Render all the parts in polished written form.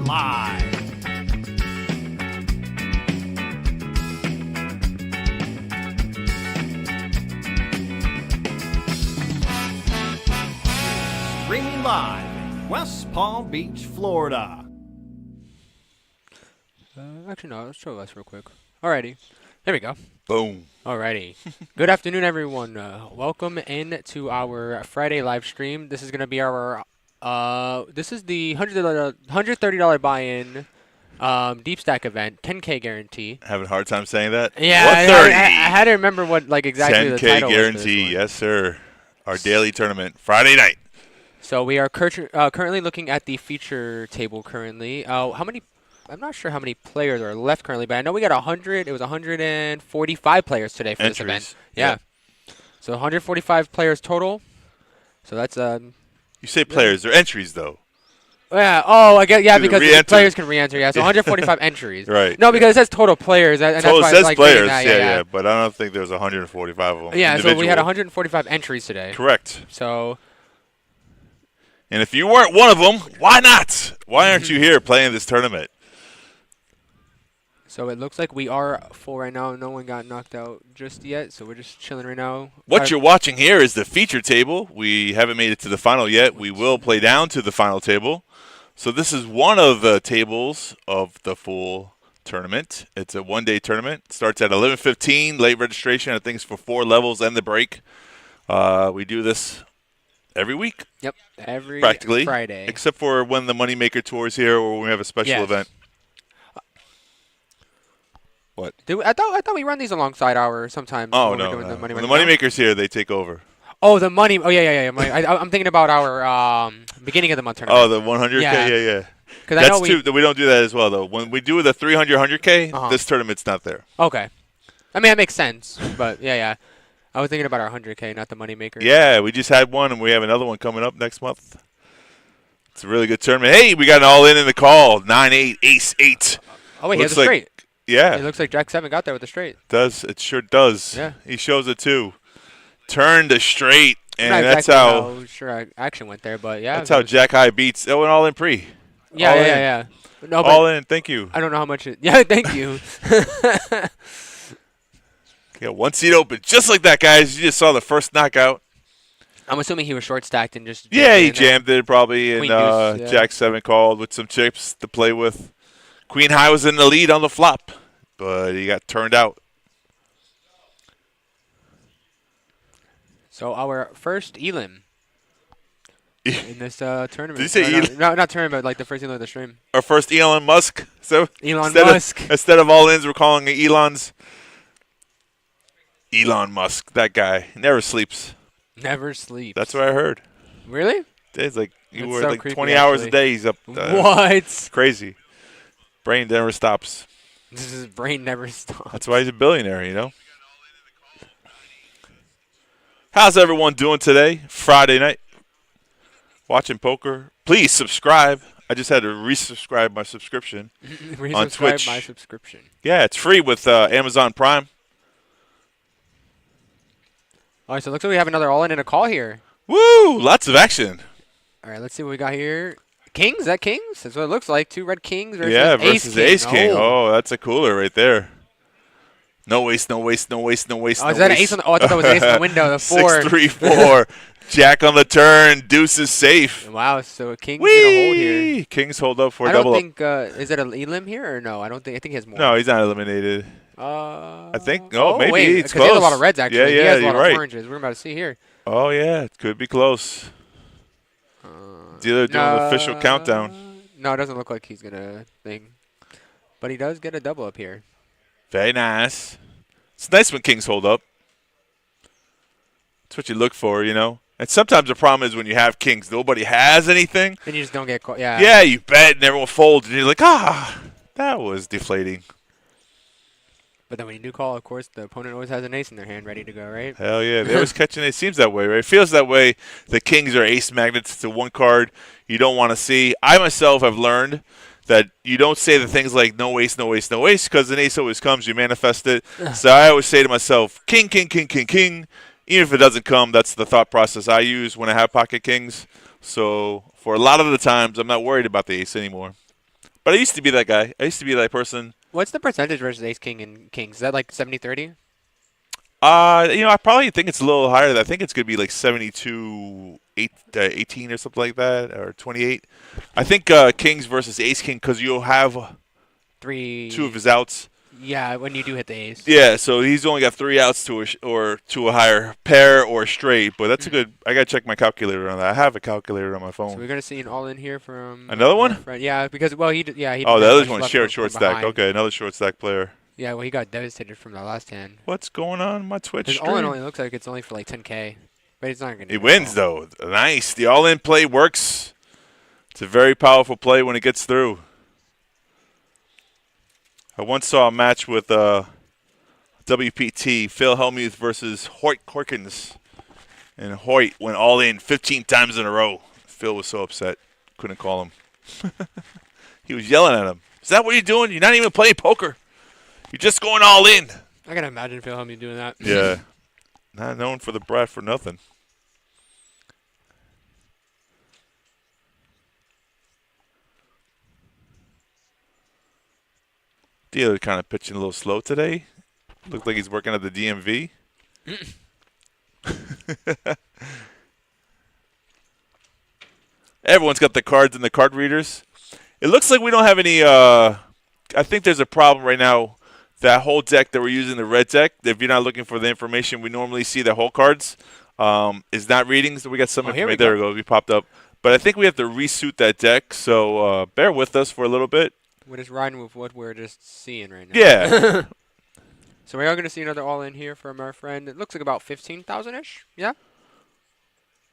live. Streaming live in West Palm Beach, Florida. Actually, no. Let's show us real quick. Alrighty. There we go. Boom. Alrighty. Good afternoon, everyone. Welcome in to our Friday live stream. This is going to be our, this is the $130 buy-in deep stack event, 10K guarantee. Having a hard time saying that? Yeah, 130. I had to remember what, like, exactly the 10K title was for this guarantee. one. Yes, sir. Our daily tournament, Friday night. So we are currently looking at the feature table currently. I'm not sure how many players are left currently, but I know we got 100. It was 145 players today for this event. Yeah. So 145 players total. So that's You say players, they're entries though. Yeah. Oh, I get. Yeah, because re-enter. players can re-enter. Yeah. So 145 entries. Right. No, because it says total players. And Total that's why I says like players. that. Yeah. But I don't think there's 145 of them. Yeah. So we had individual. 145 entries today. Correct. So. And if you weren't one of them, why not? Why aren't you here playing this tournament? So it looks like we are full right now. No one got knocked out just yet, so we're just chilling right now. What you're watching here is the feature table. We haven't made it to the final yet. We will play down to the final table. So this is one of the tables of the full tournament. It's a one-day tournament. It starts at 11:15, late registration. I think it's for 4 levels and the break. We do this every week. Yep, every practically, Friday. Except for when the Moneymaker Tour is here or when we have a special event. What? I thought we run these alongside our sometimes. Oh, when no. we're doing the money When the maker. Moneymaker's here, they take over. Oh, the money. Oh, yeah. I'm thinking about our beginning of the month tournament. Oh, the 100K? Yeah. Because I know we don't do that as well, though. When we do the 300, 100K, this tournament's not there. Okay. I mean, that makes sense. But, yeah. I was thinking about our 100K, not the moneymaker. Yeah, we just had one, and we have another one coming up next month. It's a really good tournament. Hey, we got an all-in the call. 9-8, ace-8. Oh, wait, he has a straight. Yeah. It looks like Jack 7 got there with a straight. It sure does. Yeah. He shows it, too. Turned a straight, and Not that's exactly how sure action went there, but yeah. That's how Jack High beats. Oh, and all in pre. Yeah. No, all in. Thank you. I don't know how much it. Yeah, thank you. Yeah, one seat open, just like that, guys. You just saw the first knockout. I'm assuming he was short stacked and just. Yeah, he jammed it probably, and Queen deuce, yeah. Jack 7 called with some chips to play with. Queen High was in the lead on the flop, but he got turned out. So our first Elim in this tournament. Did you say Elim? No, not tournament, but like the first Elim of the stream. Our first Elon Musk. So Elon Musk. Instead of all ins, we're calling it Elon's. Elon Musk, that guy, never sleeps. Never sleeps. That's what I heard. Really? It's like That's work so like creepy, 20 hours a actually. day. He's up. What? Crazy. Brain never stops. His brain never stops. That's why he's a billionaire, you know. How's everyone doing today? Friday night. Watching poker. Please subscribe. I just had to resubscribe my subscription on Twitch. My subscription. Yeah, it's free with Amazon Prime. All right, so it looks like we have another all-in and a call here. Woo! Lots of action. All right, let's see what we got here. Kings? Is that kings? That's what it looks like. 2 red kings versus versus ace king. king. Oh, that's a cooler right there. No waste, no waste, no waste, no waste. Oh, is that an ace on the? Oh, I thought that was an ace on the window. The 4. 6-3-4. Jack on the turn. Deuce is safe. Wow, so king's gonna hold here. Kings hold up for a I double don't up. think is it an elim here or no? I don't think. I think he has more. No, he's not eliminated. I think. Oh, maybe wait, it's 'cause he has close. a lot of reds actually. Yeah, he has a lot you're of right. oranges. We're about to see here. Oh yeah, it could be close. It's either doing the official countdown. No, it doesn't look like he's gonna thing, but he does get a double up here. Very nice. It's nice when kings hold up. That's what you look for, you know. And sometimes the problem is when you have kings, nobody has anything. And you just don't get caught. Yeah. Yeah, you bet and everyone folds, and you're like, that was deflating. But then when you do call, of course, the opponent always has an ace in their hand ready to go, right? Hell yeah. They always catching it. It seems that way, right? It feels that way. The kings are ace magnets. It's the one card you don't want to see. I myself have learned that you don't say the things like no ace, no ace, no ace, because an ace always comes. You manifest it. So I always say to myself, king, king, king, king, king. Even if it doesn't come, that's the thought process I use when I have pocket kings. So for a lot of the times, I'm not worried about the ace anymore. But I used to be that guy. I used to be that person. What's the percentage versus ace king and kings? Is that like 70-30? I probably think it's a little higher. I think it's going to be like 18 or something like that, or 28. I think kings versus ace king because you'll have 3. 2 of his outs. Yeah, when you do hit the ace. Yeah, so he's only got 3 outs to a higher pair or straight. But that's a good. I got to check my calculator on that. I have a calculator on my phone. So we're gonna see an all in here from another one. Friend. Yeah, because he did. Yeah, he. Oh, did the that other much one left shared from short stack. behind. Okay, another short stack player. Yeah, well, he got devastated from the last hand. What's going on in my Twitch His stream? all in only looks like it's only for like 10K, but it's not gonna. He wins though. Nice. The all-in play works. It's a very powerful play when it gets through. I once saw a match with WPT, Phil Hellmuth versus Hoyt Corkins. And Hoyt went all in 15 times in a row. Phil was so upset. Couldn't call him. He was yelling at him. Is that what you're doing? You're not even playing poker. You're just going all in. I can imagine Phil Hellmuth doing that. Yeah. Not known for the brat for nothing. Dealer kind of pitching a little slow today. Looks like he's working at the DMV. Everyone's got the cards and the card readers. It looks like we don't have any. I think there's a problem right now. That whole deck that we're using, the red deck, if you're not looking for the information we normally see, the whole cards, is not reading. So we got some information. There we go. We popped up. But I think we have to resuit that deck. So bear with us for a little bit. We're just riding with what we're just seeing right now. Yeah. So we are going to see another all in here from our friend. It looks like about 15,000-ish. Yeah.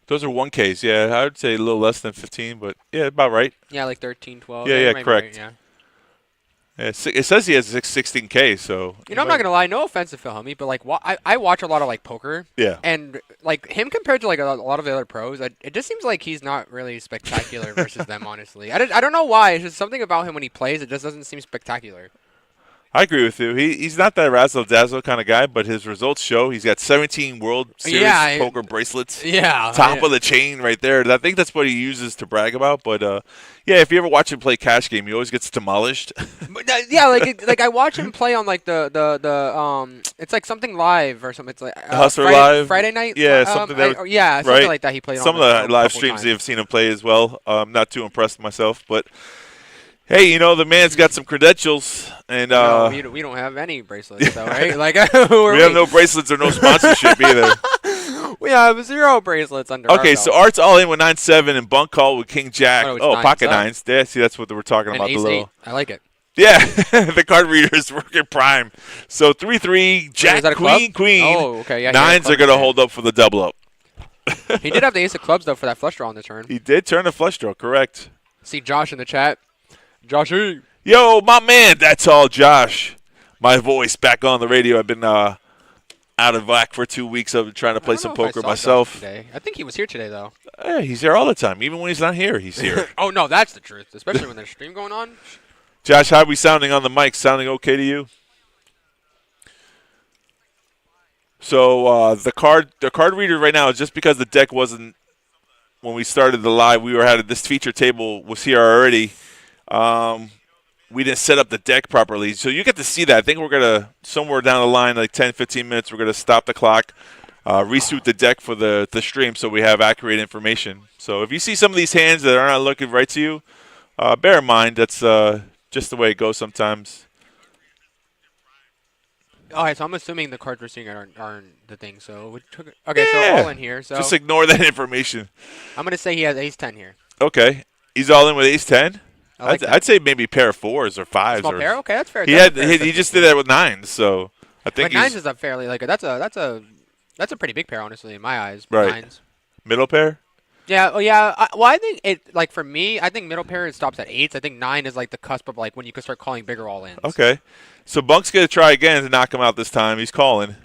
Those are 1Ks. Yeah, I would say a little less than 15, but yeah, about right. Yeah, like 13, 12. Yeah, Right, correct. yeah. Yeah, it says he has 16K, so. You know, I'm not gonna lie. No offense to Phil Hellmuth, but like, I watch a lot of like poker. Yeah. And like him compared to like a lot of the other pros, it just seems like he's not really spectacular versus them. Honestly, I don't know why. It's just something about him when he plays. It just doesn't seem spectacular. I agree with you. He's not that razzle-dazzle kind of guy, but his results show he's got 17 World Series poker bracelets. Yeah. Top of the chain right there. I think that's what he uses to brag about. But, yeah, if you ever watch him play cash game, he always gets demolished. Yeah, like I watch him play on like the it's like something live or something. It's like Hustler Live. Friday night. Yeah, something something like that. He played some on of the live streams you've seen him play as well. I'm not too impressed myself, but hey, you know, the man's got some credentials. And no, we don't have any bracelets, though, right? Like, we have no bracelets or no sponsorship either. We have 0 bracelets under our Okay, belt. so Art's all in with 9-7 and bunk call with King Jack. Oh, pocket nines. Yeah, see, that's what we're talking and about. ace The little. 8. I like it. Yeah, the card reader is working prime. So 3-3, Jack, is that a Queen, club? Queen. Oh, okay. Yeah, Nines are going to hold up for the double up. He did have the ace of clubs, though, for that flush draw on the turn. He did turn a flush draw, correct. See Josh in the chat. Joshy. Yo, my man, that's all, Josh. My voice back on the radio. I've been out of whack for 2 weeks. I've been trying to play some poker myself. I think he was here today, though. Yeah, he's here all the time. Even when he's not here, he's here. Oh, no, that's the truth, especially when there's stream going on. Josh, how are we sounding on the mic? Sounding okay to you? So the card reader right now is just because the deck wasn't when we started the live. We had this feature table was here already. We didn't set up the deck properly, so you get to see that. I think we're gonna somewhere down the line, like 10, 15 minutes, we're gonna stop the clock, resuit the deck for the stream, so we have accurate information. So if you see some of these hands that are not looking right to you, bear in mind that's just the way it goes sometimes. All right, so I'm assuming the cards we're seeing aren't the thing. So we took okay, Yeah. so all in here. So Just ignore that information. I'm gonna say he has ace 10 here. Okay, he's all in with ace 10. I like that. I'd say maybe pair of 4s or 5s. Small pair, okay, that's fair. He just did that with 9s, so I think but 9s is a fairly that's a pretty big pair, honestly, in my eyes. Right. 9s. Middle pair. Yeah. Oh, yeah. Well, I think it like for me, I think middle pair it stops at 8s. I think 9 is like the cusp of like when you can start calling bigger all ins. Okay, so Bunk's gonna try again to knock him out this time. He's calling.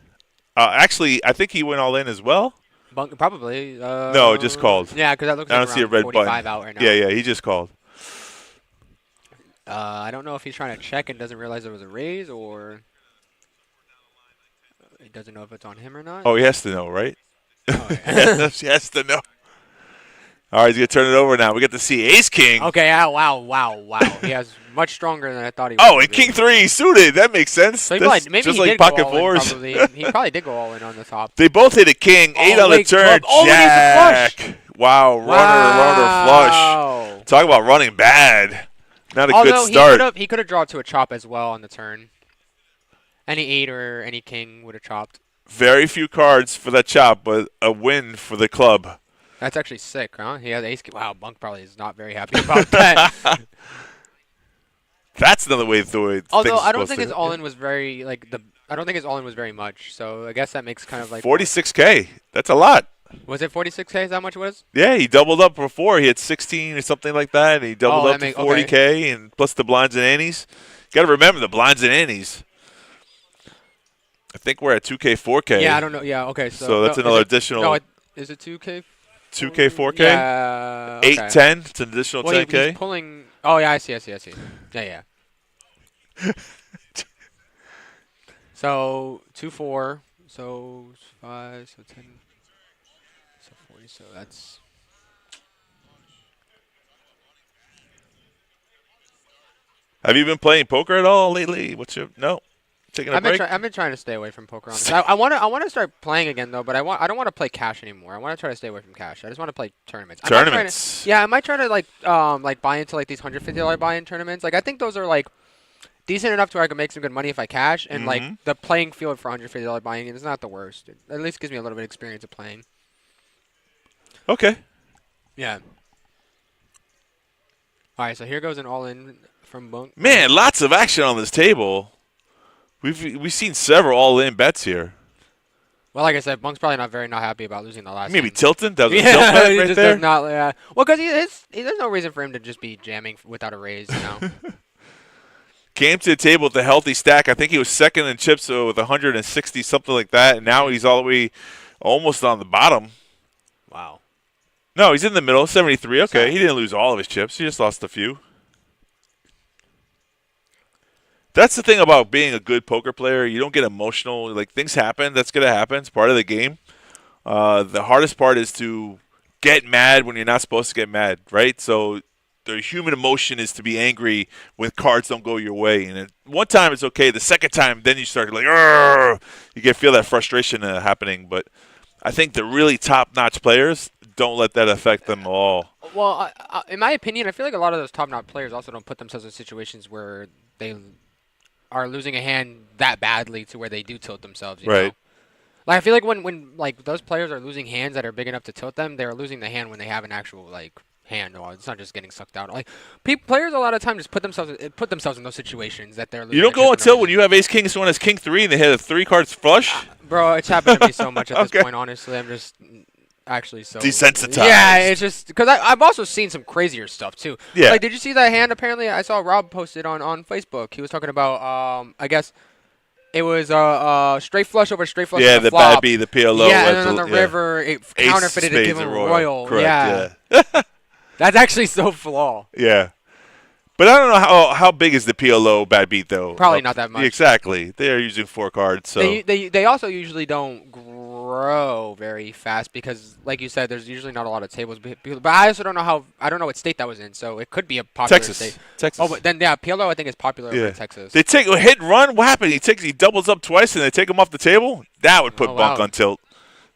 Actually, I think he went all in as well. Bunk, probably. No, just called. Yeah, because that looks I like don't see a around red 45 button. out right now. Yeah, he just called. I don't know if he's trying to check and doesn't realize it was a raise, or he doesn't know if it's on him or not. Oh, he has to know, right? Oh, yeah. He has to know. All right, he's going to turn it over now. We get to see Ace-King. Okay, wow. He has much stronger than I thought he would. Oh, and King-3 suited. That makes sense. So Maybe just he like did pocket go all in, fours. probably. He probably did go all in on the top. They both hit a king. 8 on the turn. Oh, Jack. Wow, runner flush. Talk about running bad. Not a good start. He could have drawn to a chop as well on the turn. Any 8 or any king would have chopped. Very few cards for that chop, but a win for the club. That's actually sick, huh? He has ace. Wow, Bunk probably is not very happy about that. That's another way to do it. Although I don't think his all-in was very I don't think his all-in was very much. So I guess that makes kind of like 46K. That's a lot. Was it 46K? Is that much it was? Yeah, he doubled up before. He had 16 or something like that, and he doubled up to 40K, and plus the blinds and antes. Got to remember the blinds and antes. I think we're at 2K, 4K. Yeah, I don't know. Yeah, okay. So that's another additional. No, is it 2K? 2K, 4K? Yeah. Okay. 8, 10. It's an additional 10K. He's pulling. Oh, yeah, I see. Yeah. So 2, 4. So 5. So 10. So 40. So that's. Have you been playing poker at all lately? No? Taking a break? I've been trying to stay away from poker. Honestly. I want to start playing again though, but I don't want to play cash anymore. I want to try to stay away from cash. I just want to play tournaments. I might try to like buy into like these $150 buy-in tournaments. Like I think those are like decent enough to where I can make some good money if I cash, and like the playing field for $150 buy-in is not the worst. It at least gives me a little bit of experience of playing. Okay. Yeah. All right, so here goes an all-in from Bunk. Man, lots of action on this table. We've seen several all-in bets here. Well, like I said, Bunk's probably not happy about losing the last. Maybe tilting. That was a tilt bet he right just there. does not. Yeah. Well, because there's no reason for him to just be jamming without a raise. You know. Came to the table with a healthy stack. I think he was second in chips with 160, something like that. And now he's all the way almost on the bottom. Wow. No, he's in the middle, 73. Okay, he didn't lose all of his chips. He just lost a few. That's the thing about being a good poker player. You don't get emotional. Like, things happen. That's going to happen. It's part of the game. The hardest part is to get mad when you're not supposed to get mad, right? So the human emotion is to be angry when cards don't go your way. And one time it's okay. The second time, then you start like, argh! You can feel that frustration happening. But I think the really top-notch players don't let that affect them at all. Well, in my opinion, I feel like a lot of those top-notch players also don't put themselves in situations where they are losing a hand that badly to where they do tilt themselves. You know? Like I feel like when like those players are losing hands that are big enough to tilt them, they're losing the hand when they have an actual like hand. Or it's not just getting sucked out. Like players a lot of times just put themselves in those situations that they're losing. You don't go until when you have ace king, someone has king 3 and they hit a 3 cards flush. Bro, it's happened to me so much at this point. Honestly, I'm just actually so desensitized. Yeah, it's just because I've also seen some crazier stuff too. Yeah. Like, did you see that hand? Apparently, I saw Rob posted on Facebook. He was talking about I guess it was straight flush over straight flush. Yeah, the the flop. bad B, the PLO. Yeah, and then on the river, it counterfeited to give him royal. Correct, yeah. That's actually so flaw. Yeah. But I don't know how big is the PLO bad beat though. Probably not that much. Exactly. They are using 4 cards, so they also usually don't grow very fast because, like you said, there's usually not a lot of tables. But I also don't know what state that was in, so it could be a popular state. Texas. Oh, but then PLO I think is popular in Texas. They take a hit and run. What happened? He doubles up twice and they take him off the table. That would put Bunk on tilt.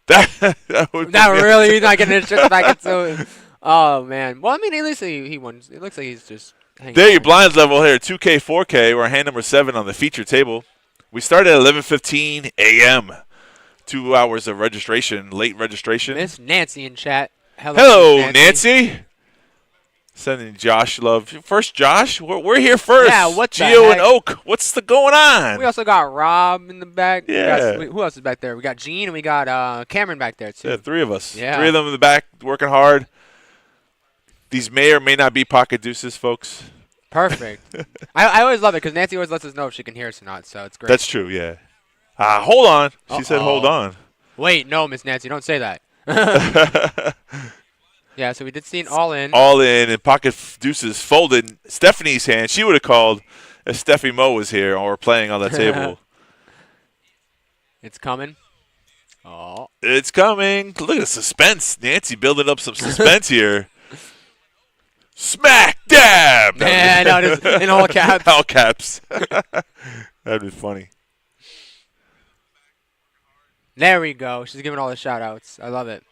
That would. Not really. He's not getting his shit back into. Oh man. Well, I mean, at least he won. It looks like he's just. There, your blinds level here, 2K, 4K. We're hand number 7 on the feature table. We started at 11:15 a.m. 2 hours of registration, late registration. Miss Nancy in chat. Hello, Nancy. Sending Josh love. First, Josh, we're here first. Yeah, what the Gio heck? and Oak. What's going on? We also got Rob in the back. Yeah. Who else is back there? We got Gene and we got Cameron back there too. Yeah, 3 of us. Yeah. 3 of them in the back working hard. These may or may not be pocket deuces, folks. Perfect. I always love it because Nancy always lets us know if she can hear us or not, so it's great. That's true, yeah. Hold on. She said hold on. Wait, no, Miss Nancy, don't say that. Yeah, so we did see an all-in. All-in and pocket deuces folded. Stephanie's hand, she would have called if Steffi Mo was here or playing on the table. It's coming. Oh. It's coming. Look at the suspense. Nancy building up some suspense here. Smack dab. Yeah, no, it is in all caps. All caps. That'd be funny. There we go. She's giving all the shout-outs. I love it.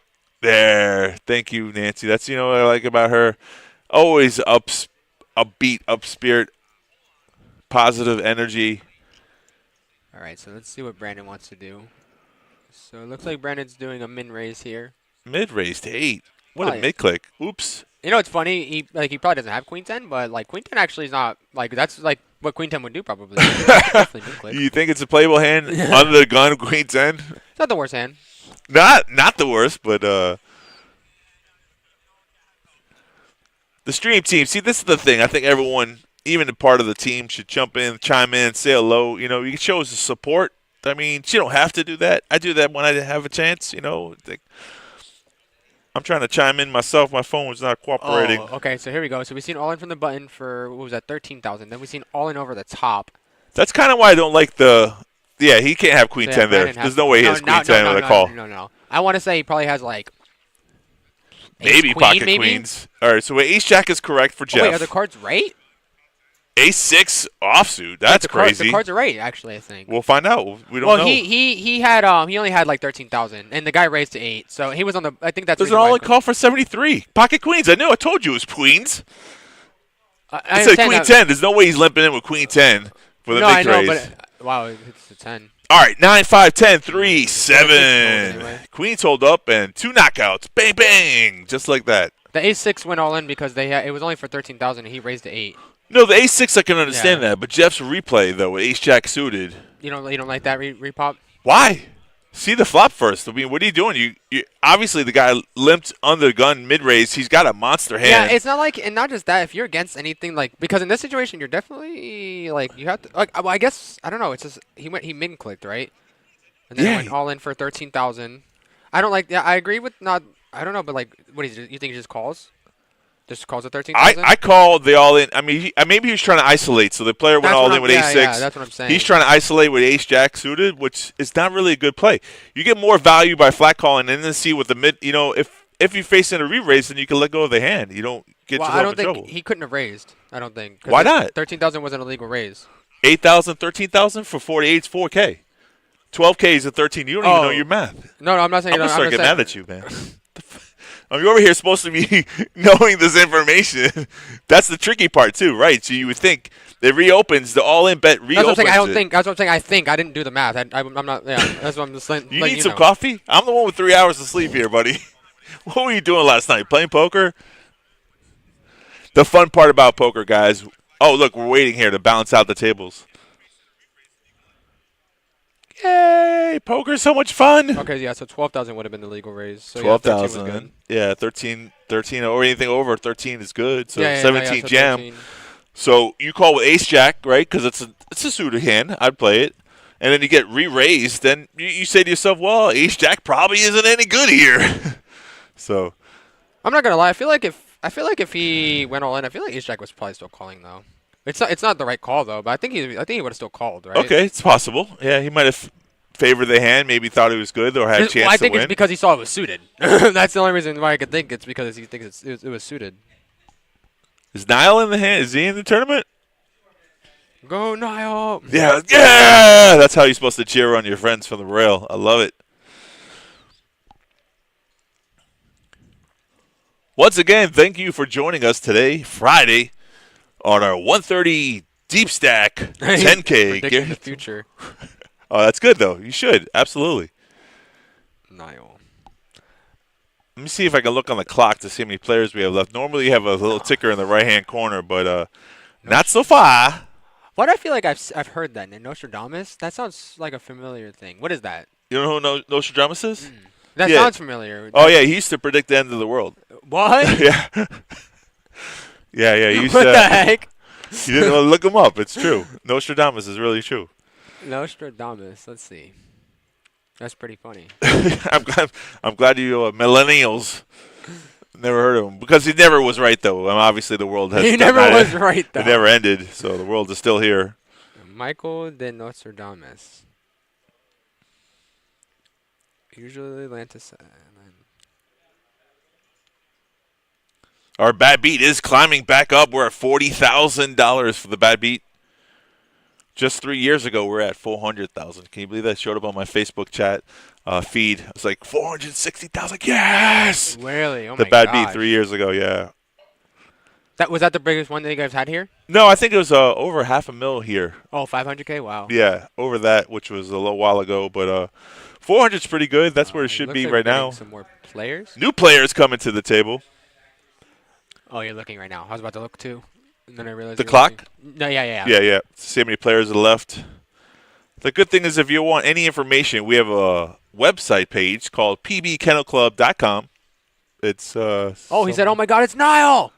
There. Thank you, Nancy. That's what I like about her. Always upbeat, up spirit, positive energy. All right, so let's see what Brandon wants to do. So it looks like Brandon's doing a min-raise here. Mid-raise to 8. What Oh, a yeah. mid-click. Oops. You know, it's funny. He probably doesn't have Queen 10, but like Queen 10 actually is not like that's like what Queen 10 would do probably. Definitely min-click. You think it's a playable hand under the gun, Queen 10? It's not the worst hand. Not the worst, but the stream team. See, this is the thing. I think everyone, even a part of the team, should jump in, chime in, say hello. You can show us support. I mean, you don't have to do that. I do that when I have a chance. I'm trying to chime in myself. My phone was not cooperating. Oh, okay, so here we go. So we've seen all in from the button for what was that, 13,000. Then we've seen all in over the top. That's kind of why I don't like the. Yeah, he can't have Queen So, 10 there. There's no way he has Queen 10 with a call. No. I want to say he probably has like Maybe ace queen, pocket maybe? queens. All right, so ace jack is correct for Oh, Jeff. wait, are the cards right? Ace 6 offsuit. That's crazy. The cards are right, actually. I think. We'll find out. We don't Well, know. he only had like 13,000, and the guy raised to 8, so he was on the. I think that's. There's an all-in call for 73. Pocket queens. I knew. I told you it was queens. I said Queen 10. There's no way he's limping in with Queen 10 for the no, mid I know, raise. but wow, it's a 10. All right, 9, 5, 10, 3, 7. Anyway. Queens hold up and 2 knockouts. Bang, bang. Just like that. The ace 6 went all in because it was only for 13,000, and he raised to 8. No, the ace 6 I can understand Yeah. that, but Jeff's replay though with ace jack suited. You don't like that repop? Why? See the flop first. I mean, what are you doing? You obviously the guy limped under the gun mid raise. He's got a monster hand. Yeah, it's not like, and not just that. If you're against anything, like, because in this situation, you're definitely like you have to. Like, well, I guess I don't know. It's just he min clicked, right? And then Yeah. he went all in for 13,000. I don't like. Yeah, I agree with not. I don't know, but like, what is it? You think he just calls? Just calls at 13,000? I called the all in. I mean, maybe he was trying to isolate. So the player went all in with ace 6. Yeah, that's what I'm saying. He's trying to isolate with ace jack suited, which is not really a good play. You get more value by flat calling and then see what the mid. If you face in a re-raise, then you can let go of the hand. You don't get yourself I don't in think trouble. he couldn't have raised. I don't think. 'Cause Why not? 13,000 wasn't a legal raise. 8,000, 13,000 for 48 is 4K. 12K is a 13. You don't even know your math. No, I'm not saying. I'm gonna I'm start just getting saying- mad at you, man. I mean, you're over here supposed to be knowing this information. That's the tricky part too, right? So you would think it reopens, the all-in bet reopens. That's what I'm saying. I don't it. think. That's what I'm saying. I think I didn't do the math. I'm not. Yeah, that's what I'm just saying. You need some coffee? I'm the one with 3 hours of sleep here, buddy. What were you doing last night? Playing poker? The fun part about poker, guys. Oh, look, we're waiting here to balance out the tables. Yay! Poker's so much fun. Okay, yeah. So 12,000 would have been the legal raise. So 12,000. Yeah, 13, or anything over 13 is good. So 17 so jam. 13. So you call with ace jack, right? Because it's a suited hand. I'd play it. And then you get re-raised. Then you say to yourself, well, ace jack probably isn't any good here. So I'm not gonna lie. I feel like if he went all in, I feel like ace jack was probably still calling though. It's not the right call though. But I think he would have still called, right? okay, it's possible. Yeah, he might have favored the hand. Maybe thought it was good or had a chance I think to win. it's because he saw it was suited. That's the only reason why I could think it's because he thinks it was suited. Is Niall in the hand? Is he in the tournament? Go Niall! Yeah. That's how you're supposed to cheer on your friends from the rail. I love it. Once again, thank you for joining us today, Friday, on our 130 Deep Stack 10K. Predicting the future. Oh, that's good, though. You should. Absolutely. Niall. Let me see if I can look on the clock to see how many players we have left. Normally, you have a little ticker in the right-hand corner, but not so far. Why do I feel like I've heard that? Nostradamus? That sounds like a familiar thing. What is that? You know who Nostradamus is? That Yeah. sounds familiar. Oh, yeah. He used to predict the end of the world. What? Yeah. Yeah. He used What to, the heck? You didn't want to look him up. It's true. Nostradamus is really true. Nostradamus. Let's see. That's pretty funny. I'm glad you millennials never heard of him because he never was right though. Obviously, the world has He never was right though. It never ended, so the world is still here. Michael de Nostradamus. Usually Atlantis. Our bad beat is climbing back up. We're at $40,000 for the bad beat. Just 3 years ago, we're at 400,000. Can you believe that showed up on my Facebook chat feed? I was like 460,000. Yes. Really? Oh my The bad gosh. beat 3 years ago. Yeah. Was that the biggest one that you guys had here? No, I think it was over $500,000 here. Oh, 500K. Wow. Yeah, over that, which was a little while ago. But 400 is pretty good. That's where it should looks be like right we're getting now. Some more players. New players coming to the table. Oh, you're looking right now. I was about to look too, and then I realized The you were clock? looking. No, yeah. Yeah. See how many players are left. The good thing is if you want any information, we have a website page called pbkennelclub.com. It's Oh, he said, "Oh my God, it's Niall."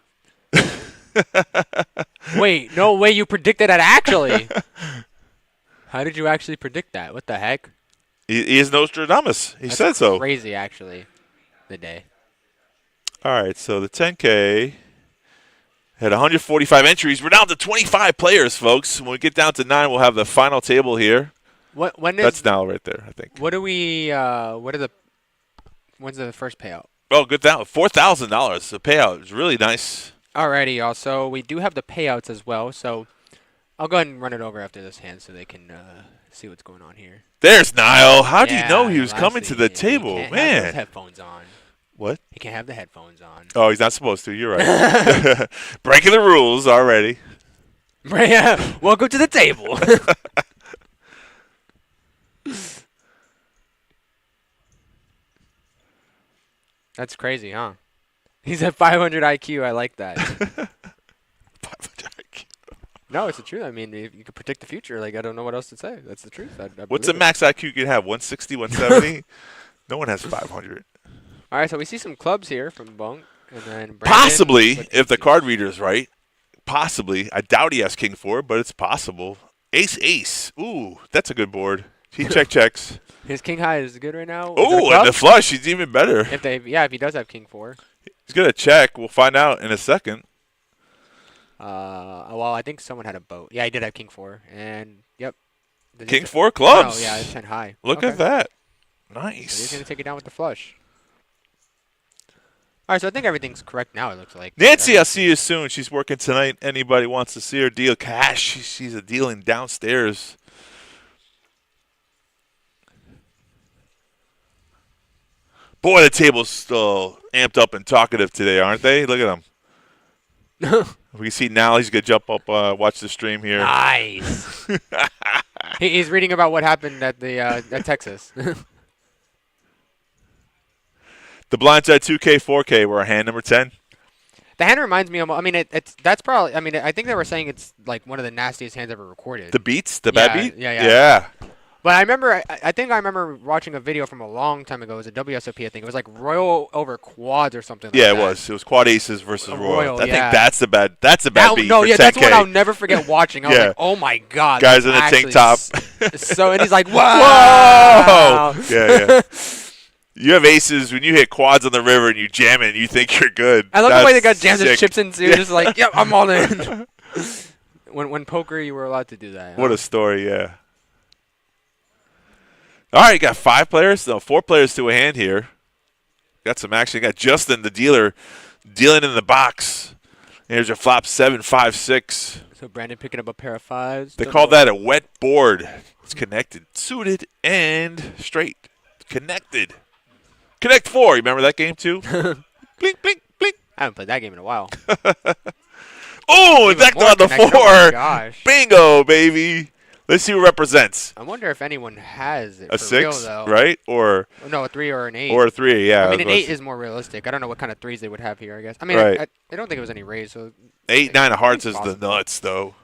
Wait, no way! You predicted that actually. How did you actually predict that? What the heck? He is Nostradamus. He That's said so. Crazy, actually. The day. All right, so the 10K had 145 entries. We're down to 25 players, folks. When we get down to 9, we'll have the final table here. When is That's now right there, I think. What do we? When's the first payout? Oh, good down. $4,000. The payout is really nice. Alrighty, y'all. So we do have the payouts as well. So I'll go ahead and run it over after this hand so they can see what's going on here. There's Niall. How do you Yeah, know he was last coming to the he table, can't Have man? those headphones on. What? He can't have the headphones on. Oh, he's not supposed to. You're right. Breaking the rules already. Yeah. Welcome to the table. That's crazy, huh? He's at 500 IQ. I like that. 500 IQ. No, it's the truth. I mean, if you could predict the future. Like, I don't know what else to say. That's the truth. I What's the believe it. max IQ you can have? 160, 170? No one has 500. All right, so we see some clubs here from Bunk. And then Brandon Possibly, with if the aces. card reader is right. Possibly. I doubt he has king 4, but it's possible. Ace, ace. Ooh, that's a good board. He checks. His king high is good right now. Ooh, and the flush, he's even better. If he does have king 4. He's going to check. We'll find out in a second. Well, I think someone had a boat. Yeah, he did have king 4. And, yep. King 4 clubs. Oh, yeah, it's 10 high. Look Okay. at that. So he's Nice. going to take it down with the flush. All right, so I think everything's correct now, it looks like. Nancy, I'll see you soon. She's working tonight. Anybody wants to see her deal cash, she's a dealing downstairs. Boy, the table's still amped up and talkative today, aren't they? Look at them. We can see now he's going to jump up, watch the stream here. Nice. He's reading about what happened at the at Texas. The blindside 2K, 4K were hand number 10. The hand reminds me of. I mean, that's probably. I mean, I think they were saying it's like one of the nastiest hands ever recorded. The beats? The bad Yeah, beat? yeah. Yeah. But I remember. I think I remember watching a video from a long time ago. It was a WSOP. I think it was like Royal over quads or something. Yeah, like it that. was. It was quad aces versus A Royal. Royal, I think yeah. that's the bad beat No, for yeah, 10K. that's one I'll never forget watching. I was Yeah. like, oh my god. Guys that's in a tank actually top. So, and he's like, Whoa! wow. Yeah. You have aces when you hit quads on the river and you jam it and you think you're good. I love the way they got That's jams and sick. chips into. Just like, yep, I'm all in. When poker, you were allowed to do that. What a story, yeah. All right, you got 5 players. No, 4 players to a hand here. Got some action. You got Justin, the dealer, dealing in the box. Here's your flop 7, 5, 6. So Brandon picking up a pair of 5s. They call that a wet board. It's connected, suited, and straight. Connected. Connect 4. You remember that game too? Blink, blink, blink. I haven't played that game in a while. Oh, Even decked more on the connected. 4. Oh my gosh. Bingo, baby. Let's see who represents. I wonder if anyone has it A for 6, real, though. right? Or No, a 3 or an 8. a 3, yeah. I mean, an 8 is more realistic. I don't know what kind of 3s they would have here, I guess. I mean, Right. I don't think it was any raise. So 8, 9 of hearts is the possible. nuts, though.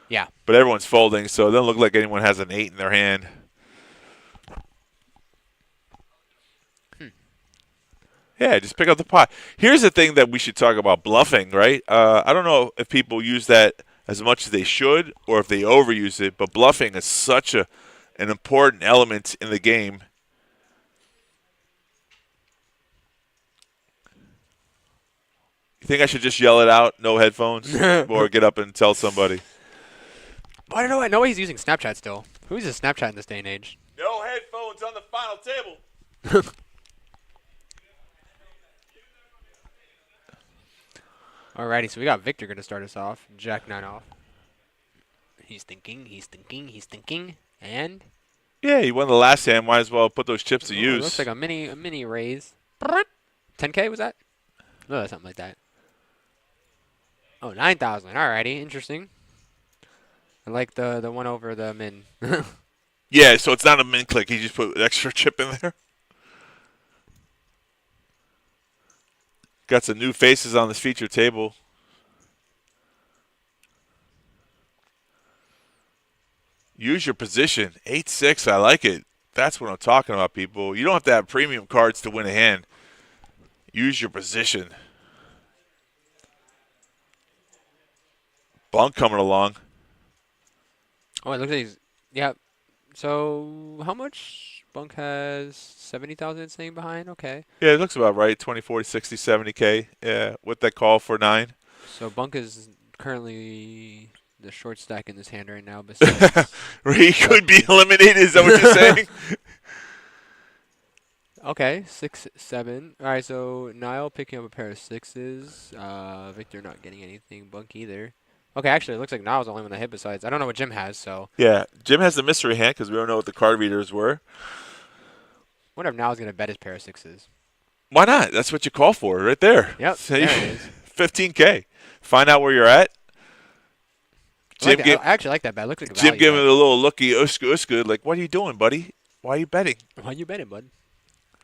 Yeah. But everyone's folding, so it doesn't look like anyone has an 8 in their hand. Yeah, just pick up the pot. Here's the thing that we should talk about, bluffing, right? I don't know if people use that as much as they should or if they overuse it, but bluffing is such an important element in the game. You think I should just yell it out, no headphones, or get up and tell somebody? But I don't know. I know he's using Snapchat still. Who uses Snapchat in this day and age? No headphones on the final table. Alrighty, so we got Victor going to start us off. Jack 9 off. He's thinking, and Yeah, he won the last hand. Might as well put those chips to it use. looks like a mini raise. 10K was that? No, something like that. Oh, 9,000. Alrighty, interesting. I like the one over the min. Yeah, so it's not a min click. He just put an extra chip in there. Got some new faces on this feature table. Use your position. 8-6, I like it. That's what I'm talking about, people. You don't have to have premium cards to win a hand. Use your position. Bunk coming along. Oh, it looks like he's... Yeah. So, how much? Bunk has 70,000 staying behind? Okay. Yeah, it looks about right. 20, 40, 60, 70K. Yeah, with that call for 9. So, Bunk is currently the short stack in this hand right now. Besides, He could be eliminated. Is that what you're saying? okay, 6, 7. All right, so Niall picking up a pair of 6s. Victor not getting anything. Bunk either. Okay, actually, it looks like Niall's the only one that hit besides. I don't know what Jim has, so. Yeah, Jim has the mystery hand because we don't know what the card readers were. Wonder if Niall's going to bet his pair of 6s. Why not? That's what you call for right there. Yep, So there it is. 15K. Find out where you're at. I actually like that bet. Looks like a Jim value giving bet. it a little looky, uska, like, what are you doing, buddy? Why are you betting? Why you betting, bud?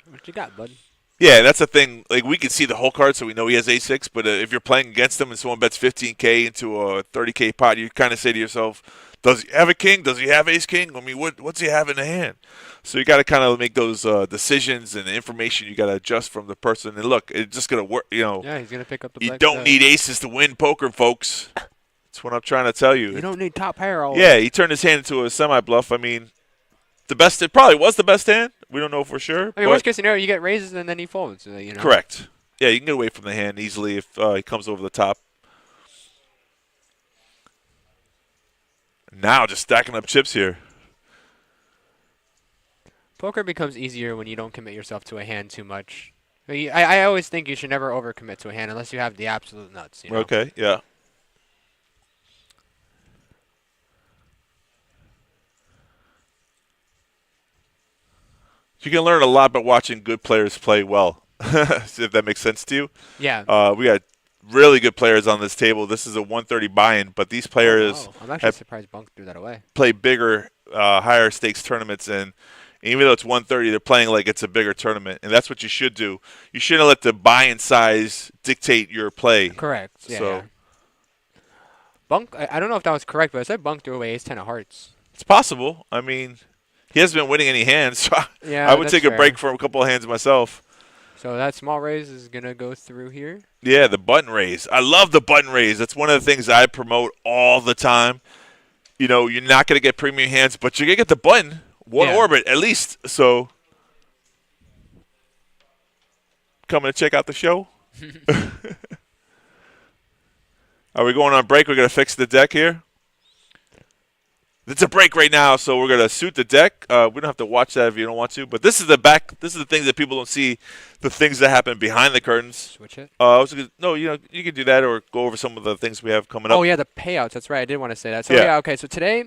What you got, bud? Yeah, that's the thing. Like, we can see the whole card, so we know he has A6, but if you're playing against him and someone bets 15K into a 30K pot, you kind of say to yourself, does he have a king? Does he have ace-king? I mean, what's he have in the hand? So you got to kind of make those decisions and the information you got to adjust from the person. And look, it's just going to work, you know. Yeah, he's going to pick up the You black don't side. need aces to win poker, folks. That's what I'm trying to tell you. You don't need top pair all Yeah, he turned his hand into a semi-bluff. I mean, it probably was the best hand. We don't know for sure. I mean, worst case scenario, you get raises and then he folds. You know? Correct. Yeah, you can get away from the hand easily if he comes over the top. Now just stacking up chips here. Poker becomes easier when you don't commit yourself to a hand too much. I always think you should never overcommit to a hand unless you have the absolute nuts. You know? Okay, yeah. You can learn a lot by watching good players play well, if that makes sense to you. Yeah. We got really good players on this table. This is a 130 buy-in, but these players I'm actually surprised Bunk threw that away. play bigger, higher stakes tournaments, and even though it's 130, they're playing like it's a bigger tournament, and that's what you should do. You shouldn't let the buy-in size dictate your play. Correct. Yeah. So yeah. Bunk, I don't know if that was correct, but I said Bunk threw away ace 10 of hearts. it's possible. I mean, he hasn't been winning any hands, so Yeah, I would that's take a fair. break from a couple of hands myself. So that small raise is going to go through here. Yeah, the button raise. I love the button raise. That's one of the things I promote all the time. You know, you're not going to get premium hands, but you're going to get the button. One orbit, at least. So, coming to check out the show? Are we going on break? We're going to fix the deck here? It's a break right now, so we're going to suit the deck. We don't have to watch that if you don't want to. But this is the back. This is the things that people don't see, the things that happen behind the curtains. Switch it. No, you can do that or go over some of the things we have coming up. Oh, yeah, the payouts. That's right. I did want to say that. So, Yeah. okay. So today,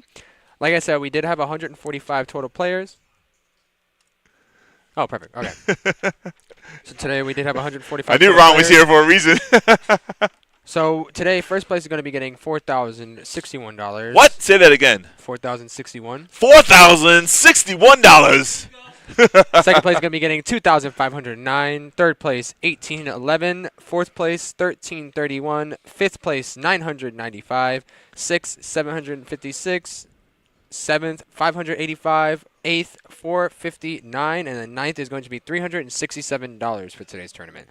like I said, we did have 145 total players. Oh, perfect. Okay. So today we did have 145 I knew total Ron was players. here for a reason. So today, first place is going to be getting $4,061. What? Say that again. $4,061. $4,061. Second place is going to be getting $2,509. Third place, $1,811. Fourth place, $1,331. Fifth place, $995. Sixth, $756. Seventh, $585. Eighth, $459. And the ninth is going to be $367 for today's tournament.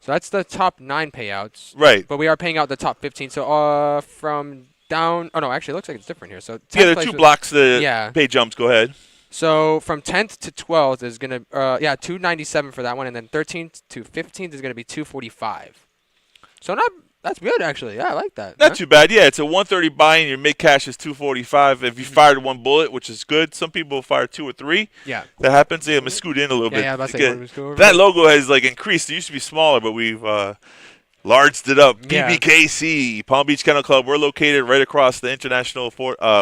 So that's the top 9 payouts. Right. But we are paying out the top 15. So from down. Oh, no, actually, it looks like it's different here. So 10th Yeah, there are place two was- blocks that Yeah. pay jumps. Go ahead. So from 10th to 12th is going to, $297 for that one. And then 13th to 15th is going to be $245. So not That's good, actually. Yeah, I like that. Not too bad. Yeah, it's a 130 buy-in. Your mid cash is 245. If you fired one bullet, which is good, some people fire 2 or 3. Yeah. That happens. Yeah, I'm gonna scoot in a little bit. Yeah, I was about to say, scoot over. That logo has like increased. It used to be smaller, but we've larged it up. Yeah. PBKC, Palm Beach Kennel Club. We're located right across the International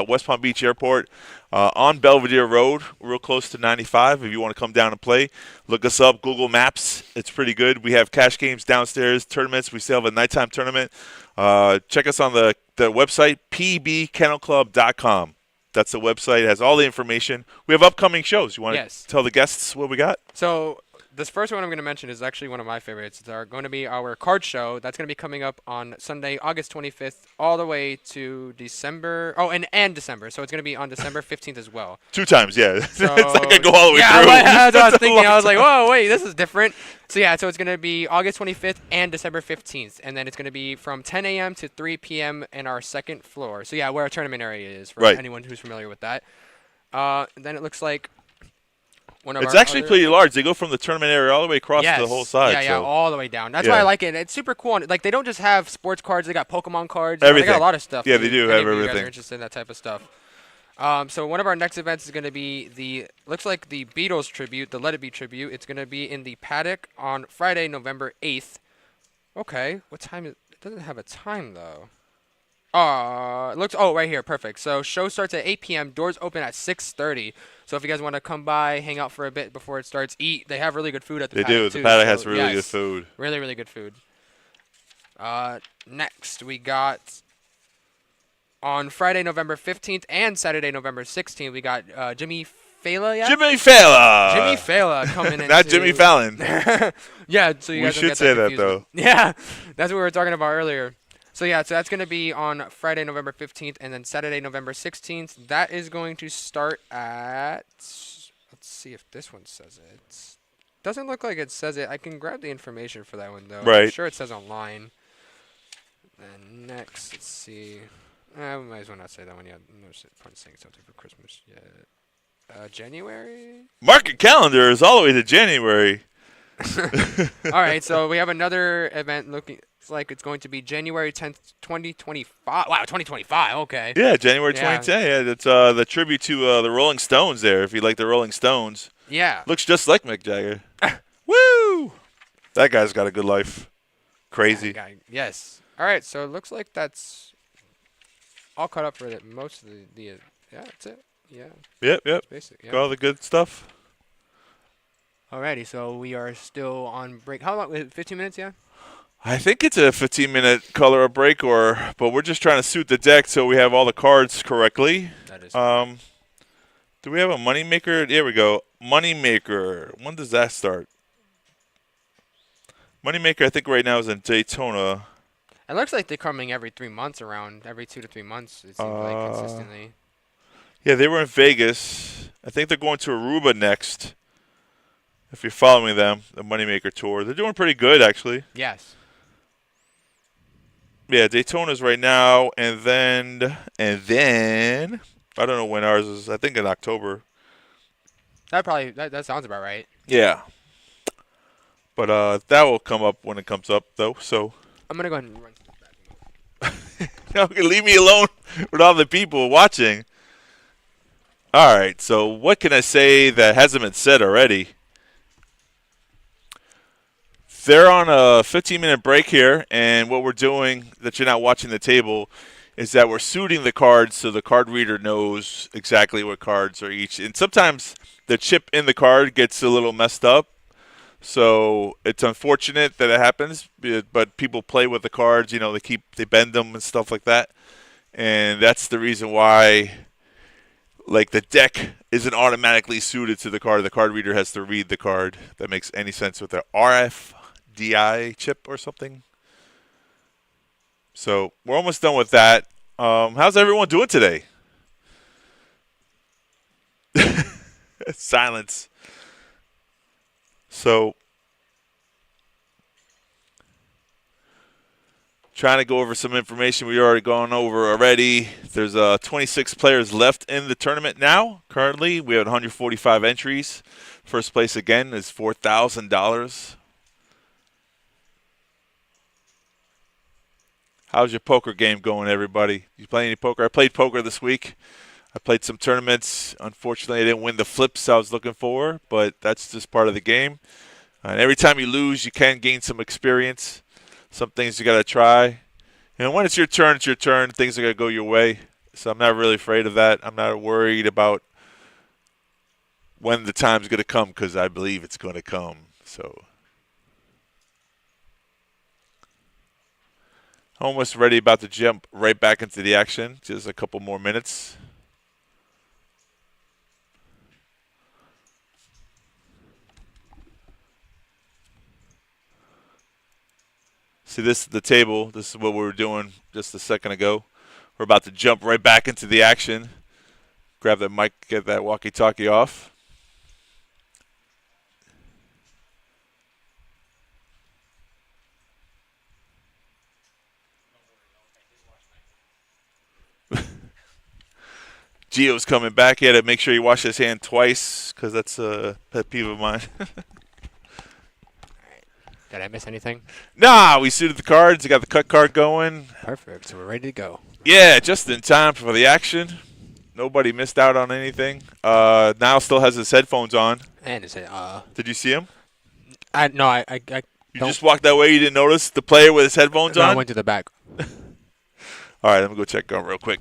West Palm Beach Airport on Belvedere Road, real close to 95. If you want to come down and play, look us up. Google Maps. It's pretty good. We have cash games downstairs, tournaments. We still have a nighttime tournament. Check us on the website, pbkennelclub.com. That's the website. It has all the information. We have upcoming shows. You want to tell the guests what we got? So this first one I'm going to mention is actually one of my favorites. It's going to be our card show. That's going to be coming up on Sunday, August 25th, all the way to December. Oh, and December. So it's going to be on December 15th as well. 2 times, yeah. So, it's not going to go all the way yeah, through. That's what I was thinking. I was like, whoa, wait, this is different. So, yeah, so it's going to be August 25th and December 15th. And then it's going to be from 10 a.m. to 3 p.m. in our second floor. So, yeah, where our tournament area is for anyone who's familiar with that. Then it looks like it's actually pretty large. They go from the tournament area all the way across the whole side. Yeah, all the way down. That's why I like it. It's super cool. Like, they don't just have sports cards. They got Pokemon cards. Everything. They got a lot of stuff. Yeah, they do have everything. You guys are interested in that type of stuff. So one of our next events is going to be looks like the Beatles tribute, the Let It Be tribute. It's going to be in the paddock on Friday, November 8th. Okay, what time is it? Doesn't have a time, though. Right here, perfect. So show starts at 8 p.m. Doors open at 6:30. So if you guys want to come by, hang out for a bit before it starts, eat. They have really good food at the paddock. They do. The paddock has really good food. Really, really good food. Next, we got on Friday, November 15th and Saturday, November 16th, we got Jimmy Fallon. Yeah? Jimmy Fallon coming in. Not Jimmy Fallon. Yeah, so you guys should say that, though. Yeah, that's what we were talking about earlier. So, yeah, so that's going to be on Friday, November 15th, and then Saturday, November 16th. That is going to start at, let's see if this one says it. Doesn't look like it says it. I can grab the information for that one, though. Right. I'm sure it says online. And next, let's see. We might as well not say that one yet. No point saying something for Christmas yet. January? Mark your calendar is all the way to January. All right, so we have another event looking like it's going to be January 10th, 2025. Wow, 2025. Okay. Yeah, January 2010. Yeah, that's the tribute to the Rolling Stones there. If you like the Rolling Stones. Yeah. Looks just like Mick Jagger. Woo! That guy's got a good life. Crazy. Yes. All right, so it looks like that's all caught up for most of the yeah, that's it. Yeah. Yep. Basic. Yeah. Got all the good stuff. Alrighty, so we are still on break. How long? 15 minutes, yeah? I think it's a 15-minute color a break, but we're just trying to suit the deck so we have all the cards correctly. That is do we have a moneymaker? There we go. Moneymaker. When does that start? Moneymaker, I think right now is in Daytona. It looks like they're coming every 3 months around. Every 2 to 3 months, it seems like, consistently. Yeah, they were in Vegas. I think they're going to Aruba next. If you're following them, the Moneymaker Tour. They're doing pretty good, actually. Yes. Yeah, Daytona's right now, and then I don't know when ours is. I think in October. That sounds about right. Yeah. But that will come up when it comes up, though. So I'm gonna go ahead and run back. Leave me alone with all the people watching. All right. So what can I say that hasn't been said already? They're on a 15-minute break here, and what we're doing that you're not watching the table is that we're suiting the cards so the card reader knows exactly what cards are each. And sometimes the chip in the card gets a little messed up, so it's unfortunate that it happens. But people play with the cards, they bend them and stuff like that, and that's the reason why. Like, the deck isn't automatically suited to the card. The card reader has to read the card. That makes any sense with the RFDI chip or something. So we're almost done with that. How's everyone doing today? Silence. So trying to go over some information we already gone over already. There's 26 players left in the tournament now. Currently, we have 145 entries. First place again is $4,000. How's your poker game going, everybody? You play any poker? I played poker this week. I played some tournaments. Unfortunately, I didn't win the flips I was looking for, but that's just part of the game. And every time you lose, you can gain some experience. Some things you got to try. And when it's your turn, things are going to go your way. So I'm not really afraid of that. I'm not worried about when the time's going to come because I believe it's going to come. So almost ready, about to jump right back into the action. Just a couple more minutes. See, this is the table. This is what we were doing just a second ago. We're about to jump right back into the action. Grab that mic, get that walkie-talkie off. Gio's coming back. He had to make sure he washed his hand twice because that's a pet peeve of mine. Did I miss anything? Nah, we suited the cards. We got the cut card going. Perfect. So we're ready to go. Yeah, just in time for the action. Nobody missed out on anything. Niall still has his headphones on. And is it? Did you see him? No, I You just walked that way. You didn't notice the player with his headphones on? I went to the back. All right, let me go check on real quick.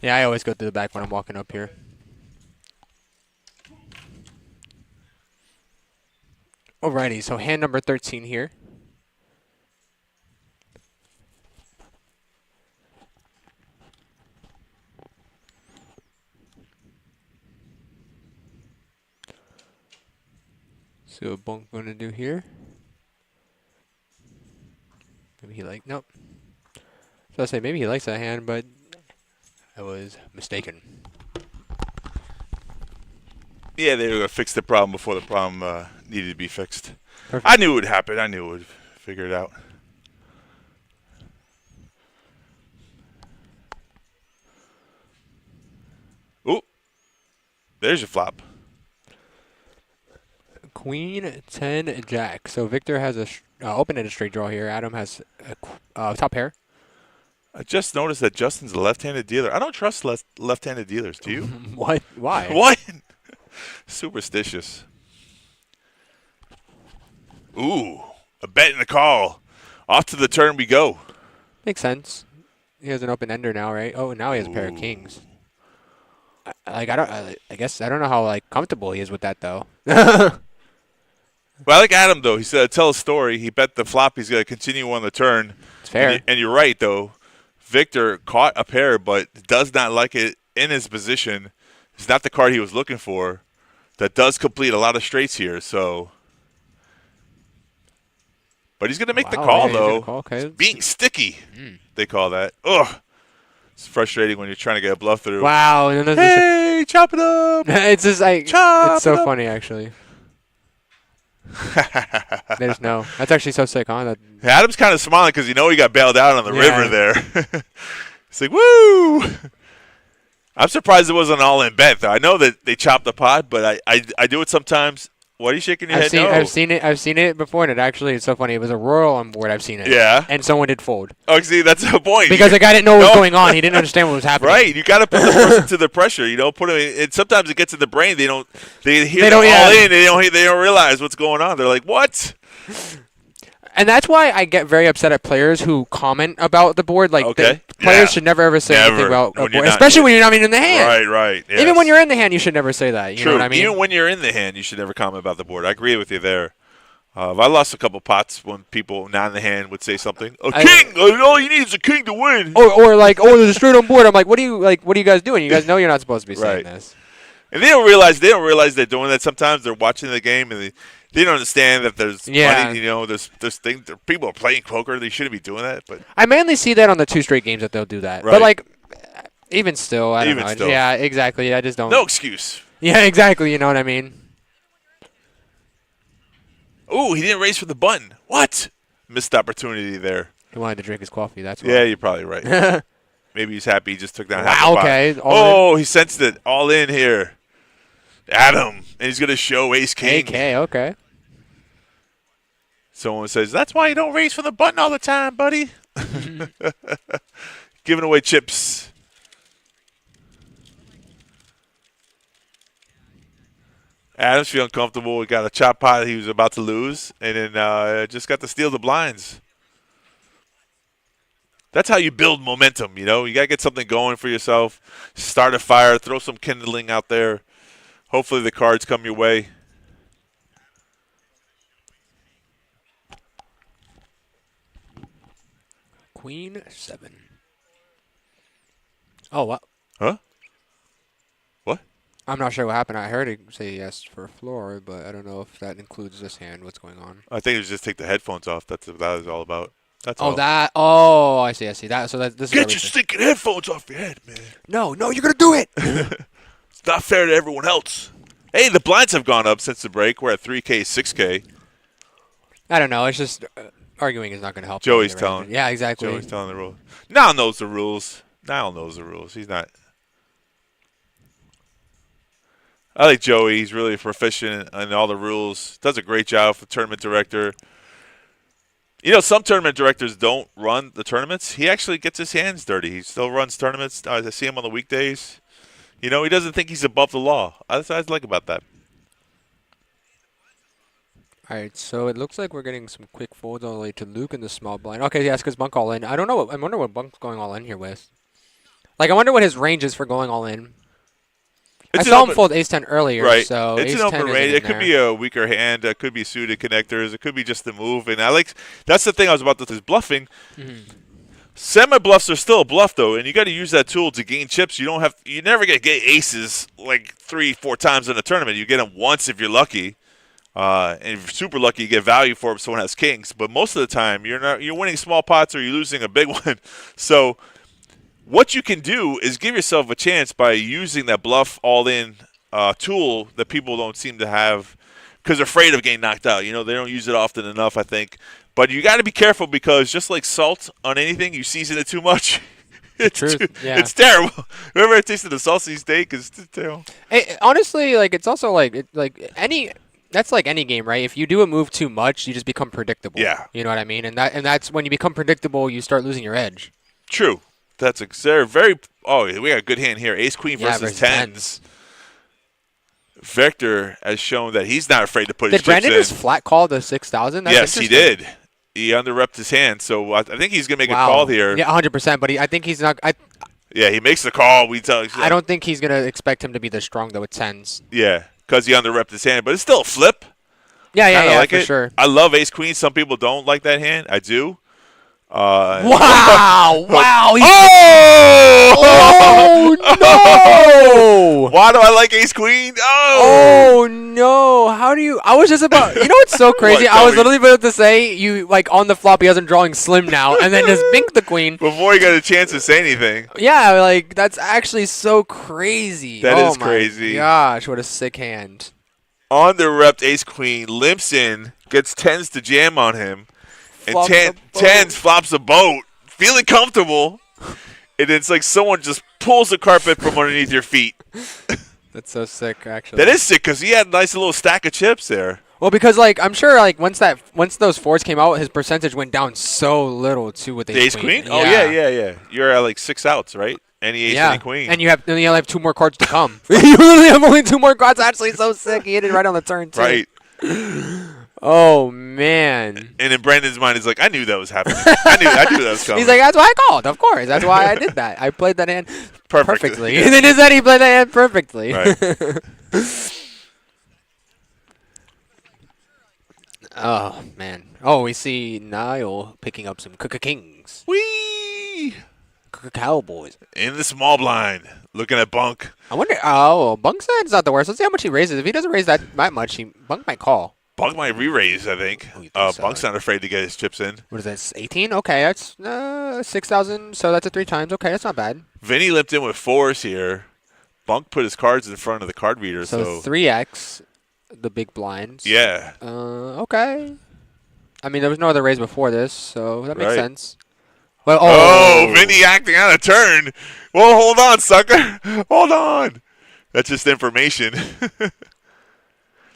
Yeah, I always go to the back when I'm walking up here. Alrighty, so hand number 13 here. See what Bonk's going to do here. Maybe he nope. So I say maybe he likes that hand, but I was mistaken. Yeah, they were going to fix the problem before the problem needed to be fixed. Perfect. I knew it would happen. I knew it would figure it out. Ooh. There's your flop. Queen, 10, Jack. So Victor has a open-ended straight draw here. Adam has a top pair. I just noticed that Justin's a left-handed dealer. I don't trust left-handed dealers. Do you? What? Why? What? Superstitious. Ooh, a bet and a call. Off to the turn we go. Makes sense. He has an open-ender now, right? Oh, now he has a pair of kings. I guess I don't know how comfortable he is with that though. Well, I like Adam though. He said tell a story. He bet the flop. He's going to continue on the turn. It's fair. And you're right though. Victor caught a pair, but does not like it in his position. It's not the card he was looking for. That does complete a lot of straights here. So, but he's going to make the call though. Okay. Being sticky, they call that. Ugh. It's frustrating when you're trying to get a bluff through. Wow. And then Hey, chop it up. it's just Chop it's so it up. funny actually. There's no. That's actually so sick, huh? Adam's kind of smiling because he got bailed out on the Yeah. river there. It's like, woo! I'm surprised it wasn't an all-in bet, though. I know that they chopped the pot, but I do it sometimes. What are you shaking your head? No. I've seen it before, and it's so funny. It was a royal on board. I've seen it. Yeah. And someone did fold. Oh, see, that's the point. Because the guy didn't know what was going on. He didn't understand what was happening. Right. You got to put the person to the pressure. Put them in. And sometimes it gets in the brain. They hear don't- all in. They don't realize what's going on. They're like, what? And that's why I get very upset at players who comment about the board. Okay. Players should never ever say anything about a When you're board, not- especially when you're not even in the hand. Right. Yes. Even when you're in the hand, you should never say that. You know what I mean? Even when you're in the hand, you should never comment about the board. I agree with you there. I lost a couple pots when people not in the hand would say something. King! All you need is a king to win. Or there's a straight on board. I'm like, what are you guys doing? You guys know you're not supposed to be saying this. And they don't realize they're doing that. Sometimes they're watching the game and they don't understand that there's money. There's things. People are playing poker. They shouldn't be doing that. But I mainly see that on the 2 straight games that they'll do that. Right. But even still, I don't know. Still. Yeah, exactly. I just don't. No excuse. Yeah, exactly. You know what I mean? Ooh, he didn't raise for the button. What? Missed opportunity there. He wanted to drink his coffee. That's why. Yeah, you're probably right. Maybe he's happy he just took down half the pot. Okay. He sensed it. All in here. Adam. And he's going to show ace king. AK, okay. Someone says, that's why you don't raise for the button all the time, buddy. Giving away chips. Adam's feeling comfortable. We got a chop pot he was about to lose, and then just got to steal the blinds. That's how you build momentum, you know. You got to get something going for yourself. Start a fire. Throw some kindling out there. Hopefully the cards come your way. Queen 7. Oh, what? Huh? What? I'm not sure what happened. I heard it say yes for floor, but I don't know if that includes this hand. What's going on? I think it was just take the headphones off. That's what that was all about. That's Oh, all. that. Oh, I see. That. So this is. Get your stinking headphones off your head, man. No, you're gonna do it. It's not fair to everyone else. Hey, the blinds have gone up since the break. We're at 3K, 6K. I don't know. It's just arguing is not gonna help. Joey's telling. Yeah, exactly. Joey's telling the rules. Niall knows the rules. Niall knows the rules. He's not. I like Joey. He's really proficient in all the rules. Does a great job for tournament director. You know, some tournament directors don't run the tournaments. He actually gets his hands dirty. He still runs tournaments. I see him on the weekdays. You know, he doesn't think he's above the law. That's what I like about that. All right, so it looks like we're getting some quick folds all the way to Luke in the small blind. Okay, yes, because Bunk all in. I don't know. I wonder what Bunk's going all in here with. Like, I wonder what his range is for going all in. I saw him fold ace-10 earlier, right. so it's ace-10 an open range. It could be a weaker hand. It could be suited connectors. It could be just the move. And that's the thing I was about to say is bluffing. Mm-hmm. Semi-bluffs are still a bluff, though, and you got to use that tool to gain chips. You never get aces like 3-4 times in a tournament. You get them once if you're lucky. And if you're super lucky, you get value for it if someone has kings. But most of the time, you're winning small pots or you're losing a big one. So what you can do is give yourself a chance by using that bluff all-in tool that people don't seem to have because they're afraid of getting knocked out. You know, they don't use it often enough, I think. But you got to be careful because just like salt on anything, you season it too much. It's terrible. Remember I tasted a salty steak? It's terrible. Hey, honestly, like it's also that's like any game, right? If you do a move too much, you just become predictable. Yeah. You know what I mean? And that's when you become predictable, you start losing your edge. True. That's very. Oh, we got a good hand here. Ace Queen versus tens. Victor has shown that he's not afraid to put his chips in. Did Brandon just flat call the 6,000? Yes, he did. He underrepped his hand, so I think he's gonna make a call here. Yeah, 100%. But I think he's not. Yeah, he makes the call. I don't think he's gonna expect him to be this strong though with tens. Yeah, because he underrepped his hand, but it's still a flip. Yeah, like for it. sure. I love Ace Queen. Some people don't like that hand. I do. Wow! Oh! Oh no! Why do I like Ace Queen? Oh no! How do you? I was just about. You know what's so crazy? I was literally about to say you like on the flop. He hasn't drawing slim now, and then just bink the queen before he got a chance to say anything. Yeah, like that's actually so crazy. That is crazy. Gosh, what a sick hand. On the repped Ace Queen, limps in, gets tens to jam on him. And tens flops a boat, feeling comfortable, and it's like someone just pulls the carpet from underneath your feet. That's so sick, actually. That is sick because he had a nice little stack of chips there. Well, because like I'm sure like once those fours came out, his percentage went down so little too with Ace Queen. Oh yeah. You're at like 6 outs, right? Any ace, any queen. And you only have 2 more cards to come. You literally have only 2 more cards. Actually, so sick. He hit it right on the turn too. Right. Oh man! And in Brandon's mind, he's like, "I knew that was happening. I knew that was coming." He's like, "That's why I called. Of course, that's why I did that. I played that hand perfectly." Yeah. And then he said he played that hand perfectly. Right. Oh man! Oh, we see Niall picking up some kings. Wee! Cowboys in the small blind, looking at Bunk. I wonder. Oh, Bunk's hand's not the worst. Let's see how much he raises. If he doesn't raise that much, Bunk might call. Bunk might re-raise, I think. Bunk's not afraid to get his chips in. What is that, 18? Okay, that's 6,000, so that's a 3 times. Okay, that's not bad. Vinny limped in with 4s here. Bunk put his cards in front of the card reader. So 3x, the big blinds. Yeah. Okay. I mean, there was no other raise before this, so that makes sense. Well, Vinny acting out of turn. Well, hold on, sucker. Hold on. That's just information.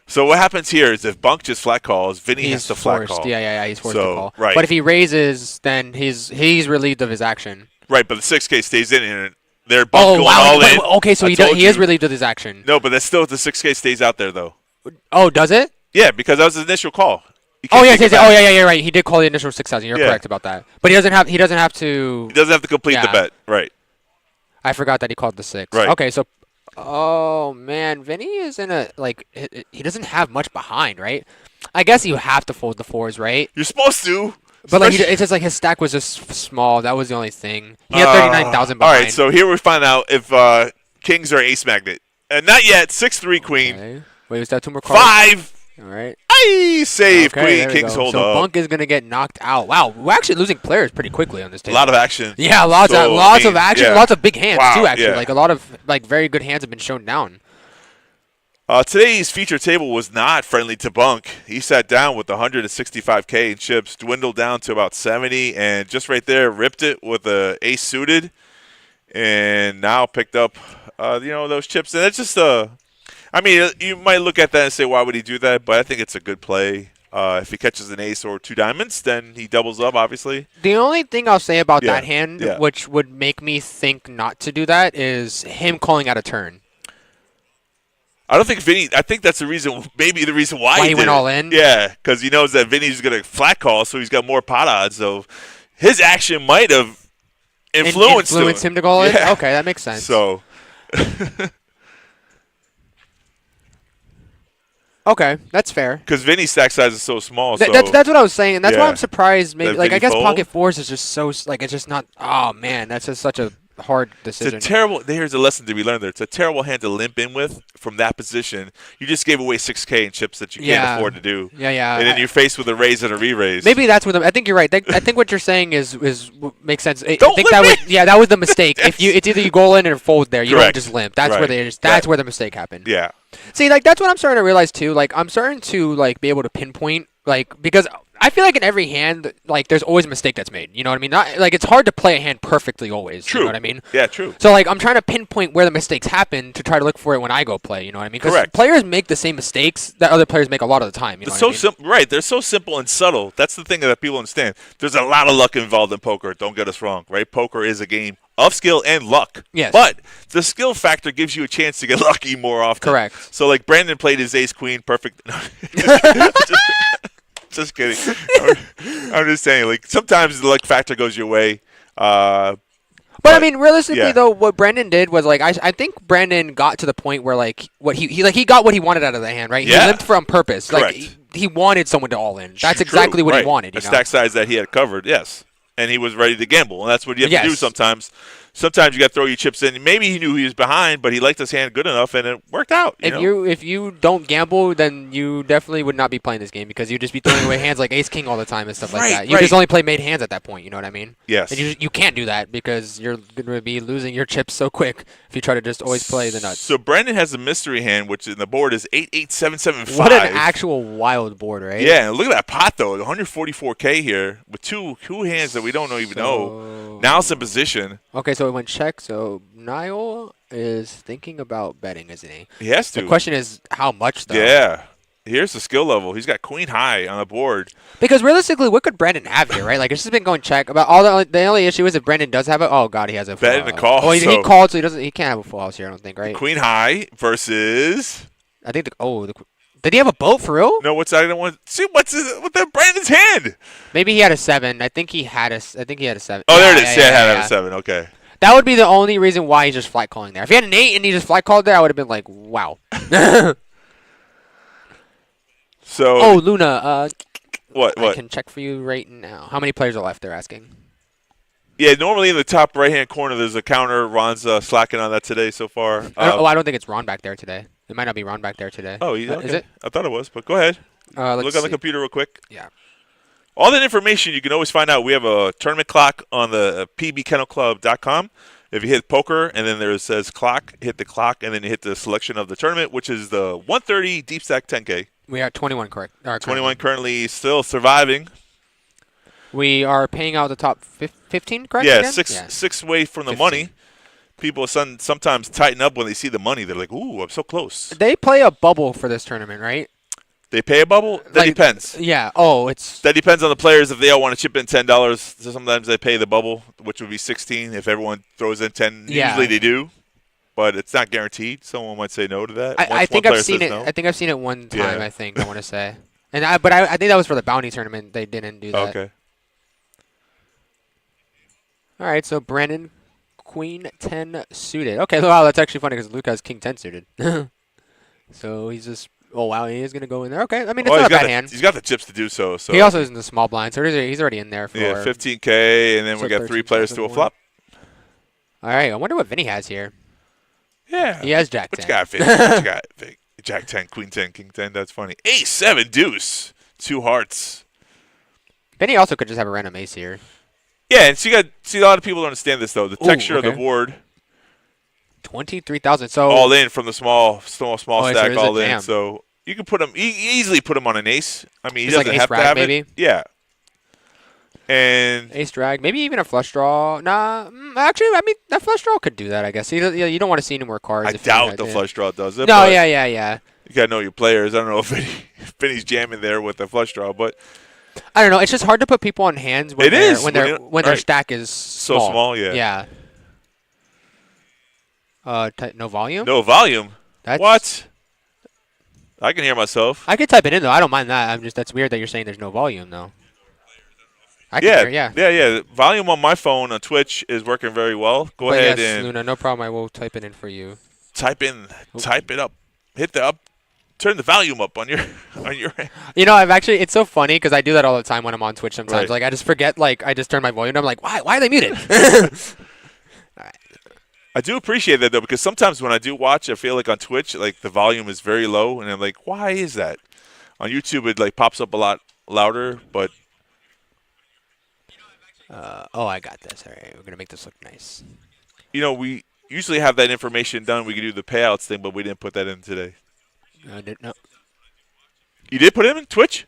So what happens here is if Bunk just flat calls, Vinny He's has to flat forced. call. Yeah. He's forced to call. Right. But if he raises, then he's relieved of his action. Right, but the 6K stays in, and they're Bunk going all in. Okay, so he is relieved of his action. No, but that's still the 6K stays out there though. Oh, does it? Yeah, because that was his initial call. Oh yeah, you're right. He did call the initial 6,000. You're correct about that. But he doesn't have to. He doesn't have to complete the bet. Right. I forgot that he called the 6. Right. Okay, so. Oh man, Vinny is in a he doesn't have much behind, right? I guess you have to fold the 4s, right? You're supposed to. But it's just like his stack was just small. That was the only thing. He had 39,000 behind. All right, so here we find out if kings are ace magnet. And not yet. 6-3 queen. Okay. Wait, was that 2 more cards? 5. All right. Save Okay, queen. Kings hold so up. Bunk is gonna get knocked out. Wow, we're actually losing players pretty quickly on this A table. lot of action. Yeah, lots of action. Yeah. Lots of big hands too. Actually, yeah. like a lot of very good hands have been shown down. Today's feature table was not friendly to Bunk. He sat down with 165K in chips, dwindled down to about 70, and just right there ripped it with a ace suited, and now picked up, those chips. And it's just I mean, you might look at that and say, why would he do that? But I think it's a good play. If he catches an ace or 2 diamonds, then he doubles up, obviously. The only thing I'll say about that hand, which would make me think not to do that, is him calling out a turn. I don't think Vinny. I think that's maybe the reason why he went all in. Yeah, because he knows that Vinny's going to flat call, so he's got more pot odds. So his action might have influenced him to call in. Okay, that makes sense. So. Okay, that's fair. Because Vinny's stack size is so small. That's what I was saying, and that's why I'm surprised. Maybe I guess fold? pocket 4s is just so it's just not. Oh man, that's just such a hard decision. It's a terrible. Here's a lesson to be learned there. It's a terrible hand to limp in with from that position. You just gave away 6K in chips that you can't afford to do. Yeah. And then you're faced with a raise and a re-raise. Maybe that's what I think you're right. I think what you're saying is makes sense. I Don't think limp that was the mistake. It's either you go in or fold there. You Correct. don't just limp. That's where the mistake happened. Yeah. See, that's what I'm starting to realize too. I'm starting to be able to pinpoint because I feel like in every hand there's always a mistake that's made. You know what I mean? Not it's hard to play a hand perfectly always. True. You know what I mean? Yeah, true. So I'm trying to pinpoint where the mistakes happen to try to look for it when I go play. You know what I mean? Because players make the same mistakes that other players make a lot of the time. You know what I mean? Simple, right? They're so simple and subtle. That's the thing that people understand. There's a lot of luck involved in poker. Don't get us wrong, right? Poker is a game of skill and luck. Yes. But the skill factor gives you a chance to get lucky more often. Correct. So Brandon played his ace queen perfect. Just kidding. I'm just saying, sometimes the luck factor goes your way. But I mean, realistically though, what Brandon did was I think Brandon got to the point where he got what he wanted out of the hand, right? Yeah. He limped for on purpose. Correct. He wanted someone to all in. That's exactly what he wanted. A stack size that he had covered, yes. And he was ready to gamble, and that's what you have to do sometimes. Sometimes you got to throw your chips in. Maybe he knew he was behind, but he liked his hand good enough, and it worked out. If you don't gamble, then you definitely would not be playing this game because you'd just be throwing away hands like ace king all the time and stuff like that. You just only play made hands at that point. You know what I mean? Yes. And you can't do that because you're going to be losing your chips so quick if you try to just always play the nuts. So Brandon has a mystery hand, which in the board is 88775. What an actual wild board, right? Yeah, and look at that pot though, 144K here with two hands that we don't even know. Now it's in position. Okay, so it went check. So Niall is thinking about betting, isn't he? He has to. The question is how much, though. Yeah. Here's the skill level. He's got queen high on the board. Because realistically, what could Brandon have here, right? It's just been going check. But the only issue is if Brandon does have it. Oh God, he has a bet in the call. Oh, he called, so he can't have a full house here. I don't think, right? Queen high versus. I think did he have a boat for real? No, what's I don't want. See what's with that Brandon's hand? Maybe he had a 7. I think he had a 7. Oh, there it is. Yeah, had a 7. Okay. That would be the only reason why he's just flat calling there. If he had an 8 and he just flat called there, I would have been like, wow. So. Oh, Luna. What? I can check for you right now. How many players are left? They're asking. Yeah, normally in the top right-hand corner, there's a counter. Ron's slacking on that today so far. I don't think it's Ron back there today. It might not be Ron back there today. Oh, okay. Is it? I thought it was, but go ahead. Look on the computer real quick. Yeah. All that information you can always find out. We have a tournament clock on the pbkennelclub.com. If you hit poker and then it says clock, hit the clock, and then you hit the selection of the tournament, which is the 130 Deep Stack 10K. We are 21 correct. 21 currently still surviving. We are paying out the top 15, correct? Yeah, again? six away from the 15. money. People sometimes tighten up when they see the money. They're like, ooh, I'm so close. They play a bubble for this tournament, right? They pay a bubble? That depends. Yeah. Oh, it's. That depends on the players. If they all want to chip in $10, so sometimes they pay the bubble, which would be 16. If everyone throws in 10, usually they do, but it's not guaranteed. Someone might say no to that. I think I've seen it. No. I think I've seen it one time. I think I want to say, but I think that was for the bounty tournament. They didn't do that. Okay. All right. So Brandon, Queen 10 suited. Okay. Wow, that's actually funny because Luke has King 10 suited. So he's just. Oh, wow, he is going to go in there. Okay, I mean, it's not a bad hand. He's got the chips to do so. He also is in the small blind, so he's already in there for... Yeah, 15K, and then we got 3 players to a flop. All right, I wonder what Vinny has here. Yeah. He has Jack 10. What you got, Vinny? What you got, Vic? Jack 10, Queen 10, King 10. That's funny. Ace 7, deuce. 2 hearts. Vinny also could just have a random ace here. Yeah, and see, a lot of people don't understand this, though. The texture of the board... 23,000. So all in from the small stack, so all in. So you can put him easily put him on an ace. I mean, he doesn't like have to have it. Yeah. And ace drag, maybe even a flush draw. Nah, actually, I mean that flush draw could do that. I guess you don't want to see any more cards. I doubt the flush draw does it. No, yeah. You gotta know your players. I don't know if Vinny's jamming there with the flush draw, but I don't know. It's just hard to put people on hands when their stack is so small. Yeah. Yeah. No volume? No volume? What? I can hear myself. I could type it in, though. I don't mind that. That's weird that you're saying there's no volume, though. Yeah. Volume on my phone on Twitch is working very well. Go ahead and... Luna, no problem. I will type it in for you. Type it up. Hit the up. Turn the volume up on your end. It's so funny because I do that all the time when I'm on Twitch sometimes. Right. Like, I just forget, I just turn my volume and I'm like, why are they muted? All right. I do appreciate that, though, because sometimes when I do watch, I feel like on Twitch, the volume is very low, and I'm like, why is that? On YouTube, it, pops up a lot louder, but... I got this. All right, we're going to make this look nice. We usually have that information done. We can do the payouts thing, but we didn't put that in today. I didn't know. You did put it in Twitch?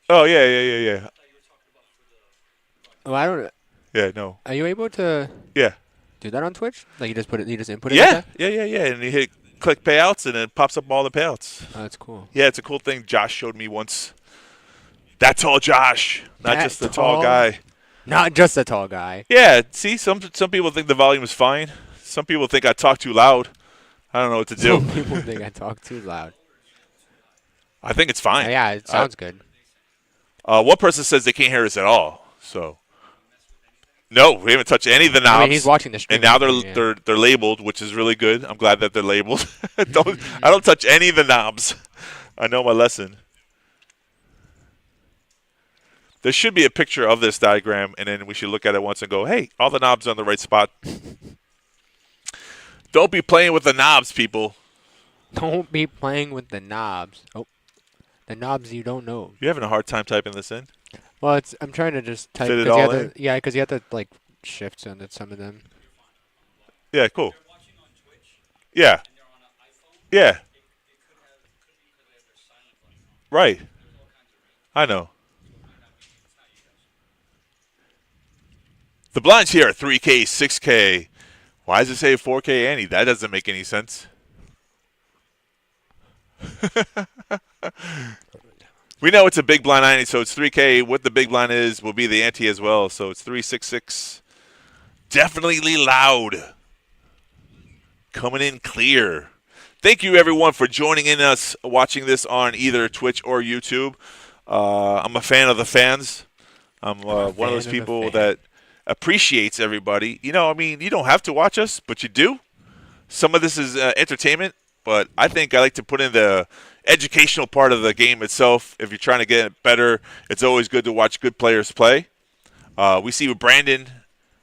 Oh, yeah. Oh, I don't... Yeah, no. Are you able to do that on Twitch? Like you just input it? Yeah. And you click payouts and it pops up all the payouts. Oh, that's cool. Yeah, it's a cool thing Josh showed me once. That tall Josh, not just the tall guy. Not just the tall guy. Yeah, see, some people think the volume is fine. Some people think I talk too loud. I don't know what to do. Some people think I talk too loud. I think it's fine. Yeah, it sounds good. One person says they can't hear us at all, so... No, we haven't touched any of the knobs. I mean, he's watching the stream. And now they're labeled, which is really good. I'm glad that they're labeled. I don't touch any of the knobs. I know my lesson. There should be a picture of this diagram, and then we should look at it once and go, hey, all the knobs are on the right spot. Don't be playing with the knobs, people. Don't be playing with the knobs. Oh, the knobs you don't know. You're having a hard time typing this in? Well, I'm trying to just type. Fit it all in? Yeah, because you have to shift on some of them. Yeah, cool. Yeah. Yeah. Right. I know. The blinds here are 3K, 6K. Why does it say 4K ante? That doesn't make any sense. We know it's a big blind ante, so it's 3K. What the big blind is will be the ante as well. So it's 366. Definitely loud. Coming in clear. Thank you, everyone, for joining in us watching this on either Twitch or YouTube. I'm a fan of the fans. I'm one of those people that appreciates everybody. You don't have to watch us, but you do. Some of this is entertainment, but I think I like to put in the educational part of the game itself. If you're trying to get better, it's always good to watch good players play. We see with Brandon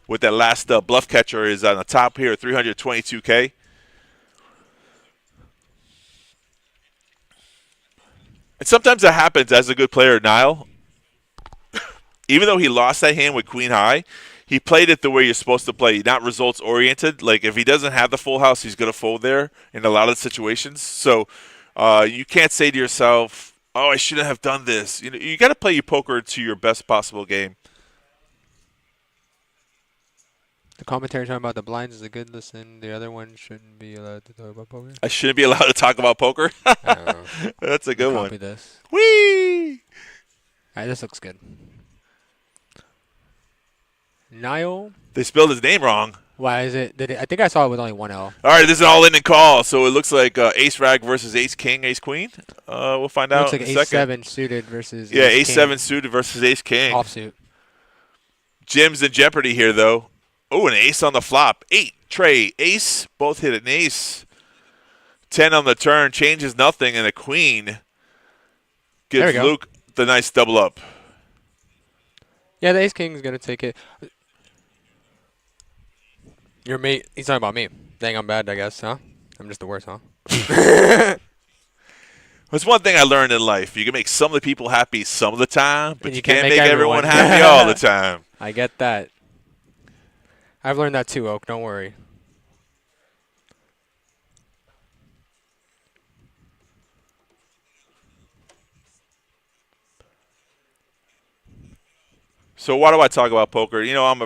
with that last bluff catcher is on the top here at 322K. And sometimes that happens as a good player, Niall. Even though he lost that hand with Queen High, he played it the way you're supposed to play, not results-oriented. Like, if he doesn't have the full house, he's going to fold there in a lot of situations. So you can't say to yourself, oh, I shouldn't have done this. You got to play your poker to your best possible game. commentary talking about the blinds is a good listen. The other one shouldn't be allowed to talk about poker. I shouldn't be allowed to talk about poker. I don't know. That's a good Copy one. this. Whee! All right, this looks good. Niall. They spelled his name wrong. Why is it? I think I saw it with only one L. All right, this is an all-in call, so it looks like ace rag versus ace king, ace queen. We'll find out Looks like in a second. ace-7 suited versus ace-7 suited versus ace king. Offsuit. Jim's in jeopardy here, though. Oh, an ace on the flop. 8, Trey, ace. Both hit an ace. 10 on the turn, changes nothing, and a queen gives Luke the nice double up. Yeah, the ace-king is going to take it. Your mate, he's talking about me. Dang, I'm bad, I guess, huh? I'm just the worst, huh? There's one thing I learned in life. You can make some of the people happy some of the time, but And you can't make everyone everyone. happy all the time. I get that. I've learned that too, Oak. Don't worry. So why do I talk about poker? You know, I've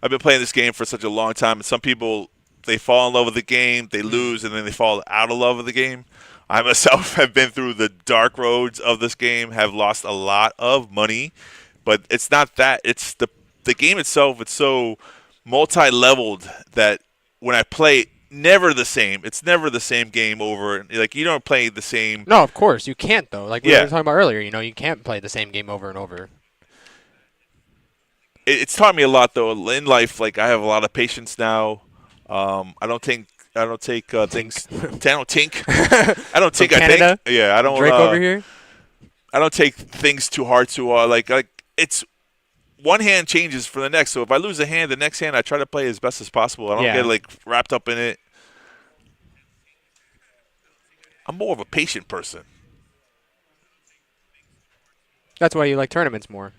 been playing this game for such a long time, and some people, they fall in love with the game, they lose, and then they fall out of love with the game. I myself have been through the dark roads of this game, have lost a lot of money, but it's not that. It's the game itself. It's so multi-leveled that when I play, never the same. It's never the same game over. Like, you don't play the same. No, of course. You can't, though. Like we were talking about earlier, you can't play the same game over and over. It's taught me a lot, though, in life. Like, I have a lot of patience now. I don't take things. I don't think. I Canada? think. Yeah, I don't. Drake over here. I don't take things too hard to like it's one hand changes for the next. So if I lose a hand, the next hand I try to play as best as possible. I don't get like wrapped up in it. I'm more of a patient person. That's why you like tournaments more.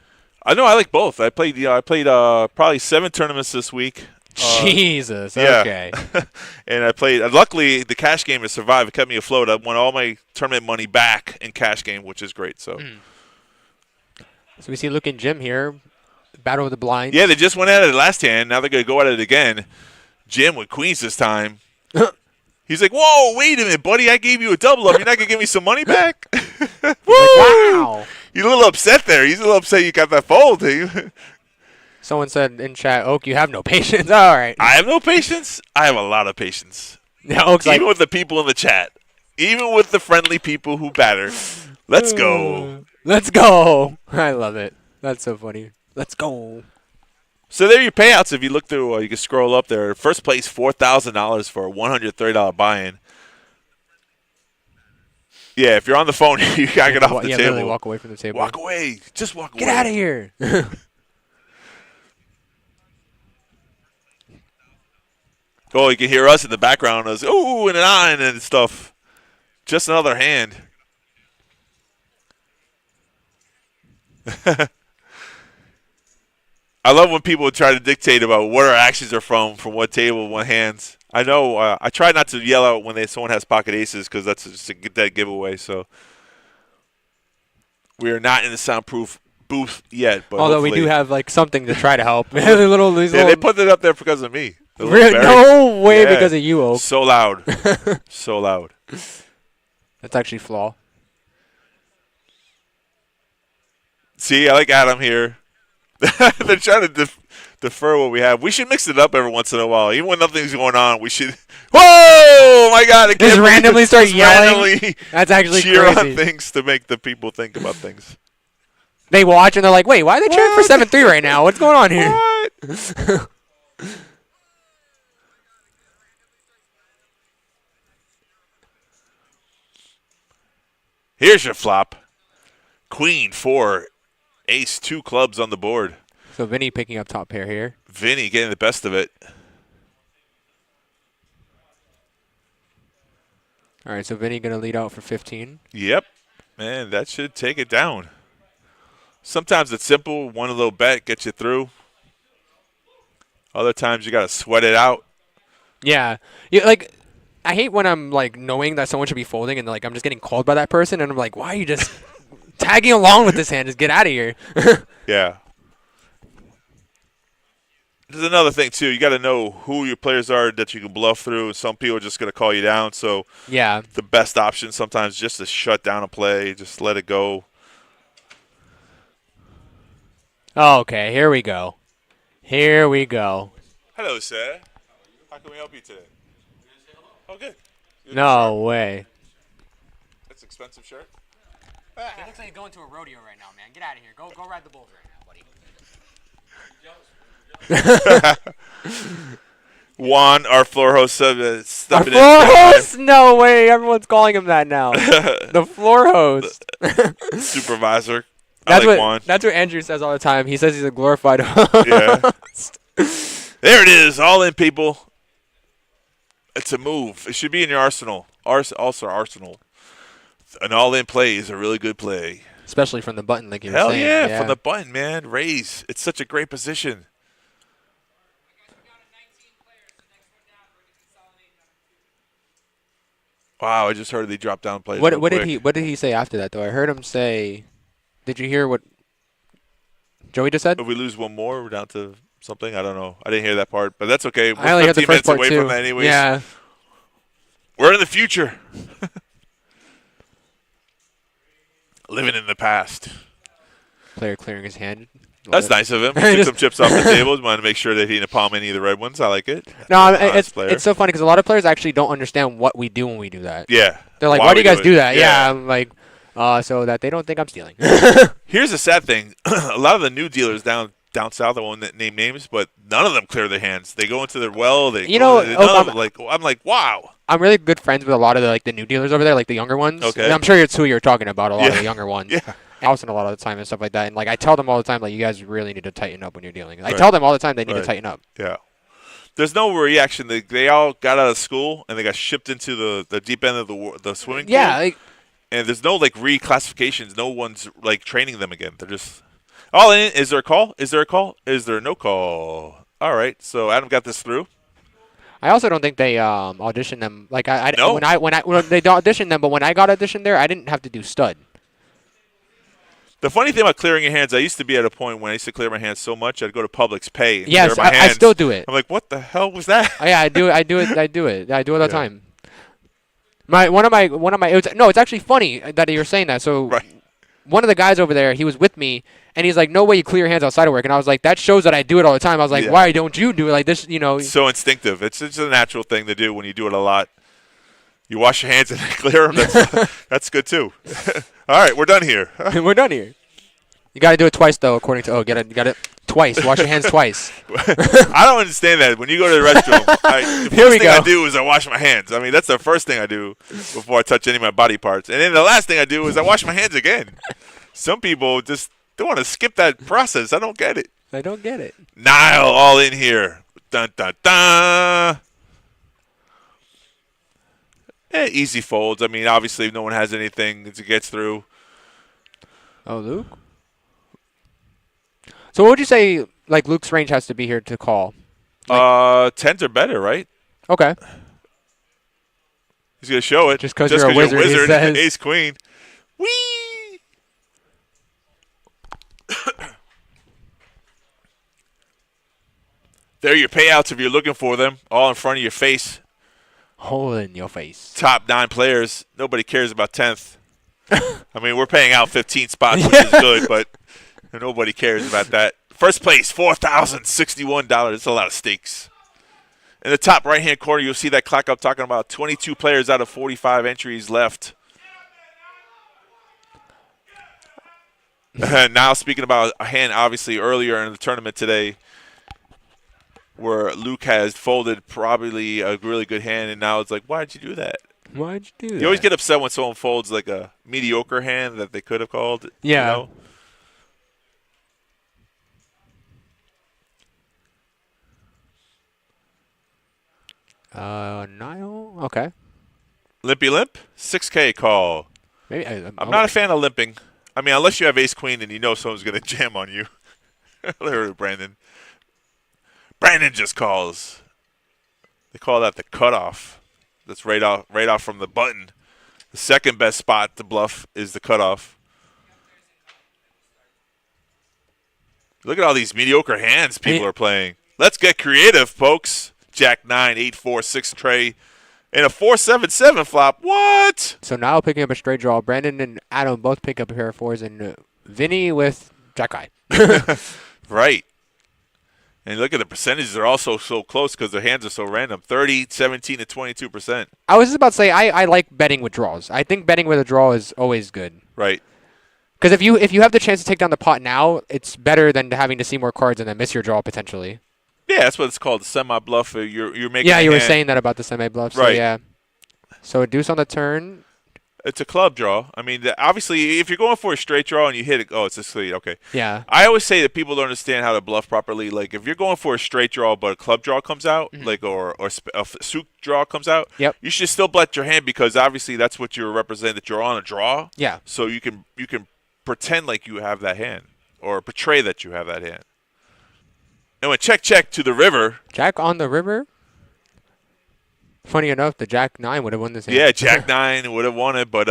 I know I like both. I played probably 7 tournaments this week. Jesus. Yeah. Okay. And I played. Luckily, the cash game has survived. It kept me afloat. I won all my tournament money back in cash game, which is great. So we see Luke and Jim here. Battle of the blinds. Yeah, they just went at it last hand. Now they're going to go at it again. Jim with queens this time. He's like, whoa, wait a minute, buddy. I gave you a double up. You're not going to give me some money back? Like, wow. You're a little upset there. He's a little upset you got that fold. Someone said in chat, Oak, you have no patience. All right. I have no patience. I have a lot of patience. Yeah, Oak's even with the people in the chat. Even with the friendly people who batter. Let's go. Let's go. I love it. That's so funny. Let's go. So there are your payouts. If you look through, you can scroll up there. First place, $4,000 for a $130 buy-in. Yeah, if you're on the phone, you gotta get off the table. Literally walk away from the table. Walk away. Just walk away. Get out of here. Oh, you can hear us in the background. As ooh, and an 9 and stuff. Just another hand. I love when people try to dictate about what our actions are from what table, what hands. I know I try not to yell out when someone has pocket aces because that's just a dead giveaway. So we are not in the soundproof booth yet. But although we do have like something to try to help. They put it up there because of me. Really? No way, because of you, Oak. So loud. So loud. That's actually flaw. See, I like Adam here. They're trying to defer what we have. We should mix it up every once in a while. Even when nothing's going on, we should. Whoa! My God! Just randomly start yelling. That's actually cheer crazy. on things to make the people think about things. They watch and they're like, "Wait, why are they cheering for 7-3 right now? What's going on here?" What? Here's your flop. Queen 4. Ace 2 clubs on the board. So Vinny picking up top pair here. Vinny getting the best of it. All right, so Vinny going to lead out for 15. Yep. Man, that should take it down. Sometimes it's simple. One little bet gets you through. Other times you got to sweat it out. Yeah. I hate when I'm like knowing that someone should be folding and like I'm just getting called by that person and I'm like, why are you just tagging along with this hand? Just get out of here. Yeah. There's another thing, too. You got to know who your players are that you can bluff through. Some people are just going to call you down. So Yeah. the best option sometimes is just to shut down a play, just let it go. Okay, here we go. Here we go. Hello, sir. How can we help you today? Oh, good. No way. That's an expensive shirt. He looks like he's going to a rodeo right now, man. Get out of here. Go ride the bulls right now, buddy. Juan, our floor host, Our stepping floor in. host? No way. Everyone's calling him that now. The floor host. Supervisor. That's Juan. That's what Andrew says all the time. He says he's a glorified host. Yeah. There it is. All in, people. It's a move. It should be in your arsenal. Also, arsenal. An all-in play is a really good play. Especially from the button, like you were Hell saying. yeah, from the button, man. Raise. It's such a great position. Wow, I just heard they dropped down plays. What did he say after that though? I heard him say. Did you hear what Joey just said? If we lose one more, we're down to something. I don't know. I didn't hear that part, but that's okay. We're I only heard the 15 first minutes part away too. from that anyways. Yeah. We're in the future. Living in the past. Player clearing his hand. That's nice of him. Took some chips off the table. Wanted to make sure that he didn't palm any of the red ones. I like it. No, it's so funny because a lot of players actually don't understand what we do when we do that. Yeah. They're like, why do you guys do that? Yeah, I'm like, so that they don't think I'm stealing. Here's the sad thing. A lot of the new dealers down south, I won't name names, but none of them clear their hands. They go into their well. I'm like, wow. I'm really good friends with a lot of the new dealers over there, like the younger ones. Okay. And I'm sure it's who you're talking about, a lot of the younger ones. Yeah. Allison a lot of the time and stuff like that. And I tell them all the time, you guys really need to tighten up when you're dealing. I Right. tell them all the time they need to tighten up. Yeah. There's no reaction. They all got out of school and they got shipped into the deep end of the swimming pool. Yeah. And there's no reclassifications. No one's training them again. They're just all in. Is there a call? Is there a call? Is there no call? All right. So Adam got this through. I also don't think they auditioned them. No. When they auditioned them, but when I got auditioned there, I didn't have to do stud. The funny thing about clearing your hands, I used to be at a point when I used to clear my hands so much, I'd go to Publix Pay and Yes, clear my hands. I still do it. I'm like, what the hell was that? Yeah, I do it all the time. It's actually funny that you're saying that. So Right. one of the guys over there, he was with me, and he's like, "No way you clear your hands outside of work." And I was like, "That shows that I do it all the time." I was like, Yeah. "Why don't you do it like this?" So instinctive. It's a natural thing to do when you do it a lot. You wash your hands and clear them. That's good too. All right, we're done here. We're done here. You got to do it twice though, according to you got it twice. Wash your hands twice. I don't understand that. When you go to the restroom, the Here first we thing go. I do is I wash my hands. I mean, that's the first thing I do before I touch any of my body parts. And then the last thing I do is I wash my hands again. Some people just don't want to skip that process. I don't get it. I don't get it. Nile all in here. Dun, dun, dun. Easy folds. I mean, obviously, no one has anything as it gets through. Oh, Luke. So what would you say, Luke's range has to be here to call? 10s are better, right? Okay. He's going to show it. Just 'cause you're a wizard, he says. Ace, queen. Whee! There are your payouts if you're looking for them, all in front of your face. Hole in your face. Top 9 players. Nobody cares about 10th. I mean, we're paying out 15 spots, which is good, but nobody cares about that. First place, $4,061. That's a lot of stakes. In the top right-hand corner, you'll see that clock I'm talking about. 22 players out of 45 entries left. Now, speaking about a hand, obviously, earlier in the tournament today, where Luke has folded probably a really good hand, and now it's like, why did you do that? Why'd you do that? You always get upset when someone folds a mediocre hand that they could have called. Yeah. You know? Nile? Okay. Limpy limp? 6K call. Maybe I'm not a fan of limping. I mean, unless you have ace queen and you know someone's going to jam on you. Literally, Brandon. Brandon just calls. They call that the cutoff. That's right off from the button. The second best spot to bluff is the cutoff. Look at all these mediocre hands people are playing. Let's get creative, folks. Jack 9, 8-4, 6 tray, and a 4-7-7 flop. What? So now picking up a straight draw. Brandon and Adam both pick up a pair of 4s, and Vinny with Jack High. Right. And look at the percentages are also so close because their hands are so random. 30, 17, and 22%. I was just about to say I like betting with draws. I think betting with a draw is always good. Right. Because if you have the chance to take down the pot now, it's better than having to see more cards and then miss your draw potentially. Yeah, that's what it's called, the semi-bluff. You're making Yeah, you were hand. saying that about the semi-bluff. So Right. yeah. So a deuce on the turn. It's a club draw. I mean, obviously, if you're going for a straight draw and you hit it, oh, it's a straight. Okay. Yeah. I always say that people don't understand how to bluff properly. Like, if you're going for a straight draw but a club draw comes out, like, or a suit draw comes out, Yep. you should still bet your hand because obviously that's what you're representing, that you're on a draw. Yeah. So you can pretend like you have that hand or portray that you have that hand. And when check to the river. Jack on the river. Funny enough, the Jack 9 would have won this hand. Yeah, Jack 9 would have won it, but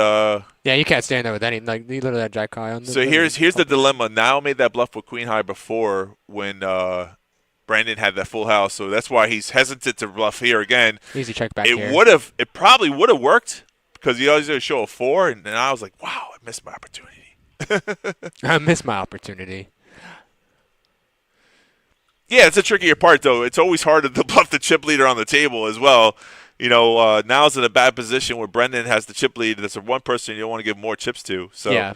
yeah, you can't stand there with any. Like, you literally had Jack High on the so here's the dilemma. Now made that bluff with Queen High before when Brandon had that full house, so that's why he's hesitant to bluff here again. Easy check back here. It probably would have worked because he always going to show a 4, and I was like, wow, I missed my opportunity. I missed my opportunity. Yeah, it's a trickier part, though. It's always harder to bluff the chip leader on the table as well. You know, now's in a bad position where Brendan has the chip lead. There's one person you don't want to give more chips to. So Yeah.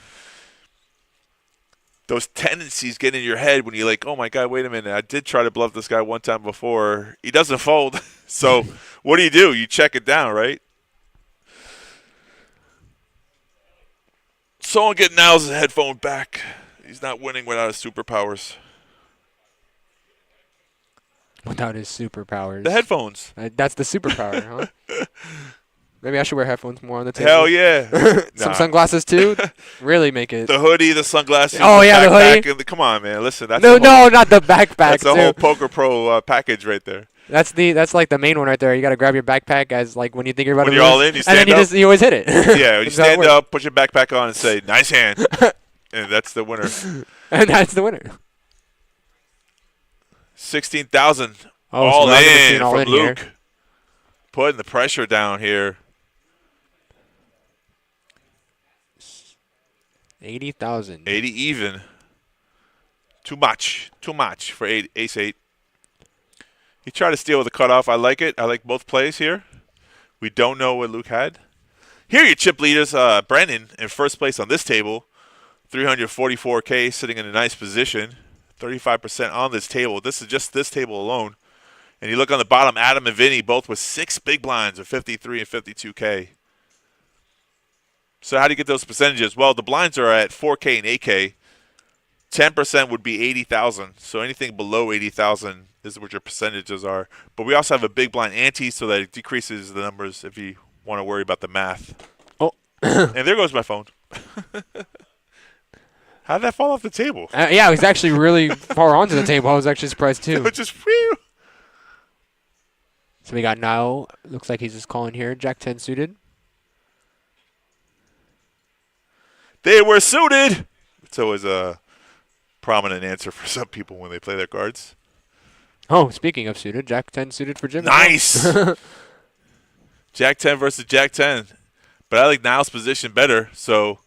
those tendencies get in your head when you're like, oh, my God, wait a minute. I did try to bluff this guy one time before. He doesn't fold. So what do? You check it down, right? Someone get Niles' headphone back. He's not winning without his superpowers. Without his superpowers. The headphones. That's the superpower, huh? Maybe I should wear headphones more on the table. Hell yeah. Some Nah. sunglasses too. Really make it. The hoodie, the sunglasses. Oh, the yeah, the backpack, hoodie. and come on, man. Listen, that's No, the whole, not the backpack. that's the too. whole Poker Pro package right there. That's like the main one right there. You got to grab your backpack as like when you think you're about When to you're lose, all in, you and then stand up. you always hit it. Yeah, you That's how it stand works. up, put your backpack on, and say, nice hand. And that's the winner. And that's the winner. 16,000. Oh, all so we're gonna see in an all from in here. Luke. Putting the pressure down here. 80,000. 80 even. Too much for ace 8. He tried to steal with a cutoff. I like it. I like both plays here. We don't know what Luke had. Here are your chip leaders. Brennan in first place on this table. 344K, sitting in a nice position. 35% on this table. This is just this table alone. And you look on the bottom, Adam and Vinny both with 6 big blinds of 53 and 52K. So how do you get those percentages? Well, the blinds are at 4K and 8K. 10% would be 80,000. So anything below 80,000 is what your percentages are. But we also have a big blind ante so that it decreases the numbers if you want to worry about the math. Oh. And there goes my phone. How did that fall off the table? Yeah, he's actually really far onto the table. I was actually surprised too. Just whew. So we got Niall. Looks like he's just calling here. Jack 10 suited. They were suited. It's always a prominent answer for some people when they play their cards. Oh, speaking of suited, Jack 10 suited for Jim. Nice. Jack 10 versus Jack 10. But I like Niall's position better, so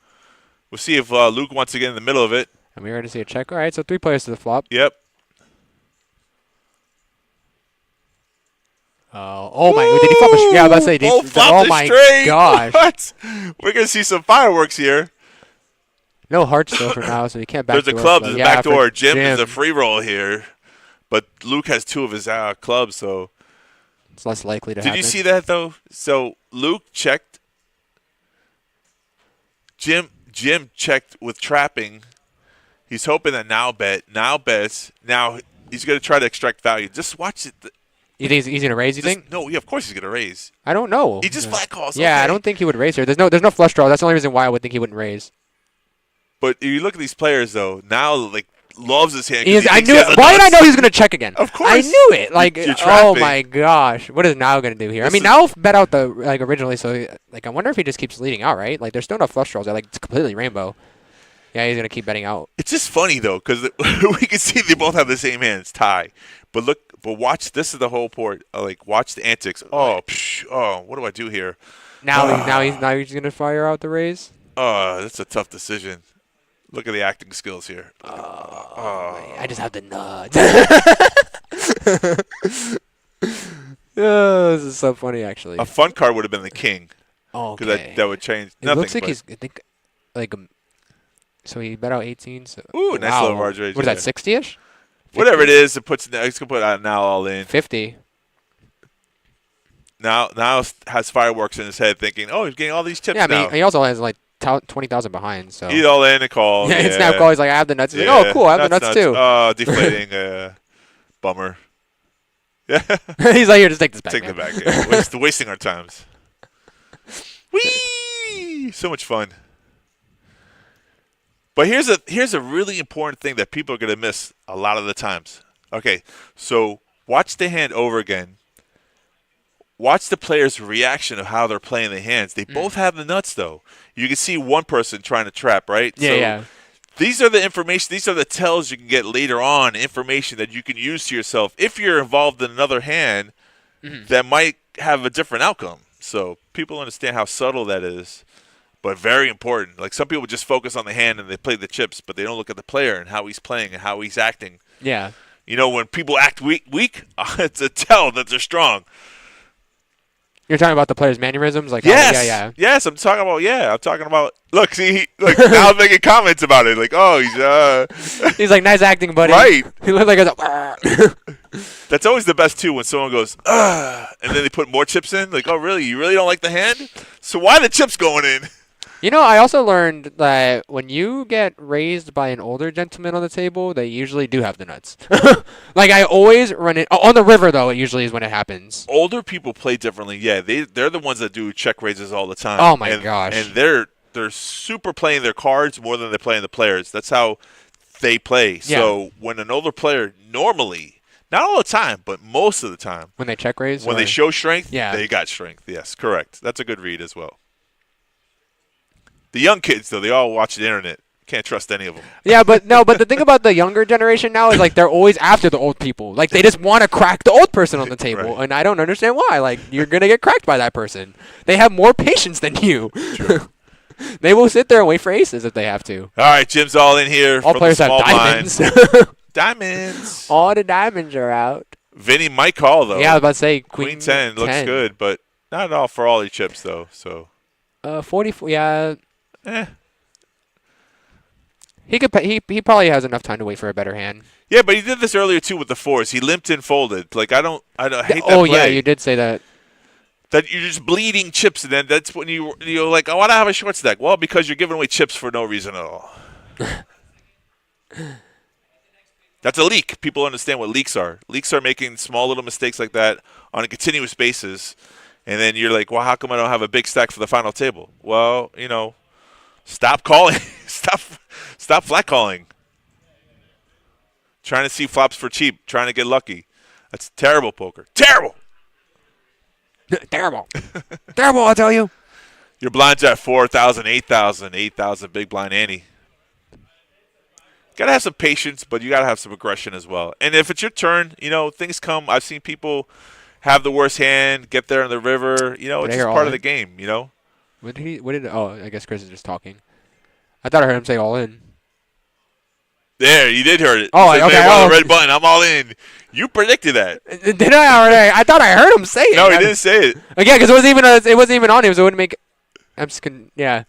we'll see if Luke wants to get in the middle of it. And we already see a check. All right, so 3 players to the flop. Yep. Oh my! Did he flop a? Yeah, I was about to say. Flop the my straight. gosh! What? We're gonna see some fireworks here. No hearts still for now, so you can't back. There's a club. There's a back door. Jim is a free roll here, but Luke has 2 of his clubs, so it's less likely to happen. Did you see that though? So Luke checked. Jim checked with trapping. He's hoping that now bets. Now he's going to try to extract value. Just watch it. You think he's going to raise, you think? No, yeah, of course he's going to raise. I don't know. He just flat calls. Yeah, okay. I don't think he would raise here. There's no flush draw. That's the only reason why I would think he wouldn't raise. But if you look at these players, though, now, like, loves his hand. I knew it. Why did I know he was going to check again? Of course. I knew it. Like, You're oh trapping. my gosh. What is Niall going to do here? This I mean, Niall bet out the, like, originally, so, like, I wonder if he just keeps leading out, right? Like, there's still no flush draws. They're, like, it's completely rainbow. Yeah, he's going to keep betting out. It's just funny, though, because we can see they both have the same hands, tie. But But watch. This is the whole port. Like watch the antics. Oh, what do I do here? Now he's gonna fire out the raise. Oh, that's a tough decision. Look at the acting skills here. I just have the nuts. Oh, this is so funny, actually. A fun card would have been the king. Oh, because that would change it nothing. Looks like he's, I think, like, so he bet out 18. So ooh, nice little large range. What is that, 60-ish? Whatever it is, it's gonna put out now all in. 50. Now has fireworks in his head, thinking, oh, he's getting all these chips now. now. He also has like 20,000 behind. So he's all in a call. Yeah, it's snap call. He's like, I have the nuts. He's like, oh, cool, I have the nuts too. Oh, deflating. Bummer. Yeah. He's like, here, just take this back. Take man. the back. Yeah. Wasting our times. Whee! So much fun. But here's a really important thing that people are going to miss a lot of the times. Okay, so watch the hand over again. Watch the player's reaction of how they're playing the hands. They both have the nuts, though. You can see one person trying to trap, right? Yeah. These are the information. These are the tells you can get later on, information that you can use to yourself if you're involved in another hand that might have a different outcome. So people understand how subtle that is, but very important. Like some people just focus on the hand and they play the chips, but they don't look at the player and how he's playing and how he's acting. Yeah. You know, when people act weak, it's a tell that they're strong. You're talking about the player's mannerisms? Like, yes. Yeah. Yes, I'm talking about, look, see, now I'm making comments about it. Like, oh, he's like, nice acting, buddy. Right. He looked like a That's always the best, too, when someone goes, and then they put more chips in. Like, oh, really? You really don't like the hand? So why the chips going in? You know, I also learned that when you get raised by an older gentleman on the table, they usually do have the nuts. Like, I always run it on the river, though. It usually is when it happens. Older people play differently. Yeah, they're the ones that do check raises all the time. Oh my gosh! And they're super playing their cards more than they're playing the players. That's how they play. Yeah. So when an older player normally, not all the time, but most of the time, when they check raise, when they show strength, yeah, they got strength. Yes, correct. That's a good read as well. The young kids, though, they all watch the internet. Can't trust any of them. Yeah, but the thing about the younger generation now is, like, they're always after the old people. Like, they just want to crack the old person on the table, right. And I don't understand why. Like, you're going to get cracked by that person. They have more patience than you. True. They will sit there and wait for aces if they have to. All right, Jim's all in here. All players have diamonds. Diamonds. All the diamonds are out. Vinny might call, though. Yeah, I was about to say Queen 10 looks good, but not at all for all the chips, though. So 44, yeah. He could. He probably has enough time to wait for a better hand. Yeah, but he did this earlier too with the fours. He limped and folded. Like I hate that. Oh play. Yeah, you did say that. That you're just bleeding chips, and then that's when you're like, I want to have a short stack. Well, because you're giving away chips for no reason at all. That's a leak. People understand what leaks are. Leaks are making small little mistakes like that on a continuous basis. And then you're like, well, how come I don't have a big stack for the final table? Well, stop calling. Stop flat calling. Trying to see flops for cheap. Trying to get lucky. That's terrible poker. Terrible. Terrible. Terrible, I'll tell you. Your blinds at 4,000, 8,000, 8,000 big blind ante. Got to have some patience, but you got to have some aggression as well. And if it's your turn, things come. I've seen people have the worst hand, get there in the river. It's just part of the game, What did I guess Chris is just talking. I thought I heard him say all in. There, you did hear it. Oh, okay. The red button, I'm all in. You predicted that. Did I already? I thought I heard him say it. No, he didn't say it. Again, because it wasn't even on him, so it wouldn't make. Yeah,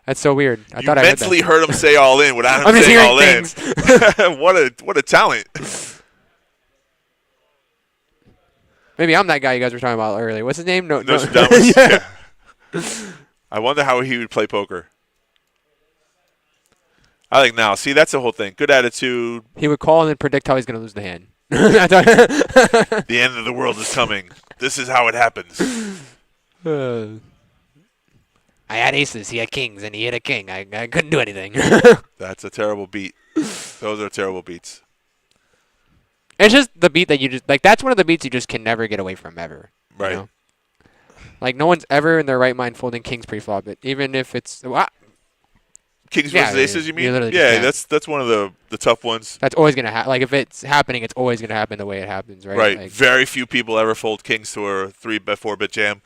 that's so weird. I thought I mentally heard him say all in without him I'm just saying hearing all things. In. What a talent. Maybe I'm that guy you guys were talking about earlier. What's his name? No. Yeah. I wonder how he would play poker. I think now. See, that's the whole thing. Good attitude. He would call and then predict how he's going to lose the hand. The end of the world is coming. This is how it happens. I had aces. He had kings, and he hit a king. I couldn't do anything. That's a terrible beat. Those are terrible beats. It's just the beat that you just like. That's one of the beats you just can never get away from ever. Right. Like no one's ever in their right mind folding kings pre-flop. Even if it's Kings Yeah, versus aces, you mean? literally just Yeah, can't. that's one of the tough ones. That's always gonna happen. Like if it's happening, it's always gonna happen the way it happens, right? Right. Like, Very few people ever fold kings to a 3-bit, 4-bit jam.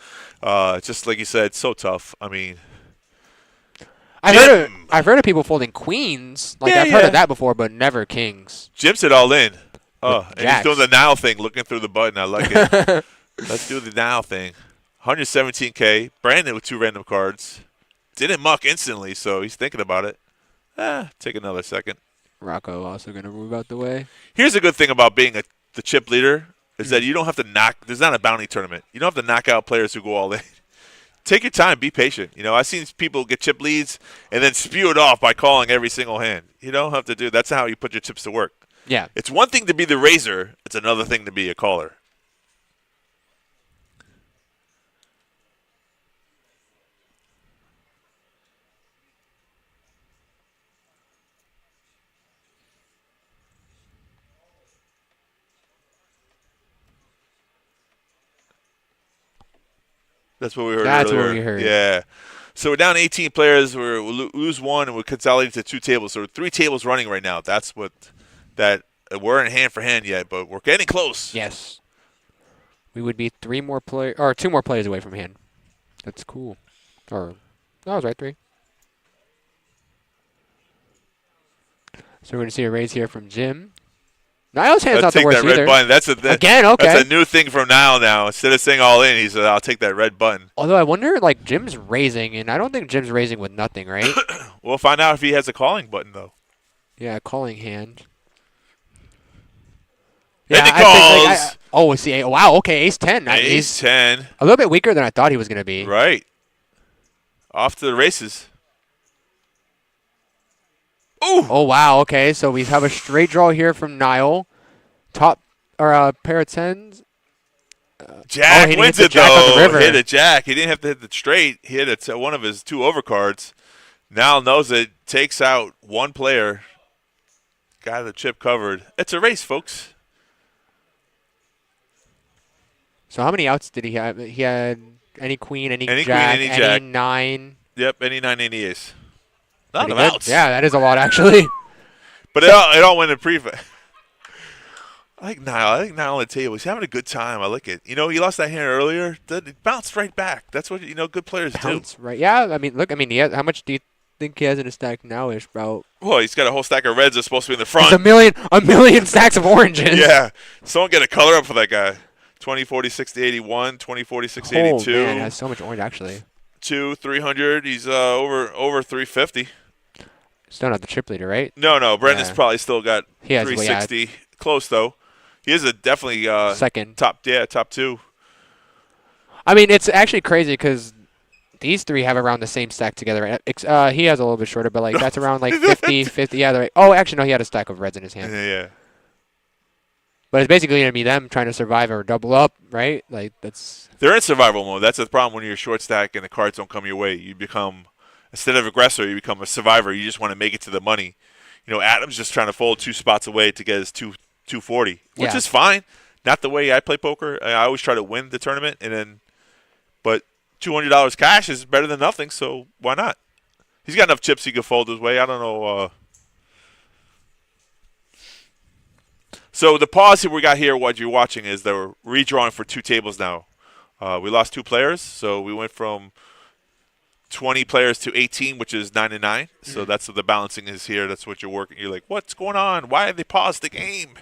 Just like you said, so tough. I mean, I've heard of people folding queens. Like Yeah, I've heard yeah. of that before, but never kings. Jim's it all in. Oh, and jacks. he's doing the now thing, looking through the button. I like it. Let's do the now thing. 117K. Brandon with 2 random cards. Didn't muck instantly, so he's thinking about it. Take another second. Rocco also gonna move out the way. Here's a good thing about being the chip leader is that you don't have to knock. There's not a bounty tournament. You don't have to knock out players who go all in. Take your time. Be patient. I've seen people get chip leads and then spew it off by calling every single hand. You don't have to do. That's how you put your chips to work. Yeah. It's one thing to be the raiser. It's another thing to be a caller. That's what we heard That's earlier. what we heard. Yeah. So we're down 18 players. We'll lose 1, and we're consolidated to 2 tables. So 3 tables running right now. That's what that we're in hand for hand yet, but we're getting close. Yes. We would be 2 more players away from hand. That's cool. Or no, I was right, 3. So we're gonna see a raise here from Jim. Niall's hand's not the Take worst that red either. button. Again, okay. That's a new thing from Niall now. Instead of saying all in, he said, "I'll take that red button." Although I wonder, like Jim's raising, and I don't think Jim's raising with nothing, right? We'll find out if he has a calling button though. Yeah, calling hand. And he I calls. think, see, wow, okay, ace 10. Ace He's 10. a little bit weaker than I thought he was gonna be. Right. Off to the races. Ooh. Oh wow, okay, so we have a straight draw here from Niall. Top or pair of tens. Jack he wins hit the it jack on the though. river. Hit a jack. He didn't have to hit the straight. He hit one of his 2 overcards. Niall knows it. Takes out 1 player. Got the chip covered. It's a race, folks. So how many outs did he have? He had any queen, any Any jack, queen, any jack. 9. Yep, any 9, any ace. Not Pretty enough good. outs. Yeah, that is a lot actually. But it all went in pre-fight. I like Niall on the table. He's having a good time. I like it. He lost that hand earlier. It bounced right back. That's what good players Bounce, right? Yeah, I mean, look, he has, how much do you think he has in his stack now-ish? About do. Well, he's got a whole stack of reds that's supposed to be in the there's front. a million stacks of oranges. Yeah. Someone get a color up for that guy. 20, 40, 60, 81, 20, 40, 60, Oh 82. man, it has so much orange actually. 2, 300. He's over 350. Still not the chip leader, right? No. Brendan's Yeah. probably still got He has 360. Close, though. He is definitely second. top 2. I mean, it's actually crazy because these 3 have around the same stack together. He has a little bit shorter, but like that's around like 50. Yeah, they're right. Oh, actually, no, he had a stack of reds in his hand. Yeah. But it's basically going to be them trying to survive or double up, right? Like that's. They're in survival mode. That's the problem when you're short stack and the cards don't come your way. You become, instead of aggressor, you become a survivor. You just want to make it to the money. Adam's just trying to fold 2 spots away to get his 240, which Yeah. is fine. Not the way I play poker. I always try to win the tournament, but $200 cash is better than nothing. So why not? He's got enough chips he could fold his way. I don't know. So the pause we got here, what you're watching, is they're redrawing for 2 tables now. We lost 2 players, so we went from 20 players to 18, which is 9 and 9. So that's what the balancing is here. That's what you're working. You're like, what's going on? Why have they paused the game?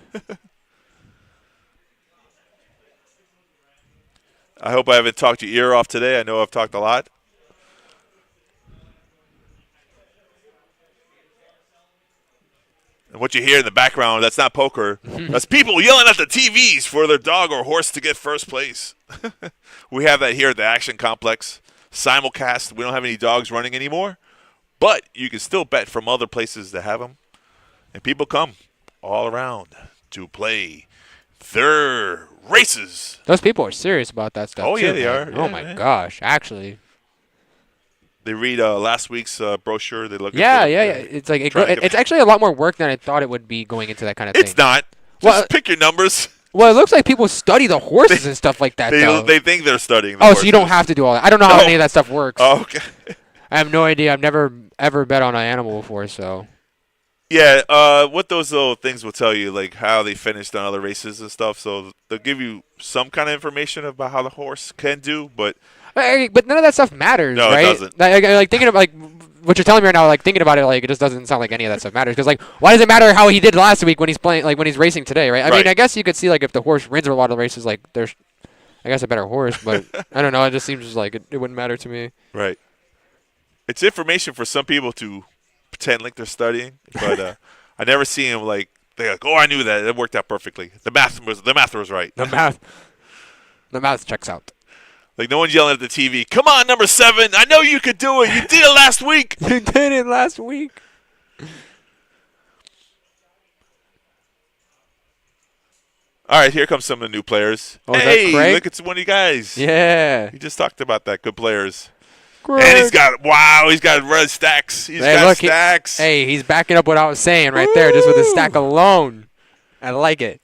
I hope I haven't talked your ear off today. I know I've talked a lot. And what you hear in the background, that's not poker. That's people yelling at the TVs for their dog or horse to get first place. We have that here at the Action Complex. Simulcast. We don't have any dogs running anymore. But you can still bet from other places that have them. And people come all around to play their races. Those people are serious about that stuff. Oh, too, yeah, they man. are. Oh Yeah, my yeah. gosh, actually. They read last week's brochure. They look. Yeah. at It's like trying to get- it's actually a lot more work than I thought it would be going into that kind of thing. It's not. Just Well, pick your numbers. Well, it looks like people study the horses and stuff like that. though. They think they're studying. The Oh, so you don't horses. have to do all that. I don't know how No. any of that stuff works. Oh, okay. I have no idea. I've never ever bet on an animal before, so. Yeah, what those little things will tell you, like how they finished on other races and stuff. So they'll give you some kind of information about how the horse can do, but But none of that stuff matters, No, it right? doesn't. Like thinking of like what you're telling me right now, like thinking about it, like it just doesn't sound like any of that stuff matters. Because like, why does it matter how he did last week when he's playing, like when he's racing today, right? I mean, Right. I guess you could see like if the horse wins a lot of races, like there's, I guess a better horse, but I don't know. It just seems like it wouldn't matter to me. right. It's information for some people to pretend like they're studying, but I never see them like they're like, oh, I knew that. It worked out perfectly. The math was right. The math checks out. Like no one's yelling at the TV. Come on, number 7. I know you could do it. You did it last week. You did it last week. All right, here comes some of the new players. Oh, is that hey, Craig? look, it's one of you guys. Yeah. You just talked about that. Good players. Craig. And he's got red stacks. He's Hey, got look, stacks. Hey, he's backing up what I was saying right there, just with his stack alone. I like it.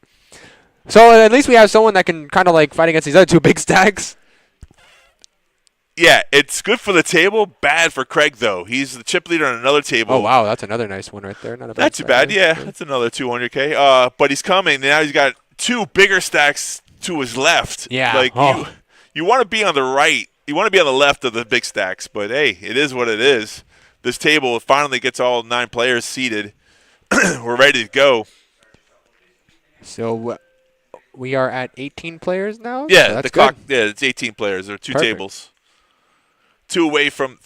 So at least we have someone that can kind of like fight against these other two big stacks. Yeah, it's good for the table. Bad for Craig though. He's the chip leader on another table. Oh wow, that's another nice one right there. Not a bad Not too stack. bad. Yeah, that's another 200K. But he's coming now. He's got 2 bigger stacks to his left. Yeah. Like Oh. you want to be on the right. You want to be on the left of the big stacks. But hey, it is what it is. This table finally gets all 9 players seated. We're ready to go. So we are at 18 players now. Yeah, so that's the clock. good. Yeah, it's 18 players. There are 2 Perfect. tables. 3 away from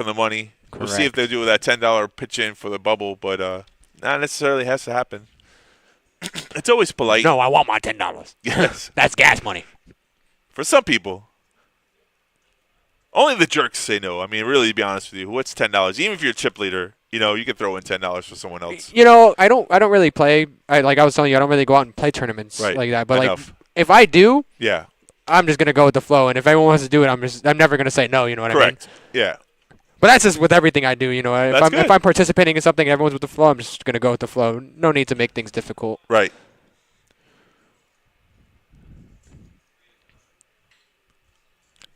the money. We'll see if Correct. they do that $10 pitch in for the bubble, but not necessarily has to happen. It's always polite. No, I want my $10. Yes, That's gas money. for some people. Only the jerks say no. I mean, really, to be honest with you, what's $10? Even if you're a chip leader, you can throw in $10 for someone else. You know, I don't really play. Like I was telling you, I don't really go out and play tournaments Right. like that. But Enough. like, if I do, Yeah, I'm just gonna go with the flow. And if everyone wants to do it, I'm never gonna say no. You know what I mean? correct. Yeah, But that's just with everything I do. You know, That's if good. I'm participating in something, and everyone's with the flow. I'm just gonna go with the flow. No need to make things difficult. right.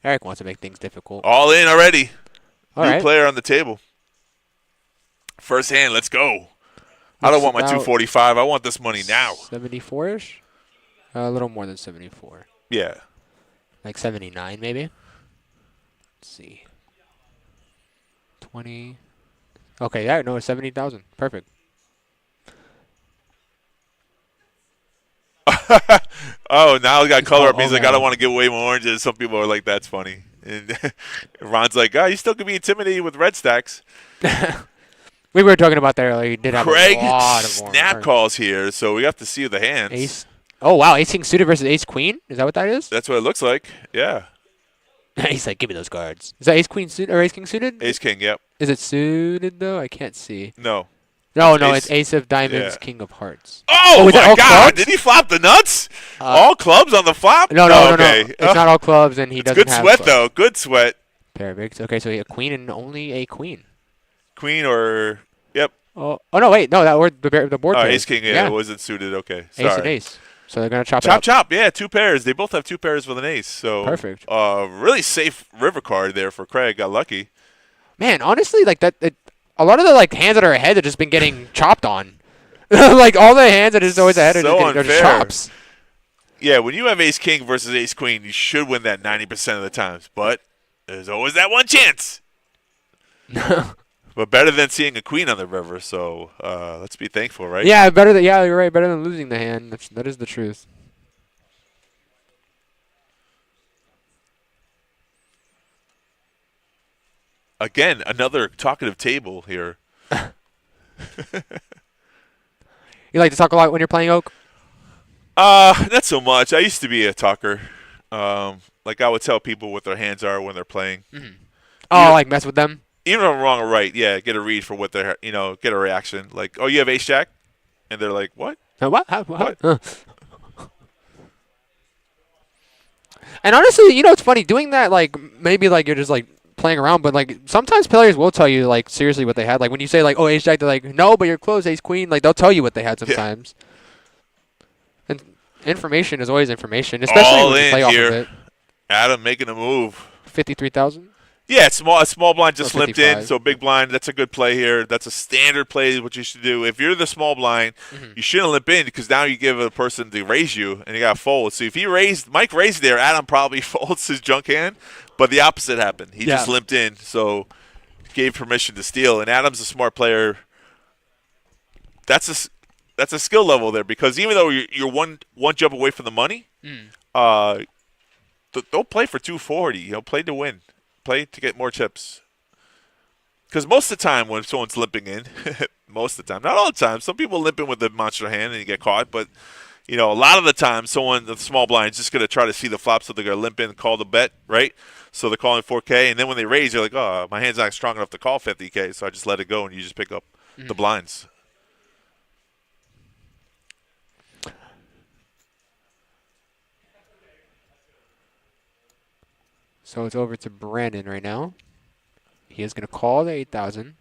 Eric wants to make things difficult. All in already. All New right. player on the table. First hand, let's go. I don't Looks want my about 245. I want this money now. 74-ish. A little more than 74. Yeah. Like 79, maybe. Let's see. 20. Okay, yeah, no, it's 70,000. Perfect. Oh, now he got color up. Oh, He's like, yeah. I don't want to give away my oranges. Some people are like, that's funny. And Ron's like, you still can be intimidated with red stacks. We were talking about that earlier. He did have Craig a lot of snap orange. calls here, so we have to see the hands. Ace. Oh, wow. Ace King suited versus Ace Queen? Is that what that is? That's what it looks like. Yeah. He's like, give me those cards. Is that Ace Queen suited or Ace King suited? Ace King, yep. Is it suited, though? I can't see. No. No, Ace- it's Ace of Diamonds, yeah. King of Hearts. Oh, is it my all God. clubs? Did he flop the nuts? All clubs on the flop? No, okay. It's not all clubs, and he It's doesn't good have sweat, clubs. though. Good sweat. Perfect. Okay, so a queen and only a queen. Queen or, yep. Oh no, wait, no, that were the board. Oh, pairs. Ace King, yeah, it wasn't suited. Okay. Sorry. Ace and Ace. So they're gonna chop it Chop, up. chop. Yeah, 2 pairs. They both have 2 pairs with an ace. So Perfect. Really safe river card there for Craig. Got lucky. Man, honestly, like that, a lot of the like hands that are ahead are just been getting chopped on. Like all the hands that is always ahead are So just getting unfair. chops. Yeah, when you have Ace King versus Ace Queen, you should win that 90% of the times. But there's always that one chance. But better than seeing a queen on the river. So let's be thankful, right? Yeah, you're right. Better than losing the hand. That is the truth. Again, another talkative table here. You like to talk a lot when you're playing Oak? Not so much. I used to be a talker. Like I would tell people what their hands are when they're playing. Oh, You- like mess with them? Even if I'm wrong or right, yeah, get a read for what they're, get a reaction. Like, oh, you have ace jack? And they're like, what? What? What? And honestly, it's funny doing that. Like maybe like you're just like playing around, but like sometimes players will tell you like seriously what they had. Like when you say like, oh, ace jack, they're like, no, but you're close, ace queen. Like they'll tell you what they had sometimes. And information is always information, especially All when you in play off here. of it. Adam making a move. 53,000. Yeah, a small blind just Or limped in, 55. so big blind, that's a good play here. That's a standard play is what you should do. If you're the small blind, you shouldn't limp in because now you give a person to raise you, and you got to fold. So if Mike raised there, Adam probably folds his junk hand, but the opposite happened. He just limped in, so gave permission to steal. And Adam's a smart player. That's a skill level there because even though you're one jump away from the money, don't play for 240. Play to win. Play to get more chips. Because most of the time when someone's limping in, most of the time, not all the time, some people limp in with the monster hand and you get caught, but a lot of the time the small blind is just going to try to see the flop, so they're going to limp in and call the bet, right? So they're calling 4K, and then when they raise, they're like, oh, my hand's not strong enough to call 50K, so I just let it go, and you just pick up the blinds. So it's over to Brandon right now. He is going to call the 8,000.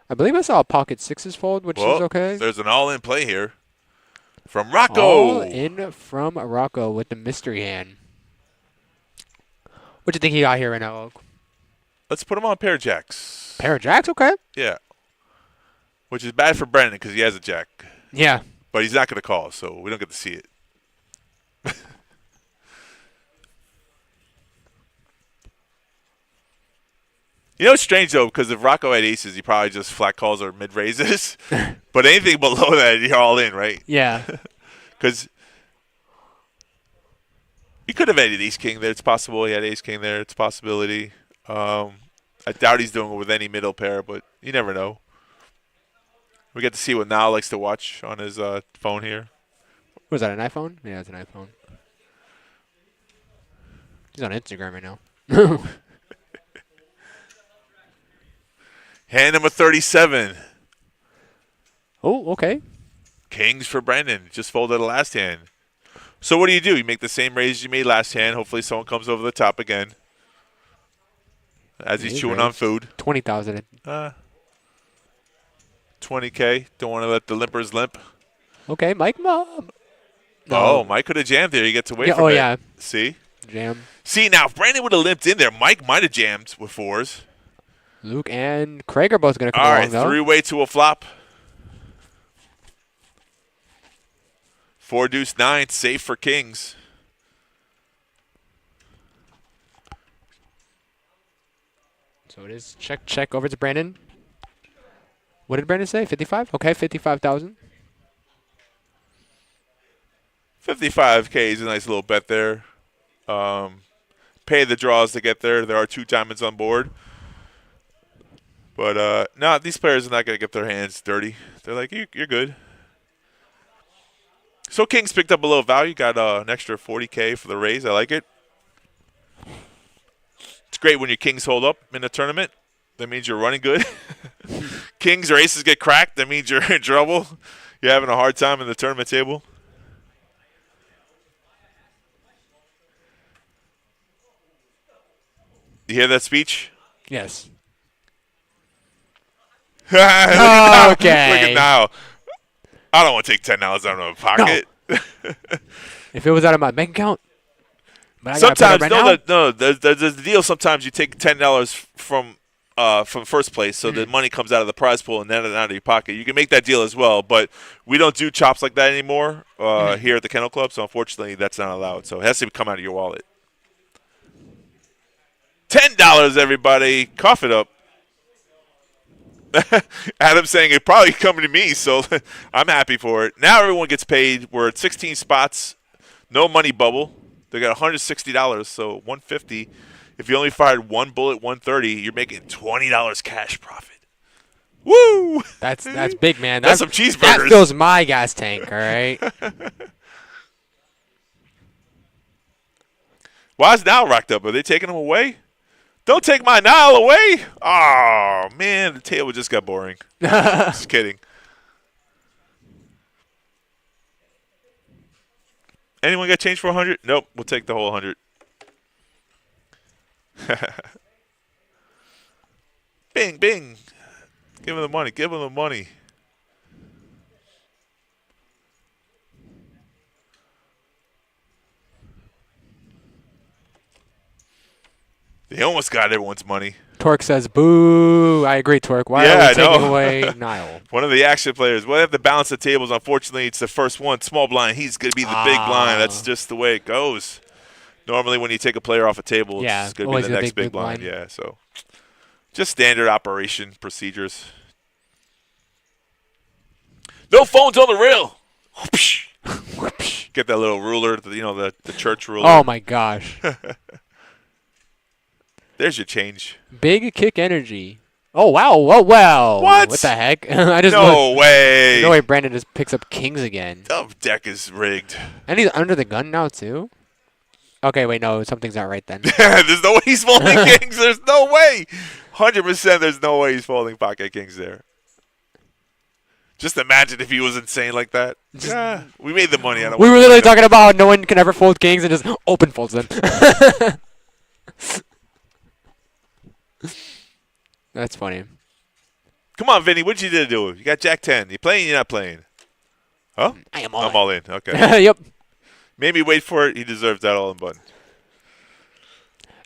I believe I saw a pocket sixes fold, which is okay. There's an all-in play here from Rocco. All in from Rocco with the mystery hand. What do you think he got here right now, Oak? Let's put him on pair of jacks. Pair of jacks, okay. Yeah. Which is bad for Brandon because he has a jack. Yeah. But he's not going to call, so we don't get to see it. It's strange, though, because if Rocco had aces, he probably just flat calls or mid-raises. But anything below that, you're all in, right? Yeah. Because he could have had ace-king there. It's possible he had ace-king there. It's a possibility. I doubt he's doing it with any middle pair, but you never know. We get to see what Niall likes to watch on his phone here. Was that an iPhone? Yeah, it's an iPhone. He's on Instagram right now. Hand number 37. Oh, okay. Kings for Brandon. Just folded the last hand. So what do? You make the same raise you made last hand. Hopefully someone comes over the top again. As he's chewing on food. 20,000. 20K. Don't want to let the limpers limp. Okay, Mike. No. Oh, Mike could have jammed there. He gets away from it. Yeah. See? Jam. See, now if Brandon would have limped in there, Mike might have jammed with fours. Luke and Craig are both going to come along, though. All right, three-way to a flop. 4 deuce 9, safe for kings. So it is check over to Brandon. What did Brandon say? 55? Okay, 55,000. 55K is a nice little bet there. Pay the draws to get there. There are 2 diamonds on board. But, no, these players are not going to get their hands dirty. They're like, you're good. So Kings picked up a little value. Got an extra 40K for the raise. I like it. It's great when your Kings hold up in a tournament. That means you're running good. Kings or aces get cracked. That means you're in trouble. You're having a hard time in the tournament table. You hear that speech? Yes. Look at Okay. now. I don't want to take $10 out of my pocket. No. If it was out of my bank account. But Sometimes, now? there's the deal. Sometimes you take $10 from first place, so the money comes out of the prize pool and then out of your pocket. You can make that deal as well, but we don't do chops like that anymore here at the Kennel Club, so unfortunately that's not allowed. So it has to come out of your wallet. $10, everybody. Cough it up. Adam's saying it probably coming to me, so I'm happy for it. Now everyone gets paid. We're at 16 spots. No money bubble. They got $160, so $150. If you only fired one bullet, $130, you're making $20 cash profit. Woo! That's big, man. That's some cheeseburgers. That fills my gas tank, all right? Why is Nile racked up? Are they taking him away? Don't take my Nile away. Oh, man, the table just got boring. Just kidding. Anyone got change for 100? Nope, we'll take the whole 100. Bing, bing. Give him the money. Give him the money. They almost got everyone's money. Torque says, boo. I agree, Torque. Why are we taking away Nile? One of the action players. We'll have to balance the tables. Unfortunately, it's the first one. Small blind. He's going to be the big blind. That's just the way it goes. Normally, when you take a player off a table, it's going to be the next big blind. Yeah, so just standard operation procedures. No phones on the rail. Get that little ruler, the church ruler. Oh, my gosh. There's your change. Big kick energy. Oh, wow. Whoa, wow. What? What the heck? No way. No way Brandon just picks up kings again. The deck is rigged. And he's under the gun now, too? Okay, wait, no. Something's not right then. There's no way he's folding kings. There's no way. 100% there's no way he's folding pocket kings there. Just imagine if he was insane like that. We made the money. We were literally talking about how no one can ever fold kings and just open folds them. That's funny. Come on, Vinny. What'd you do? You got Jack 10. You playing? You're not playing? Huh? I'm all in. Okay. Yep. Maybe wait for it. He deserves that all in button.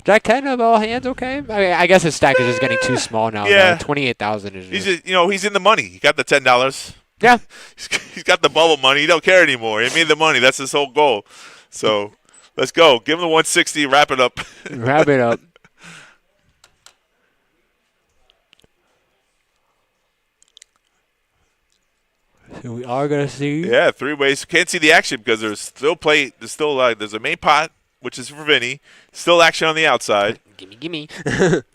Jack 10 of all hands, okay? I guess his stack is just getting too small now. Yeah. 28,000 is just... He's in the money. He got the $10. Yeah. He's got the bubble money. He don't care anymore. He made the money. That's his whole goal. So, let's go. Give him the 160. Wrap it up. Wrap it up. So we are going to see. Yeah, 3 ways. Can't see the action because there's still there's a main pot, which is for Vinny. Still action on the outside. Gimme.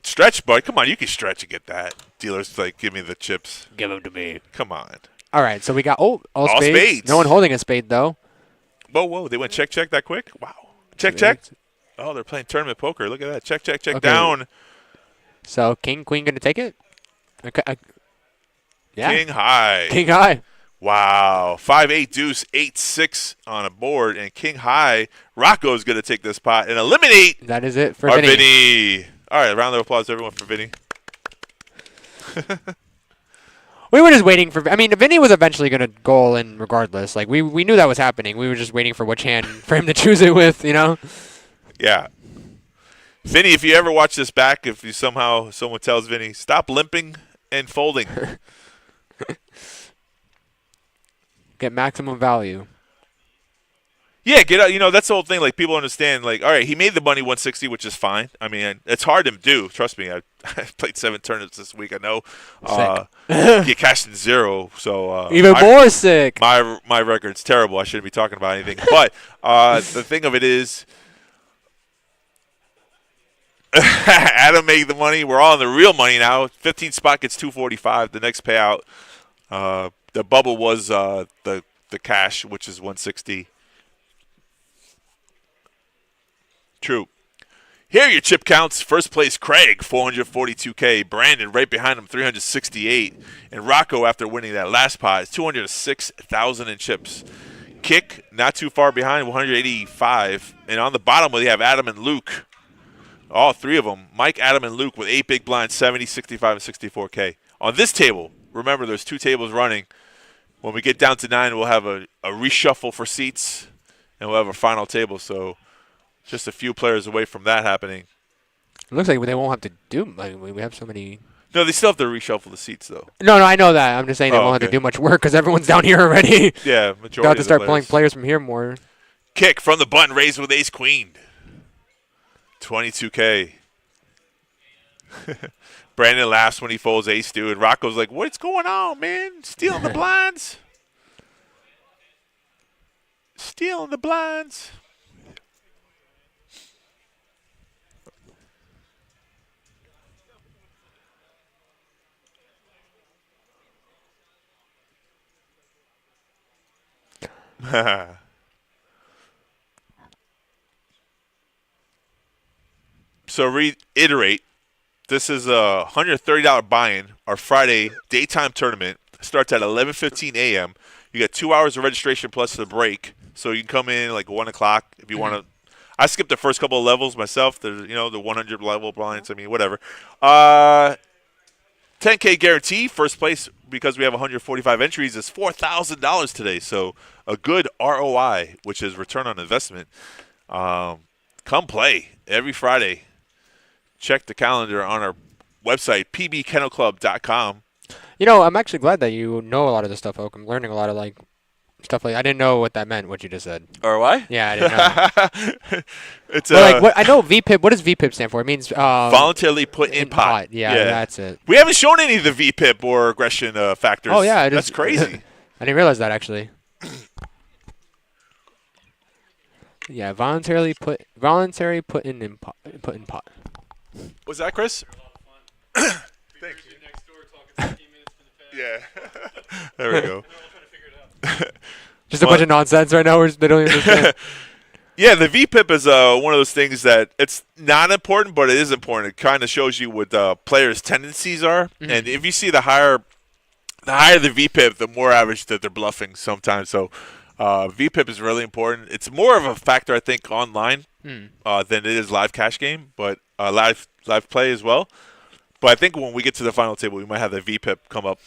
Stretch, bud. Come on, you can stretch and get that. Dealer's like, give me the chips. Give them to me. Come on. All right, so we got, all spades. No one holding a spade, though. Whoa. They went check that quick? Wow. Check. Oh, they're playing tournament poker. Look at that. Check okay. Down. So king, queen going to take it? Okay. Yeah. King high. Wow. 5-8 deuce, 8-6 on a board, and king high. Rocco's going to take this pot and eliminate. That is it for Vinny. All right, a round of applause to everyone for Vinny. We were just waiting for. Vinny was eventually going to go all in regardless. Like we knew that was happening. We were just waiting for which hand for him to choose it with. Yeah. Vinny, if you ever watch this back, if you someone tells Vinny, stop limping and folding. Get maximum value. Yeah, get out. That's the whole thing. Like, people understand. Like, all right, he made the money 160, which is fine. It's hard to do. Trust me. I played 7 tournaments this week. I know. Get cashed in 0. So even more sick. My record's terrible. I shouldn't be talking about anything. But the thing of it is, Adam made the money. We're all in the real money now. 15 spot gets 245. The next payout. The bubble was the cash, which is 160. True. Here are your chip counts. First place, Craig, 442K. Brandon, right behind him, 368. And Rocco, after winning that last pot, is 206,000 in chips. Kick, not too far behind, 185. And on the bottom, we have Adam and Luke. All 3 of them. Mike, Adam, and Luke with 8 big blinds, 70, 65, and 64K. On this table, remember, there's 2 tables running. When we get down to 9, we'll have a reshuffle for seats, and we'll have a final table. So just a few players away from that happening. It looks like they won't have to do. We have so many. No, they still have to reshuffle the seats, though. No, I know that. I'm just saying they won't have to do much work because everyone's down here already. Yeah, majority. Got to start pulling players from here more. Kick from the button, raised with ace queen. 22K. Brandon laughs when he folds ace, dude. Rocco's like, what's going on, man? Stealing the blinds. Stealing the blinds. So reiterate, this is a $130 buy-in. Our Friday daytime tournament starts at 11:15 a.m. You got 2 hours of registration plus the break, so you can come in like 1 o'clock if you want to. I skipped the first couple of levels myself. The 100 level blinds. Whatever. 10K guarantee. First place, because we have 145 entries, is $4,000 today. So a good ROI, which is return on investment. Come play every Friday. check the calendar on our website, pbkennelclub.com. You know, I'm actually glad that you know a lot of this stuff, Oak. I'm learning a lot of stuff I didn't know what that meant. What you just said. Or what? Yeah, I didn't know. It's what I know VPIP. What does VPIP stand for? It means voluntarily put in pot. Yeah, that's it. We haven't shown any of the VPIP or aggression factors. Oh yeah, that's crazy. I didn't realize that actually. Yeah, voluntary put in pot. Was that Chris? Thanks. Yeah. There we go. Just a bunch of nonsense right now. They don't even understand. Yeah, the VPIP is one of those things that it's not important, but it is important. It kind of shows you what players' tendencies are, and if you see the higher the VPIP, the more average that they're bluffing sometimes. So VPIP is really important. It's more of a factor, I think, online than it is live cash game, but live play as well. But I think when we get to the final table, we might have the VPIP come up.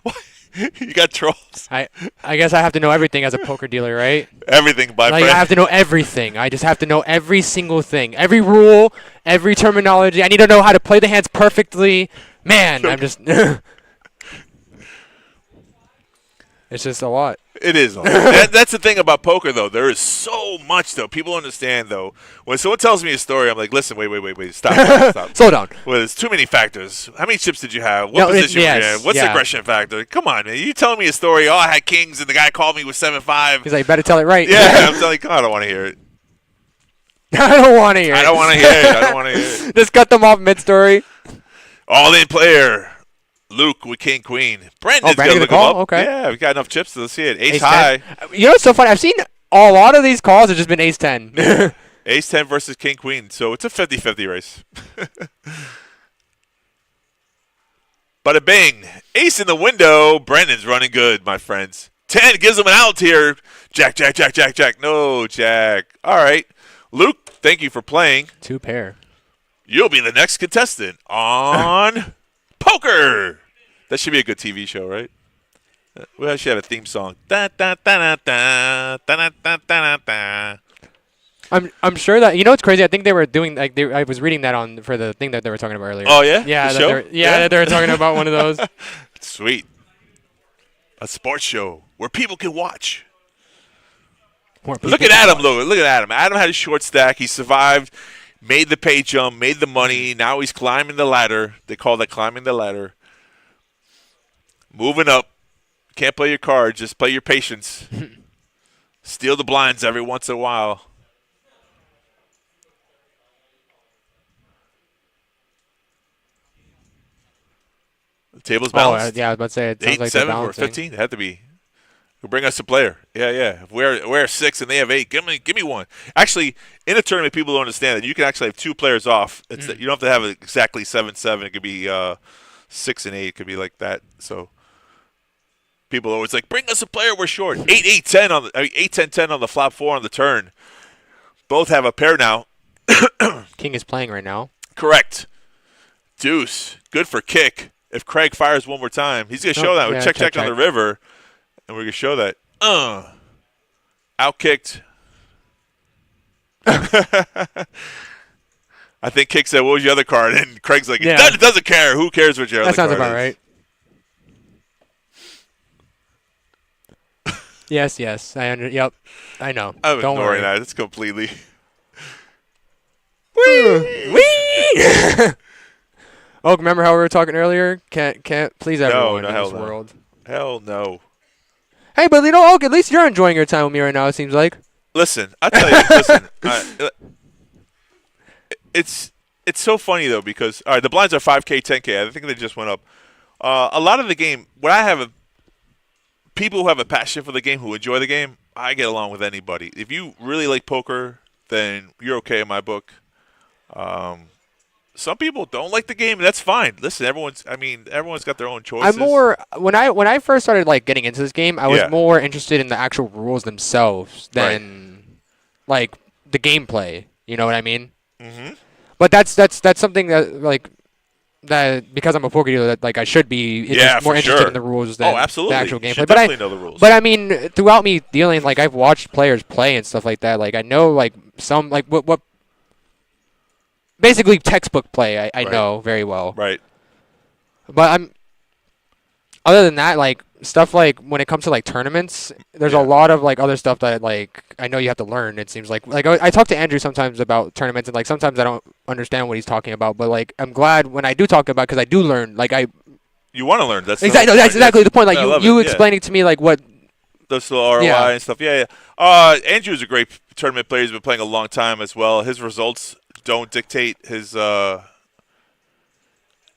What? You got trolls. I guess I have to know everything as a poker dealer, right? Everything, my friend. I have to know everything. I just have to know every single thing, every rule, every terminology. I need to know how to play the hands perfectly. Man, I'm just. It's just a lot. It is a lot. That's the thing about poker, though. There is so much, though. People understand, though. When someone tells me a story, I'm like, listen, wait. Stop. Slow down. Well, there's too many factors. How many chips did you have? What position were you in? What's the aggression factor? Come on, man. You telling me a story, I had kings, and the guy called me with 7-5. He's like, you better tell it right. Yeah, I'm telling you, I don't want to hear it. I don't want to hear it. Just cut them off mid-story. All-in player. Luke with King Queen. Brandon's going to look him up. Okay. Yeah, we got enough chips to see it. Ace high. 10. You know what's so funny? I've seen a lot of these calls have just been Ace 10. Ace 10 versus King Queen. So it's a 50-50 race. Bada bing. Ace in the window. Brandon's running good, my friends. 10 gives him an out here. Jack. No, Jack. All right. Luke, thank you for playing. 2 pair. You'll be the next contestant on Poker. That should be a good TV show, right? We should have a theme song. I'm sure that what's crazy. I think they were doing I was reading that for the thing that they were talking about earlier. Oh yeah, yeah, the show? That they were talking about one of those. Sweet, a sports show where people can watch. Look at Adam, look at Adam. Adam had a short stack. He survived, made the pay jump, made the money. Now he's climbing the ladder. They call that climbing the ladder. Moving up. Can't play your cards. Just play your patience. Steal the blinds every once in a while. The table's balanced. Yeah, I was about to say it sounds 8, like 7, they're or 15. It had to be. Bring us a player. Yeah. If we're 6 and they have 8, give me one. Actually, in a tournament, people don't understand that you can actually have 2 players off. It's that you don't have to have exactly 7-7. It could be 6 and 8. It could be like that. So people are always like, bring us a player. We're short. 8-10 on the 8-10-10 on the flop 4 on the turn. Both have a pair now. King is playing right now. Correct. Deuce. Good for kick. If Craig fires one more time, he's going to show that. Yeah, check on the river. And we're going to show that. Outkicked. I think Kick said, what was your other card? And Craig's like, it doesn't care. Who cares what your other card is? That sounds about right. Yes. Yep. I know. I'm Don't ignoring worry. that. It's completely. Wee! Oh, remember how we were talking earlier? Can't please everyone in this world. Hell no. Hey, but Oak, at least you're enjoying your time with me right now, it seems like. Listen, I tell you, it's so funny, though, because, all right, the blinds are 5K, 10K. I think they just went up. A lot of the game, people who have a passion for the game, who enjoy the game, I get along with anybody. If you really like poker, then you're okay in my book. Some people don't like the game, and that's fine. Listen, everyone's got their own choices. I'm more when I first started getting into this game, I was more interested in the actual rules themselves than the gameplay. You know what I mean? Mm-hmm. But that's something that that because I'm a poker dealer, that like I should be more for interested sure. in the rules than Absolutely. the actual You gameplay. should But definitely know the rules. but I mean, throughout me dealing, like I've watched players play and stuff like that. Like I know like some like what basically textbook play I Right. know very well. Right. But other than that, like stuff like when it comes to like tournaments, there's a Yeah. lot of like other stuff that like I know you have to learn. It seems like I talk to Andrew sometimes about tournaments, and like sometimes I don't understand what he's talking about. But like I'm glad when I do talk about because I do learn. Like You want to learn. That's exactly the that's exactly the point. Like I love you it, yeah. explaining to me like what. Those little ROI Yeah. and stuff. Yeah. Andrew's a great tournament player. He's been playing a long time as well. His results don't dictate his.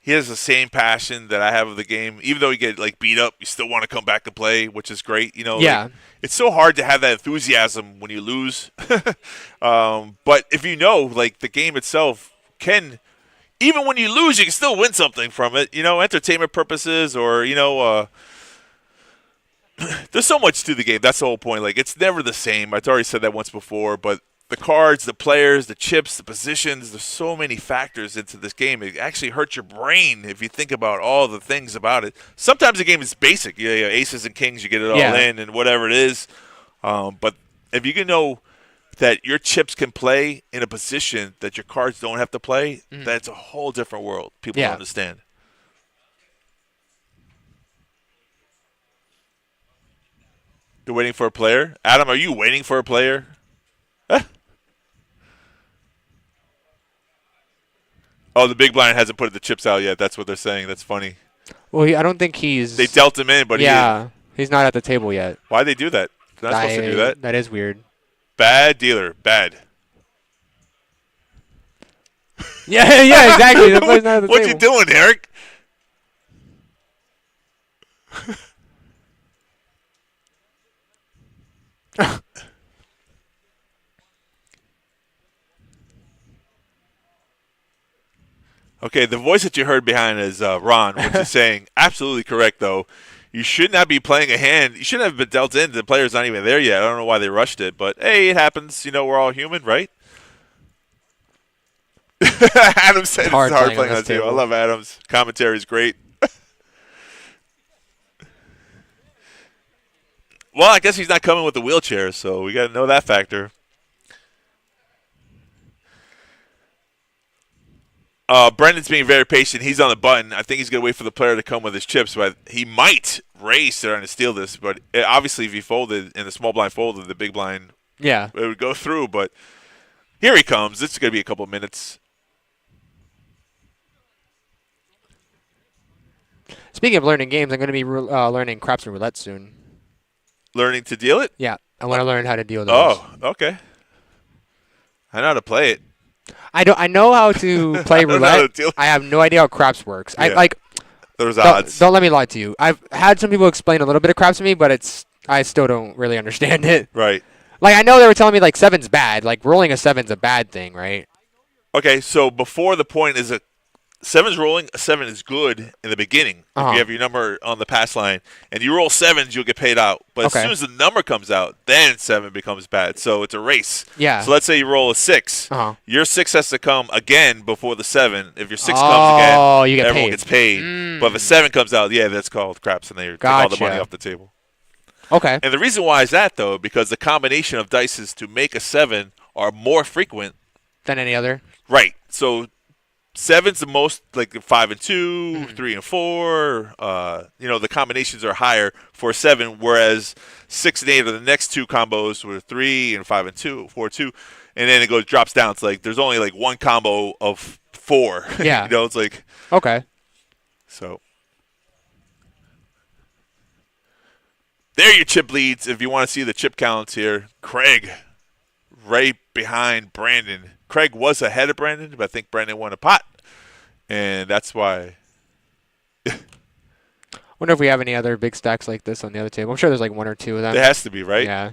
He has the same passion that I have of the game. Even though you get like beat up, you still want to come back and play, which is great. You know. Yeah. Like, it's so hard to have that enthusiasm when you lose. But if you know, like the game itself can. Even when you lose, you can still win something from it. You know, entertainment purposes, or there's so much to the game. That's the whole point. Like, it's never the same. I've already said that once before, but the cards, the players, the chips, the positions, there's so many factors into this game. It actually hurts your brain if you think about all the things about it. Sometimes the game is basic. You have aces and kings, you get it all in and whatever it is. But if you can know that your chips can play in a position that your cards don't have to play, that's a whole different world. People don't understand. You're waiting for a player? Adam, are you waiting for a player? Huh? Oh, the big blind hasn't put the chips out yet. That's what they're saying. That's funny. Well, I don't think he's. They dealt him in, but he's not at the table yet. Why'd they do that? They're not supposed to do that. That is weird. Bad dealer. Bad. Yeah, exactly. The player's not at the What table. you doing, Eric? Okay, the voice that you heard behind is Ron, which is saying, absolutely correct, though. You should not be playing a hand. You shouldn't have been dealt in. The player's not even there yet. I don't know why they rushed it, but hey, it happens. You know, we're all human, right? Adam said it's hard playing on this table. I love Adam's commentary is great. Well, I guess he's not coming with the wheelchair, so we got to know that factor. Brendan's being very patient. He's on the button. I think he's going to wait for the player to come with his chips, but he might race trying to steal this. But obviously, if he folded and the small blind folded, the big blind it would go through. But here he comes. This is going to be a couple of minutes. Speaking of learning games, I'm going to be learning craps and roulette soon. Learning to deal it? Yeah, I want to learn how to deal those. Oh, okay. I know how to play it. I know how to play roulette. I have no idea how craps works. Yeah. There's odds. Don't let me lie to you. I've had some people explain a little bit of craps to me, but I still don't really understand it. Right. Like I know they were telling me like 7's bad. Like rolling a 7's a bad thing, right? Okay, so before the point is a 7's rolling, a 7 is good in the beginning. If you have your number on the pass line, and you roll 7s, you'll get paid out. But as soon as the number comes out, then 7 becomes bad. So it's a race. Yeah. So let's say you roll a 6. Your 6 has to come again before the 7. If your 6 comes again, you get everyone paid. gets paid. But if a 7 comes out, that's called craps, and they take all the money off the table. Okay. And the reason why is that, though, because the combination of dices to make a 7 are more frequent than any other. Right. So 7's the most, like 5 and 2, 3 and 4. The combinations are higher for 7, whereas 6 and 8 are the next two combos with 3 and 5 and 2, 4, 2, and then it drops down. It's like there's only like one combo of 4. Yeah. It's like okay. So there are your chip leads. If you want to see the chip counts here, Craig right behind Brandon. Craig was ahead of Brandon, but I think Brandon won a pot, and that's why. Wonder if we have any other big stacks like this on the other table. I'm sure there's like one or two of them. There has to be, right? Yeah.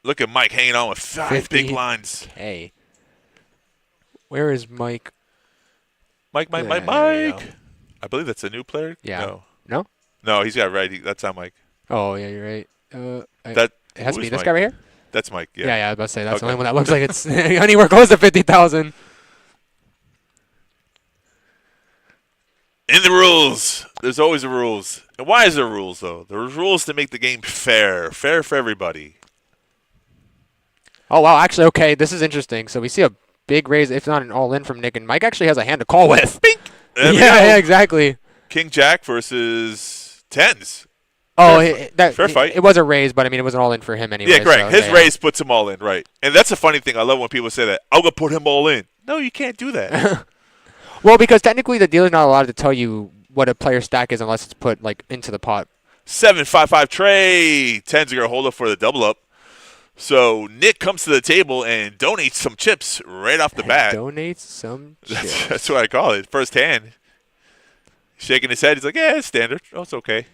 Look at Mike hanging on with 5 big lines. Hey. Where is Mike? Mike. I believe that's a new player. Yeah. No? No, he's got it right. That's not Mike. Oh, yeah, you're right. It has to be this guy right here? That's Mike, yeah. Yeah, I was about to say, that's the only one that looks like it's anywhere close to 50,000. In the rules. There's always the rules. And why is there rules, though? There's rules to make the game fair. Fair for everybody. Oh, wow. Actually, okay, this is interesting. So we see a big raise, if not an all-in from Nick, and Mike actually has a hand to call with. Bink! Yeah, exactly. King Jack versus tens. Oh, fair fight. It was a raise, but I mean, it was an all-in for him anyway. Yeah, correct. So, His raise puts him all in, right. And that's a funny thing. I love when people say that. I'm going to put him all in. No, you can't do that. Well, because technically the dealer's not allowed to tell you what a player's stack is unless it's put like into the pot. 7-5-5 tray. Tens are going to hold up for the double up. So Nick comes to the table and donates some chips right off the bat. Donates some chips. That's what I call it. First hand. Shaking his head. He's like, yeah, it's standard. Oh, it's okay.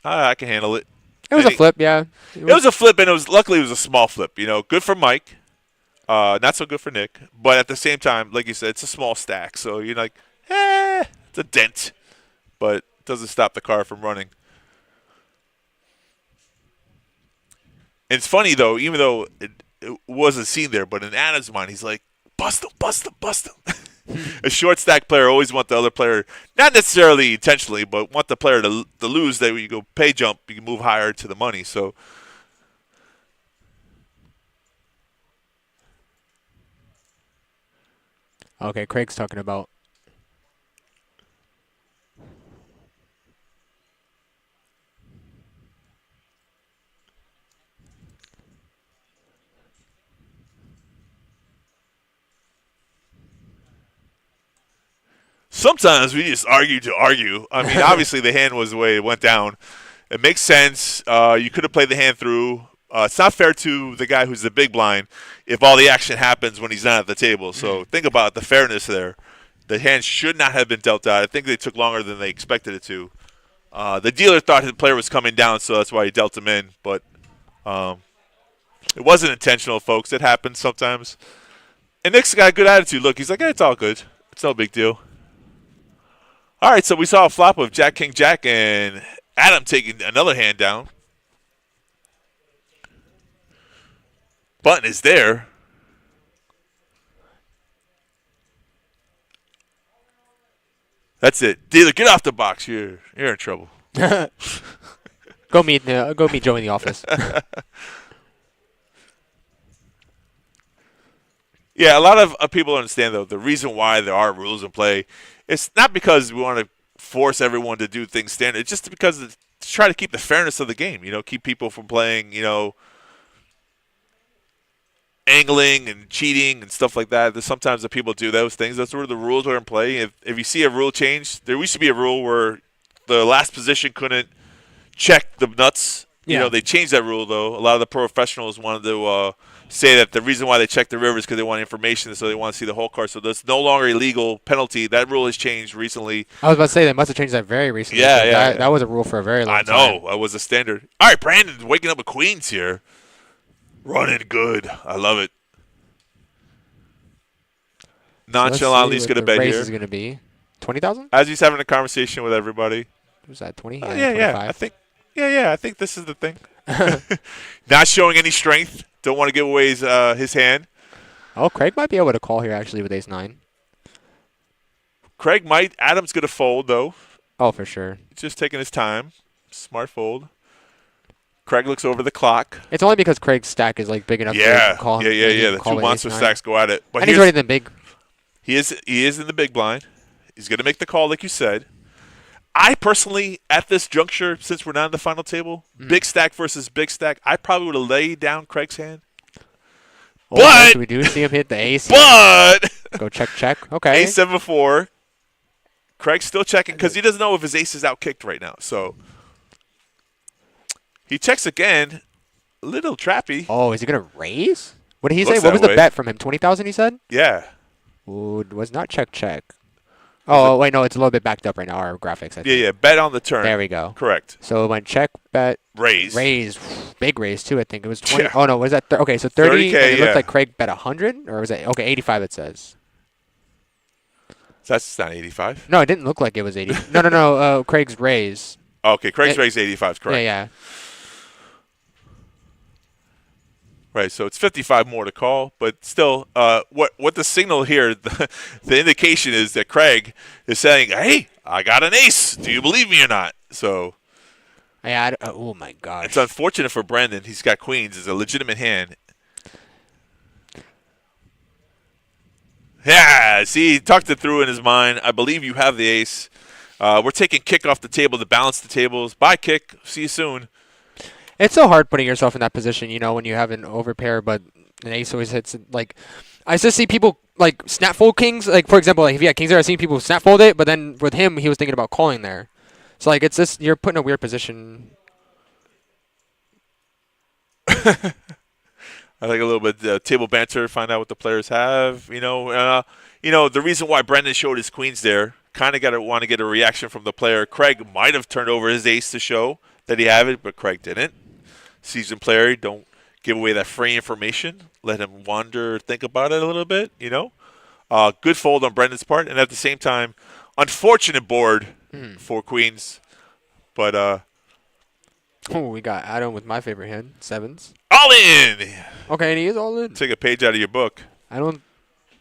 I can handle it. It was a flip, yeah. It was a flip, and luckily it was a small flip. Good for Mike. Not so good for Nick. But at the same time, like you said, it's a small stack. So you're like, it's a dent. But it doesn't stop the car from running. And it's funny, though, even though it wasn't seen there, but in Adam's mind, he's like, bust him, bust him, bust him. A short stack player always want the other player, not necessarily intentionally, but want the player to lose. That when you go pay jump, you can move higher to the money. So, okay, Craig's talking about. sometimes we just argue to argue. I mean, obviously the hand was the way it went down. It makes sense. You could have played the hand through. It's not fair to the guy who's the big blind if all the action happens when he's not at the table. So think about the fairness there. The hand should not have been dealt out. I think they took longer than they expected it to. The dealer thought the player was coming down, so that's why he dealt him in. But it wasn't intentional, folks. It happens sometimes. And Nick's got a good attitude. Look, he's like, it's all good. It's no big deal. All right, so we saw a flop of Jack, King, Jack, and Adam taking another hand down. Button is there. That's it. Dealer, get off the box. You're in trouble. Go meet Joe in the office. Yeah, a lot of people understand, though, the reason why there are rules in play. It's not because we want to force everyone to do things standard. It's just because to try to keep the fairness of the game, keep people from playing, angling and cheating and stuff like that. There's sometimes that people do those things. That's where the rules are in play. If you see a rule change, there used to be a rule where the last position couldn't check the nuts. Yeah. They changed that rule, though. A lot of the professionals wanted to say that the reason why they check the river is because they want information, so they want to see the whole card. So that's no longer a legal penalty. That rule has changed recently. I was about to say they must have changed that very recently. Yeah. That was a rule for a very long time. I know. That was a standard. All right, Brandon's waking up with queens here. Running good. I love it. Nonchalantly, he's going to bet here. The race is going to be 20,000? As he's having a conversation with everybody. Was that 20? Yeah. I think this is the thing. Not showing any strength. Don't want to give away his hand. Oh, Craig might be able to call here, actually, with ace-9. Craig might. Adam's going to fold, though. Oh, for sure. Just taking his time. Smart fold. Craig looks over the clock. It's only because Craig's stack is big enough to call him. Yeah. The two monster stacks go at it. But and he's already in the big. He is in the big blind. He's going to make the call, like you said. I personally, at this juncture, since we're not in the final table, big stack versus big stack, I probably would have laid down Craig's hand. But we do see him hit the ace. But go check. Okay. Ace 7-4. Craig's still checking because he doesn't know if his ace is outkicked right now. So he checks again. A little trappy. Oh, is he gonna raise? What did he say? Looks What was that the way. bet from him? 20,000. He said. Yeah. Ooh, it was not check. Oh, wait, no, it's a little bit backed up right now, our graphics, I think. Yeah. Bet on the turn. There we go. Correct. So it went check, bet, Raise. Big raise, too, I think. It was 20. Yeah. Oh, no, was that? Okay, so 30. 30K, and it looked yeah. like Craig bet 100? Or was it? Okay, 85 it says. That's not 85. No, it didn't look like it was 80. No. Craig's raise. Okay, Craig's raise 85 is correct. Yeah. Right, so it's 55 more to call, but still, what the signal here, the indication is that Craig is saying, hey, I got an ace. Do you believe me or not? So Oh my gosh. it's unfortunate for Brendan. He's got queens. It's a legitimate hand. Yeah, see, he tucked it through in his mind. I believe you have the ace. We're taking kick off the table to balance the tables. Bye, kick. See you soon. It's so hard putting yourself in that position, when you have an overpair, but an ace always hits. Like, I just see people like snap fold kings. Like, for example, like if you had kings there, I've seen people snap fold it, but then with him, he was thinking about calling there. So like, it's just you're put in a weird position. I like a little bit table banter, find out what the players have. The reason why Brendan showed his queens there, kind of want to get a reaction from the player. Craig might have turned over his ace to show that he had it, but Craig didn't. Seasoned player, don't give away that free information. Let him wander, think about it a little bit. Good fold on Brendan's part, and at the same time, unfortunate board for queens, but. We got Adam with my favorite hand, sevens. All in! Okay, and he is all in. Take a page out of your book. I don't...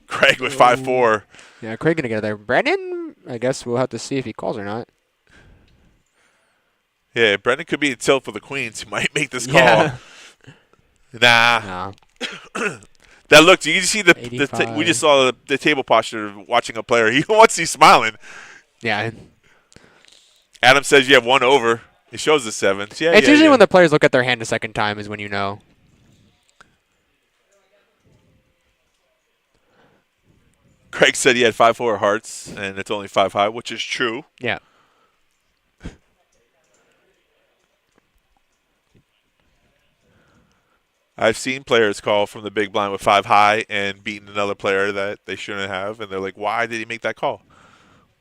Craig with 5-4. Yeah, Craig going to get there. Brandon, I guess we'll have to see if he calls or not. Yeah, Brendan could be a tilt for the queens. He might make this call. Yeah. Nah. That look, you see we just saw the table posture watching a player. He wants he's smiling. Yeah. Adam says you have one over. It shows the sevens. Yeah, it's usually when the players look at their hand a second time is when you know. Craig said he had 5-4 hearts, and it's only 5 high, which is true. Yeah. I've seen players call from the big blind with 5 high and beaten another player that they shouldn't have, and they're like, why did he make that call?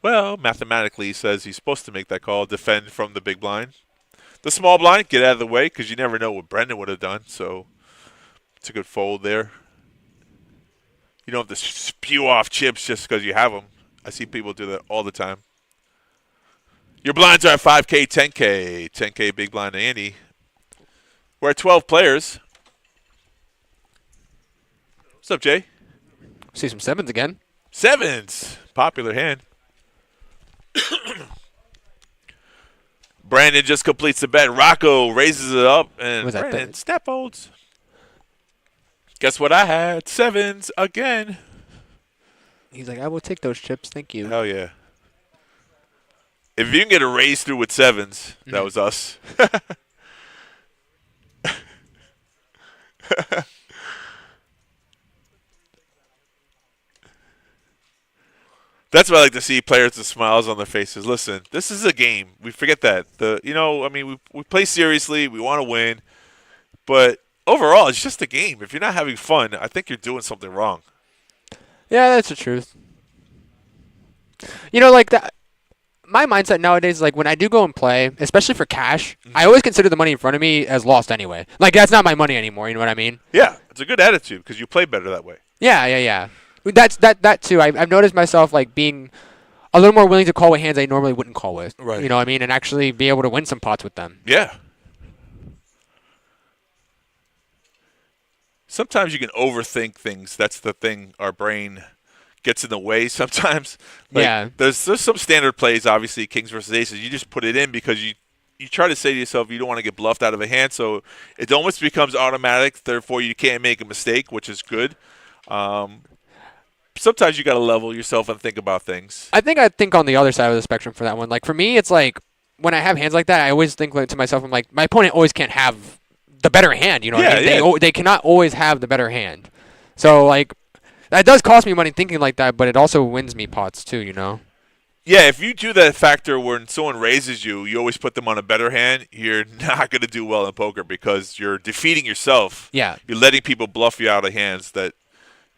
Well, mathematically, he says he's supposed to make that call, defend from the big blind. The small blind, get out of the way, because you never know what Brendan would have done, so it's a good fold there. You don't have to spew off chips just because you have them. I see people do that all the time. Your blinds are at 5K, 10K. 10K big blind to Andy. We're at 12 players. What's up, Jay? See some sevens again. Sevens. Popular hand. Brandon just completes the bet. Rocco raises it up, and Brandon snap folds. Guess what I had? Sevens again. He's like, I will take those chips. Thank you. Hell yeah. If you can get a raise through with sevens, that was us. That's what I like to see, players with smiles on their faces. Listen, this is a game. We forget that. We play seriously. We want to win. But overall, it's just a game. If you're not having fun, I think you're doing something wrong. Yeah, that's the truth. Like that. My mindset nowadays is like when I do go and play, especially for cash, I always consider the money in front of me as lost anyway. Like that's not my money anymore. You know what I mean? Yeah, it's a good attitude because you play better that way. Yeah. That's that too. I've noticed myself like being a little more willing to call with hands I normally wouldn't call with. Right. You know what I mean? And actually be able to win some pots with them. Yeah. Sometimes you can overthink things. That's the thing. Our brain gets in the way sometimes. Yeah. There's some standard plays, obviously, kings versus aces. You just put it in because you try to say to yourself you don't want to get bluffed out of a hand, so it almost becomes automatic. Therefore, you can't make a mistake, which is good. Sometimes you got to level yourself and think about things. I think on the other side of the spectrum for that one. Like for me, it's like when I have hands like that, I always think to myself, I'm like, my opponent always can't have the better hand. You know what I mean? Yeah. They cannot always have the better hand. So like that does cost me money thinking like that, but it also wins me pots too. You know? Yeah, if you do that factor when someone raises you, you always put them on a better hand, you're not going to do well in poker because you're defeating yourself. Yeah. You're letting people bluff you out of hands that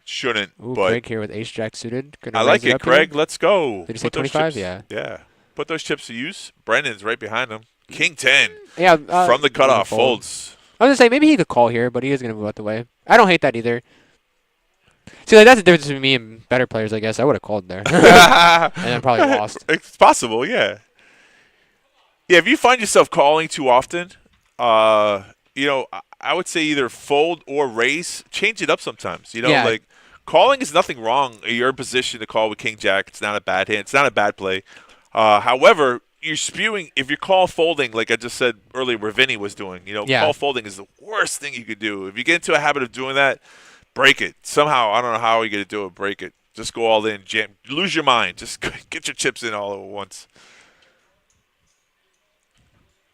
shouldn't. Ooh, but Craig here with ace jack suited. I like it, Craig. Here? Let's go. Did you say 25? Yeah. Put those chips to use. Brendan's right behind him. King 10. Yeah. From the cutoff, folds. I was going to say, maybe he could call here, but he is going to move out the way. I don't hate that either. See, like, that's the difference between me and better players, I guess. I would have called there. And then probably lost. It's possible, yeah. Yeah, if you find yourself calling too often, I would say either fold or raise. Change it up sometimes. Like calling is nothing wrong. You're in position to call with King Jack. It's not a bad hand. It's not a bad play. However, you're spewing. If you call folding, like I just said earlier, where Vinny was doing, call folding is the worst thing you could do. If you get into a habit of doing that, break it somehow. I don't know how you're gonna do it. Break it. Just go all in. Jam. Lose your mind. Just get your chips in all at once.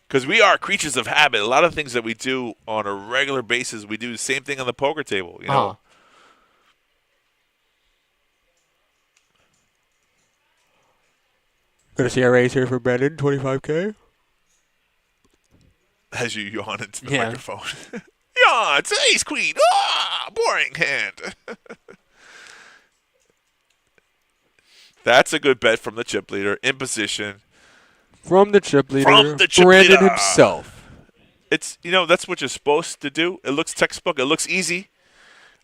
Because we are creatures of habit. A lot of things that we do on a regular basis, we do the same thing on the poker table. Gonna see a raise here for Brendan, 25K. As you yawn into the microphone. Yawn, it's ace queen. Boring hand. That's a good bet from the chip leader in position. From the chip leader, Brandon himself. It's that's what you're supposed to do. It looks textbook. It looks easy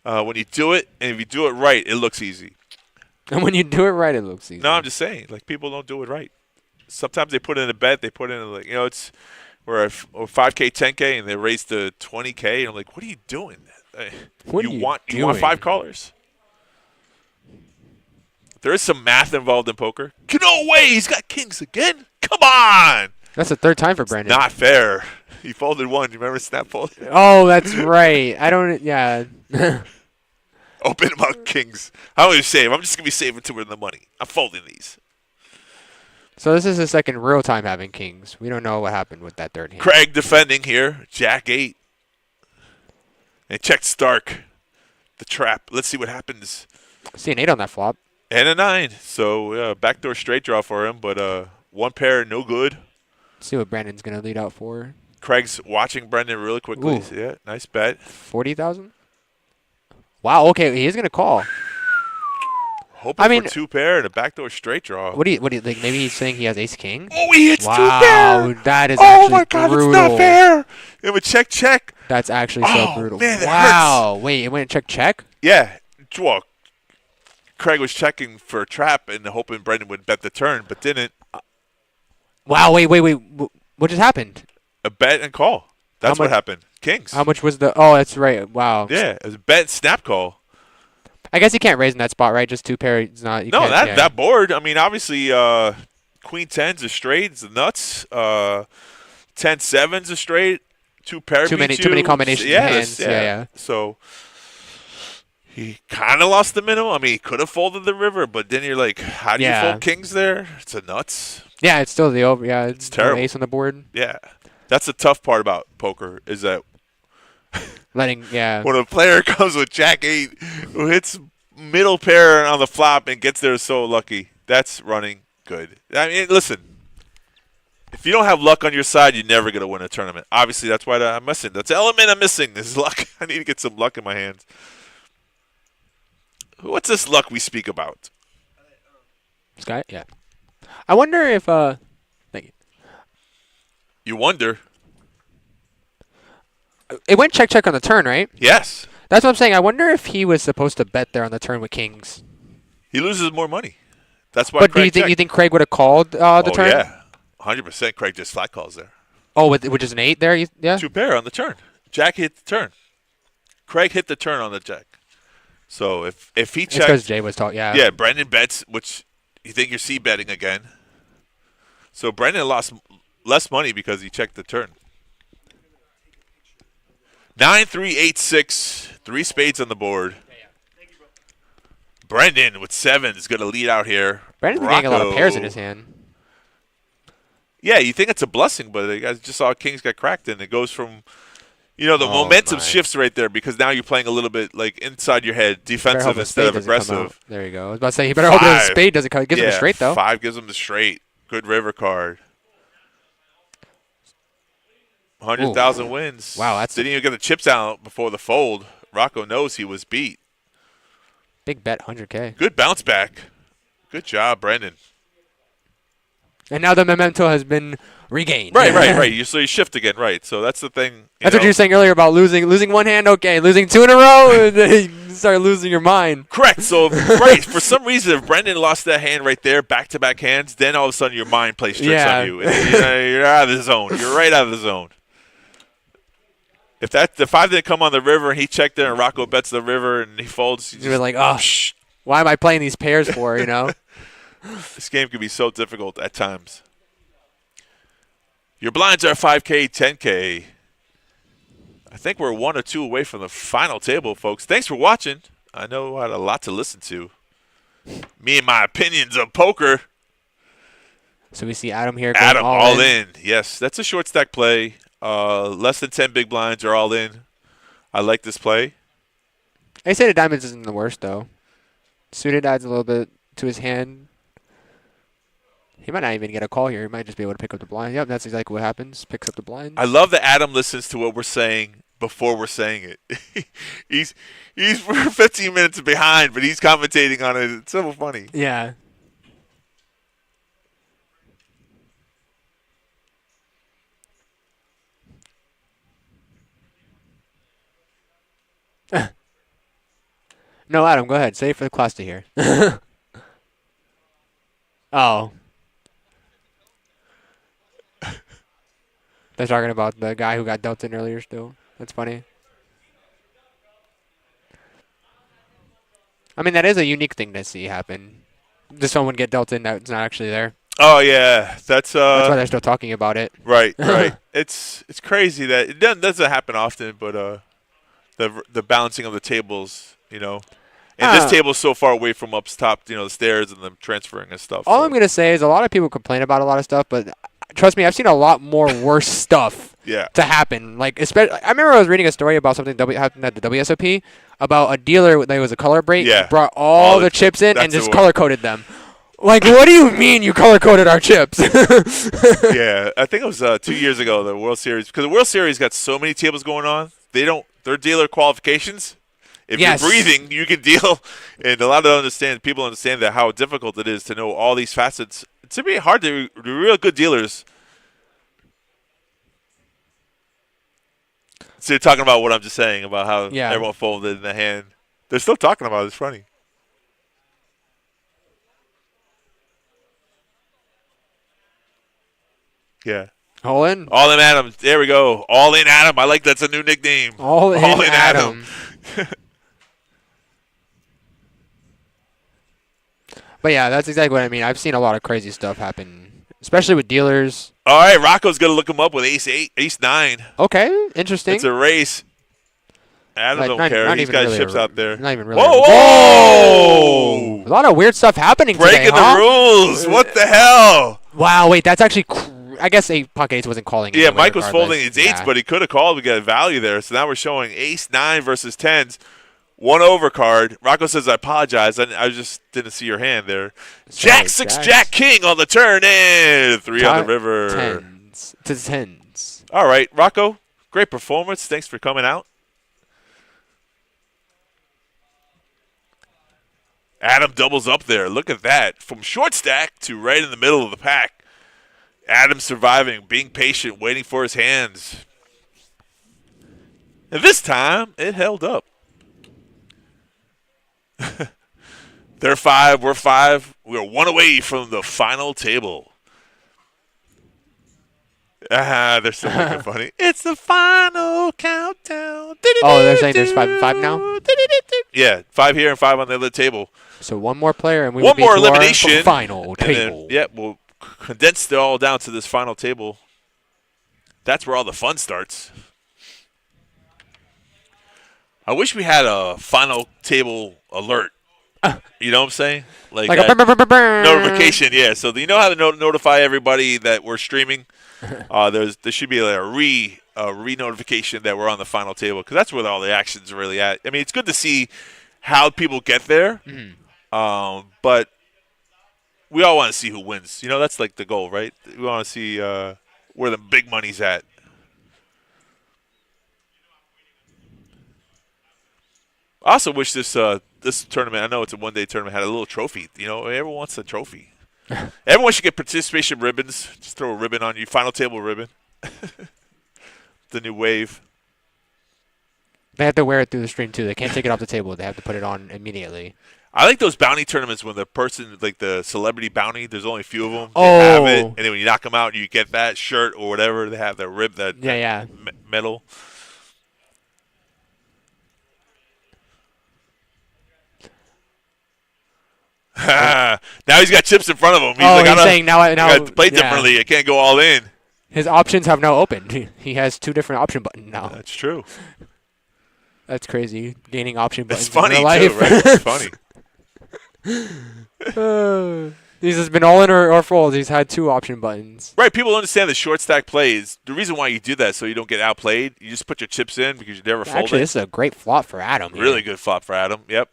when you do it, and if you do it right, it looks easy. And when you do it right, it looks easy. No, I'm just saying, like people don't do it right. Sometimes they put in a bet. They put in it's we're at 5K, 10K, and they raise to 20K. And I'm like, what are you doing? You want 5 callers? There is some math involved in poker. No way, he's got kings again. Come on. That's the third time for Brandon. Not fair. He folded one. You remember snap folded? Oh, that's right. I don't. Yeah. Open about kings. How do you save? I'm just gonna be saving two of the money. I'm folding these. So this is the second real time having kings. We don't know what happened with that third hand. Craig defending here. Jack 8. And checked Stark. The trap. Let's see what happens. See an 8 on that flop. And a 9. So backdoor straight draw for him, but one pair no good. Let's see what Brandon's gonna lead out for. Craig's watching Brendan really quickly. Ooh. Yeah, nice bet. 40,000. Wow. Okay, he is gonna call. Hoping for 2 pair and a backdoor straight draw. What do you like? Maybe he's saying he has ace king. Oh, he hits 2 pair. Wow, that is actually my God, brutal. it's not fair. It would check. That's actually so brutal. Man, that wow. hurts. Wait, it went check. Yeah. Well, Craig was checking for a trap and hoping Brendan would bet the turn, but didn't. Wow. Wait. What just happened? A bet and call. That's what happened. Kings. How much was the? Oh, that's right. Wow. Yeah, it was a bet snap call. I guess he can't raise in that spot, right? Just 2 pair. It's not. That board. I mean, obviously, queen 10's a straight. It's nuts. 10-7's a straight. 2 pair. Too many combinations of hands. Yeah. So he kind of lost the minimum. I mean, he could have folded the river, but then you're like, how do you fold kings there? It's a nuts. Yeah, it's still the over. Yeah, it's terrible. Ace on the board. Yeah, that's the tough part about poker is that when a player comes with Jack 8 who hits middle pair on the flop and gets there so lucky, that's running good. I mean, listen, if you don't have luck on your side, you're never going to win a tournament. Obviously, that's why I'm missing. That's the element I'm missing is luck. I need to get some luck in my hands. What's this luck we speak about? Sky? Yeah. I wonder if thank you. You wonder. It went check on the turn, right? Yes. That's what I'm saying. I wonder if he was supposed to bet there on the turn with kings. He loses more money. That's why. But Craig do you think Craig would have called the turn? Yeah, 100%. Craig just flat calls there. Oh, which is an 8 there? Yeah. 2 pair on the turn. Jack hit the turn. Craig hit the turn on the jack. So if he checks, because Jay was talking. Yeah. Yeah, Brendan bets, which you think you're C betting again. So Brendan lost less money because he checked the turn. 9-3-8-6, 3 spades on the board. Brendan with 7 is going to lead out here. Brendan's getting a lot of pairs in his hand. Yeah, you think it's a blessing, but you guys just saw kings get cracked, and it goes from, the momentum shifts right there because now you're playing a little bit like inside your head, defensive instead of aggressive. There you go. I was about to say, he better hope that a spade doesn't come. It gives him a straight, though. 5 gives him the straight. Good river card. 100,000 wins. Wow, that's didn't even get the chips out before the fold. Rocco knows he was beat. Big bet, 100K. Good bounce back. Good job, Brendan. And now the memento has been regained. Right. So you shift again, right? So that's the thing. That's what you were saying earlier about losing one hand. Okay, losing 2 in a row, and then you start losing your mind. Correct. So for some reason, if Brendan lost that hand right there, back-to-back hands, then all of a sudden your mind plays tricks on you. You're out of the zone. You're right out of the zone. If the 5 didn't come on the river and he checked there and Rocco bets the river and he folds, you're like, oh, why am I playing these pairs for? This game can be so difficult at times. Your blinds are 5K, 10K. I think we're 1 or 2 away from the final table, folks. Thanks for watching. I know I had a lot to listen to. Me and my opinions of poker. So we see Adam here going Adam, all in. Yes, that's a short stack play. Less than 10 big blinds are all in. I like this play. They say the diamonds isn't the worst, though. Suited adds a little bit to his hand. He might not even get a call here. He might just be able to pick up the blind. Yep, that's exactly what happens. Picks up the blind. I love that Adam listens to what we're saying before we're saying it. he's 15 minutes behind, but he's commentating on it. It's so funny. Yeah. No, Adam, go ahead. Say it for the class to hear. Oh. They're talking about the guy who got dealt in earlier still. That's funny. I mean, that is a unique thing to see happen. Just someone get dealt in that's not actually there. Oh, yeah. That's why they're still talking about it. Right. It's crazy that it doesn't happen often, but the balancing of the tables, and this table's so far away from up top, the stairs and them transferring and stuff. All I'm going to say is a lot of people complain about a lot of stuff, but trust me, I've seen a lot more worse stuff to happen. Like, especially, I remember I was reading a story about something happened at the WSOP about a dealer that was a color break, brought all the chips in and just color-coded them. Like, what do you mean you color-coded our chips? Yeah, I think it was 2 years ago, the World Series. Because the World Series got so many tables going on, their dealer qualifications. If you're breathing, you can deal. And a lot of people understand that how difficult it is to know all these facets. It's really hard to real good dealers. So you're talking about what I'm just saying about how everyone folded in the hand. They're still talking about it. It's funny. Yeah. All in. All in Adam. There we go. All in Adam. I like that's a new nickname. All in Adam. But yeah, that's exactly what I mean. I've seen a lot of crazy stuff happen, especially with dealers. All right, Rocco's going to look him up with ace 9. Okay, interesting. It's a race. Adam don't care. He's got really chips out there. Not even really. Whoa! A lot of weird stuff happening today, Breaking the rules. What the hell? Wow, wait, that's actually I guess a pocket ace wasn't calling it. Yeah, Mike was folding his eights, but he could have called. We got a value there. So now we're showing ace 9 versus 10s. 1 over card. Rocco says, I apologize. I just didn't see your hand there. Jack 6, Jack King on the turn. And 3 on the river. 10s to 10s. All right, Rocco, great performance. Thanks for coming out. Adam doubles up there. Look at that. From short stack to right in the middle of the pack. Adam surviving, being patient, waiting for his hands. And this time, it held up. They're 5, we're 5. We're 1 away from the final table. They're still making funny. It's the final countdown. Oh, they're saying there's 5 and 5 now? Yeah, 5 here and 5 on the other table. So one more player and we one will be more to elimination. Our final table. Then, we'll condense it all down to this final table. That's where all the fun starts. I wish we had a final table alert. You know what I'm saying? Like a notification, yeah. So do you know how to notify everybody that we're streaming? There should be a re-notification that we're on the final table because that's where all the action's really at. I mean, it's good to see how people get there, but we all want to see who wins. You know, that's like the goal, right? We want to see where the big money's at. I also wish this tournament, I know it's a one-day tournament, had a little trophy. You know, everyone wants a trophy. Everyone should get participation ribbons. Just throw a ribbon on you. Final table ribbon. The new wave. They have to wear it through the stream, too. They can't take it off the table. They have to put it on immediately. I like those bounty tournaments when the person, like the celebrity bounty, there's only a few of them. They have it, and then when you knock them out, you get that shirt or whatever. They have that medal. Now Now he's got chips in front of him. He's he's saying now I got to play differently. I can't go all in. His options have now opened. He has 2 different option buttons now. That's true. That's crazy. Gaining option buttons. It's funny, in real life. too, right? It's funny. He's just been all in or folds. He's had 2 option buttons. Right. People don't understand the short stack plays. The reason why you do that so you don't get outplayed, you just put your chips in because you never fold Actually, it. this is a great flop for Adam. Really good flop for Adam. Yep.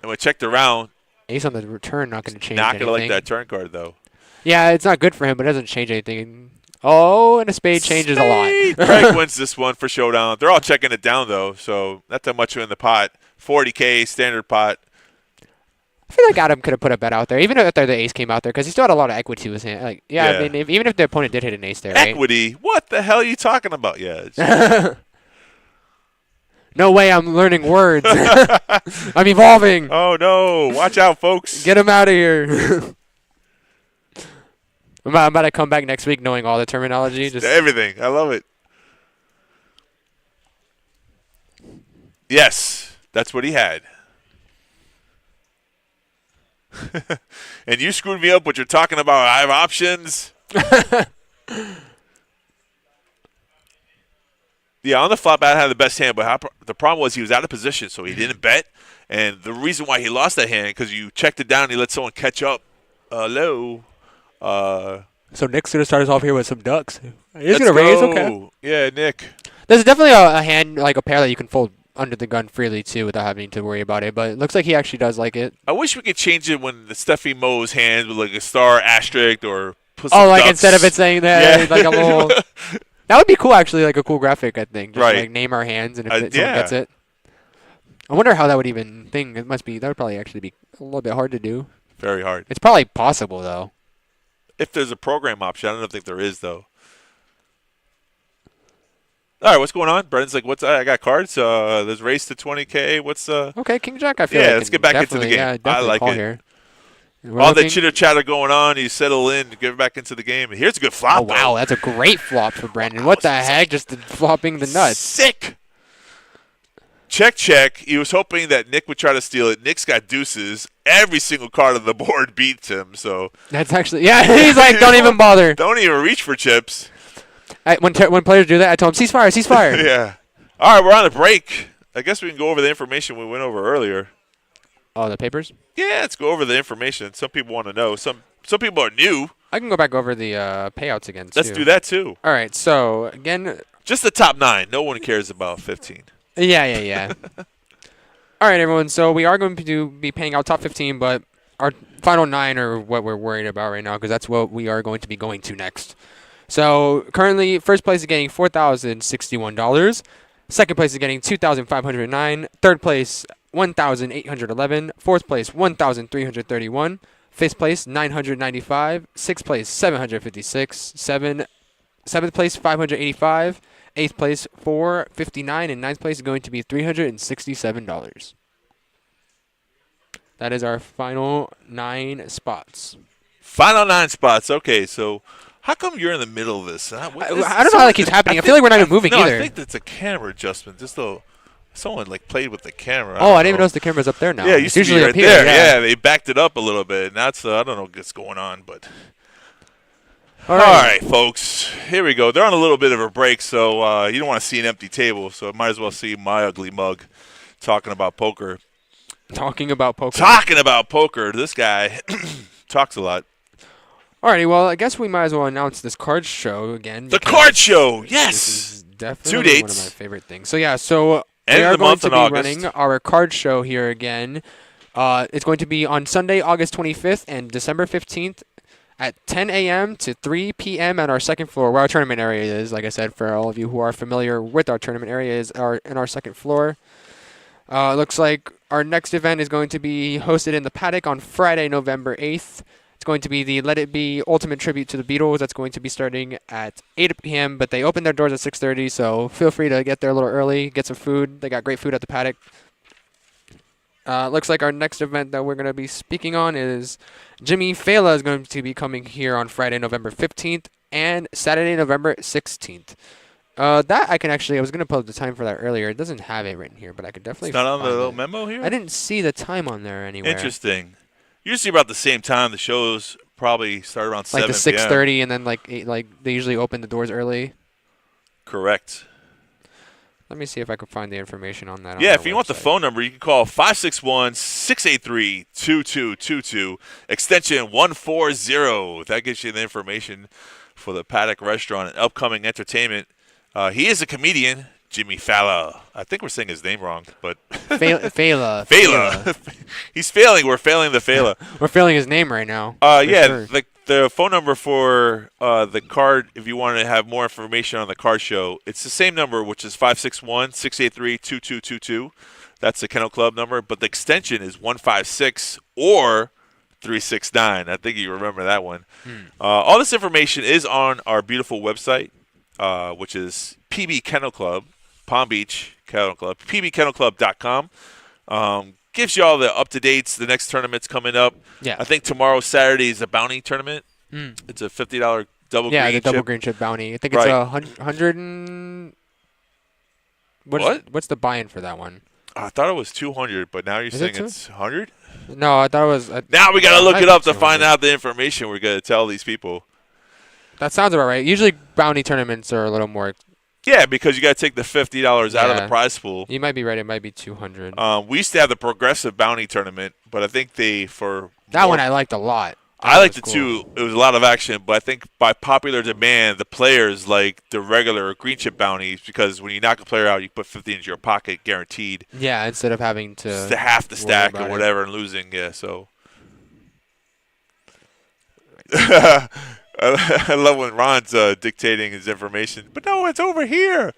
And we checked around. Ace on the return, not going to change Not anything. going to like that turn card, though. Yeah, it's not good for him, but it doesn't change anything. Oh, and a spade changes a lot. Craig wins this one for showdown. They're all checking it down, though, so not that much in the pot. 40K, standard pot. I feel like Adam could have put a bet out there, even if the ace came out there, because he still had a lot of equity to his hand. Like, I mean, even if the opponent did hit an ace there, right? Equity? What the hell are you talking about? Yeah. No way, I'm learning words. I'm evolving. Oh, no. Watch out, folks. Get him out of here. I'm about to come back next week knowing all the terminology. Just everything. I love it. Yes, that's what he had. And you screwed me up what you're talking about. I have options. Yeah, on the flop, I had the best hand, but the problem was he was out of position, so he didn't bet. And the reason why he lost that hand, because you checked it down and you let someone catch up low. So Nick's going to start us off here with some ducks. He's going to raise, okay. Yeah, Nick. There's definitely a hand, like a pair that you can fold under the gun freely, too, without having to worry about it. But it looks like he actually does like it. I wish we could change it when the Steffi Mo's hand with like a star asterisk or put some like ducks. Instead of it saying that, like a little... That would be cool, actually, like a cool graphic, I think. Just like name our hands and if someone gets it. I wonder how that would even thing. That would probably actually be a little bit hard to do. Very hard. It's probably possible, though. If there's a program option. I don't think there is, though. All right, what's going on? Brendan's like, I got cards. There's race to 20K. What's Okay, King Jack, I feel like. Yeah, let's get back into the game. Yeah, I like it. Here. All the chitter-chatter going on. You settle in, get back into the game. Here's a good flop, Oh, wow, that's a great flop for Brendan. What the heck? Just flopping the nuts. Sick. Check, check. He was hoping that Nick would try to steal it. Nick's got deuces. Every single card on the board beats him. So that's actually, he's like, don't even bother. Don't even reach for chips. When players do that, I tell them, cease fire, cease fire. Yeah. All right, we're on a break. I guess we can go over the information we went over earlier. Oh, the papers? Yeah, let's go over the information. Some people want to know. Some people are new. I can go back over the payouts again, too. Let's do that, too. All right, so, again. Just the top 9. No one cares about 15. Yeah. All right, everyone. So we are going to be paying out top 15, but our final 9 are what we're worried about right now because that's what we are going to be going to next. So currently, first place is getting $4,061. Second place is getting $2,509. Third place, $1,811. Fourth place, $1,331. Fifth place, $995. Sixth place, $756. Seventh place, $585. Eighth place, $459. And ninth place is going to be $367. That is our final 9 spots. Final 9 spots. Okay, so how come you're in the middle of this? I don't know how that keeps happening. I feel like we're not even moving either. I think that's a camera adjustment. Just though someone played with the camera. I didn't even notice the camera's up there now. Yeah, it's usually right there. Yeah, they backed it up a little bit. And that's I don't know what's going on, but. All right, folks. Here we go. They're on a little bit of a break, so you don't want to see an empty table. So I might as well see my ugly mug talking about poker. Talking about poker. This guy talks a lot. Alrighty, well, I guess we might as well announce this card show again. The card show, yes. This is definitely 2 dates. One of my favorite things. So yeah, we are going to be running our card show here again. It's going to be on Sunday, August 25th and December 15th at 10 a.m. to 3 p.m. at our second floor, where our tournament area is. Like I said, for all of you who are familiar with our tournament area, is in our second floor. Looks like our next event is going to be hosted in the paddock on Friday, November 8th. It's going to be the Let It Be Ultimate Tribute to the Beatles. That's going to be starting at 8 p.m., but they open their doors at 6:30, so feel free to get there a little early, get some food. They got great food at the paddock. Looks like our next event that we're going to be speaking on is Jimmy Fela is going to be coming here on Friday, November 15th, and Saturday, November 16th. That I can actually, I was going to put the time for that earlier. It doesn't have it written here, but I could definitely It's not on the little it. memo here? I didn't see the time on there anywhere. Interesting. Usually about the same time. The shows probably start around 7 Like the p.m. 6:30, and then like 8, like they usually open the doors early. Correct. Let me see if I can find the information on that. Yeah, on if you want the phone number, you can call 561-683-2222, extension 140. That gives you the information for the Paddock Restaurant and upcoming entertainment. He is a comedian, Jimmy Fallon. I think we're saying his name wrong, but Fela. He's failing. We're failing the Fela. We're failing his name right now. Yeah, sure. the phone number for the card, if you want to have more information on the card show, it's the same number, which is 561-683-2222. That's the Kennel Club number, but the extension is 156 or 369. I think you remember that one. All this information is on our beautiful website, which is PB Kennel Club, Palm Beach Kennel Club, pbkennelclub.com. Gives you all the up-to-dates, the next tournament's coming up. Yeah. I think tomorrow, Saturday, is a bounty tournament. It's a $50 double green chip. Yeah, the double green chip bounty. I think it's Right. 100 and... What's the buy-in for that one? I thought it was 200, but now you're Is saying it it's 100? No, I thought it was... Now we got to look might it be up to 200. find out the information we're going to tell these people. That sounds about right. Usually bounty tournaments are a little more... Yeah, because you got to take the $50 out of the Yeah. prize pool. You might be right. It might be 200. We used to have the progressive bounty tournament, but I think That one I liked a lot. I liked it cool. too. It was a lot of action, but I think by popular demand, the players like the regular green chip bounties because when you knock a player out, you put 50 into your pocket, guaranteed. Yeah, instead of having to... It's the half the stack or about it. whatever and losing. Yeah, so. I love when Ron's dictating his information. But no, it's over here.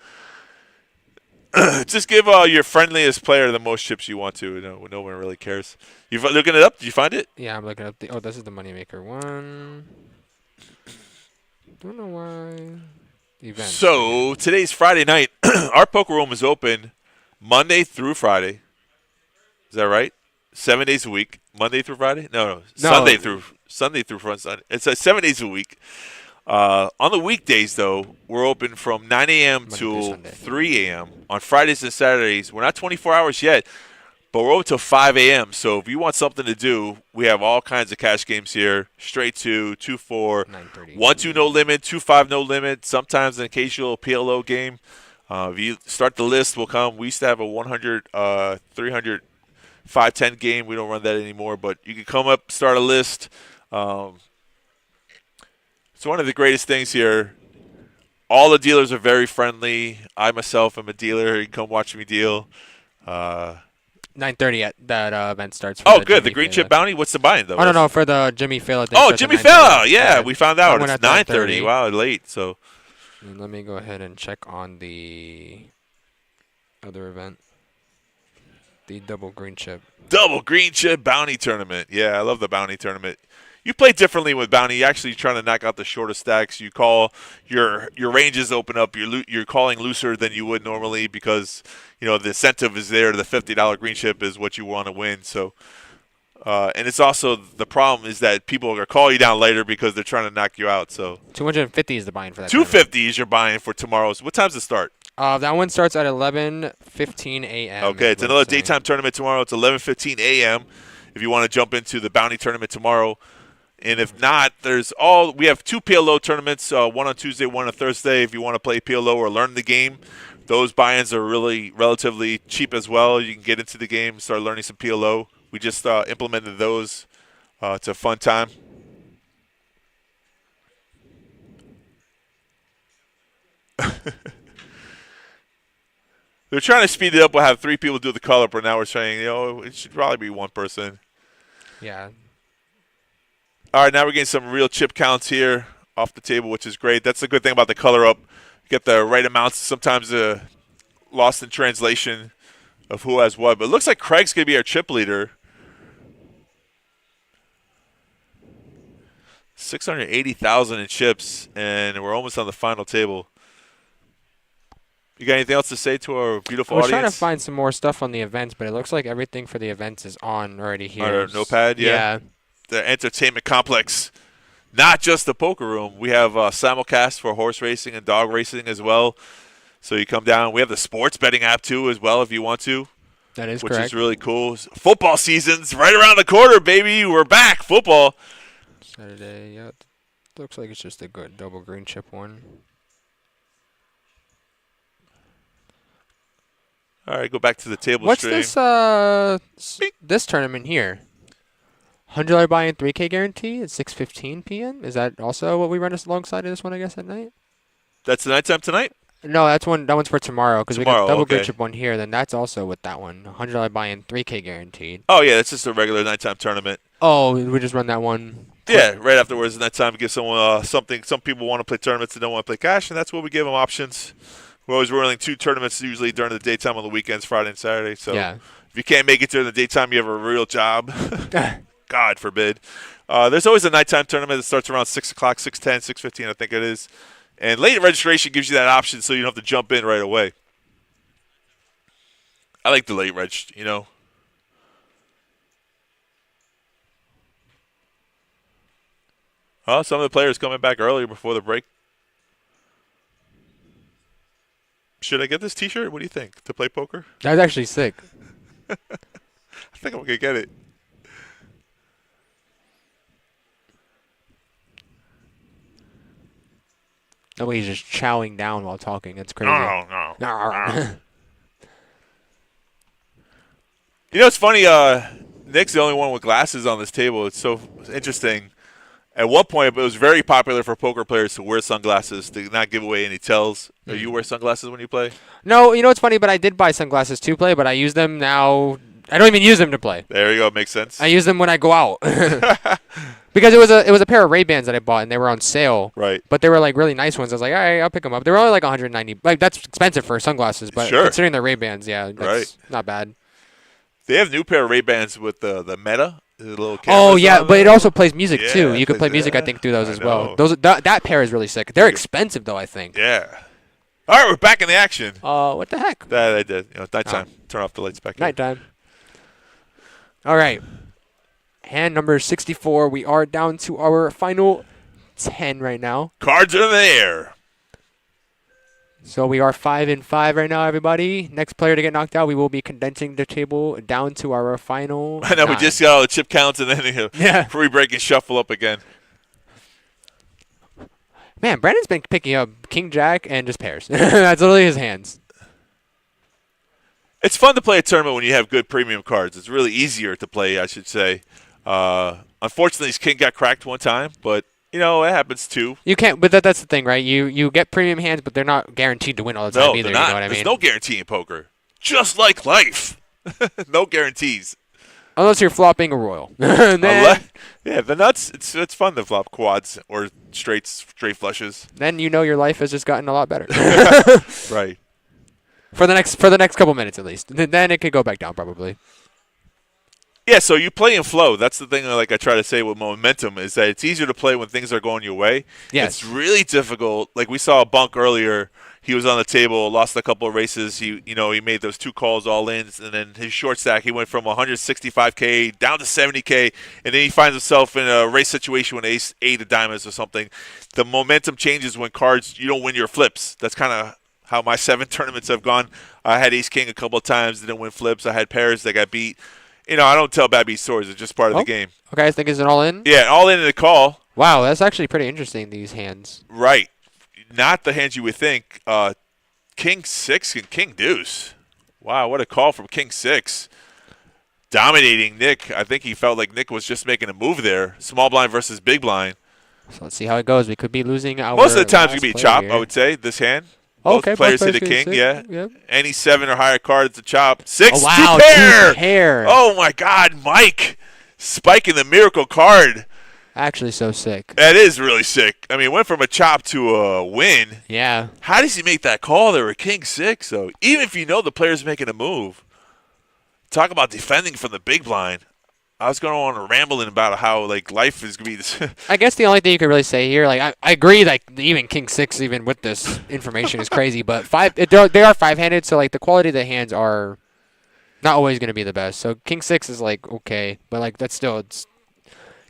Just give your friendliest player the most chips you want to. No one really cares. You looking it up? Did you find it? Yeah, I'm looking up the... Oh, this is the moneymaker one. Don't know why. Event. So today's Friday night. Our poker room is open Monday through Friday. Is that right? 7 days a week. Monday through Friday? No. Sunday through Sunday. It's 7 days a week. On the weekdays, though, we're open from 9 a.m. to 3 a.m. On Fridays and Saturdays, we're not 24 hours yet, but we're open till 5 a.m. So if you want something to do, we have all kinds of cash games here. Straight 2, 2-4, 1-2 no limit, 2-5 no limit, sometimes an occasional PLO game. If you start the list, we'll come. We used to have a 100, 300, 5-10 game. We don't run that anymore, but you can come up, start a list. It's one of the greatest things here. All the dealers are very friendly. I myself am a dealer. You can come watch me deal. 9:30 at that event starts. Oh, good. The green chip bounty. What's the buy-in though? Oh no, for the Jimmy Fallon. Oh, Jimmy Fallon. Yeah, we found out That one it's at 9:30. Wow, late. So And let me go ahead and check on the other event. The double green chip. Double green chip bounty tournament. Yeah, I love the bounty tournament. You play differently with bounty. You're actually trying to knock out the shortest stacks. You call your ranges open up. You're calling looser than you would normally because the incentive is there. The $50 green chip is what you want to win. So, and it's also the problem is that people are gonna call you down later because they're trying to knock you out. So 250 is the buy-in for that. 250 is your buy-in for tomorrow's. What time's it start? That one starts at 11:15 a.m. Okay, it's another daytime tournament tomorrow. It's 11:15 a.m. If you want to jump into the bounty tournament tomorrow. And if not, we have 2 PLO tournaments, one on Tuesday, one on Thursday. If you want to play PLO or learn the game, those buy-ins are really relatively cheap as well. You can get into the game, start learning some PLO. We just implemented those. It's a fun time. They're trying to speed it up. We'll have 3 people do the color, but now we're saying, it should probably be 1 person. Yeah. All right, now we're getting some real chip counts here off the table, which is great. That's the good thing about the color up. You get the right amounts. Sometimes lost in translation of who has what. But it looks like Craig's going to be our chip leader. 680,000 in chips, and we're almost on the final table. You got anything else to say to our beautiful audience? I was trying to find some more stuff on the events, but it looks like everything for the events is on already here. Our notepad, yeah. The entertainment complex, not just the poker room. We have simulcast for horse racing and dog racing as well. So you come down. We have the sports betting app too as well if you want to. That is which correct. is really cool. Football season's right around the corner, baby. We're back. Football. Saturday, yeah. Looks like it's just a good double green chip one. All right, go back to the table What's stream. this tournament here? $100 buy-in, 3K guarantee at 6:15 p.m. Is that also what we run alongside of this one? I guess at night. That's the nighttime tonight? No, that one's for tomorrow because we got double green okay. chip one here. Then that's also with that one. $100 buy-in, 3K guaranteed. Oh yeah, it's just a regular nighttime tournament. Oh, we just run that one. Yeah, right afterwards, nighttime to give someone something. Some people want to play tournaments and don't want to play cash, and that's what we give them options. We're always running 2 tournaments usually during the daytime on the weekends, Friday and Saturday. So Yeah. if you can't make it during the daytime, you have a real job. God forbid. There's always a nighttime tournament that starts around 6 o'clock, 6:10, 6:15, I think it is. And late registration gives you that option so you don't have to jump in right away. I like the late reg, you know. Oh, some of the players coming back earlier before the break. Should I get this T-shirt? What do you think? To play poker? That's actually sick. I think I'm going to get it. Nobody's just chowing down while talking. It's crazy. No. No. You know, it's funny. Nick's the only one with glasses on this table. It's so interesting. At one point, it was very popular for poker players to wear sunglasses to not give away any tells. Do you wear sunglasses when you play? No, you know what's funny? But I did buy sunglasses to play, but I use them now. I don't even use them to play. There you go. Makes sense. I use them when I go out. Because it was a pair of Ray-Bans that I bought, and they were on sale. Right. But they were, like, really nice ones. I was like, all right, I'll pick them up. They were only, like, 190. Like, that's expensive for sunglasses, but Sure. considering they're Ray-Bans, yeah, that's not bad. They have a new pair of Ray-Bans with the Meta. The little Oh, yeah, on but it there. also plays music, Yeah, too. You can it play plays- music, I yeah, think, through those I as well. know. That pair is really sick. They're expensive, though, I think. Yeah. All right, we're back in the action. What the heck? That I did. You know, nighttime. Turn off the lights back. Nighttime. All right. Hand number 64. We are down to our final 10 right now. Cards are there. So we are 5-5 right now, everybody. Next player to get knocked out, we will be condensing the table down to our final. I know 9. we just got all the chip counts and then Yeah. free break and shuffle up again. Man, Brandon's been picking up King Jack and just pairs. That's literally his hands. It's fun to play a tournament when you have good premium cards. It's really easier to play, I should say. Unfortunately, his king got cracked one time, but you know it happens too. You can't, but that's the thing, right? You get premium hands, but they're not guaranteed to win all the time No, either. they're not. You know what I mean? There's no guarantee in poker. Just like life, no guarantees. Unless you're flopping a royal. then Yeah, the nuts. It's fun to flop quads or straight flushes. then you know your life has just gotten a lot better. Right. For the next couple minutes at least. Then it could go back down probably. Yeah, so you play in flow. That's the thing like I try to say with momentum is that it's easier to play when things are going your way. Yes. It's really difficult. Like we saw a Bunk earlier. He was on the table, lost a couple of races. He made those 2 calls all in, and then his short stack, he went from 165K down to 70K, and then he finds himself in a race situation with ace 8 of diamonds or something. The momentum changes when cards, you don't win your flips. That's kind of how my 7 tournaments have gone. I had ace king a couple of times, didn't win flips. I had pairs that got beat. You know, I don't tell bad beat stories. It's just part of the game. Okay, I think is it all in? Yeah, all in the call. Wow, that's actually pretty interesting, these hands. Right. Not the hands you would think. King 6 and King Deuce. Wow, what a call from King 6. Dominating Nick. I think he felt like Nick was just making a move there. Small blind versus big blind. So let's see how it goes. We could be losing our Most of the times it last could be player chop, here. I would say, this hand. Oh, Both okay, players both hit a players king, hit yeah. six, yep. Any 7 or higher card, it's a chop. 6, Oh, wow, 2 pair. 2 pair. Oh, my God, Mike. Spiking the miracle card. Actually so sick. That is really sick. I mean, it went from a chop to a win. Yeah. How does he make that call there with King 6, though? Even if you know the player's making a move. Talk about defending from the big blind. I was going on rambling about how, like, life is going to be this. I guess the only thing you could really say here, like, I agree, like, even King 6, even with this information, is crazy, but they are 5-handed, so, like, the quality of the hands are not always going to be the best. So King 6 is, like, okay, but, like, that's still,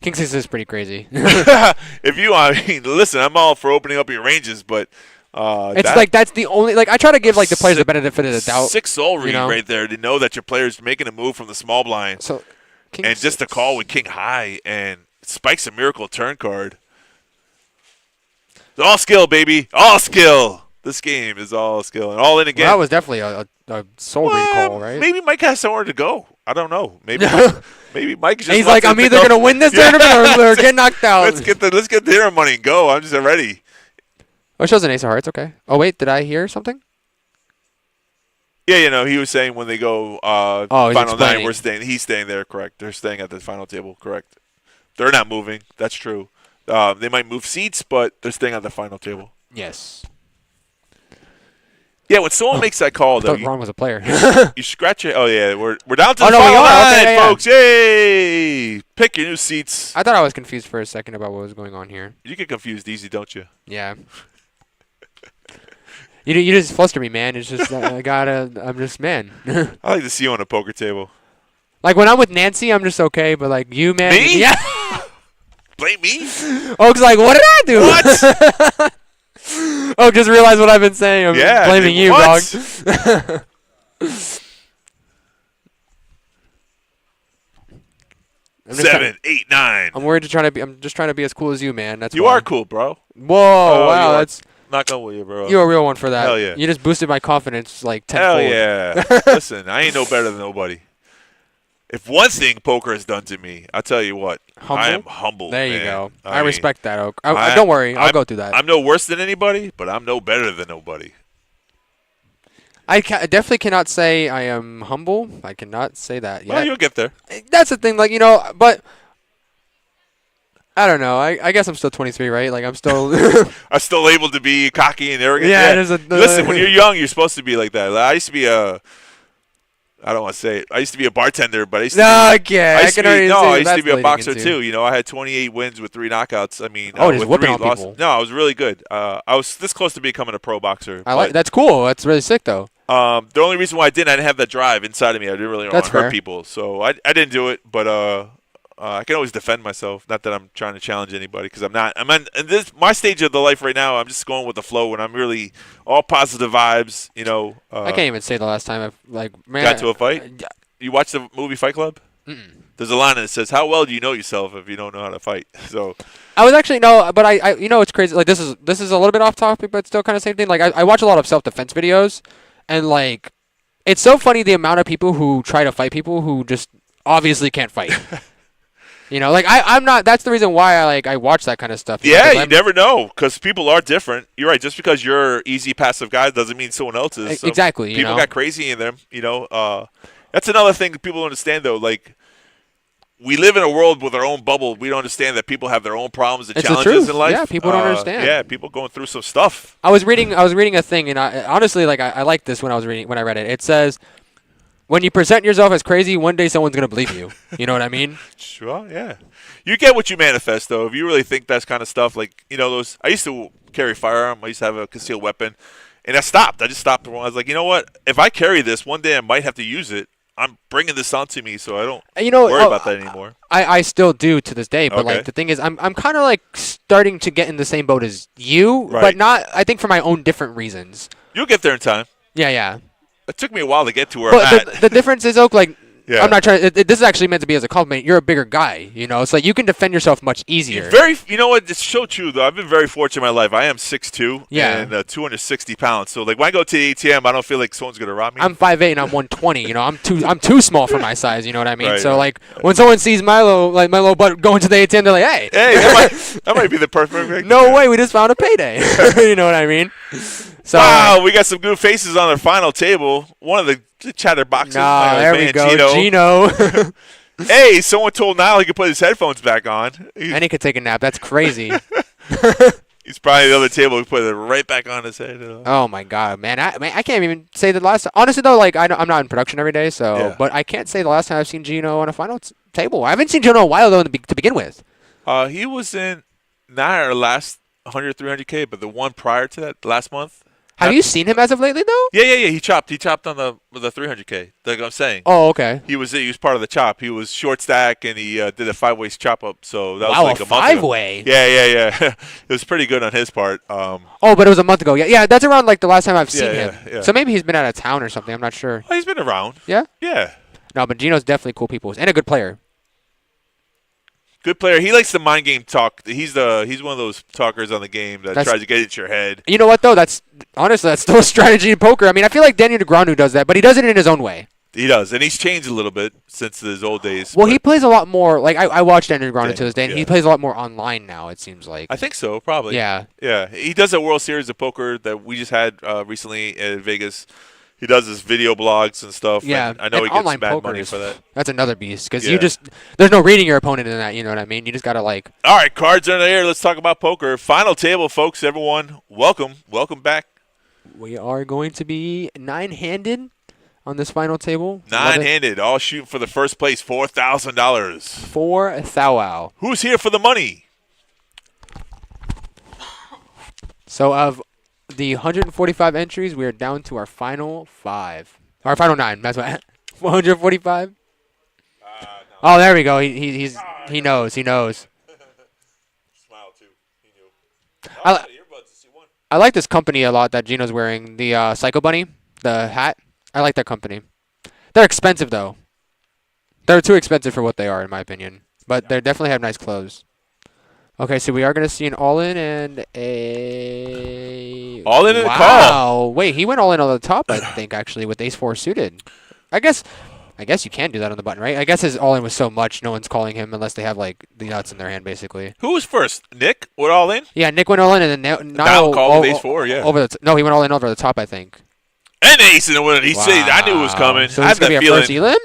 King 6 is pretty crazy. If you, I mean, listen, I'm all for opening up your ranges, but It's like that's the only I try to give the players the benefit of the doubt. 6-0 read right there to know that your player's making a move from the small blind. So, and just a call with king high and spikes a miracle turn card. All skill, baby. All skill. This game is all skill and all in again. Well, that was definitely a soul recall, right? Maybe Mike has somewhere to go. I don't know. Maybe Mike just. He's like, I'm either gonna win this tournament or get knocked out. Let's get the dinner money and go. I'm just ready. Oh, it shows an ace of hearts. Okay. Oh wait, did I hear something? Yeah, he was saying when they go final nine, he's staying there. Correct. They're staying at the final table. Correct. They're not moving. That's true. They might move seats, but they're staying at the final table. Yes. Yeah, when someone makes that call, though, Ron was a player. you scratch it. Oh yeah, we're down to the final line, folks. Yay! Pick your new seats. I thought I was confused for a second about what was going on here. You get confused easy, don't you? Yeah. You just fluster me, man. It's just I'm just man. I like to see you on a poker table. Like when I'm with Nancy, I'm just okay, but you, man. Me? Yeah. Blame me? Oak's like, what did I do? What? Oh, just realize what I've been saying. I'm blaming you, dog. 7, 8, 9. I'm worried I'm just trying to be as cool as you, man. That's you why. are cool, bro. Whoa, wow, that's not gonna with you, bro. You're a real one for that. Hell yeah. You just boosted my confidence tenfold. Hell yeah. Listen, I ain't no better than nobody. If one thing poker has done to me, I'll tell you what. Humble? I am humble. There man. you go. I mean, respect that, Oak. Don't worry. I'll go through that. I'm no worse than anybody, but I'm no better than nobody. I definitely cannot say I am humble. I cannot say that yet. Well, you'll get there. That's the thing. But I don't know. I guess I'm still 23, right? I'm still. I'm still able to be cocky and arrogant. Yeah. Listen, when you're young, you're supposed to be like that. I used to be I don't want to say it. I used to be a bartender, but I used to I used to be a boxer too. I had 28 wins with 3 knockouts. I mean, just with whooping 3 on losses. people. No, I was really good. I was this close to becoming a pro boxer. That's cool. That's really sick, though. The only reason why I didn't have that drive inside of me. I didn't really want to hurt people, so I didn't do it. But I can always defend myself. Not that I'm trying to challenge anybody, because I'm not. I'm in my stage of the life right now. I'm just going with the flow, and I'm really all positive vibes. I can't even say the last time I've got to a fight. You watch the movie Fight Club? Mm-mm. There's a line that says, "How well do you know yourself if you don't know how to fight?" So I was actually but I it's crazy. This is a little bit off topic, but still kind of same thing. I watch a lot of self-defense videos, and it's so funny the amount of people who try to fight people who just obviously can't fight. I'm not. That's the reason why I watch that kind of stuff. Yeah, you never know, because people are different. You're right. Just because you're easy, passive guy doesn't mean someone else is. Exactly. People got crazy in them. That's another thing that people don't understand, though. We live in a world with our own bubble. We don't understand that people have their own problems and challenges in life. Yeah, people don't understand. Yeah, people going through some stuff. I was reading a thing, and honestly, I liked this when I read it. It says, when you present yourself as crazy, one day someone's gonna believe you. You know what I mean? Sure. Yeah. You get what you manifest, though. If you really think that kind of stuff, those. I used to carry a firearm. I used to have a concealed weapon, and I stopped. I just stopped. I was like, you know what? If I carry this, one day I might have to use it. I'm bringing this onto me, so I don't worry about that anymore. I still do to this day, but the thing is, I'm kind of starting to get in the same boat as you, but not. I think for my own different reasons. You'll get there in time. Yeah. It took me a while to get to where I'm at. The difference is, Oak, I'm not trying. This is actually meant to be as a compliment. You're a bigger guy, so you can defend yourself much easier. You know what? It's so true, though. I've been very fortunate in my life. I am 6'2", and 260 pounds. So, when I go to the ATM, I don't feel like someone's gonna rob me. I'm 5'8" and I'm 120. I'm too small for my size. You know what I mean? Right, so, when someone sees my little butt going to the ATM, they're like, "Hey, that might be the perfect." No way, we just found a payday. You know what I mean? So, wow, we got some good faces on the final table. One of the chatterboxes. There we go, Gino. Hey, someone told Niall he could put his headphones back on. And he could take a nap. That's crazy. He's probably at the other table. He put it right back on his head. Oh, my God, man. I can't even say the last time. Honestly, though, I'm not in production every day, but I can't say the last time I've seen Gino on a final table. I haven't seen Gino in a while, though, to begin with. He was in not our last 100, 300K, but the one prior to that last month. Have you seen him as of lately, though? Yeah. He chopped on the 300K. Like I'm saying. Oh, okay. He was part of the chop. He was short stack and he did a 5-way chop up. So that was Wow, like a a month ago. 5-way. Yeah. It was pretty good on his part. Oh, but it was a month ago. Yeah. That's around like the last time I've seen him. Yeah. So maybe he's been out of town or something. I'm not sure. Oh, he's been around. Yeah. Yeah. No, but Gino's definitely cool people and a good player. Good player. He likes the mind game talk. He's one of those talkers on the game that tries to get into your head. You know what though? That's still a strategy in poker. I mean, I feel like Daniel Negreanu does that, but he does it in his own way. He does, and he's changed a little bit since his old days. Well, he plays a lot more. Like I watched Daniel Negreanu to this day, and he plays a lot more online now. It seems like. I think so, probably. Yeah. Yeah. He does a World Series of Poker that we just had recently in Vegas. He does his video blogs and stuff. Yeah, and I know he gets online bad poker money for that. That's another beast because there's no reading your opponent in that. You know what I mean? You just gotta like. All right, cards are in the air. Let's talk about poker. Final table, folks. Everyone, welcome back. We are going to be 9-handed on this final table. 9-handed, all shooting for the first place, $4,000. For Thou. Who's here for the money? So of the 145 entries, we are down to our final 5. Our final 9. That's what. 145. No. Oh, there we go. He knows. He knows. Smile too. He knew. I like this company a lot that Gino's wearing. The Psycho Bunny, the hat. I like that company. They're expensive though. They're too expensive for what they are, in my opinion. But they definitely have nice clothes. Okay, so we are going to see an all-in and a... All-in and a Wow. call. Wait, he went all-in on the top, I think, actually, with ace-4 suited. I guess you can do that on the button, right? I guess his all-in was so much, no one's calling him unless they have, like, the nuts in their hand, basically. Who was first? Nick went all-in? Yeah, Nick went all-in, and then Niall called with ace-4, yeah. No, he went all-in over the top, I think. And ace in the winner. He said, I knew it was coming. So I this had is going to that be our first feeling. elim?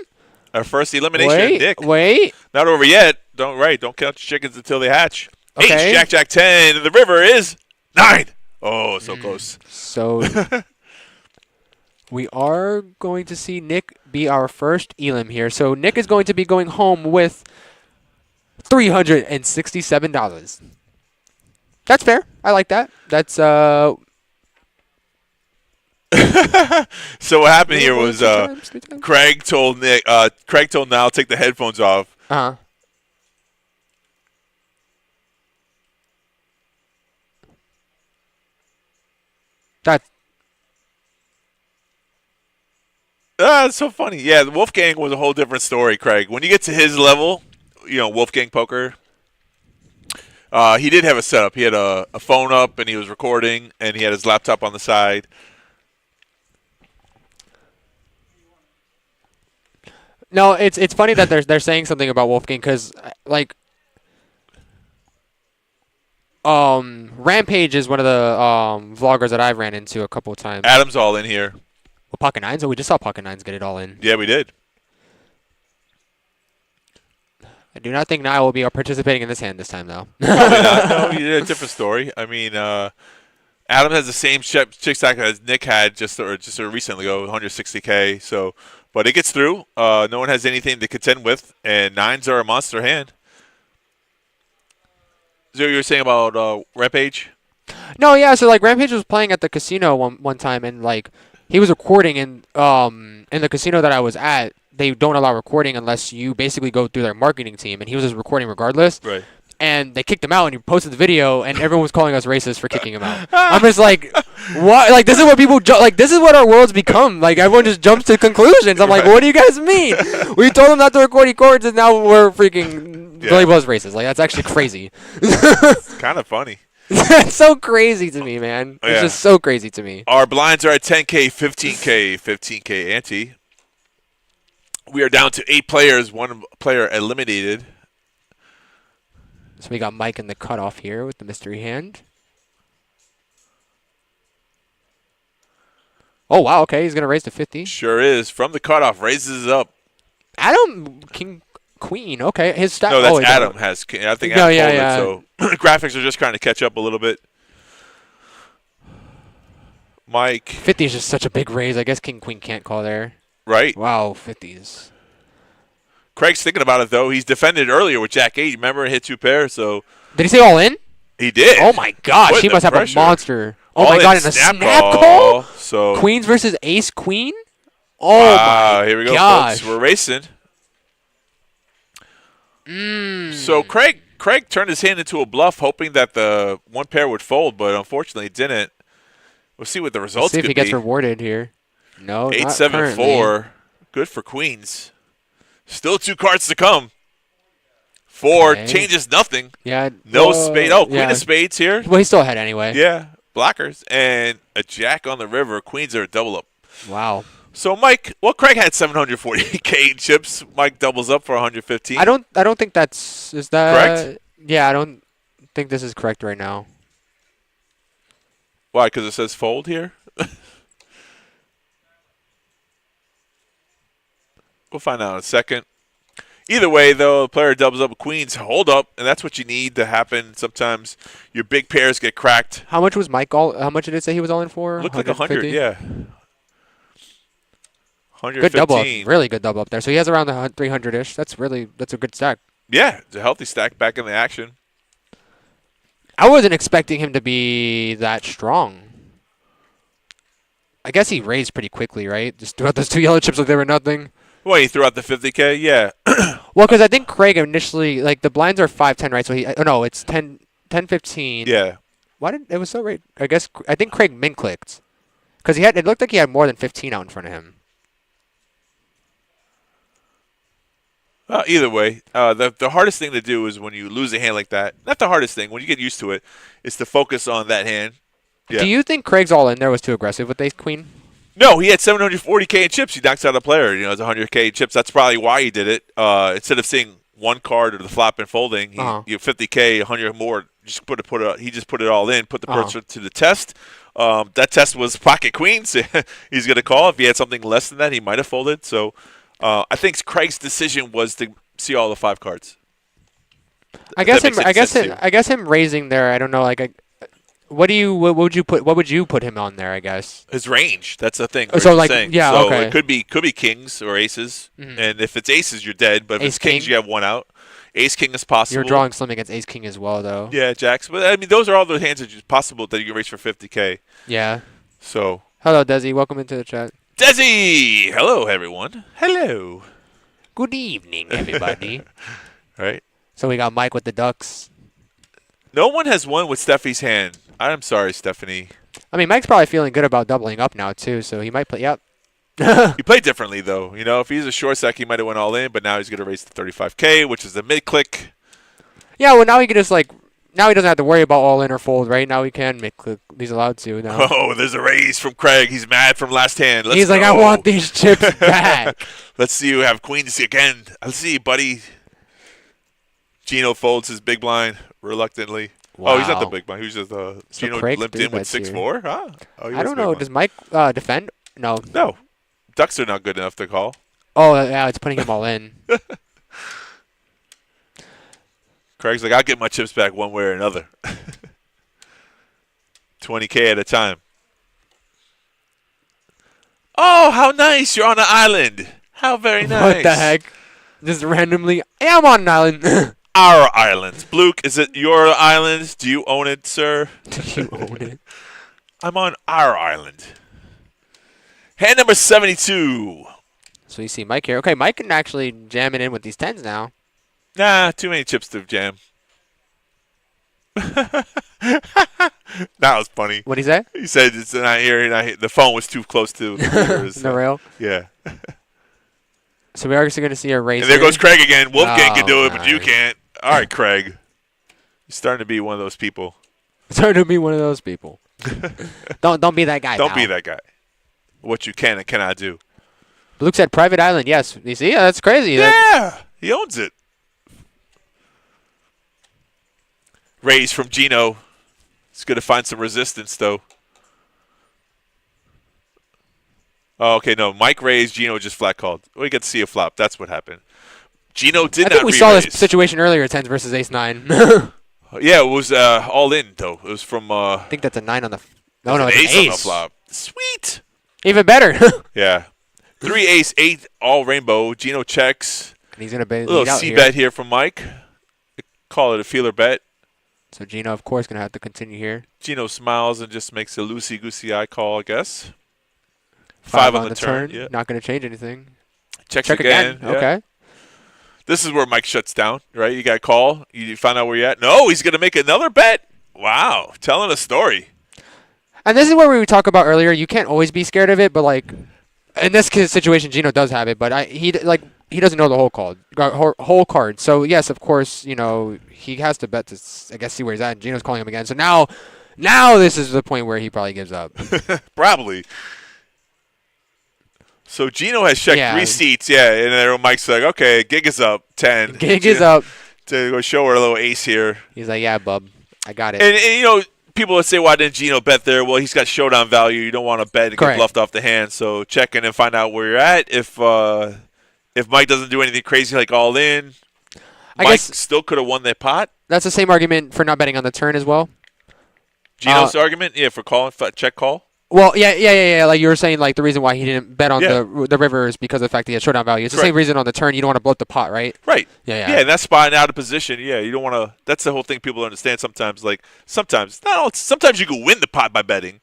Our first elimination, Nick. Wait. Not over yet. Don't count your chickens until they hatch. Okay. Ace, Jack, 10, and the river is 9. Oh, so close. So we are going to see Nick be our first elim here. So Nick is going to be going home with $367. That's fair. I like that. That's So what happened here was three times. Craig told Niall take the headphones off. Uh-huh. It's so funny. Yeah, the Wolfgang was a whole different story, Craig. When you get to his level, Wolfgang Poker, he did have a setup. He had a phone up, and he was recording, and he had his laptop on the side. No, it's funny that they're saying something about Wolfgang because like Rampage is one of the vloggers that I've ran into a couple of times. Adam's all in here. Well, Pocket Nines. Oh, we just saw Pocket Nines get it all in. Yeah, we did. I do not think Niall will be participating in this hand this time, though. Probably not. No, you did a different story. I mean, Adam has the same chick stack as Nick had just recently ago, 160K. So, but it gets through. No one has anything to contend with, and 9s are a monster hand. So you were saying about Rampage? No, yeah. So like Rampage was playing at the casino one time, and like he was recording in the casino that I was at. They don't allow recording unless you basically go through their marketing team, and he was just recording regardless. Right. And they kicked him out, and he posted the video, and everyone was calling us racist for kicking him out. I'm just like, what? Like, this is what people like. This is what our world's become. Like, everyone just jumps to conclusions. I'm like, what do you guys mean? We told them not to record chords, and now we're freaking labeled as racist. Like, that's actually crazy. It's kind of funny. That's so crazy to me, man. It's just so crazy to me. Our blinds are at 10K, 15K ante. We are down to 8 players, 1 player eliminated. So we got Mike in the cutoff here with the mystery hand. Oh, wow. Okay, he's going to raise to 50. Sure is. From the cutoff, raises up. Adam, King, Queen. Okay, his stat. No, that's Adam. I think Adam folded, so graphics are just trying to catch up a little bit. Mike. 50 is just such a big raise. I guess King, Queen can't call there. Right. Wow, 50s. Craig's thinking about it, though. He's defended earlier with Jack 8. Remember, hit 2 pair, so. Did he say all in? He did. Oh, my gosh. He must have a monster. Oh All my in God! And a snap call. So Queens versus Ace Queen. Oh my here we go, gosh. folks. We're racing. So Craig turned his hand into a bluff, hoping that the one pair would fold, but unfortunately it didn't. We'll see what the Let's results see if could he gets be. rewarded here. No, not 8-7-4. currently. Good for Queens. Still 2 cards to come. 4 Okay. changes nothing. Yeah. No spade. Oh, Queen yeah. of Spades here. Well, he's still ahead anyway. Yeah, blockers. And a Jack on the river. Queens are a double up. Wow. So, Mike, Craig had 740K in chips. Mike doubles up for 115. I don't think is that Correct? Yeah, I don't think this is correct right now. Why? Because it says fold here? We'll find out in a second. Either way, though, the player doubles up with Queens. Hold up, and that's what you need to happen. Sometimes your big pairs get cracked. How much was Mike how much did it say he was all in for? Looked like 100, yeah. 115. Good double up. Really good double up there. So he has around the 300-ish. That's a good stack. Yeah, it's a healthy stack back in the action. I wasn't expecting him to be that strong. I guess he raised pretty quickly, right? Just threw out those 2 yellow chips like they were nothing. Well, he threw out the 50K? Yeah. Well, because I think Craig initially, like, the blinds are 5-10, right? So no, it's 10-15. Yeah. Why did it was so right? I think Craig min clicked because it looked like he had more than 15 out in front of him. Either way, the hardest thing to do is when you lose a hand like that. Not the hardest thing. When you get used to it, is to focus on that hand. Yeah. Do you think Craig's all in there was too aggressive with ace queen? No, he had 740K in chips. He knocks out a player. It's 100K in chips. That's probably why he did it. Instead of seeing one card or the flop and folding, you 50K, 100 more. He just put it all in. Put the person to the test. That test was pocket queens. He's going to call. If he had something less than that, he might have folded. So I think Craig's decision was to see all the 5 cards. I guess him raising there. I don't know. What would you put him on there? I guess his range. That's the thing. So okay. It could be kings or aces, and if it's aces, you're dead. But if it's kings, you have one out. Ace king is possible. You're drawing slim against ace king as well, though. Yeah, jacks. But I mean, those are all the hands that are possible that you can raise for 50K. Yeah. So. Hello, Desi. Welcome into the chat. Desi, hello everyone. Hello. Good evening, everybody. Right. So we got Mike with the ducks. No one has won with Steffi's hand. I'm sorry, Stephanie. I mean, Mike's probably feeling good about doubling up now too, so he might play. Yep. He played differently though. If he's a short stack, he might have went all in, but now he's going to raise to 35K, which is the mid click. Yeah. Well, now he can just now he doesn't have to worry about all in or fold, right? Now he can make click. He's allowed to now. Oh, there's a raise from Craig. He's mad from last hand. He's like, I want these chips back. Let's see you have queens again. Let's see, buddy. Gino folds his big blind reluctantly. Wow. Oh, he's not the big blind. He was just Gino Craig limped in with 6-4. Huh? Oh, I don't know. Does Mike defend? No. No. Ducks are not good enough to call. Oh, yeah, it's putting him all in. Craig's like, I'll get my chips back one way or another. 20K at a time. Oh, how nice. You're on an island. How very nice. What the heck? Just randomly, I'm on an island. Our island. Bluke, is it your island? Do you own it, sir? Do you own it? I'm on our island. Hand number 72. So you see Mike here. Okay, Mike can actually jam it in with these 10s now. Nah, too many chips to jam. That was funny. What'd he say? He said it's not here. The phone was too close to the rail. Yeah. So we are going to see a race. And there goes Craig again. Wolfgang can do it, nice. but you can't. All right, Craig. You're starting to be one of those people. Starting to be one of those people. Don't be that guy. Don't be that guy. What you can and cannot do. Luke said private island. Yes. You see? That's crazy. Yeah. He owns it. Raise from Gino. He's going to find some resistance, though. Oh, okay, no. Mike raised. Gino just flat called. We get to see a flop. That's what happened. Gino did not I think we re-raise. saw this situation earlier, 10s versus ace-9. Yeah, it was all in, though. It was from... I think that's a 9 on the... No, it's an ace ace. on the flop. Sweet. Even better. Yeah. 3 ace, 8 all rainbow. Gino checks. And he's going to bet. A little C bet here from Mike. Call it a feeler bet. So Gino, of course, gonna have to continue here. Gino smiles and just makes a loosey-goosey eye call, I guess. 5 on the turn. Yeah. Not gonna change anything. Checks Check again. Yeah. Okay. This is where Mike shuts down, right? You got to call. You find out where you're at. No, he's going to make another bet. Wow. Telling a story. And this is where we talked about earlier. You can't always be scared of it, but like in this situation, Gino does have it, but he doesn't know the whole card. So yes, of course, he has to bet to I guess see where he's at. And Gino's calling him again. So now this is the point where he probably gives up. Probably. So Gino has checked 3 seats, and then Mike's like, okay, gig is up, 10. Gig is up. To go show her a little ace here. He's like, yeah, bub, I got it. And people would say, why didn't Gino bet there? Well, he's got showdown value. You don't want to bet and get bluffed off the hand. So check in and find out where you're at. If Mike doesn't do anything crazy like all in, Mike still could have won that pot. That's the same argument for not betting on the turn as well. Gino's argument, for calling, check call. Well, yeah. Like you were saying, like the reason why he didn't bet on the river is because of the fact that he had showdown value. It's the same reason on the turn. You don't want to blow up the pot, right? Right. Yeah, and that's spotting out of position. Yeah, you don't want to. That's the whole thing people understand sometimes. Like sometimes you can win the pot by betting,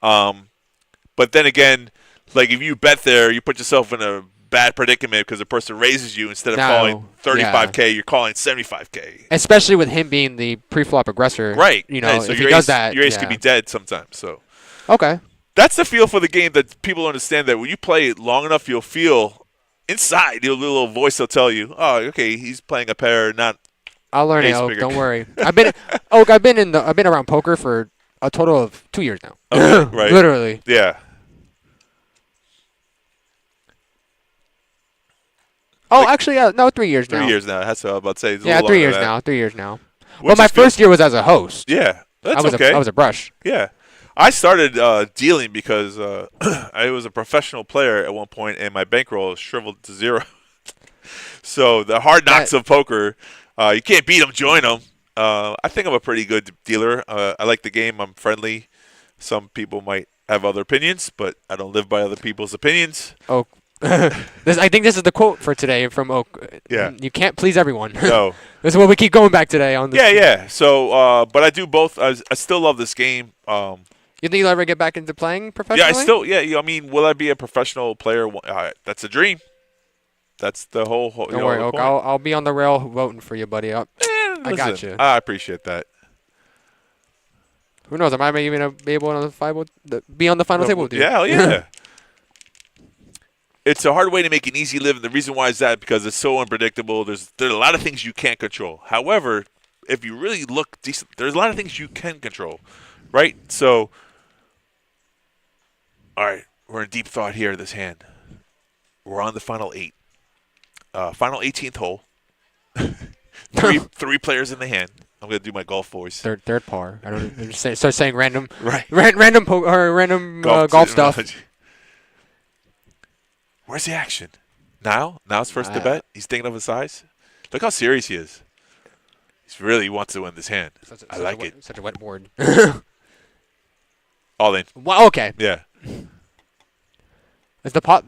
but then again, like if you bet there, you put yourself in a bad predicament because the person raises you instead of calling 35K, you're calling 75K. Especially with him being the pre-flop aggressor. Right. So if he does that, your ace could be dead sometimes. So. Okay. That's the feel for the game that people understand that when you play it long enough, you'll feel inside. Your little voice will tell you, oh, okay, he's playing a pair, not I'll learn it, Oak. Don't worry. I've been around poker for a total of 2 years now. Okay, right. Literally. Yeah. Oh, actually, no, 3 years now. 3 years now. That's what I was about to say. Yeah, 3 years now. 3 years now. Which well, my first year was as a host. Yeah, that's okay. I was a brush. Yeah. I started dealing because I was a professional player at one point, and my bankroll shriveled to 0. So the hard knocks of poker, you can't beat them, join them. I think I'm a pretty good dealer. I like the game. I'm friendly. Some people might have other opinions, but I don't live by other people's opinions. Oak. I think this is the quote for today from Oak. Yeah. You can't please everyone. No. This is what we keep going back today on this. Yeah. So, but I do both. I still love this game. You think you'll ever get back into playing professionally? I mean, will I be a professional player? That's a dream. That's the whole. Don't worry, Oak. I'll be on the rail voting for you, buddy. I got you. I appreciate that. Who knows? I might even be able to be on the final table with you. Yeah. It's a hard way to make an easy living. The reason why is that because it's so unpredictable. There's a lot of things you can't control. However, if you really look decent, there's a lot of things you can control, right? So, all right, we're in deep thought here. This hand, we're on the final 8, final 18th hole. three players in the hand. I'm gonna do my golf voice. Third par. I don't know. Start saying random, right? Random golf stuff. Where's the action? Now's first to bet. He's thinking of his size. Look how serious he is. He wants to win this hand. I like it. Such a wet board. All in. Well, okay. Yeah. Is the pot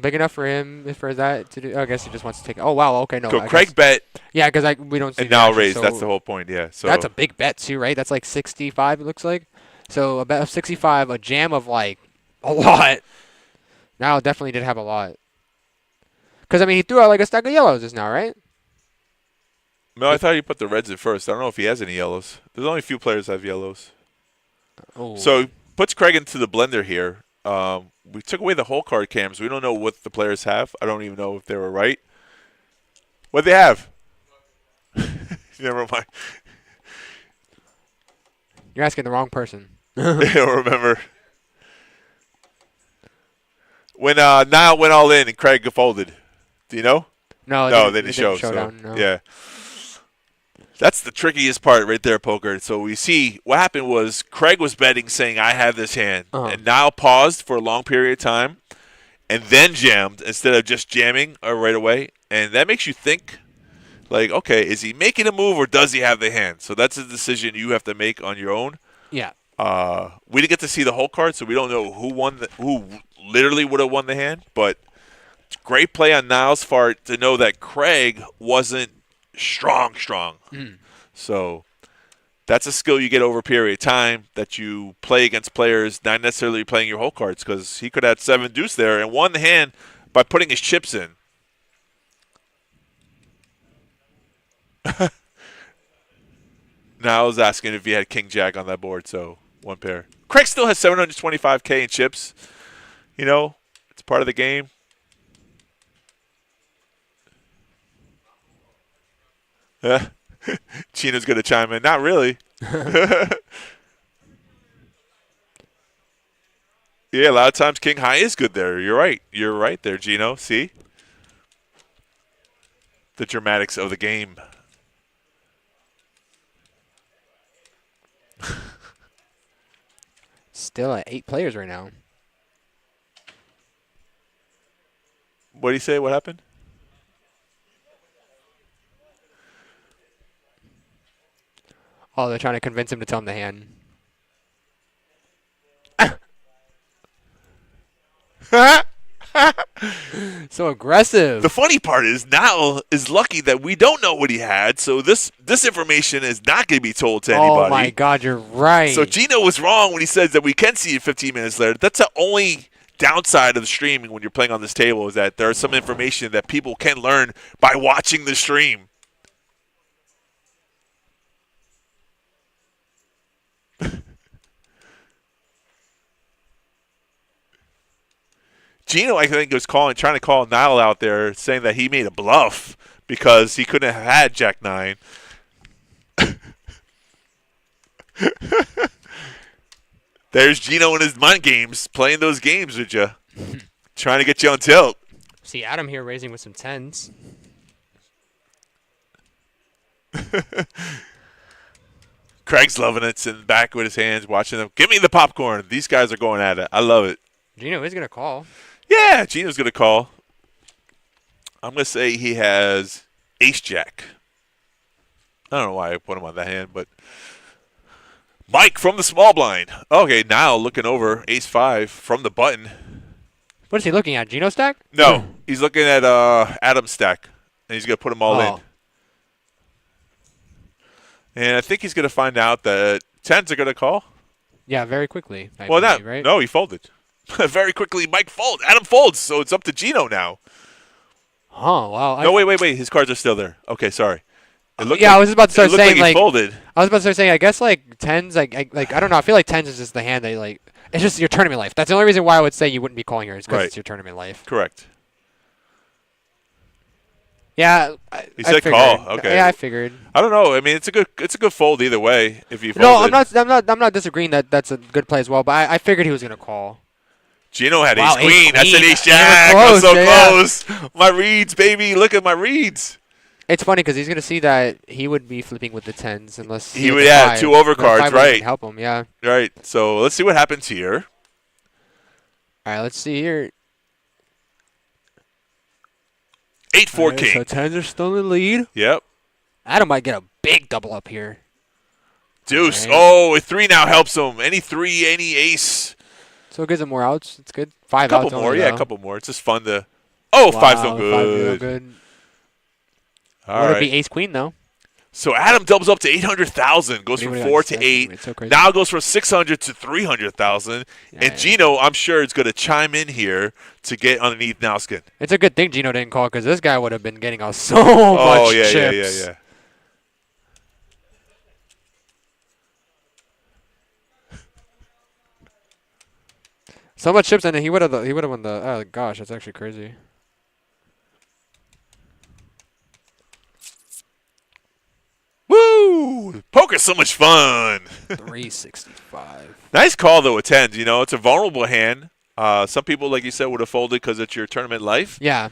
big enough for him for that to do? I guess he just wants to take it. Oh wow. Okay. No. Craig bet. Yeah, because we don't see. And now raise. So that's the whole point. Yeah. So that's a big bet too, right? That's like 65. It looks like. So a bet of 65, a jam of like a lot. Now definitely did have a lot. Because, I mean, he threw out like a stack of yellows just now, right? No, I thought he put the reds in first. I don't know if he has any yellows. There's only a few players that have yellows. Oh. So he puts Craig into the blender here. We took away the whole card cams. We don't know what the players have. I don't even know if they were right. What they have? Never mind. You're asking the wrong person. I don't remember. When Niall went all in and Craig folded. Do you know? No, they didn't show. Down, no. Yeah. That's the trickiest part right there, poker. So we see what happened was Craig was betting saying, I have this hand. And Niall paused for a long period of time and then jammed instead of just jamming right away. And that makes you think, like, okay, is he making a move or does he have the hand? So that's a decision you have to make on your own. Yeah. We didn't get to see the whole card, so we don't know who literally would have won the hand. But great play on Niall's part to know that Craig wasn't strong. So That's a skill you get over a period of time that you play against players, not necessarily playing your whole cards, because he could have had 7 deuce there and won the hand by putting his chips in. Now I was asking if he had king jack on that board, so one pair. Craig still has 725K in chips. You know, it's part of the game. Chino's going to chime in. Not really. Yeah, a lot of times king high is good there. You're right. You're right there, Gino. See? The dramatics of the game. Still at 8 players right now. What do you say? What happened? Oh, they're trying to convince him to tell him the hand. So aggressive. The funny part is Niall is lucky that we don't know what he had, so this information is not going to be told to anybody. Oh, my God, you're right. So Gino was wrong when he says that we can see it 15 minutes later. That's the only downside of the streaming when you're playing on this table, is that there is some information that people can learn by watching the stream. Gino, I think, was trying to call Niall out there, saying that he made a bluff because he couldn't have had Jack 9. There's Gino in his mind games, playing those games with you, trying to get you on tilt. See Adam here raising with some 10s. Craig's loving it, sitting back with his hands, watching them. Give me the popcorn. These guys are going at it. I love it. Gino is going to call. Yeah, Gino's going to call. I'm going to say he has ace-jack. I don't know why I put him on that hand, but Mike from the small blind. Okay, now looking over ace-5 from the button. What is he looking at, Gino stack? No, he's looking at Adam's stack, and he's going to put them all in. And I think he's going to find out that 10s are going to call. Yeah, very quickly. Right? No, he folded. Very quickly, Mike folds. Adam folds, so it's up to Gino now. Oh, wow. No, wait. His cards are still there. Okay, sorry. I was about to start saying, he folded. I was about to start saying, I guess, 10s, I don't know. I feel like 10s is just the hand that, it's just your tournament life. That's the only reason why I would say you wouldn't be calling yours, because it's your tournament life. Correct. Yeah, he said call. Okay. Yeah, I figured. I don't know. I mean, it's a good fold either way. If you fold I'm not disagreeing that that's a good play as well. But I figured he was gonna call. Gino had ace queen. That's an ace jack. I was so close. My reads, baby. Look at my reads. It's funny because he's gonna see that he would be flipping with the 10s unless he would have 2 overcards, right? Help him, yeah. Right. So let's see what happens here. All right, let's see here. 8-4 king. So 10s are still in the lead. Yep. Adam might get a big double up here. Deuce. Right. Oh, a 3 now helps him. Any 3, any ace. So it gives him more outs. It's good. 5 outs. Couple more, yeah, a couple more. It's just fun to. Oh, wow, 5's no good. 5's no good. All right. Would it be ace queen though? So Adam doubles up to 800,000. Goes from 4 to 8. It's so crazy. Now goes from 600 to 300,000. And Gino, I'm sure, is going to chime in here to get underneath now skin. It's a good thing Gino didn't call because this guy would have been getting us so much chips. Yeah. So much chips, and he would have won the. Oh gosh, that's actually crazy. Woo! Poker's so much fun. 365. Nice call though with 10s. You know, it's a vulnerable hand. Some people, like you said, would have folded because it's your tournament life. Yeah.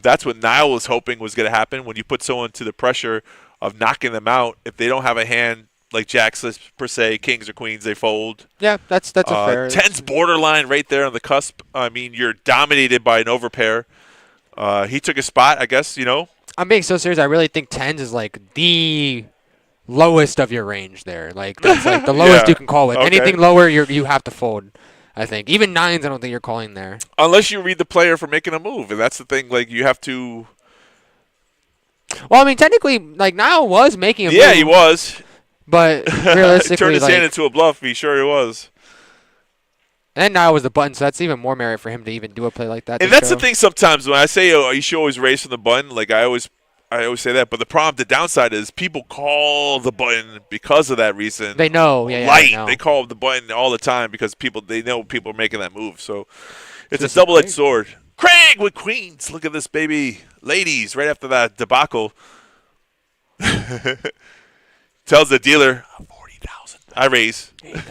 That's what Niall was hoping was going to happen when you put someone to the pressure of knocking them out. If they don't have a hand like jacks per se, kings or queens, they fold. Yeah, that's a fair. 10's borderline right there on the cusp. I mean, you're dominated by an overpair. He took a spot, I guess, you know. I'm being so serious. I really think 10s is like the lowest of your range there. Like that's like the lowest you can call with. Okay. Anything lower, you have to fold. I think even 9s, I don't think you're calling there. Unless you read the player for making a move, and that's the thing. Like you have to. Well, I mean, technically, like Niall was making a move. Yeah, he was. But realistically, turned his like, hand into a bluff. He sure was. and now was the button, so that's even more merit for him to even do a play like that. And that's the thing. Sometimes when I say you should always race from the button, like I always say that. But the problem, the downside is people call the button because of that reason. They know, light. They They call the button all the time because they know people are making that move. So it's This is a double-edged Craig. sword. Craig with queens. Look at this, baby. Ladies, right after that debacle. Tells the dealer, 40,000. I raise. There you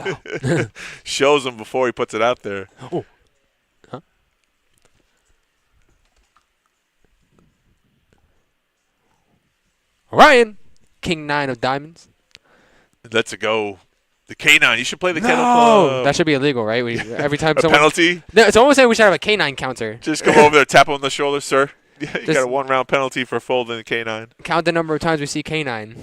go. Shows him before he puts it out there. Oh. Huh? Ryan, King 9 of diamonds. Let's go. The K9. You should play the Kennel Club. That should be illegal, right? Every time A someone penalty? No, it's almost saying we should have a K9 counter. Just come over there, tap him on the shoulder, sir. Yeah, you Just- got a 1-round penalty for folding the K9. Count the number of times we see K9.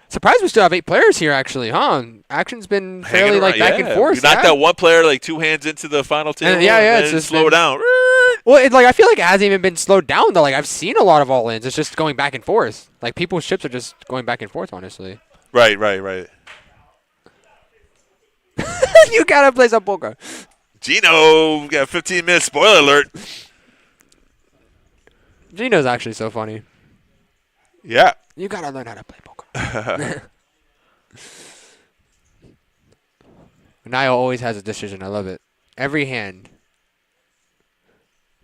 Surprised we still have 8 players here, actually, huh? Action's been fairly Hanging like around, back yeah. and forth. You knock yeah. that one player like 2 hands into the final table. And, yeah, and it's then just slow been- down. Well, I feel like it hasn't even been slowed down though. Like I've seen a lot of all-ins. It's just going back and forth. Like people's ships are just going back and forth. Honestly, Right. you gotta play some poker. Gino, got 15 minutes. Spoiler alert. Gino's actually so funny. Yeah. You gotta learn how to play poker. Niall always has a decision. I love it. Every hand.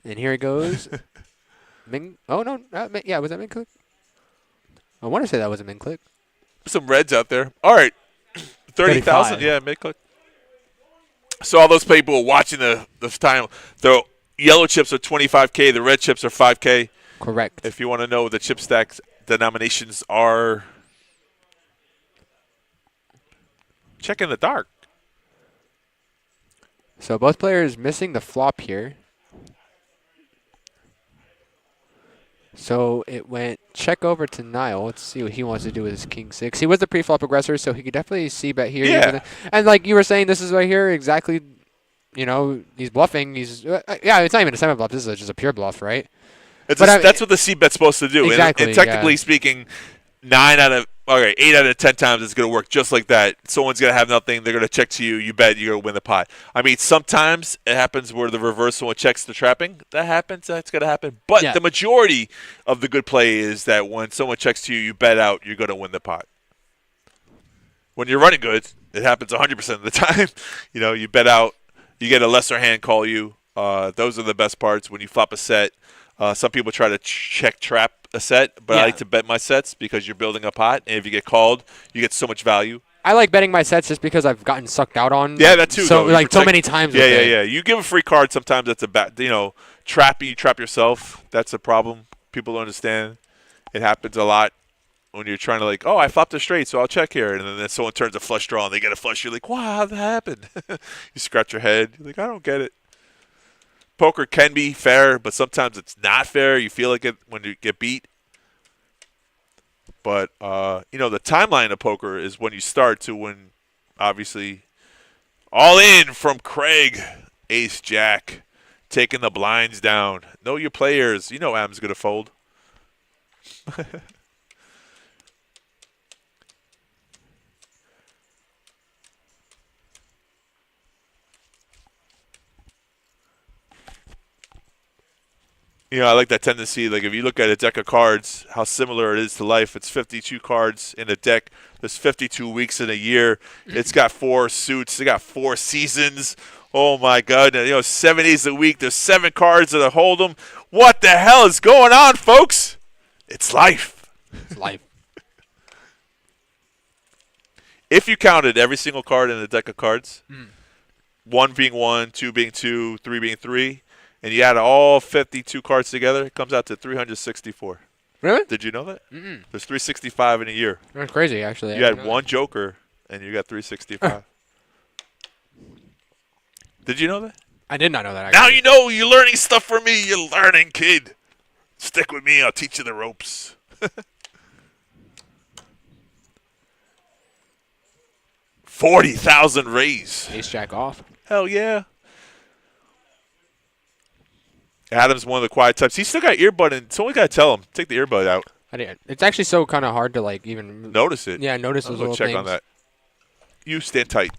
And here it goes. Ming. Oh no. Yeah, was that Ming click? I want to say that was a Ming click. Some reds out there. All right. 30,000. 35. Yeah, mid-click. So all those people watching the time, the yellow chips are 25K, the red chips are 5K. Correct. If you want to know what the chip stacks denominations are, check in the dark. So both players missing the flop here. So it went check over to Niall. Let's see what he wants to do with his king 6. He was the pre-flop aggressor, so he could definitely see bet here. Yeah. And like you were saying, this is right here exactly, he's bluffing. Yeah, it's not even a semi-bluff. This is just a pure bluff, right? That's what the C-bet's supposed to do. Exactly, And technically yeah. speaking, 8 out of 10 times it's going to work just like that. Someone's going to have nothing. They're going to check to you. You bet you're going to win the pot. I mean, sometimes it happens where the reverse someone checks the trapping. That happens. That's going to happen. But Yeah. the majority of the good play is that when someone checks to you, you bet out, you're going to win the pot. When you're running good, it happens 100% of the time. You bet out. You get a lesser hand call you. Those are the best parts. When you flop a set, some people try to check trap a set, but Yeah. I like to bet my sets because you're building a pot, and if you get called, you get so much value. I like betting my sets just because I've gotten sucked out on. Yeah, that too. So though. You so many times. Yeah, with yeah, it. yeah. You give a free card, sometimes that's a bad, trap yourself. That's a problem. People don't understand. It happens a lot when you're trying to I flopped a straight, so I'll check here, and then someone turns a flush draw and they get a flush. You're like, wow, how'd that happen? You scratch your head. You're like, I don't get it. Poker can be fair, but sometimes it's not fair. You feel like it when you get beat. But, the timeline of poker is when you start to when, obviously, all in from Craig. Ace, Jack, taking the blinds down. Know your players. You know Adam's going to fold. I like that tendency. Like, if you look at a deck of cards, how similar it is to life. It's 52 cards in a deck. There's 52 weeks in a year. It's got 4 suits. It got 4 seasons. Oh, my God. 7 days a week. There's 7 cards that hold them. What the hell is going on, folks? It's life. It's life. If you counted every single card in a deck of cards, 1 being 1, 2 being 2, 3 being 3, and you add all 52 cards together, it comes out to 364. Really? Did you know that? Mm-mm. There's 365 in a year. That's crazy, actually. You had 1 joker, and you got 365. Did you know that? I did not know that. Actually. Now you know. You're learning stuff from me. You're learning, kid. Stick with me. I'll teach you the ropes. 40,000 raise. Ace Jack off. Hell yeah. Adam's one of the quiet types. He's still got earbud in. Someone got to tell him, take the earbud out. I didn't. It's actually so kind of hard to like even notice it. Yeah, notice those little little check things. on that. You stand tight.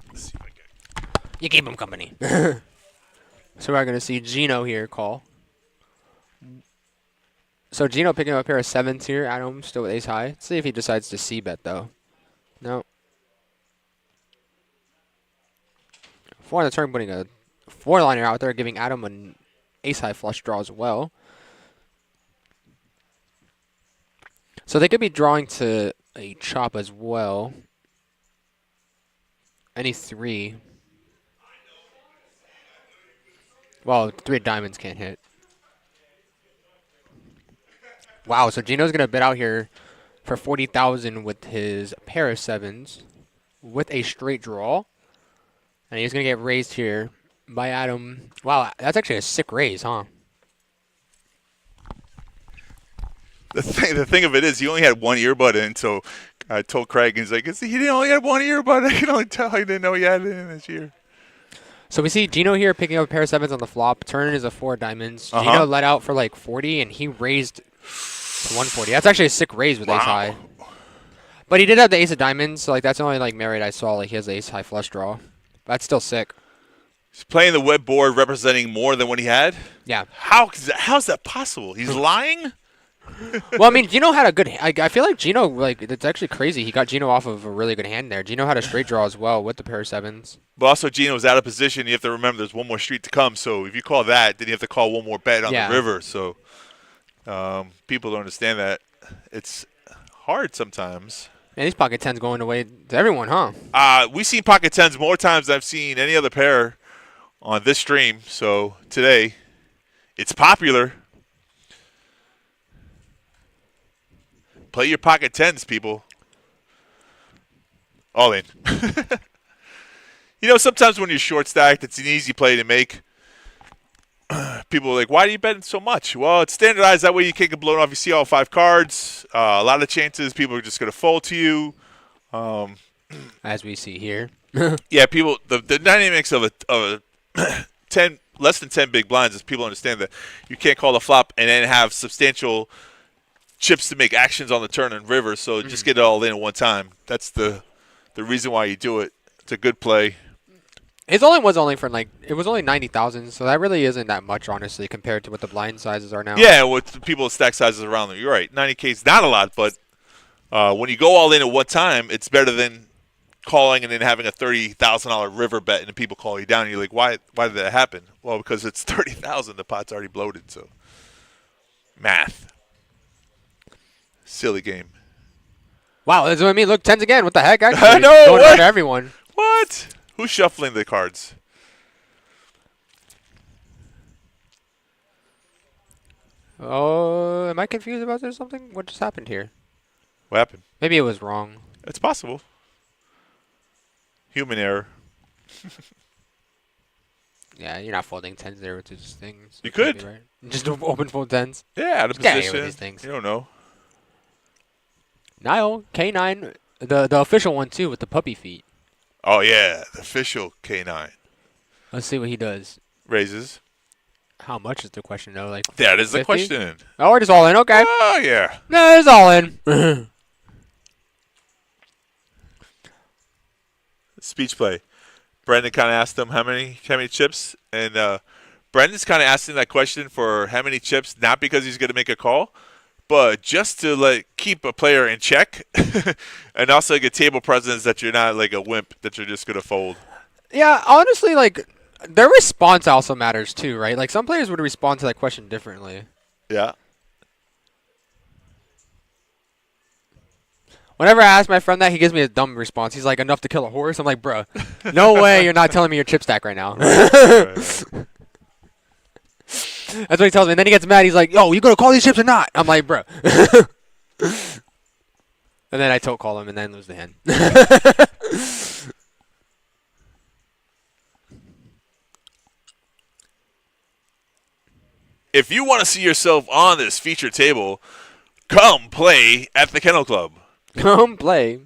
You keep him company. So we're going to see Gino here call. So Gino picking up a pair of 7s here. Adam still with ace high. Let's see if he decides to c-bet, though. No. 4 on the turn, putting a 4-liner out there, giving Adam an ace high flush draw as well. So they could be drawing to a chop as well. Any 3. Well, 3 diamonds can't hit. Wow, so Gino's going to bid out here for 40,000 with his pair of 7s with a straight draw. And he's going to get raised here by Adam. Wow, that's actually a sick raise, huh? The thing of it is, he only had one earbud in, so I told Craig, he's like, he didn't only had one earbud. I can only tell he didn't know he had it in this year. So we see Gino here picking up a pair of 7s on the flop. Turn is a 4 diamonds. Gino let out for like 40, and he raised to 140. That's actually a sick raise with ace high. But he did have the ace of diamonds, so like that's the only like merit I saw. Like he has the ace high flush draw. That's still sick. He's playing the web board representing more than what he had? Yeah. How's that possible? He's lying? Well, I mean, Gino had a good. I feel like Gino, like, it's actually crazy. He got Gino off of a really good hand there. Gino had a straight draw as well with the pair of 7s. But also, Gino was out of position. You have to remember there's one more street to come. So if you call that, then you have to call one more bet on the river. So people don't understand that. It's hard sometimes. Man, these pocket 10s going away to everyone, huh? We've seen pocket 10s more times than I've seen any other pair on this stream. So today, it's popular. Play your pocket 10s, people. All in. You know, sometimes when you're short stacked, it's an easy play to make. People are like, why are you betting so much? Well, it's standardized. That way you can't get blown off. You see all 5 cards. A lot of chances people are just going to fold to you. As we see here. Yeah, people. The dynamics of a 10 less than 10 big blinds is people understand that you can't call the flop and then have substantial chips to make actions on the turn and river. So just get it all in at one time. That's the reason why you do it. It's a good play. His only was only for like it was only 90,000, so that really isn't that much, honestly, compared to what the blind sizes are now. Yeah, with the people's stack sizes around them, you're right. 90K is not a lot, but when you go all in at one time, it's better than calling and then having a $30,000 river bet and then people call you down. And you're like, why did that happen? Well, because it's 30,000. The pot's already bloated. So math, silly game. Wow, that's what I mean. Look, 10s again. What the heck? Actually, I know. Going right to everyone. What? Who's shuffling the cards? Oh, am I confused about this or something? What just happened here? What happened? Maybe it was wrong. It's possible. Human error. Yeah, you're not folding 10s there with these things. You could. Right? Just open fold 10s. Yeah, out of Get out of here position. with these things. You don't know. Niall, K9, the official one too with the puppy feet. Oh, yeah, the official K9. Let's see what he does. Raises. How much is the question, though? Like That is the 50? question. Oh, we're just all in. Okay. Oh, yeah. No, it's all in. Speech play. Brendan kind of asked him how many chips, and Brendan's kind of asking that question for how many chips, not because he's going to make a call, but just to like keep a player in check, and also get table presence that you're not like a wimp that you're just going to fold. Yeah, honestly, like their response also matters too, right? Like some players would respond to that question differently. Yeah. Whenever I ask my friend that, he gives me a dumb response. He's like, enough to kill a horse? I'm like, bruh, no way you're not telling me your chip stack right now. That's what he tells me. And then he gets mad. He's like, yo, you going to call these chips or not? I'm like, bruh. And then I tote call him and then lose the hand. If you want to see yourself on this feature table, come play at the Kennel Club. Come play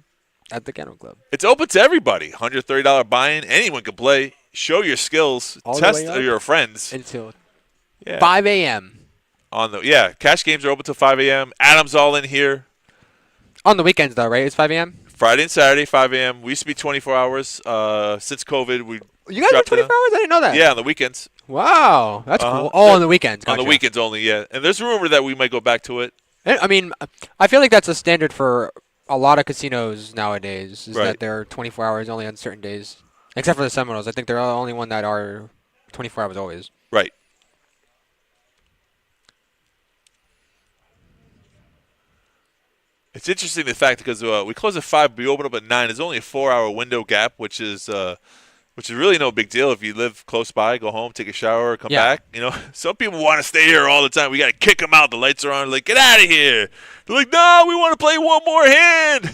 at the Kennel Club. It's open to everybody. $130 buy-in. Anyone can play. Show your skills. All the Test way up your friends. until Yeah. 5 a.m. Cash games are open till 5 a.m. Adam's all in here. On the weekends, though, right? It's 5 a.m.? Friday and Saturday, 5 a.m. We used to be 24 hours. Since COVID, we You guys are 24 hours? I didn't know that. Yeah, on the weekends. Wow. That's cool. Oh, on the weekends. Gotcha. On the weekends only, yeah. And there's a rumor that we might go back to it. I mean, I feel like that's a standard for a lot of casinos nowadays, is Right. that they're 24 hours only on certain days. Except for the Seminoles. I think they're the only one that are 24 hours always. Right. It's interesting the fact because we close at 5, we open up at 9. There's only a 4-hour window gap, which is really no big deal if you live close by. Go home, take a shower, come back. You know, some people want to stay here all the time. We got to kick them out. The lights are on. Like, get out of here. They're like, no, we want to play one more hand.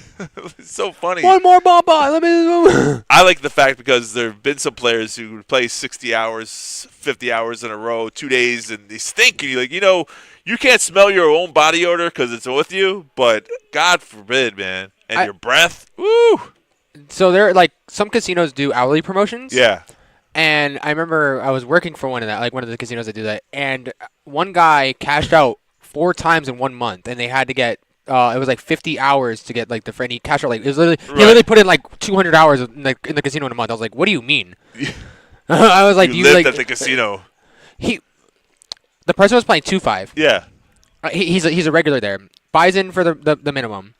It's so funny. One more baba. Let me. I like the fact because there have been some players who play 60 hours, 50 hours in a row, 2 days, and they stink. And you're like, you can't smell your own body odor because it's with you, but God forbid, man. And your breath, woo. So there, like, some casinos do hourly promotions. Yeah. And I remember I was working for one of the casinos that do that, and one guy cashed out 4 times in 1 month, and they had to get it was like 50 hours to get like the friend. He cashed out like he literally put in like 200 hours in the casino in a month. I was like, what do you mean? I was like, you lived at the casino. The person was playing 2-5. Yeah. He's a regular there. Buys in for the minimum.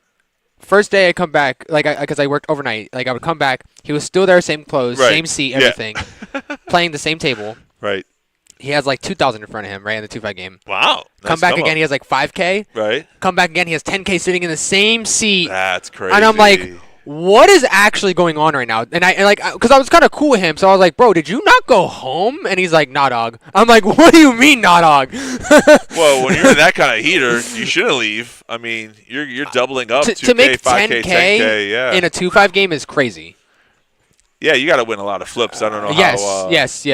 First day I come back, because I worked overnight. Like I would come back, he was still there, same clothes, same seat, everything, playing the same table. Right. He has like 2,000 in front of him, right, in the 2-5 game. Wow. Come back again, he has like 5K. Right. Come back again, he has 10K sitting in the same seat. That's crazy. And I'm like, what is actually going on right now? And because I was kind of cool with him, so I was like, bro, did you not go home? And he's like, nah, dog. I'm like, what do you mean, nah, dog? Well, when you're in that kind of heater, you shouldn't leave. I mean, you're doubling up. To make 5K, 10K, yeah. in a 2-5 game is crazy. Yeah, you got to win a lot of flips. I don't know how. Yes.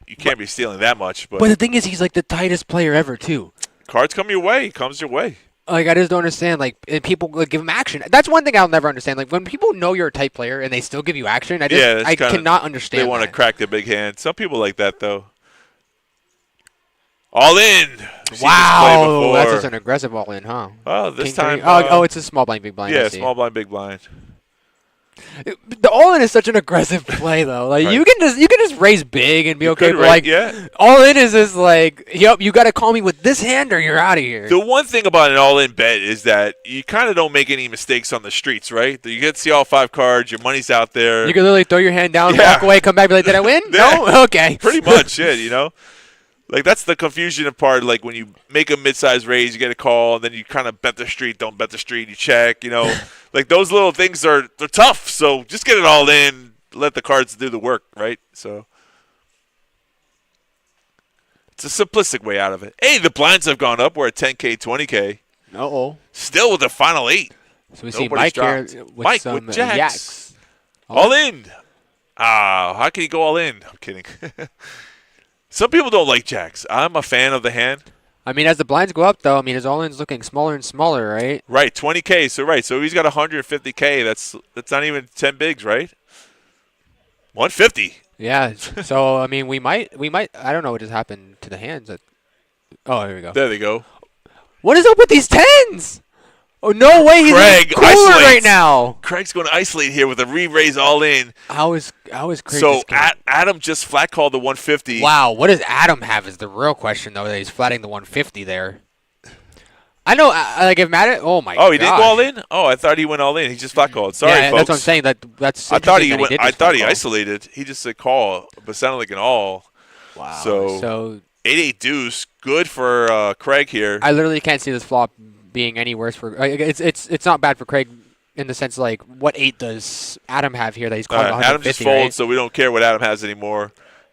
You can't be stealing that much. But the thing is, he's like the tightest player ever, too. Cards come your way. Comes your way. Like, I just don't understand. Like, and people give him action. That's one thing I'll never understand. Like, when people know you're a tight player and they still give you action, I cannot understand. They want to crack their big hand. Some people like that, though. All in. Wow, that's just an aggressive all in, huh? Oh, this time. It's a small blind, big blind. Yeah, small blind, big blind. The all in is such an aggressive play, though. Like Right. you can just raise big and be okay. But like, yeah. all in is just like, yep, you got to call me with this hand or you're out of here. The one thing about an all-in bet is that you kind of don't make any mistakes on the streets, right? You get to see all 5 cards, your money's out there. You can literally throw your hand down, walk away, come back, be like, did I win? No? Okay. Pretty much, Like, that's the confusion part. Like, when you make a mid-size raise, you get a call, and then you kind of bet the street, don't bet the street, you check, Like, those little things they're tough. So just get it all in, let the cards do the work, right? So it's a simplistic way out of it. Hey, the blinds have gone up. We're at 10K, 20K. Uh-oh. Still with the final 8. So we see Nobody's Mike dropped. here with Mike some with jacks. yaks. All in. How can you go all in? I'm kidding. Some people don't like jacks. I'm a fan of the hand. I mean, as the blinds go up, though, I mean, his all-in's looking smaller and smaller, right? Right, 20K. So he's got 150K. That's not even 10 bigs, right? 150. Yeah. So I mean, we might. I don't know what just happened to the hands. Oh, here we go. There they go. What is up with these tens? Oh, no way. He's Craig cooler isolates. right now. Craig's going to isolate here with a re-raise all in. How is Craig? So Adam just flat called the 150. Wow. What does Adam have is the real question, though, that he's flatting the 150 there. I know, like, if Matt... Oh, my God. Oh, he didn't go all in? Oh, I thought he went all in. He just flat called. Sorry, yeah, folks. that's what I'm saying. That's I thought he went. I thought he isolated. He just said call, but sounded like an all. Wow. So 8-8 deuce. Good for Craig here. I literally can't see this flop being any worse for... It's not bad for Craig in the sense, like, what 8 does Adam have here that he's calling 150, Adam just folds, right? so we don't care what Adam has anymore.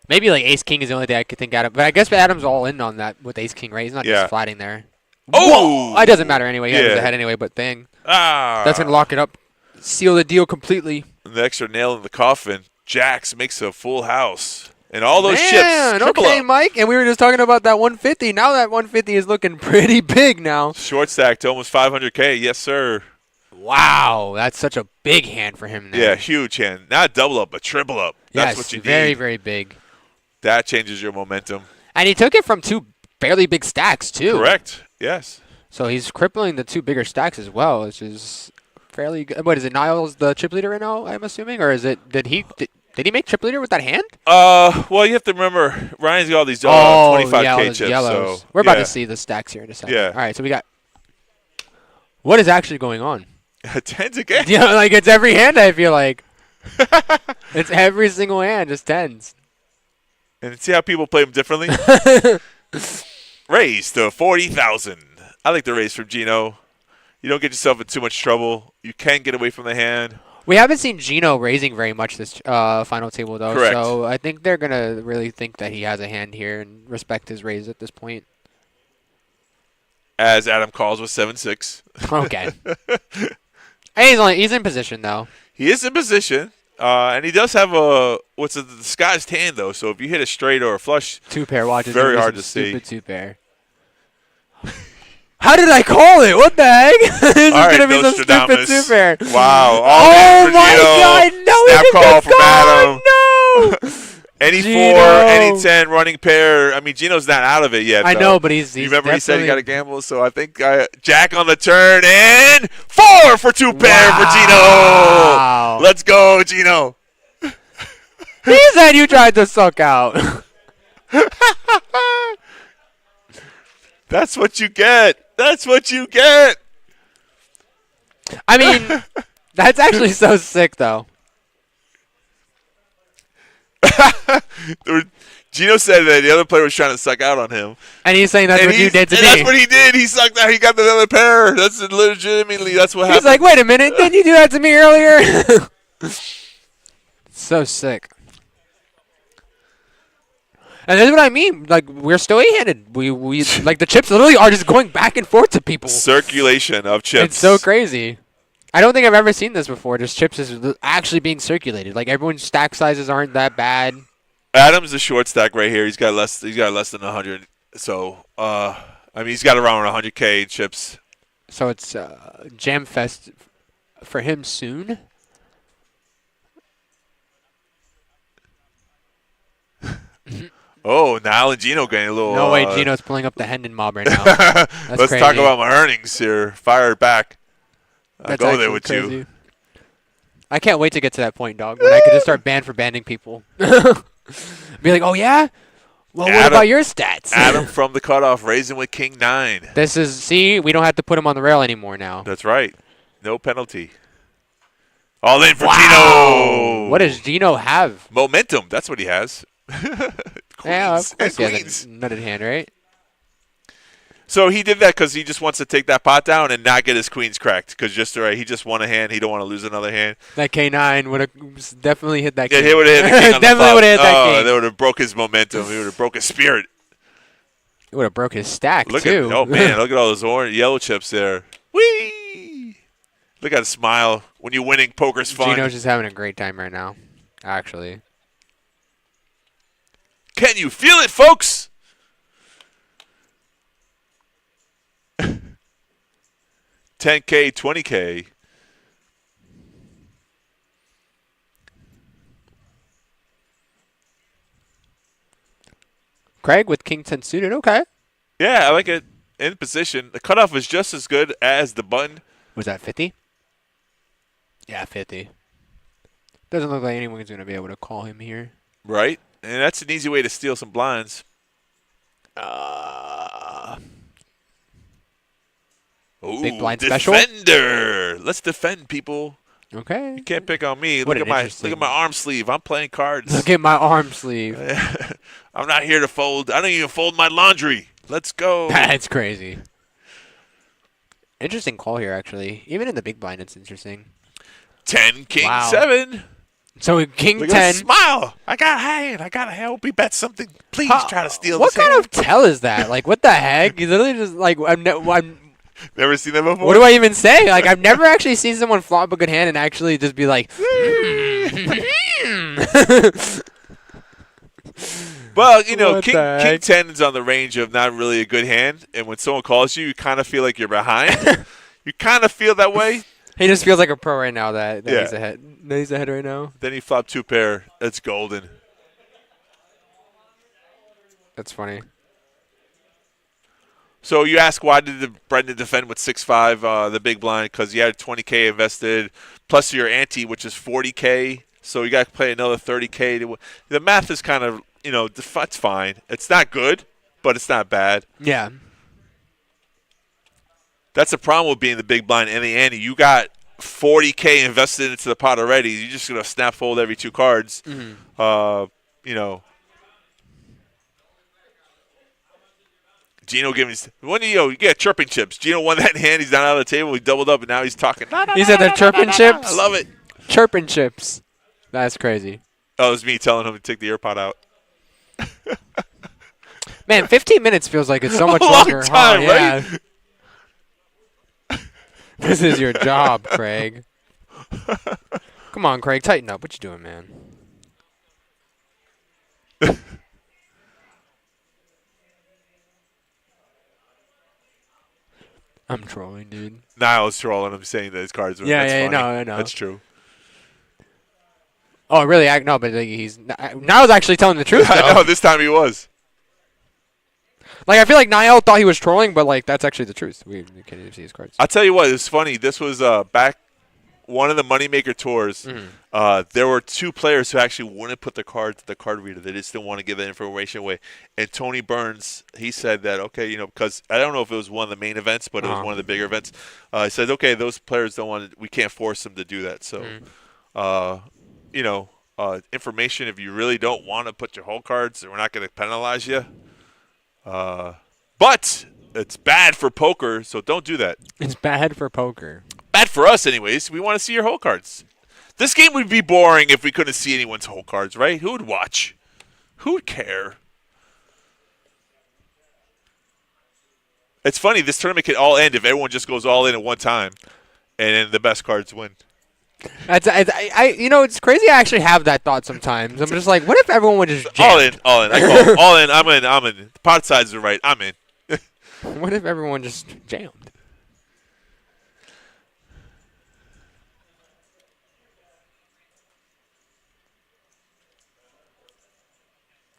Maybe, like, Ace-King is the only thing I could think Adam... But I guess Adam's all in on that with Ace-King, right? He's not just flatting there. Oh! Whoa! It doesn't matter anyway. He has the head anyway, but bang. That's going to lock it up. Seal the deal completely. The extra nail in the coffin. Jax makes a full house. And all those chips. Okay, up. Mike. And we were just talking about that 150. Now that 150 is looking pretty big now. Short stack to almost 500K. Yes, sir. Wow. That's such a big hand for him there. Yeah, huge hand. Not double up, but triple up. That's what you need. Very, very big. That changes your momentum. And he took it from two fairly big stacks too. Correct. Yes. So he's crippling the 2 bigger stacks as well, which is fairly good. What is it? Niles the chip leader right now? I'm assuming, or is it? Did he make chip leader with that hand? Well, you have to remember Ryan's got all these 25K chips. Yellows. So We're about to see the stacks here in a second. Yeah. All right, so we got. What is actually going on? Tens again. Yeah, like it's every hand. I feel like it's every single hand, just tens. And see how people play them differently. Raise to 40,000. I like the raise from Gino. You don't get yourself in too much trouble. You can get away from the hand. We haven't seen Gino raising very much this final table, though. Correct. So I think they're going to really think that he has a hand here and respect his raise at this point. As Adam calls with 7-6. Okay. Hey, he's in position, though. He is in position. And he does have a disguised hand, though. So if you hit a straight or a flush, 2-pair. Watch. Very hard to see. Stupid 2-pair. How did I call it? What the heck? This is going to be some stupid 2-pair. Wow. Oh, my God. No, snap call from Adam. No. Any Gino. 4, any 10, running pair. I mean, Gino's not out of it yet. I know, but he's you remember he said he definitely- got to gamble, so I think Jack on the turn and 4 for 2-pair for Gino. Let's go, Gino. He said you tried to suck out. That's what you get. That's what you get. I mean, that's actually so sick, though. Gino said that the other player was trying to suck out on him. And he's saying that's what you did to me. That's what he did. He sucked out. He got the other pair. That's legitimately, that's what happened. He's like, wait a minute. Didn't you do that to me earlier? So sick. And that's what I mean. Like, we're still A-handed. We like, the chips literally are just going back and forth to people. Circulation of chips. It's so crazy. I don't think I've ever seen this before. Just chips is actually being circulated. Like, everyone's stack sizes aren't that bad. Adam's a short stack right here. He's got less than 100. So, I mean, he's got around 100K chips. So it's Jam Fest for him soon. Oh, now and Gino getting a little. No way, Gino's pulling up the Hendon mob right now. That's Let's crazy. talk about my earnings here. Fire it back. I'll go there with crazy. you. I can't wait to get to that point, dog, when I could just start for banning people. Be like, oh, yeah? Well, what about your stats? Adam from the cutoff, raising with King 9. See, we don't have to put him on the rail anymore now. That's right. No penalty. All in for Gino. What does Gino have? Momentum. That's what he has. Yeah, of course he has Queens. a nutted hand, right? So he did that because he just wants to take that pot down and not get his queens cracked. Because he just won a hand. He don't want to lose another hand. That K9 would have definitely hit that king. Yeah, he would have hit the king on the Definitely flop. would have hit that king. That would have broke his momentum. He would have broke his spirit. It would have broke his stack, Look too. Oh, man. Look at all those yellow chips there. Whee! Look at the smile. When you're winning, poker's fun. Gino's just having a great time right now, actually. Can you feel it, folks? $10K, $20K. Craig with King 10 suited, okay. Yeah, I like it in position. The cutoff is just as good as the button. Was that 50? Yeah, 50. Doesn't look like anyone's going to be able to call him here. Right? And that's an easy way to steal some blinds. Ooh, Big blind special? Defender. Let's defend, people. Okay. You can't pick on me. What Look at my arm sleeve. I'm playing cards. Look at my arm sleeve. I'm not here to fold. I don't even fold my laundry. Let's go. That's crazy. Interesting call here, actually. Even in the big blind, it's interesting. 10, King, Wow. 7. So King Look 10. at that smile. I got a hand. I got to help. He bet something. Please try to steal What this kind hand. of tell is that? Like, what the heck? You literally just, like, Never seen that before? what do I even say? Like, I've never actually seen someone flop a good hand and actually just be like, Well, you know, What King the heck? 10 is on the range of not really a good hand. And when someone calls you, you kind of feel like you're behind. You kind of feel that way. he just feels like a pro right now that Yeah. he's ahead. That he's ahead right now. Then he flopped 2 pair. That's golden. That's funny. So you ask why did Brendan defend with 6-5 the big blind? Because you had $20K invested plus your ante, which is $40K. So you got to play another $30K. The math is kind of it's fine. It's not good, but it's not bad. Yeah. That's the problem with being the big blind and the ante. You got $40K invested into the pot already. You're just gonna snap fold every 2 cards. Gino giving you get chirping chips. Gino won that in hand. He's not out of the table. He doubled up and now he's talking. He said they're chirping chips. I love it. Chirping chips. That's crazy. Oh, it was me telling him to take the earpod out. Man, 15 minutes feels like it's so much long longer. time, Yeah. right? This is your job, Craig. Come on, Craig, tighten up. What you doing, man? I'm trolling, dude. Niall's trolling him, saying that his cards were. That's funny. No, I know. That's true. Oh, really? No, but like, he's Niall's actually telling the truth. I know. This time he was. Like, I feel like Niall thought he was trolling, but like that's actually the truth. We can't even see his cards. I'll tell you what. It's funny. This was back one of the Moneymaker tours. There were 2 players who actually wouldn't put the card to the card reader. They just didn't want to give that information away. And Tony Burns, he said that, okay, because I don't know if it was one of the main events, but it was one of the bigger events. He said, okay, those players don't want to, we can't force them to do that. So, information, if you really don't want to put your whole cards, we're not going to penalize you. But it's bad for poker, so don't do that. It's bad for poker. Bad for us, anyways. We want to see your whole cards. This game would be boring if we couldn't see anyone's whole cards, right? Who would watch? Who would care? It's funny. This tournament can all end if everyone just goes all in at one time, and then the best cards win. It's crazy. I actually have that thought sometimes. I'm just like, what if everyone would just jam? All in. I call all in. I'm in. The pot sides are right. I'm in. What if everyone just jammed?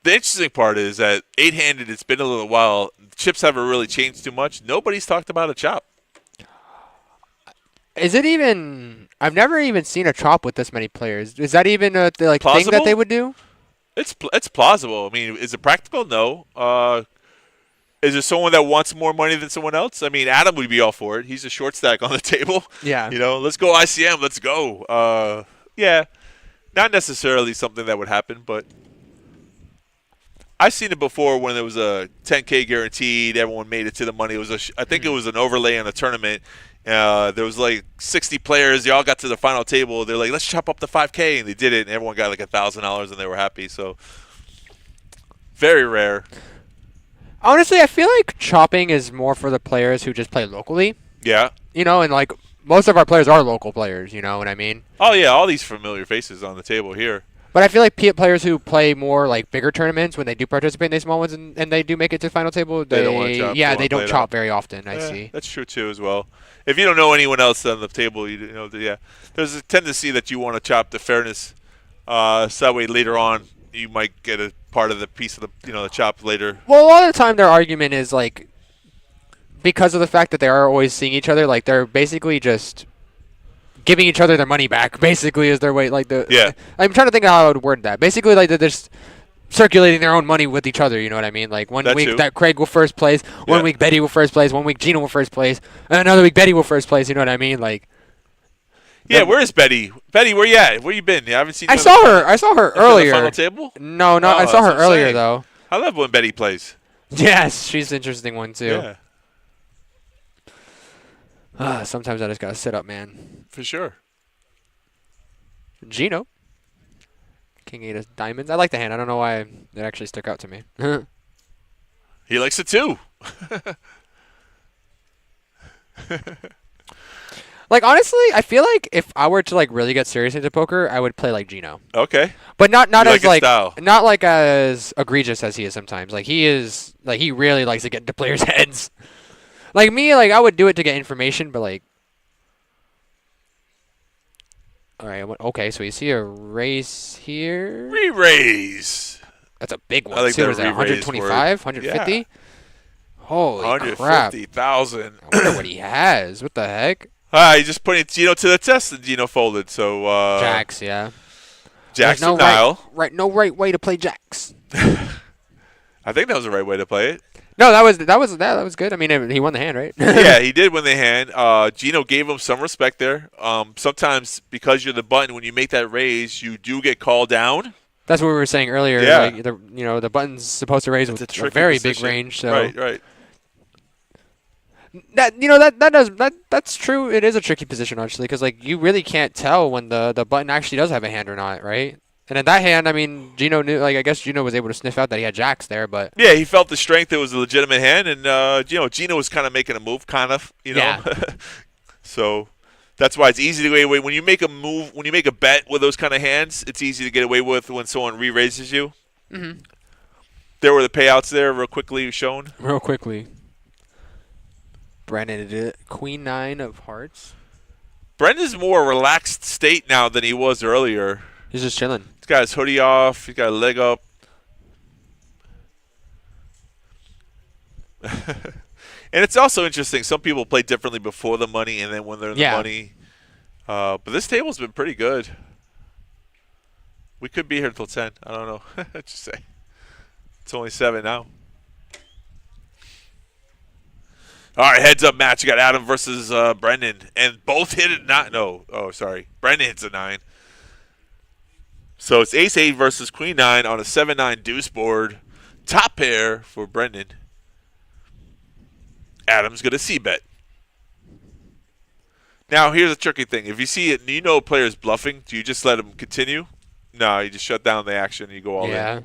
The interesting part is that 8-handed, it's been a little while. Chips haven't really changed too much. Nobody's talked about a chop. Is it even? I've never even seen a chop with this many players. Is that even a thing Plausible? that they would do? It's plausible. I mean, is it practical? No. Is there someone that wants more money than someone else? I mean, Adam would be all for it. He's a short stack on the table. Yeah. Let's go ICM. Let's go. Yeah. Not necessarily something that would happen, but I've seen it before when there was a 10K guaranteed. Everyone made it to the money. It was I think it was an overlay on a tournament. There was like 60 players. They all got to the final table. They're like, let's chop up the 5K, and they did it. And everyone got like $1,000, and they were happy. So very rare. Honestly, I feel like chopping is more for the players who just play locally. Yeah. And like most of our players are local players. You know what I mean? Oh yeah, all these familiar faces on the table here. But I feel like players who play more like bigger tournaments, when they do participate in these small ones and they do make it to the final table, they don't want to chop. They don't chop very often. I see. That's true too as well. If you don't know anyone else on the table, there's a tendency that you want to chop the fairness. So that way later on you might get a part of the piece of the chop later. Well, a lot of the time their argument is like because of the fact that they are always seeing each other, like they're basically just giving each other their money back, basically, is their way. Yeah. I'm trying to think of how I would word that. Basically, like they're just circulating their own money with each other. You know what I mean? Like one week that Craig will first place, one week Betty will first place, one week Gino will first place, and another week Betty will first place. You know what I mean? Like. Yeah, where is Betty? Betty, where you at? Where you been? I haven't seen. I saw her earlier. The final table? No, I saw her earlier though. I love when Betty plays. Yes, she's an interesting one too. Yeah. Sometimes I just gotta sit up, man. For sure. Gino. King 8 of diamonds. I like the hand. I don't know why it actually stuck out to me. He likes it too. Like honestly, I feel like if I were to like really get serious into poker, I would play like Gino. Okay. But not as like style. not like as egregious as he is sometimes. Like he really likes to get into players' heads. Like me, like I would do it to get information, but like. All right. Okay. So you see a raise here. Re-raise. That's a big one. I like see, that what is that? 125, 150. Yeah. Holy crap. 150,000. I wonder what he has. What the heck? He's just putting Gino to the test, and Gino folded. So Jacks, yeah. Jacks no to Nile. No right way to play jacks. I think that was the right way to play it. No, that was good. I mean, he won the hand, right? Yeah, he did win the hand. Gino gave him some respect there. Sometimes because you're the button, when you make that raise, you do get called down. That's what we were saying earlier. Yeah. Like, the button's supposed to raise with a very big range. So Right. That's true. It is a tricky position actually, because like you really can't tell when the button actually does have a hand or not, right? And in that hand, I mean, Gino knew. Like I guess Gino was able to sniff out that he had jacks there, but yeah, he felt the strength. It was a legitimate hand, and Gino was kind of making a move, Yeah. So that's why it's easy to get away when you make a move. When you make a bet with those kind of hands, it's easy to get away with when someone re-raises you. Mm-hmm. There were the payouts there, real quickly shown. Real quickly. Brandon did it. Queen 9 of hearts. Brendan's more relaxed state now than he was earlier. He's just chilling. He's got his hoodie off. He's got a leg up. And it's also interesting. Some people play differently before the money and then when they're in the money. But this table's been pretty good. We could be here until 10. I don't know. Just say. It's only 7 now. All right, heads up match. You got Adam versus Brendan. And both hit it. Brendan hits a 9. So it's Ace-8 versus Queen-9 on a 7-9 deuce board. Top pair for Brendan. Adam's going to C-bet. Now, here's a tricky thing. If you see it and you know a player's bluffing, do you just let him continue? No, you just shut down the action and you go all in.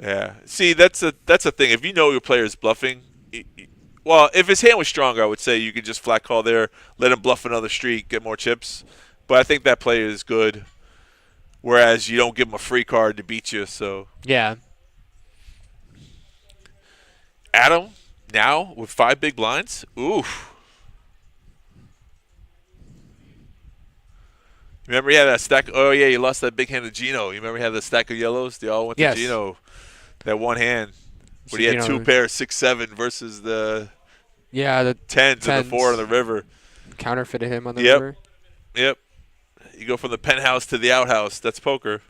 Yeah. See, that's a thing. If you know your player's bluffing, well, if his hand was stronger, I would say you could just flat call there, let him bluff another street, get more chips. But I think that play is good. Whereas you don't give him a free card to beat you. So yeah. Adam now with 5 big blinds. Oof. Remember he had that stack? Oh yeah, you lost that big hand to Gino. You remember he had the stack of yellows? They all went to Gino. That one hand. But he had 2 pairs, 6-7 versus the the 10s and the 4 on the river. Counterfeited him on the river. Yep. You go from the penthouse to the outhouse. That's poker.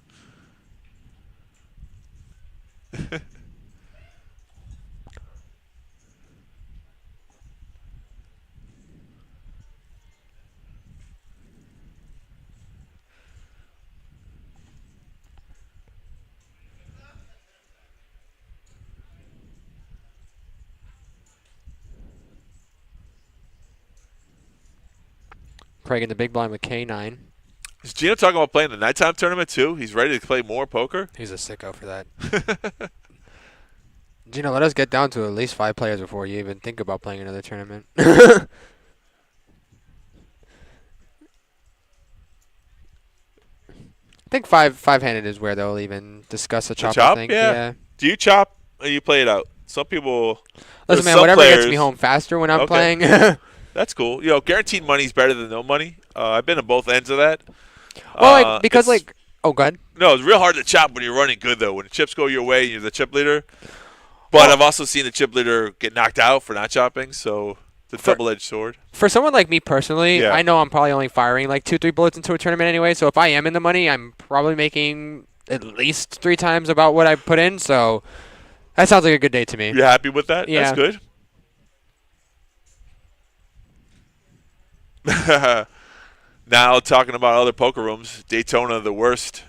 Craig in the big blind with K9. Is Gino talking about playing the nighttime tournament too? He's ready to play more poker? He's a sicko for that. Gino, let us get down to at least 5 players before you even think about playing another tournament. I think five-handed is where they'll even discuss a chop. I think. Yeah. Do you chop or you play it out? Some people. Listen, man, whatever gets me home faster when I'm playing. That's cool. Guaranteed money is better than no money. I've been on both ends of that. Well, oh, go ahead. No, it's real hard to chop when you're running good, though. When the chips go your way, you're the chip leader. But I've also seen the chip leader get knocked out for not chopping, so it's a double-edged sword. For someone like me personally, I know I'm probably only firing like 2-3 bullets into a tournament anyway, so if I am in the money, I'm probably making at least 3 times about what I put in, so that sounds like a good day to me. You're happy with that? Yeah. That's good. Now talking about other poker rooms, Daytona the worst.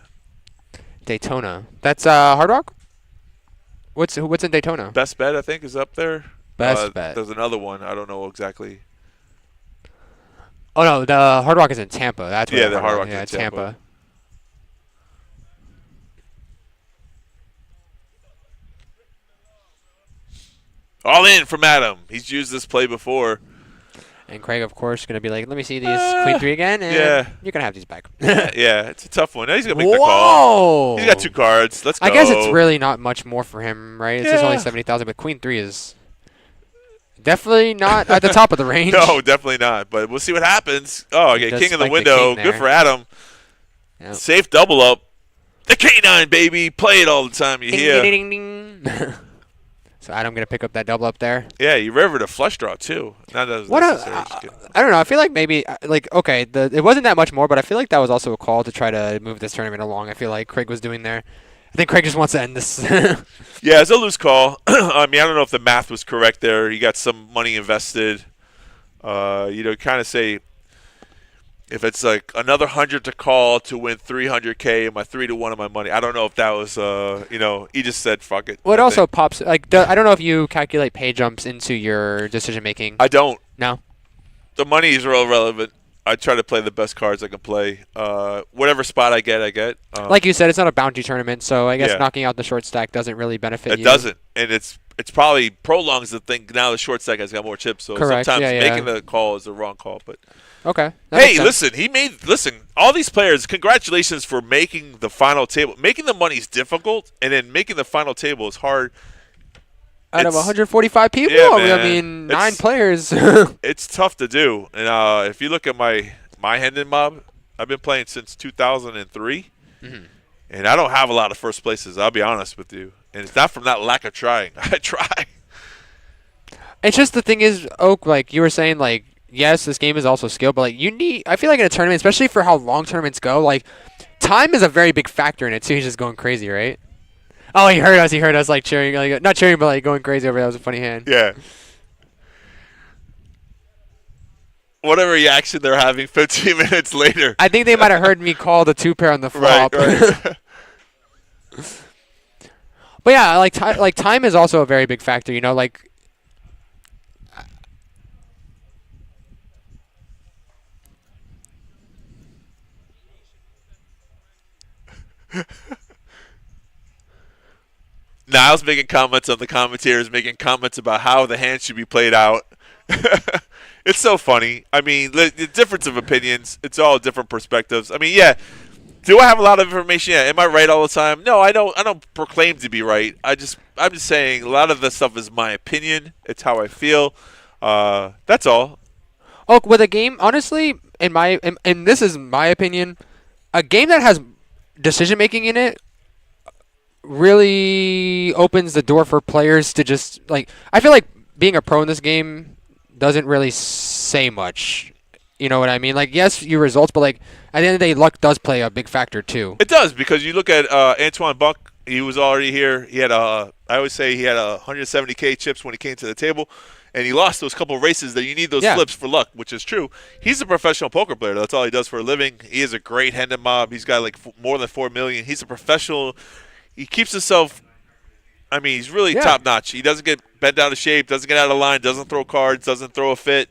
Daytona. That's Hard Rock? What's in Daytona? Best Bet, I think, is up there. Best Bet. There's another one. I don't know exactly. Oh, no, the Hard Rock is in Tampa. That's where the Hard Rock is in Tampa. All in from Adam. He's used this play before. And Craig, of course, going to be like, let me see these Queen 3 again, and you're going to have these back. Yeah, it's a tough one. He's going to make the call. He's got 2 cards. Let's go. I guess it's really not much more for him, right? It's just only 70,000, but Queen 3 is definitely not at the top of the range. No, definitely not, but we'll see what happens. Oh, okay, king in the window. Good for Adam. Yep. Safe double up. The K9, baby. Play it all the time. You hear. Ding, ding, ding. So Adam going to pick up that double up there. Yeah, you rivered a flush draw too. Not that it was necessary. I don't know. I feel like maybe okay, it wasn't that much more, but I feel like that was also a call to try to move this tournament along. I feel like Craig was doing there. I think Craig just wants to end this. Yeah, it's a loose call. I mean, I don't know if the math was correct there. You got some money invested. Kind of say if it's like another 100 to call to win 300K and my 3-to-1 of my money. I don't know if that was, he just said fuck it. Well, it also pops like I don't know if you calculate pay jumps into your decision making. I don't. No. The money is real relevant. I try to play the best cards I can play. Whatever spot I get. Like you said, it's not a bounty tournament, so I guess knocking out the short stack doesn't really benefit you. It doesn't, and it's probably prolongs the thing. Now the short stack has got more chips, so Correct. sometimes making the call is the wrong call. But okay. Hey, listen, all these players, congratulations for making the final table. Making the money is difficult, and then making the final table is hard. Out of 145 people? Yeah, man. I mean, 9 players. It's tough to do. And if you look at my Hendon mob, I've been playing since 2003. Mm-hmm. And I don't have a lot of first places, I'll be honest with you. And it's not from that lack of trying. I try. It's just the thing is, Oak, like you were saying, like, yes, this game is also skill, but like I feel like in a tournament, especially for how long tournaments go, like time is a very big factor in it too. He's just going crazy, right? Oh, he heard us like cheering, like not cheering, but like going crazy over that was a funny hand. Yeah. Whatever reaction they're having 15 minutes later. I think they might have heard me call the 2-pair on the flop. Right. But yeah, like time is also a very big factor, like Niles making comments on the commentators, making comments about how the hand should be played out. It's so funny. I mean, the difference of opinions, it's all different perspectives. I mean, yeah, do I have a lot of information? Yeah. Am I right all the time? No, I don't proclaim to be right. I'm just saying a lot of the stuff is my opinion. It's how I feel. That's all. Oh, with a game, honestly, and this is my opinion, a game that has decision making in it really opens the door for players to just like. I feel like being a pro in this game doesn't really say much. You know what I mean? Like, yes, your results, but like at the end of the day, luck does play a big factor too. It does, because you look at Antoine Buck. He was already here. He had I always say he had 170K chips when he came to the table, and he lost those couple races that you need those flips for luck, which is true. He's a professional poker player. That's all he does for a living. He is a great Hendon mob. He's got like more than 4 million. He's a professional. He keeps himself. I mean, he's really top notch. He doesn't get bent out of shape, doesn't get out of line, doesn't throw cards, doesn't throw a fit.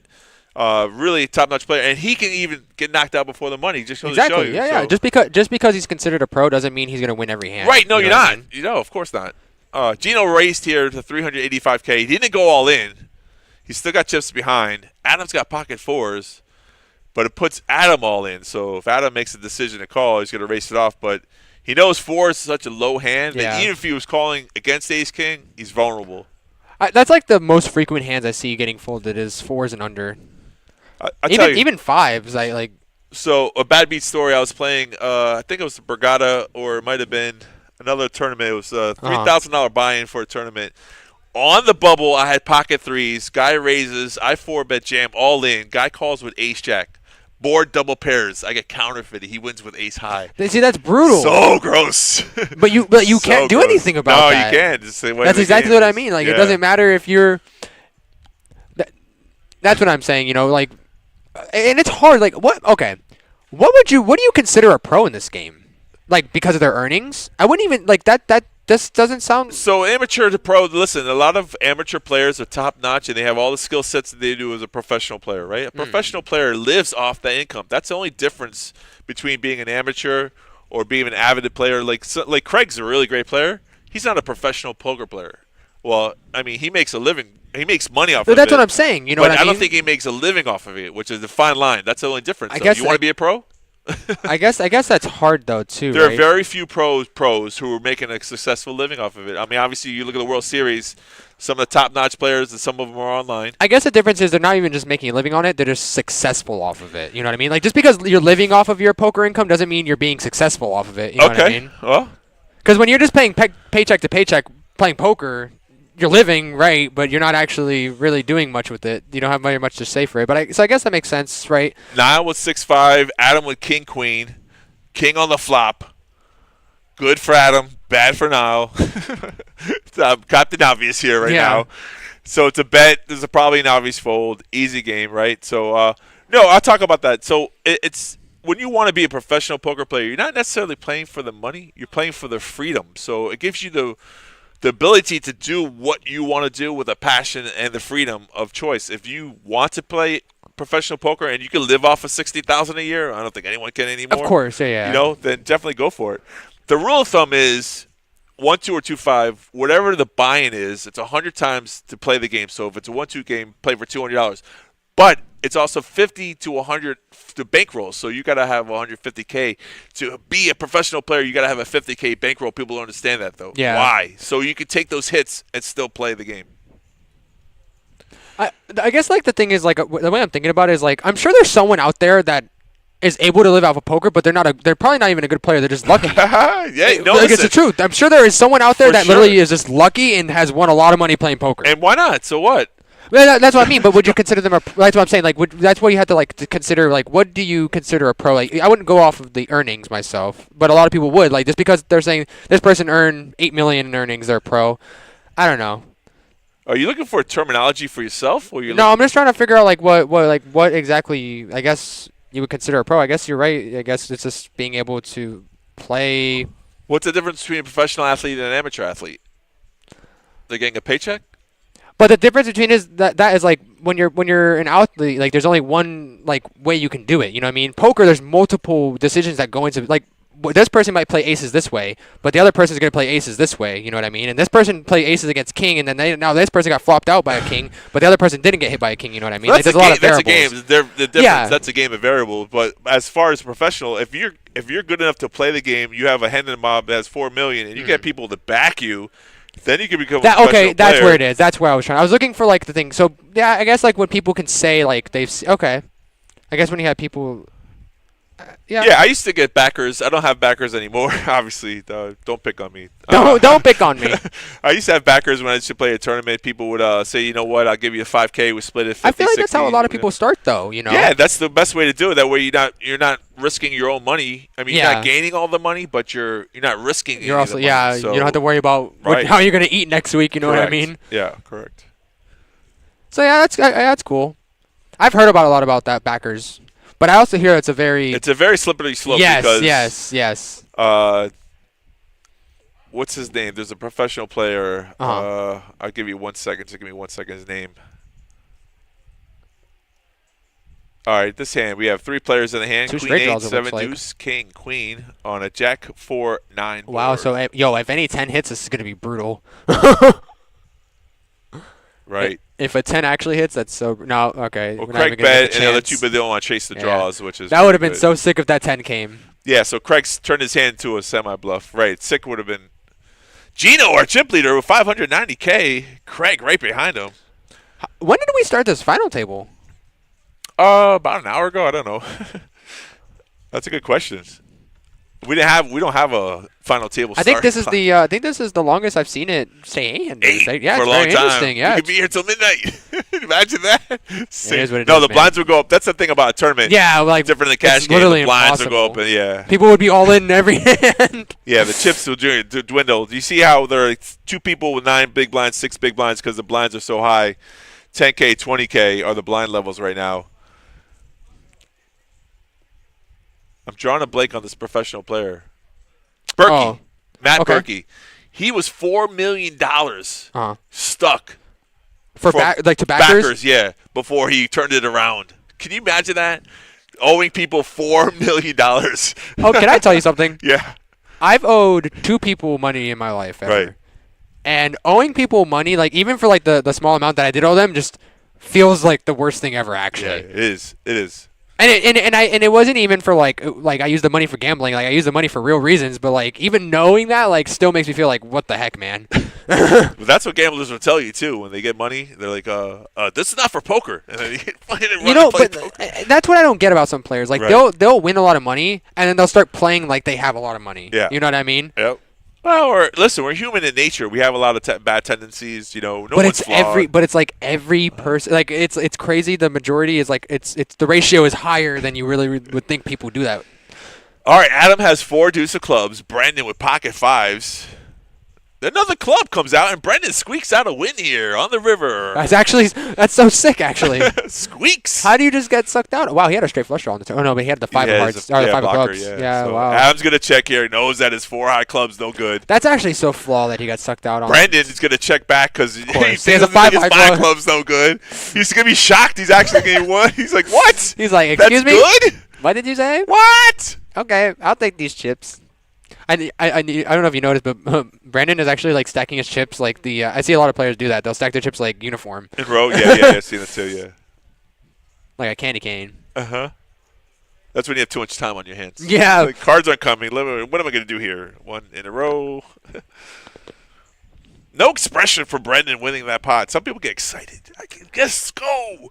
Really top notch player, and he can even get knocked out before the money. Just to show you. Yeah. Just because he's considered a pro doesn't mean he's going to win every hand. Right? No, you're not. Of course not. Gino raced here to 385K. He didn't go all in. He's still got chips behind. Adam's got pocket fours, but it puts Adam all in. So if Adam makes a decision to call, he's going to race it off. But he knows 4 is such a low hand that even if he was calling against Ace King, he's vulnerable. That's like the most frequent hands I see getting folded is 4s and under. Even 5s, I like. So a bad beat story. I was playing. I think it was the Borgata, or it might have been another tournament. It was a $3,000 buy-in for a tournament. On the bubble, I had pocket 3s. Guy raises. I 4-bet jam all in. Guy calls with ace jack. Board double pairs. I get counterfeited. He wins with ace high. See, that's brutal. So gross. But you can't do anything about that. No, you can't. Just that's exactly what I mean. Like it doesn't matter if you're. That's what I'm saying. Like, and it's hard. Like what? Okay, what do you consider a pro in this game? Like because of their earnings? I wouldn't even like that. That just doesn't sound. So amateur to pro. Listen, a lot of amateur players are top notch, and they have all the skill sets that they do as a professional player. Right? A professional player lives off that income. That's the only difference between being an amateur or being an avid player. Like Craig's a really great player. He's not a professional poker player. Well, I mean, he makes a living. He makes money off of it. That's what I'm saying. You know what I mean? I don't think he makes a living off of it, which is the fine line. That's the only difference. You want to be a pro? I guess that's hard though too. There are very few pros who are making a successful living off of it. I mean, obviously, you look at the World Series. Some of the top-notch players, and some of them are online. I guess the difference is they're not even just making a living on it; they're just successful off of it. You know what I mean? Like just because you're living off of your poker income doesn't mean you're being successful off of it. You know what I mean? Well, because when you're just paying paycheck to paycheck playing poker, you're living, right, but you're not actually really doing much with it. You don't have very much to say for it. So I guess that makes sense, right? Niall with 6-5, Adam with king queen, king on the flop. Good for Adam, bad for Niall. Captain Obvious here right now. So it's a bet. There's probably an obvious fold. Easy game, right? So no, I'll talk about that. So it's when you want to be a professional poker player, you're not necessarily playing for the money. You're playing for the freedom. So it gives you the ability to do what you want to do with a passion and the freedom of choice. If you want to play professional poker and you can live off of $60,000 a year, I don't think anyone can anymore. Of course, yeah. You know, then definitely go for it. The rule of thumb is 1-2 or 2-5, whatever the buy-in is, it's 100 times to play the game. So if it's a 1-2 game, play for $200. But it's also 50 to 100 to bankroll. So you got to have 150K to be a professional player. You got to have a 50K bankroll. People don't understand that though. Yeah. Why? So you can take those hits and still play the game. I guess like the thing is like the way I'm thinking about it is like I'm sure there's someone out there that is able to live off of poker, but they're probably not even a good player. They're just lucky. Yeah, no, like, it's the truth. I'm sure there is someone out there For that sure. literally is just lucky and has won a lot of money playing poker. And why not? So what? Well, that's what I mean. But would you consider them that's what I'm saying. Like, that's what you have to like to consider. Like, what do you consider a pro? Like, I wouldn't go off of the earnings myself, but a lot of people would. Like, just because they're saying this person earned $8 million in earnings, they're a pro. I don't know. Are you looking for a terminology for yourself, or No, I'm just trying to figure out like what exactly I guess you would consider a pro. I guess you're right. I guess it's just being able to play. What's the difference between a professional athlete and an amateur athlete? They're getting a paycheck? But the difference between is that is like when you're an athlete, like there's only one like way you can do it. You know what I mean? Poker, there's multiple decisions that go into like this person might play aces this way, but the other person is going to play aces this way. You know what I mean? And this person play aces against king, and then now this person got flopped out by a king, but the other person didn't get hit by a king. You know what I mean? Well, like, there's a lot of variables. That's a game. The difference. Yeah. That's a game of variables. But as far as professional, if you're good enough to play the game, you have a hand in the mob that has $4 million, and you get people to back you. Then you can become a professional player. That's where it is. That's where I was trying. I was looking for like the thing. So yeah, I guess like when people can say like I guess when you have people. Yeah, I used to get backers. I don't have backers anymore, obviously. Don't pick on me. Don't pick on me. I used to have backers when I used to play a tournament. People would say, you know what, I'll give you a 5K. We split it 50, I feel like 60, that's how a lot of people start, though. You know. Yeah, that's the best way to do it. That way you're not risking your own money. I mean, you're not gaining all the money, but you're not risking. You're also the money. So, you don't have to worry about how you're gonna eat next week. You know what I mean? Yeah, correct. So yeah, that's cool. I've heard about a lot about that backers. But I also hear it's a very slippery slope. Yes. What's his name? There's a professional player. Uh-huh. I'll give you 1 second. Just give me 1 second. His name. All right, this hand we have 3 players in the hand: Queen 8, 7 deuce, King, Queen on a Jack 4 9. Wow. So if any 10 hits, this is gonna be brutal. Right. If a 10 actually hits, that's so no. Okay. Well, Craig bet, and the other 2 but they don't want to chase the draws, which is that would have been so sick if that 10 came. Yeah. So Craig's turned his hand into a semi bluff. Right. Sick would have been. Gino, our chip leader, with 590K. Craig right behind him. When did we start this final table? About an hour ago. I don't know. That's a good question. We don't have a final table. I think this is the longest I've seen it stay in. 8 yeah, for it's a long very time. interesting. Yeah, you could be here till midnight. Imagine that. It is what it no, is, the blinds would go up. That's the thing about a tournament. Yeah, like different than the cash game. The blinds would go up, and yeah. People would be all in every hand. Yeah, the chips will dwindle. Do you see how there are 2 people with 9 big blinds, 6 big blinds because the blinds are so high? 10K, 20K are the blind levels right now. I'm drawing a blank on this professional player. Berkey. Matt Berkey. He was $4 million stuck. To backers? Backers, yeah, before he turned it around. Can you imagine that? Owing people $4 million. Oh, can I tell you something? Yeah. I've owed 2 people money in my life ever. Right. And owing people money, like even for like the small amount that I did owe them, just feels like the worst thing ever, actually. Yeah, it is. It is. And it wasn't even for like I used the money for gambling, like I used the money for real reasons, but like even knowing that like still makes me feel like what the heck, man. But that's what gamblers will tell you too when they get money. They're like, this is not for poker, and then that's what I don't get about some players. Like right. they'll win a lot of money and then they'll start playing like they have a lot of money. Yeah. You know what I mean? Yep. Well, listen, we're human in nature. We have a lot of bad tendencies. No but one's flawed. But it's like every person. Like it's crazy. The majority is like it's the ratio is higher than you really would think people do that. All right, Adam has 4 deuce of clubs. Brandon with pocket 5s. Another club comes out, and Brendan squeaks out a win here on the river. That's so sick, actually. Squeaks. How do you just get sucked out? Wow, he had a straight flush draw on the turn. Oh, no, but he had the 5 of hearts. Or the 5 of clubs. Yeah, so wow. Adam's going to check here. He knows that his 4 high club's no good. That's actually so flawed that he got sucked out on. Brandon is going to check back because he has thinks a 5 his 5 club's no good. He's going to be shocked he's actually getting 1. He's like, what? He's like, excuse me? That's good? What did you say? What? Okay, I'll take these chips. I don't know if you noticed, but Brandon is actually like stacking his chips like the. I see a lot of players do that. They'll stack their chips like uniform. In row, yeah. I've seen it too, yeah. Like a candy cane. That's when you have too much time on your hands. Yeah. Like, cards aren't coming. What am I going to do here? 1 in a row. No expression for Brendan winning that pot. Some people get excited. Yes, go.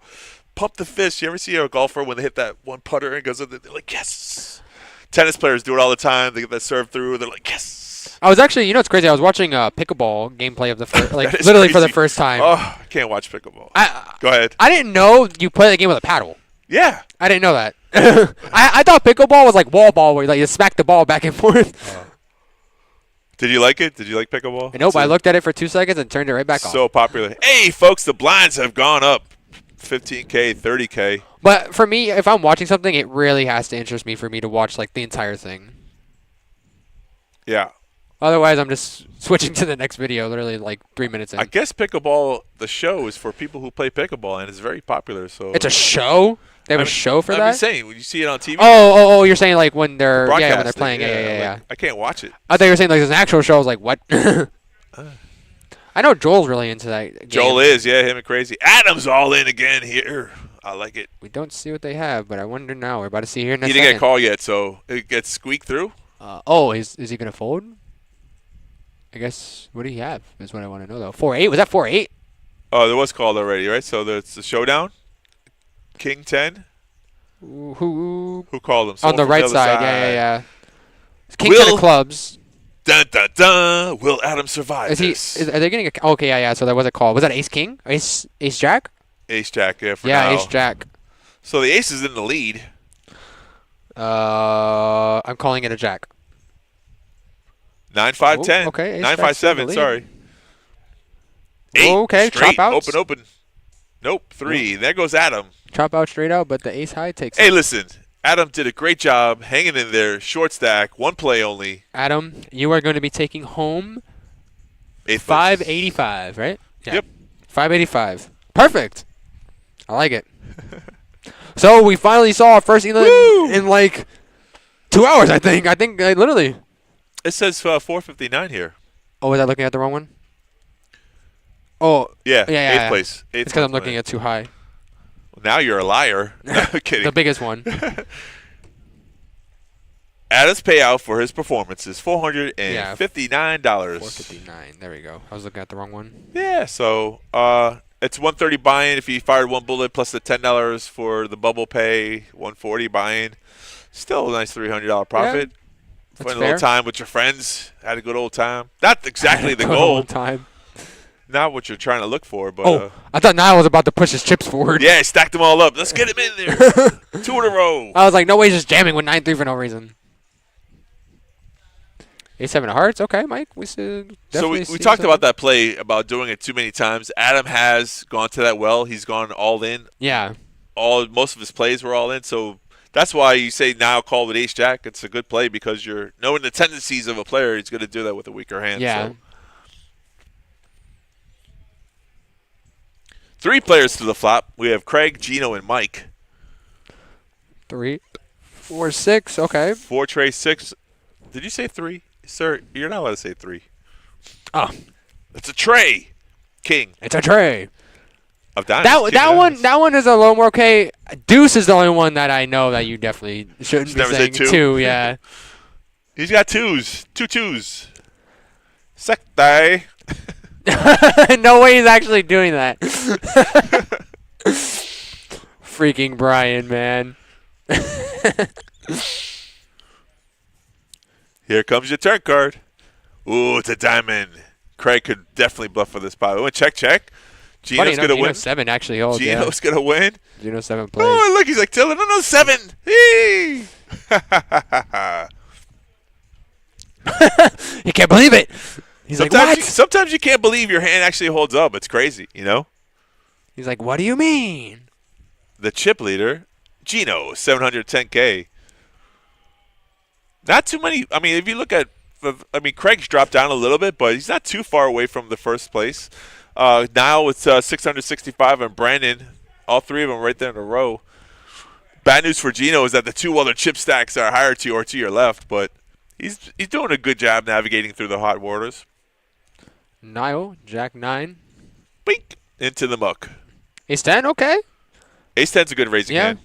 Pump the fist. You ever see a golfer when they hit that one putter and goes, they're like, yes. Tennis players do it all the time. They get that serve through. They're like, yes. I was actually, it's crazy. I was watching pickleball gameplay of the first, like literally crazy. for the first time. Oh, I can't watch pickleball. Go ahead. I didn't know you play the game with a paddle. Yeah. I didn't know that. I thought pickleball was like wall ball, where you smack the ball back and forth. Did you like it? Did you like pickleball? Nope. I looked at it for 2 seconds and turned it right back off. So popular. Hey, folks, the blinds have gone up. 15K, 30K. But for me, if I'm watching something, it really has to interest me for me to watch like the entire thing. Yeah. Otherwise, I'm just switching to the next video, literally like 3 minutes in. I guess pickleball, the show, is for people who play pickleball, and it's very popular. So it's a show? They have a show for that? I'm just saying, when you see it on TV. Oh, you're saying like when they're when they're playing. Yeah. Like, I can't watch it. I thought you were saying like there's an actual show. I was like, what? I know Joel's really into that game. Joel is, yeah, him and Crazy. Adam's all in again here. I like it. We don't see what they have, but I wonder now. We're about to see here in a second. He didn't get a call yet, so it gets squeaked through. Is he going to fold? I guess, what do you have is what I want to know, though. 4-8? Was that 4-8? Oh, there was called already, right? So it's the showdown. King 10. Who called him? On the right side. Yeah. King 10 of clubs. Dun, dun, dun. Will Adam survive this? Are they getting a... Okay, yeah. So there was a call. Was that Ace-King? Ace-Jack? Ace-Jack, yeah, for now. Yeah, Ace-Jack. So the ace is in the lead. I'm calling it a jack. 9-5-10. Okay. 9-5-7, sorry. 8, okay, straight, chop outs. open. Nope, 3. There goes Adam. Chop out straight out, but the ace high takes Hey, listen. Adam did a great job hanging in there. Short stack, 1 play only. Adam, you are going to be taking home 585, right? Yeah. Yep. 585. Perfect. I like it. So we finally saw our first Elam in like 2 hours, I think. Literally. It says 459 here. Oh, was I looking at the wrong one? Oh. Yeah. 8th place. It's because I'm looking at too high. Well, now you're a liar. No, kidding. The biggest one. Adam's payout for his performance is $459. $459. There we go. I was looking at the wrong one. Yeah, so it's $130 buy-in if you fired 1 bullet plus the $10 for the bubble pay, $140 buy-in. Still a nice $300 profit. Yeah, spent a little time with your friends. Had a good old time. Not exactly the goal. Old time. Not what you're trying to look for, but I thought Niall was about to push his chips forward. Yeah, he stacked them all up. Let's get him in there. 2 in a row. I was like, no way, he's just jamming with 9-3 for no reason. A7 of hearts. Okay, Mike. We talked about that play about doing it too many times. Adam has gone to that well. He's gone all in. Yeah. Most of his plays were all in. So that's why you say now call with Ace Jack. It's a good play because you're knowing the tendencies of a player. He's going to do that with a weaker hand. Yeah. So. 3 players to the flop. We have Craig, Gino, and Mike. 3, 4, 6. Okay. 4 tray 6. Did you say 3? Sir, you're not allowed to say 3. Oh. It's a tray. King. It's a tray. Of diamonds. That one is a little more okay. Deuce is the only one that I know that you definitely shouldn't be saying 2. Yeah. He's got 2s. 2 2s. Sectai. No way he's actually doing that. Freaking Brian, man. Here comes your turn card. Ooh, it's a diamond. Craig could definitely bluff for this pot. Oh, check. Gino's going to win. 7 actually holds. Gino's going to win. Gino 7 plays. Oh, look, he's like, Dylan, no, 7. Hey! He can't believe it. He's like, what? Sometimes you can't believe your hand actually holds up. It's crazy, you know? He's like, what do you mean? The chip leader, Gino, 710K. Not too many. I mean, if you look at, Craig's dropped down a little bit, but he's not too far away from the first place. Now it's 665, and Brandon, all three of them right there in a row. Bad news for Gino is that the 2 other chip stacks are higher to or to your left, but he's doing a good job navigating through the hot waters. Niall, Jack 9. Bink! Into the muck. Ace 10, okay. Ace 10's a good raising hand.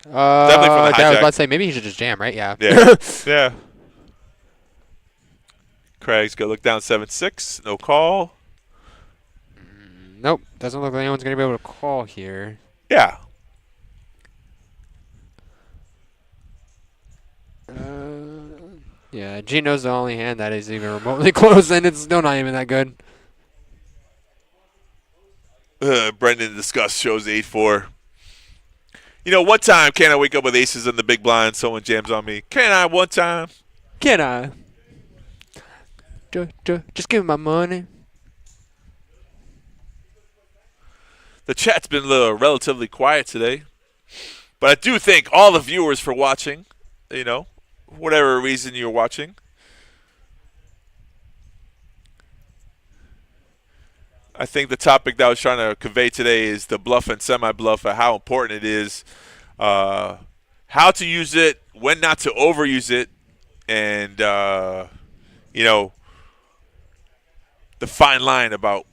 Definitely from the hijack. I was about to say, maybe he should just jam, right? Yeah. Yeah. Craig's going to look down 7-6. No call. Nope. Doesn't look like anyone's going to be able to call here. Yeah. Yeah, Gino's the only hand that is even remotely close, and it's still not even that good. Brendan disgust shows 8-4. You know, one time, can I wake up with aces in the big blind? Someone jams on me. Can I one time? Can I? Just give me my money. The chat's been relatively quiet today. But I do thank all the viewers for watching, you know, whatever reason you're watching. I think the topic that I was trying to convey today is the bluff and semi-bluff and how important it is, how to use it, when not to overuse it, and, you know, the fine line about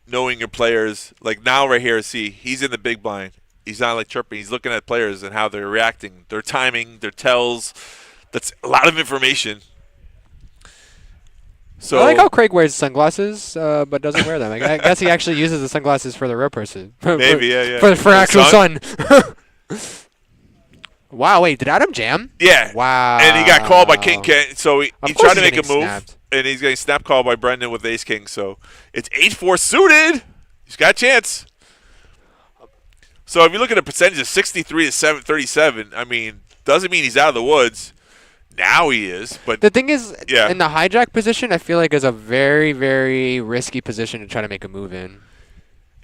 knowing your players. Like now right here, see, he's in the big blind. He's not like chirping. He's looking at players and how they're reacting, their timing, their tells. That's a lot of information. So I like how Craig wears sunglasses, but doesn't wear them. I guess he actually uses the sunglasses for the real person. Maybe, yeah. For actual sun. Wow, wait, did Adam jam? Yeah. Wow. And he got called by King Ken. So he tried to make a move, snapped. and he's getting snap called by Brendan with Ace King. So it's 8-4 suited. He's got a chance. So if you look at the percentage of 63 to 37, I mean, doesn't mean he's out of the woods. Now he is, but the thing is, in the hijack position, I feel like is a very, very risky position to try to make a move in.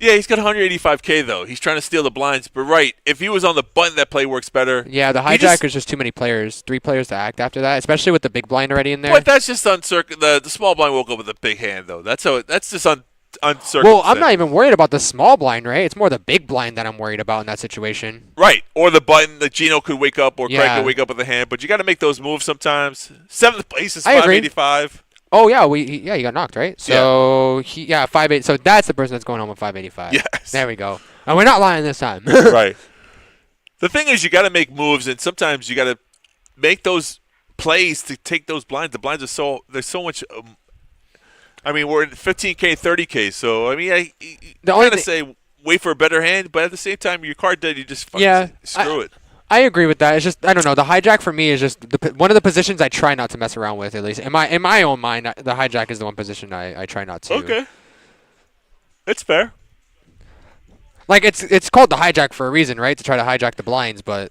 Yeah, he's got 185K though. He's trying to steal the blinds, but right, if he was on the button, that play works better. Yeah, the hijack is just too many players, 3 players to act after that, especially with the big blind already in there. But that's just the small blind woke up with a big hand though. That's just uncircumcised. Well, I'm not even worried about the small blind, right? It's more the big blind that I'm worried about in that situation. Right, or the button that Gino could wake up, or Craig could wake up with a hand. But you got to make those moves sometimes. 7th place is 585. Oh yeah, he got knocked, right? So 5-8. So that's the person that's going home with 585. Yes. There we go. And we're not lying this time. Right. The thing is, you got to make moves, and sometimes you got to make those plays to take those blinds. The blinds are there's so much. I mean, we're in 15K, 30K. So I mean, you gotta say wait for a better hand, but at the same time, your card dead, you just fucking screw it. I agree with that. It's just I don't know. The hijack for me is just one of the positions I try not to mess around with. At least in my own mind, the hijack is the one position I try not to. Okay, it's fair. Like it's called the hijack for a reason, right? To try to hijack the blinds, but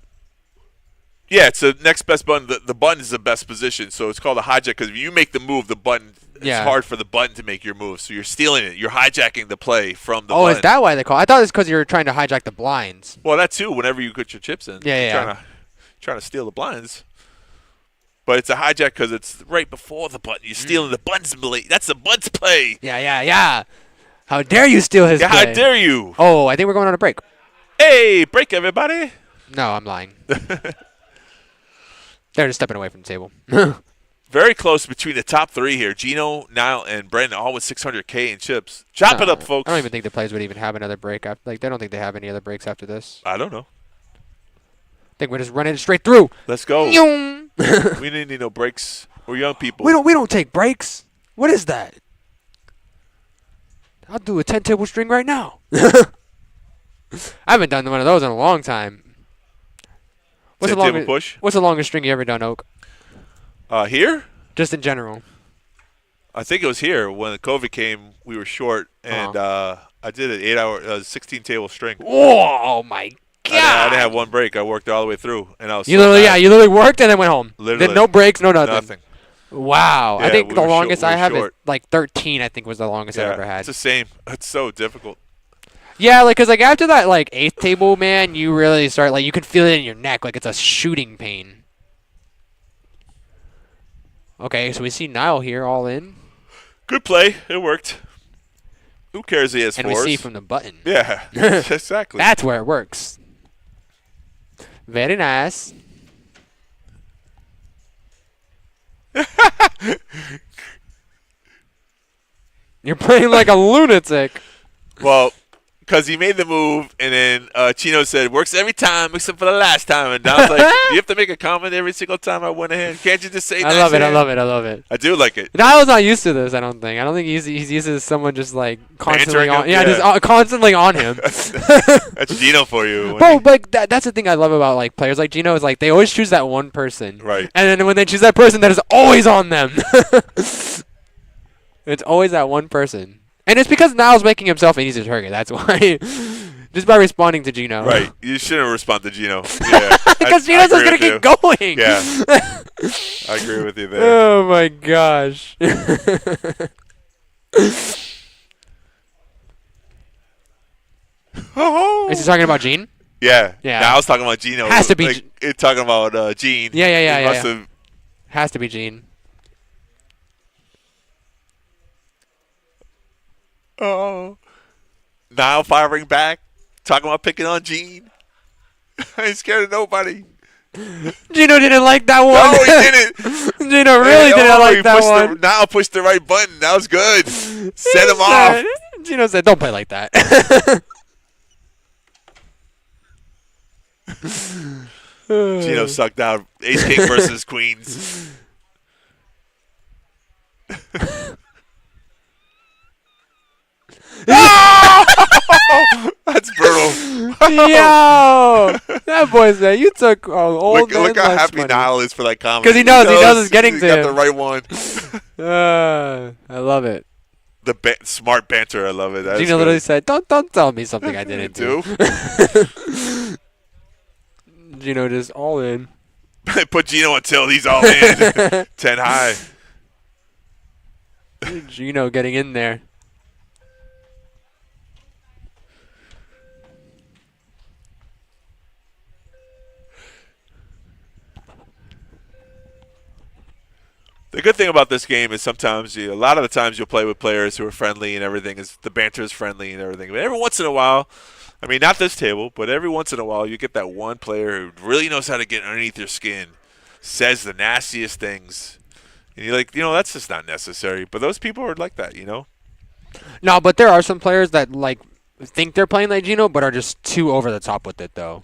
yeah, it's the next best button. The button is the best position, so it's called a hijack because if you make the move, the button. It's hard for the button to make your move, so you're stealing it. You're hijacking the play from the button. Oh, is that why they call it? I thought it's because you're trying to hijack the blinds. Well, that too, whenever you put your chips in. Yeah. Trying to steal the blinds. But it's a hijack because it's right before the button. You're stealing the button's play. That's the button's play. Yeah. How dare you steal his play? How dare you? Oh, I think we're going on a break. Hey, break, everybody. No, I'm lying. They're just stepping away from the table. Very close between the top 3 here. Gino, Niall, and Brendan, all with 600K in chips. Chop it up, folks. I don't even think the players would even have another break. They don't think they have any other breaks after this. I don't know. I think we're just running it straight through. Let's go. We didn't need no breaks. We're young people. We don't take breaks. What is that? I'll do a 10-table string right now. I haven't done one of those in a long time. What's the longest string you ever done, Oak? Here? Just in general. I think it was here when COVID came. We were short, and I did an 8-hour, 16-table string. Oh my God! I didn't have one break. I worked all the way through, and I was You so literally, mad. you literally worked and then went home. Literally. Then no breaks, no nothing. Nothing. Wow. Yeah, I think we the were longest we were I have short. is like 13. I think was the longest I've ever had. It's the same. It's so difficult. Yeah, like, cause like after that like 8th table, man, you really start like you can feel it in your neck, like it's a shooting pain. Okay, so we see Niall here, all in. Good play. It worked. Who cares he has And fours? we see from the button. Yeah, exactly. That's where it works. Very nice. You're playing like a lunatic. Well, because he made the move, and then Chino said, works every time except for the last time. And I was like, do you have to make a comment every single time I went ahead? Can't you just say I love it, I love it, I love it. I do like it. Niall's not used to this, I don't think. I don't think he's used to someone just like constantly Bantering on. him? Yeah, Yeah. just constantly on him. That's Gino for you. Bro, but that's the thing I love about like players like Gino is like they always choose that one person. Right. And then when they choose that person, that is always on them. It's always that one person. And it's because Niall's making himself an easy target. That's why. Just by responding to Gino. Right. You shouldn't respond to Gino. Yeah. Because Gino's just going to keep going. Yeah. I agree with you there. Oh, my gosh. Is he talking about Gene? Yeah. Yeah. Now I was talking about Gino. Has to be like, it's talking about Gene. Yeah. He must have. Has to be Gene. Oh. Now firing back. Talking about picking on Gene. I ain't scared of nobody. Gino didn't like that one. No, he didn't. Gino really didn't like that one. Now push the right button. That was good. Set him off. Gino said, don't play like that. Gino sucked out. Ace King versus Queens. That's brutal. Yo, that boy said you took old Look how man's happy money. Niall is for that comment. 'Cause he knows it's getting he to got him. the right one. I love it. The smart banter. I love it. That's Gino good. literally said, "Don't tell me something I didn't do." Gino just all in. Put Gino on tilt. He's all in. 10 high. Gino getting in there. The good thing about this game is sometimes, a lot of the times you'll play with players who are friendly and everything. The banter is friendly and everything. But every once in a while, I mean, not this table, but every once in a while you get that one player who really knows how to get underneath your skin, says the nastiest things. And you're like, that's just not necessary. But those people are like that, No, but there are some players that like think they're playing like Gino, but are just too over the top with it, though.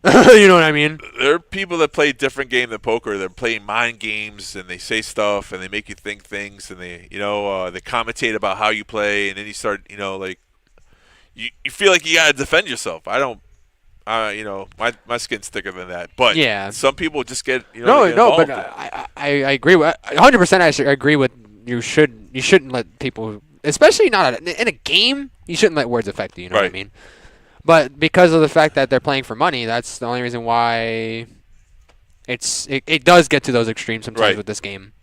You know what I mean? There are people that play a different game than poker. They're playing mind games, and they say stuff, and they make you think things, and they commentate about how you play, and then you start, like, you feel like you gotta defend yourself. I don't, my skin's thicker than that. But yeah, some people just get, no, but I agree with 100%. I agree with you. Shouldn't let people, especially not in a game. You shouldn't let words affect you. You know what I mean? But because of the fact that they're playing for money, that's the only reason why it does get to those extremes sometimes with this game.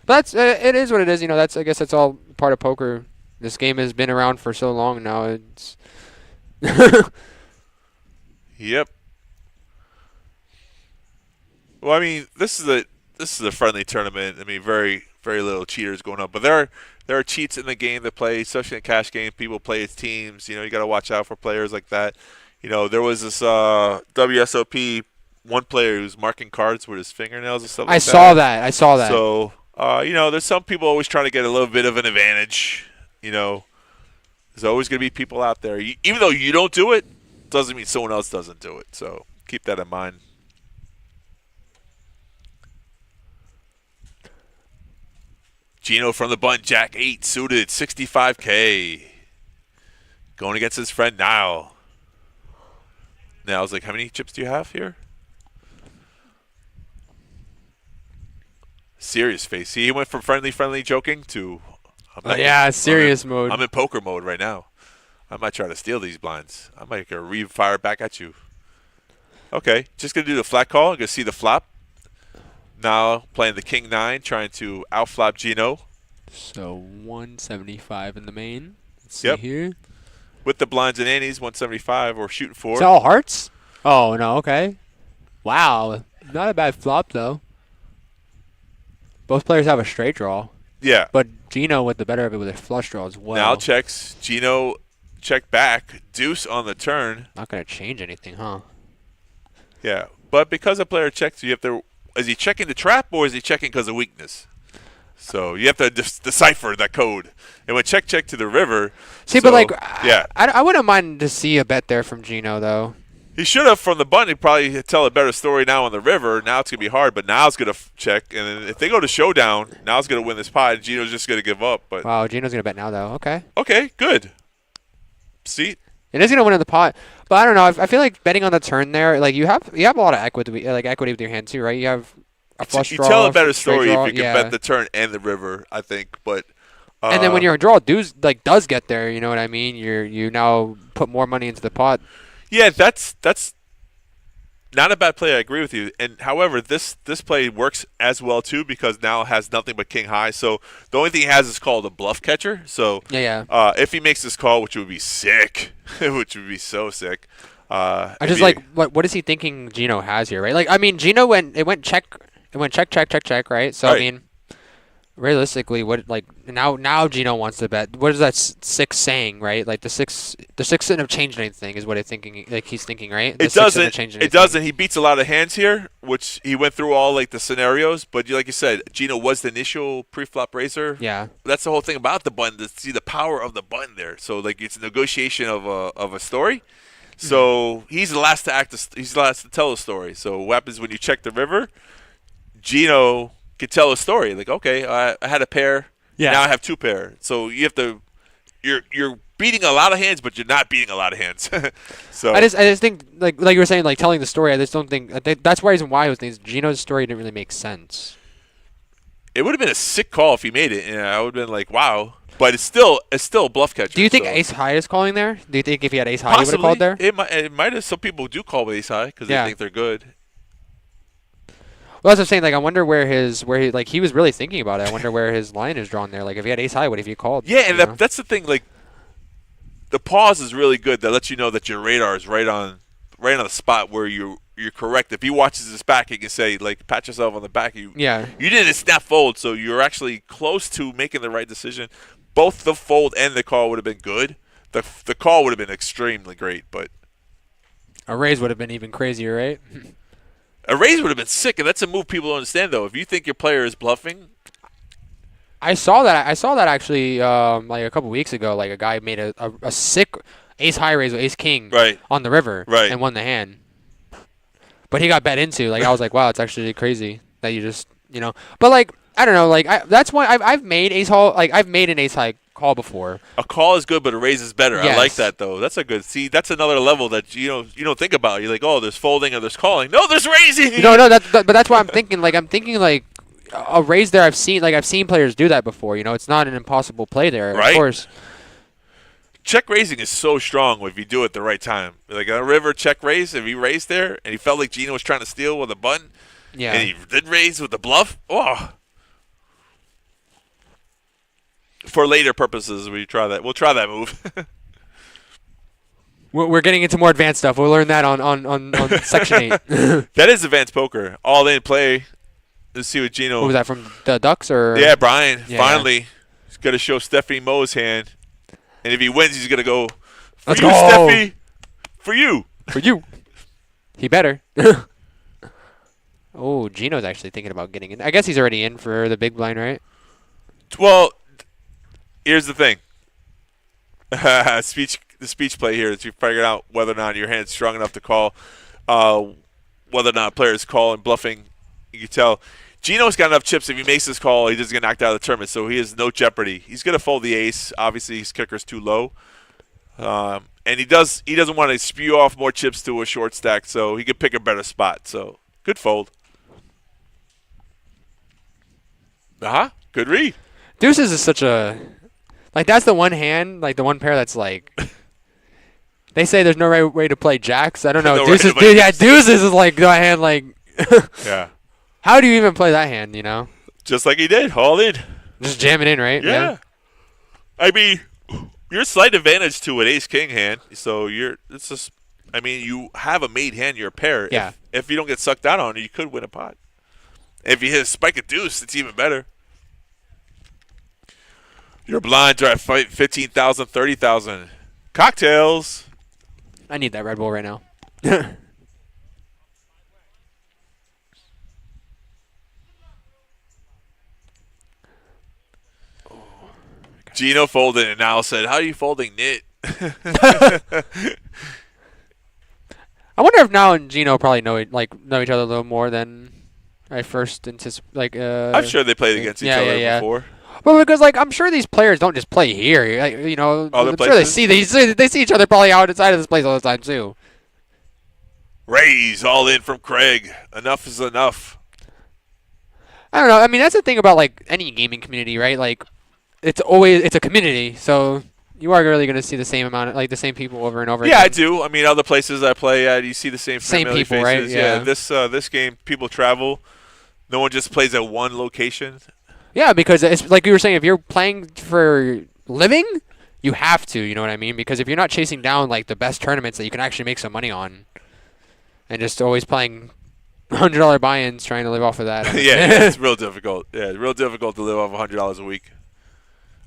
But it is what it is. I guess that's all part of poker. This game has been around for so long now. It's Yep. Well, I mean, this is a friendly tournament. I mean, very very little cheaters going on, but there are cheats in the game that play, especially in a cash game. People play as teams. You got to watch out for players like that. There was this WSOP one player who's marking cards with his fingernails and stuff like that. I saw that. So, there's some people always trying to get a little bit of an advantage. There's always going to be people out there. Even though you don't do it, doesn't mean someone else doesn't do it. So keep that in mind. Gino from the button, Jack 8, suited, 65K. Going against his friend Niall. Now I was like, how many chips do you have here? Serious face. See, he went from friendly, joking to serious mode. I'm in poker mode right now. I might try to steal these blinds. I might re-fire back at you. Okay, just going to do the flat call. I'm going to see the flop. Now playing the king 9, trying to outflop Gino. So 175 in the main. Let's see Yep. here. With the blinds and antes, 175 or shooting 4. Is that all hearts? Oh, no, okay. Wow. Not a bad flop, though. Both players have a straight draw. Yeah. But Gino with the better of it with a flush draw as well. Now checks. Gino check back. Deuce on the turn. Not going to change anything, huh? Yeah. But because a player checks, you have to. Is he checking the trap or is he checking because of weakness? So you have to decipher that code. And when check to the river. See, so, but yeah. I wouldn't mind to see a bet there from Gino, though. He should have from the button. He'd probably tell a better story now on the river. Now it's going to be hard, but now it's going to check. And then if they go to showdown, now it's going to win this pot. And Gino's just going to give up. But Wow, Gino's going to bet now, though. Okay. Okay, good. See? It is going to win in the pot. But I don't know. I feel like betting on the turn there, like you have a lot of equity with your hand, too, right? You have a flush draw. You tell a better story draw, if you can bet the turn and the river, I think. But and then when your draw does get there, you know what I mean? You now put more money into the pot. Yeah, that's not a bad play. I agree with you. And however, this play works as well too because now it has nothing but king high. So the only thing he has is called a bluff catcher. So if he makes this call, which would be sick, which would be so sick. I just what is he thinking Gino has here, right? Like I mean, Gino went check, right? So right. I mean, realistically, what now Gino wants to bet. What is that 6 saying, right? Like the six shouldn't have changed anything, is what he's thinking. Like he's thinking, right? It doesn't. It doesn't. He beats a lot of hands here, which he went through all like the scenarios. But like you said, Gino was the initial pre-flop raiser. Yeah. That's the whole thing about the button. To see the power of the button there. So like it's a negotiation of a story. So he's the last to act. He's the last to tell a story. So what happens when you check the river? Gino can tell a story. Like, okay, I had a pair. Yeah. Now I have 2 pair. So you have to. You're beating a lot of hands, but you're not beating a lot of hands. So I just think like you were saying, like telling the story. I just don't think that's the reason why I was thinking Gino's story didn't really make sense. It would have been a sick call if he made it. I would have been like, wow. But it's still a bluff catcher. Do you think Ace High is calling there? Do you think if he had Ace High, he would have called there? It might have. Some people do call with Ace High because they think they're good. Well, that's what I'm saying. Like, I wonder where he was really thinking about it. I wonder where his line is drawn there. Like, if he had Ace High, what if he called? Yeah, and that's the thing. Like, the pause is really good. That lets you know that your radar is right on the spot where you're correct. If he watches this back, he can say, like, pat yourself on the back. You didn't snap fold, so you're actually close to making the right decision. Both the fold and the call would have been good. The call would have been extremely great, but a raise would have been even crazier, right? A raise would have been sick, and that's a move people don't understand, though. If you think your player is bluffing, I saw that actually like a couple weeks ago. Like a guy made a sick Ace High raise with Ace King on the river and won the hand. But he got bet into. Like I was like, wow, it's actually crazy that you just But like I don't know. Like that's why I've made Ace High. Like I've made an Ace High call before. A call is good, but a raise is better. Yes. I like that though. That's a good. See, that's another level that you don't think about. You're like, oh, there's folding or there's calling. No, there's raising. No, but that's why I'm thinking. Like I'm thinking like a raise there. I've seen players do that before. It's not an impossible play there. Right. Of course. Check raising is so strong if you do it at the right time. Like a river check raise, if he raised there and he felt like Gino was trying to steal with a button, and he did raise with the bluff. Oh. For later purposes, we'll try that move. We're getting into more advanced stuff. We'll learn that on Section 8. That is advanced poker. All in play. Let's see what Gino. What was that, from the Ducks or? Yeah, Brian. Finally, he's going to show Stephanie Mo's hand. And if he wins, he's going to go, Let's go, Steffi. For you. For you. He better. Oh, Gino's actually thinking about getting in. I guess he's already in for the big blind, right? Well, here's the thing. The speech play here is you figure out whether or not your hand's strong enough to call, whether or not a player is calling, bluffing. You can tell Gino's got enough chips. If he makes this call, he doesn't get knocked out of the tournament, so he has no jeopardy. He's going to fold the ace. Obviously, his kicker's too low. And he doesn't want to spew off more chips to a short stack, so he could pick a better spot. So, good fold. Good read. Deuces is such a that's the one hand, the one pair that's they say there's no right way to play jacks. I don't know. No Deuces, right deuces is the hand yeah. How do you even play that hand? You know, Just like he did, all in. just jam it in, right? Yeah. I mean, you're slight advantage to an ace-king hand, so you have a made hand, you're a pair. Yeah. If you don't get sucked out on it, you could win a pot. If you hit a spike of deuce, it's even better. Your blinds are at 15,000, 30,000. Cocktails. I need that Red Bull right now. Gino folded and now said, "How are you folding knit?" I wonder if now and Gino probably know each other a little more than I first anticipate. I'm sure they played against each other before. Well, because I'm sure these players don't just play here. I'm sure they see each other probably outside of this place all the time too. Raise all in from Craig. Enough is enough. I don't know. I mean, that's the thing about any gaming community, right? It's a community, so you are really going to see the same amount of the same people over and over again. Yeah, I do. I mean, other places I play at, you see the same familiar people, faces. right? Yeah. This game, people travel. No one just plays at one location. Yeah, because it's like you were saying, if you're playing for living, you have to. You know what I mean? Because if you're not chasing down the best tournaments that you can actually make some money on, and just always playing $100 buy-ins trying to live off of that. yeah, it's real difficult. Yeah, it's real difficult to live off $100 a week.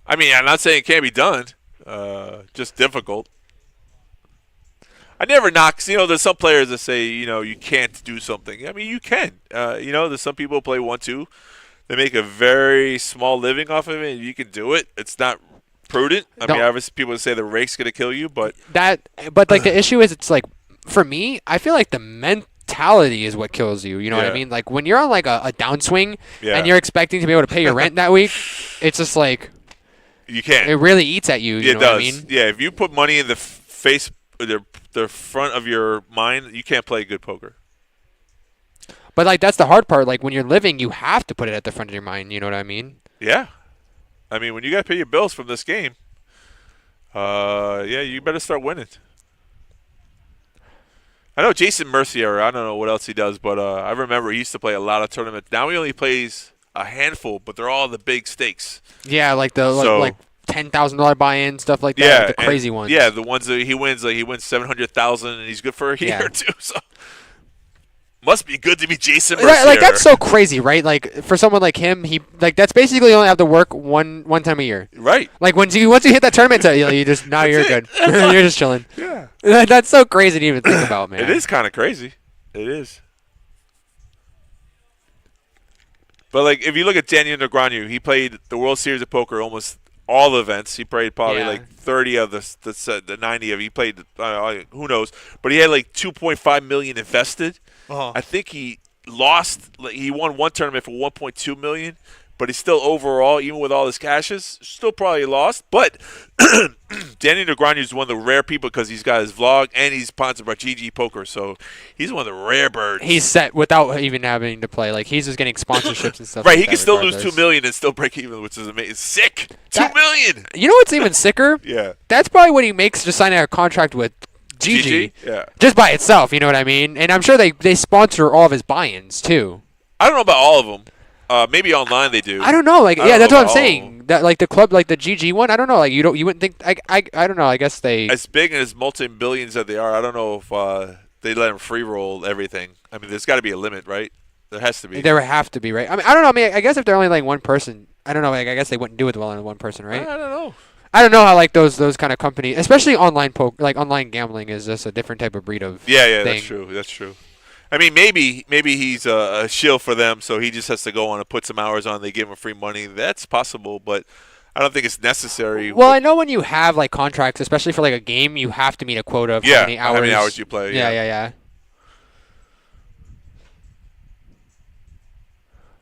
I mean, I'm not saying it can't be done. Just difficult. I never knock. There's some players that say, you can't do something. I mean, you can. There's some people who play 1-2. They make a very small living off of it, and you can do it. It's not prudent. I mean, obviously people say the rake's going to kill you, but... the issue is, it's for me, I feel like the mentality is what kills you. You know what I mean? When you're on a downswing and you're expecting to be able to pay your rent that week, it's just you can't. It really eats at you. You know does. What I mean? Yeah, if you put money in the face, the front of your mind, you can't play good poker. But that's the hard part. When you're living, you have to put it at the front of your mind. You know what I mean? Yeah. I mean, when you got to pay your bills from this game, you better start winning. I know Jason Mercier, I don't know what else he does, but I remember he used to play a lot of tournaments. Now he only plays a handful, but they're all the big stakes. Yeah, $10,000 buy-in, stuff like that, the crazy ones. Yeah, the ones that he wins, he wins $700,000, and he's good for a year or two. So must be good to be Jason Mercier. That's so crazy, right? For someone like him, he that's basically only have to work one time a year. Right. Once you hit that tournament, you just you're good. You're just chilling. Yeah. That's so crazy to even think about, man. It is kind of crazy. It is. But if you look at Daniel Negreanu, he played the World Series of Poker almost all the events. He played probably 30 of the 90 of. He played who knows, but he had $2.5 million invested. I think he lost. He won one tournament for $1.2 million, but he's still overall, even with all his cashes, still probably lost. But Danny Negreanu is one of the rare people because he's got his vlog and he's sponsored by GG Poker, so he's one of the rare birds. He's set without even having to play. He's just getting sponsorships and stuff. Right, he can still lose $2 million and still break even, which is amazing. Sick. $2 million. You know what's even sicker? Yeah. That's probably what he makes just signing a contract with GG. Yeah. Just by itself, you know what I mean? And I'm sure they sponsor all of his buy-ins too. I don't know about all of them. Maybe online they do. I don't know. That's what I'm saying. That the club, the GG one. I don't know. You wouldn't think. I don't know. I guess they. As big and as multi-billions that they are, I don't know if they let them free roll everything. I mean, there's got to be a limit, right? There has to be. There have to be, right? I mean, I don't know. I mean, I guess if they're only one person, I don't know. I guess they wouldn't do it well in one person, right? I don't know. I don't know how those kind of companies, especially online online gambling, is just a different type of breed of thing. That's true. That's true. I mean, maybe he's a shill for them, so he just has to go on and put some hours on. They give him free money. That's possible, but I don't think it's necessary. Well, I know when you have contracts, especially for a game, you have to meet a quota of how many hours you play. Yeah.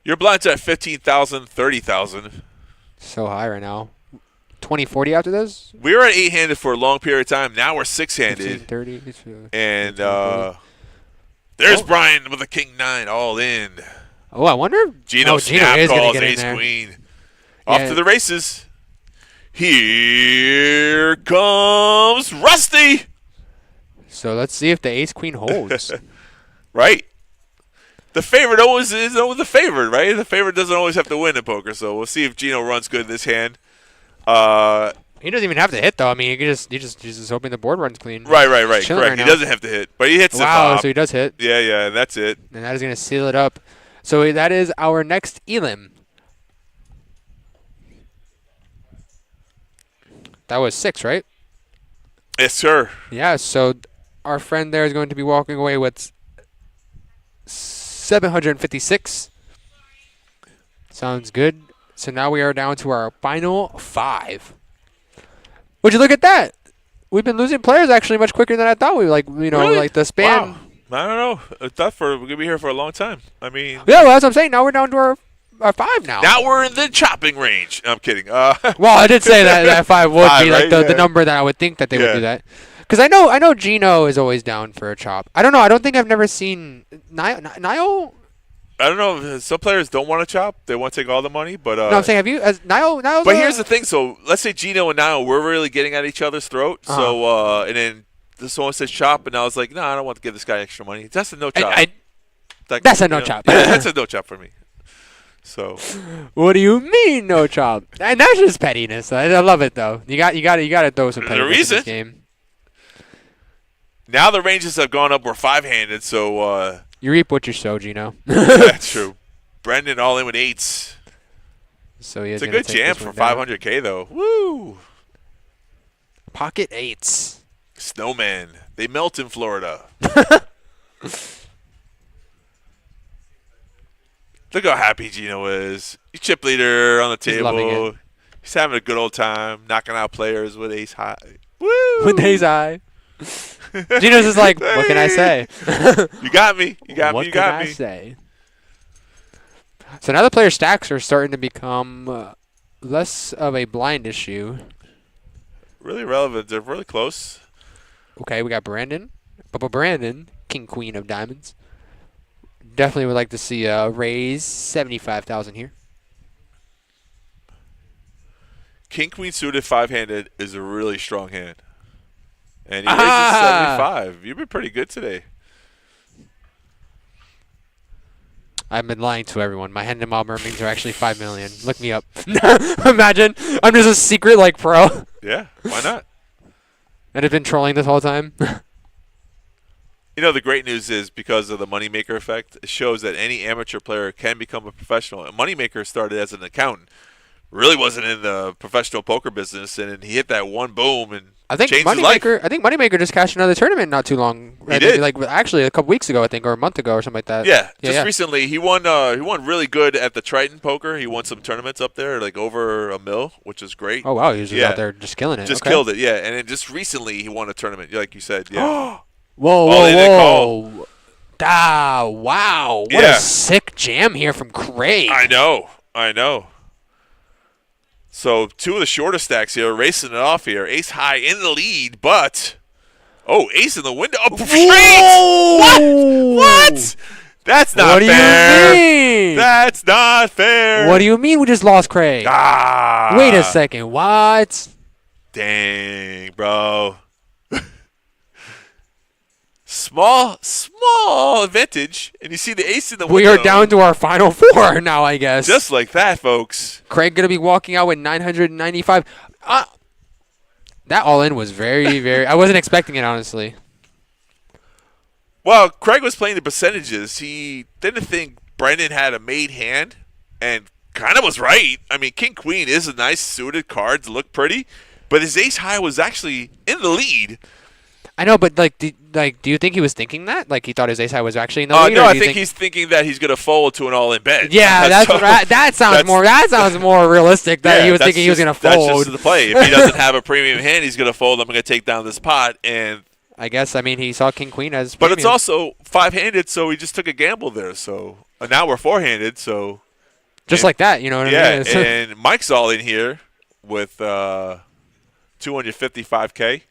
Your blinds at 15,000, 30,000. So high right now. 20-40 after this? We were at 8-handed for a long period of time. Now we're 6-handed. 30. And there's Brian with a king 9 all in. Oh, I wonder if Gino Gino snap is going to calls get in ace there. queen. Off Yeah. to the races. Here comes Rusty. So let's see if the ace queen holds. Right. The favorite always is always the favorite, right? The favorite doesn't always have to win in poker, so we'll see if Gino runs good in this hand. He doesn't even have to hit though. I mean, he's just hoping the board runs clean. Right. He's chilling Correct. right He now. doesn't have to hit, but he hits the Wow, top. so he does hit, Yeah, that's it. and that is going to seal it up. So that is our next elim. That was 6, right? Yes, sir. Yeah. So our friend there is going to be walking away with 756. Sounds good. So now we are down to our final 5. Would you look at that? We've been losing players actually much quicker than I thought we Really? like the span. Wow. I don't know. I thought we're going to be here for a long time. I mean, Yeah, well, that's what I'm saying. Now we're down to our 5 now. now we're in the chopping range. I'm kidding. Well, I did say that 5 would Five, be like right? the Yeah. number that I would think that they would Yeah. do that. Because I know Gino is always down for a chop. I don't know. I don't think I've never seen Niall. I don't know. Some players don't want to chop. They want to take all the money. But No, I'm saying have you as Niall? but here's the thing. So let's say Gino and Niall were really getting at each other's throat. Uh-huh. So and then someone says chop, and I was like, no, I don't want to give this guy extra money. That's a no chop. That's a no chop. Yeah, that's a no chop for me. So What do you mean no chop? And that's just pettiness. I love it though. You got to throw some There's a pettiness in reason. this game. now the ranges have gone up. We're 5-handed. So You reap what you sow, Gino. that's true. Brendan all in with 8s. So he is It's a gonna good take jam this for one down. 500K though. Woo! Pocket 8s. Snowman. They melt in Florida. Look how happy Gino is. He's chip leader on the He's loving table. it. He's having a good old time, knocking out players with ace high. Woo! With his eye. Gino's just like, what can I say? You got me. You got what me. You got can I me. say? So now the player stacks are starting to become less of a blind issue. Really relevant. They're really close. Okay, we got Brandon. Bubba Brandon, King Queen of Diamonds. Definitely would like to see raise 75,000 here. King Queen suited 5-handed is a really strong hand. And he raises 75. You've been pretty good today. I've been lying to everyone. My hand and mob earnings are actually 5 million. Look me up. Imagine I'm just a secret like pro. Yeah, why not? And have been trolling this whole time. You know, the great news is because of the moneymaker effect, it shows that any amateur player can become a professional. And Moneymaker started as an accountant, really wasn't in the professional poker business, and he hit that one boom and I think changed his life. Moneymaker just cashed another tournament not too long. He did. Like actually a couple weeks ago, I think, or a month ago, or something like that. Yeah, yeah. recently he won. He won really good at the Triton Poker. He won some tournaments up there, like over $1 million, which is great. Oh wow, he was just Yeah. out there just killing it. Just Okay. killed it, yeah. And then just recently he won a tournament, like you said. Yeah. Whoa, Oh, they did whoa. Ah, wow. What Yeah. a sick jam here from Craig. I know. So 2 of the shorter stacks here, racing it off here. Ace high in the lead, but ace in the window. Oh, straight! What? That's not What do fair. you mean? That's not fair. What do you mean we just lost Craig? Ah. Wait a second. What? Dang, bro. Small advantage, and you see the ace in the window. We are down to our final 4 now, I guess. Just like that, folks. Craig going to be walking out with 995. That all-in was very, very... I wasn't expecting it, honestly. Well, Craig was playing the percentages. He didn't think Brendan had a made hand, and kind of was right. I mean, King Queen is a nice suited card to look pretty, but his ace high was actually in the lead. I know, but do you think he was thinking that? Like he thought his ace high was actually in the lead? No, or I do you think he's thinking that he's going to fold to an all-in bet. Yeah, that sounds more realistic. That Yeah, he was that's thinking he was just- going to fold. That's just the play. If he doesn't have a premium hand, he's going to fold. I'm going to take down this pot, and I guess. I mean, he saw King Queen as. but it's premium. also 5-handed, so he just took a gamble there. So now we're 4-handed. So just like that. You know what I mean? and Mike's all in here with 255K.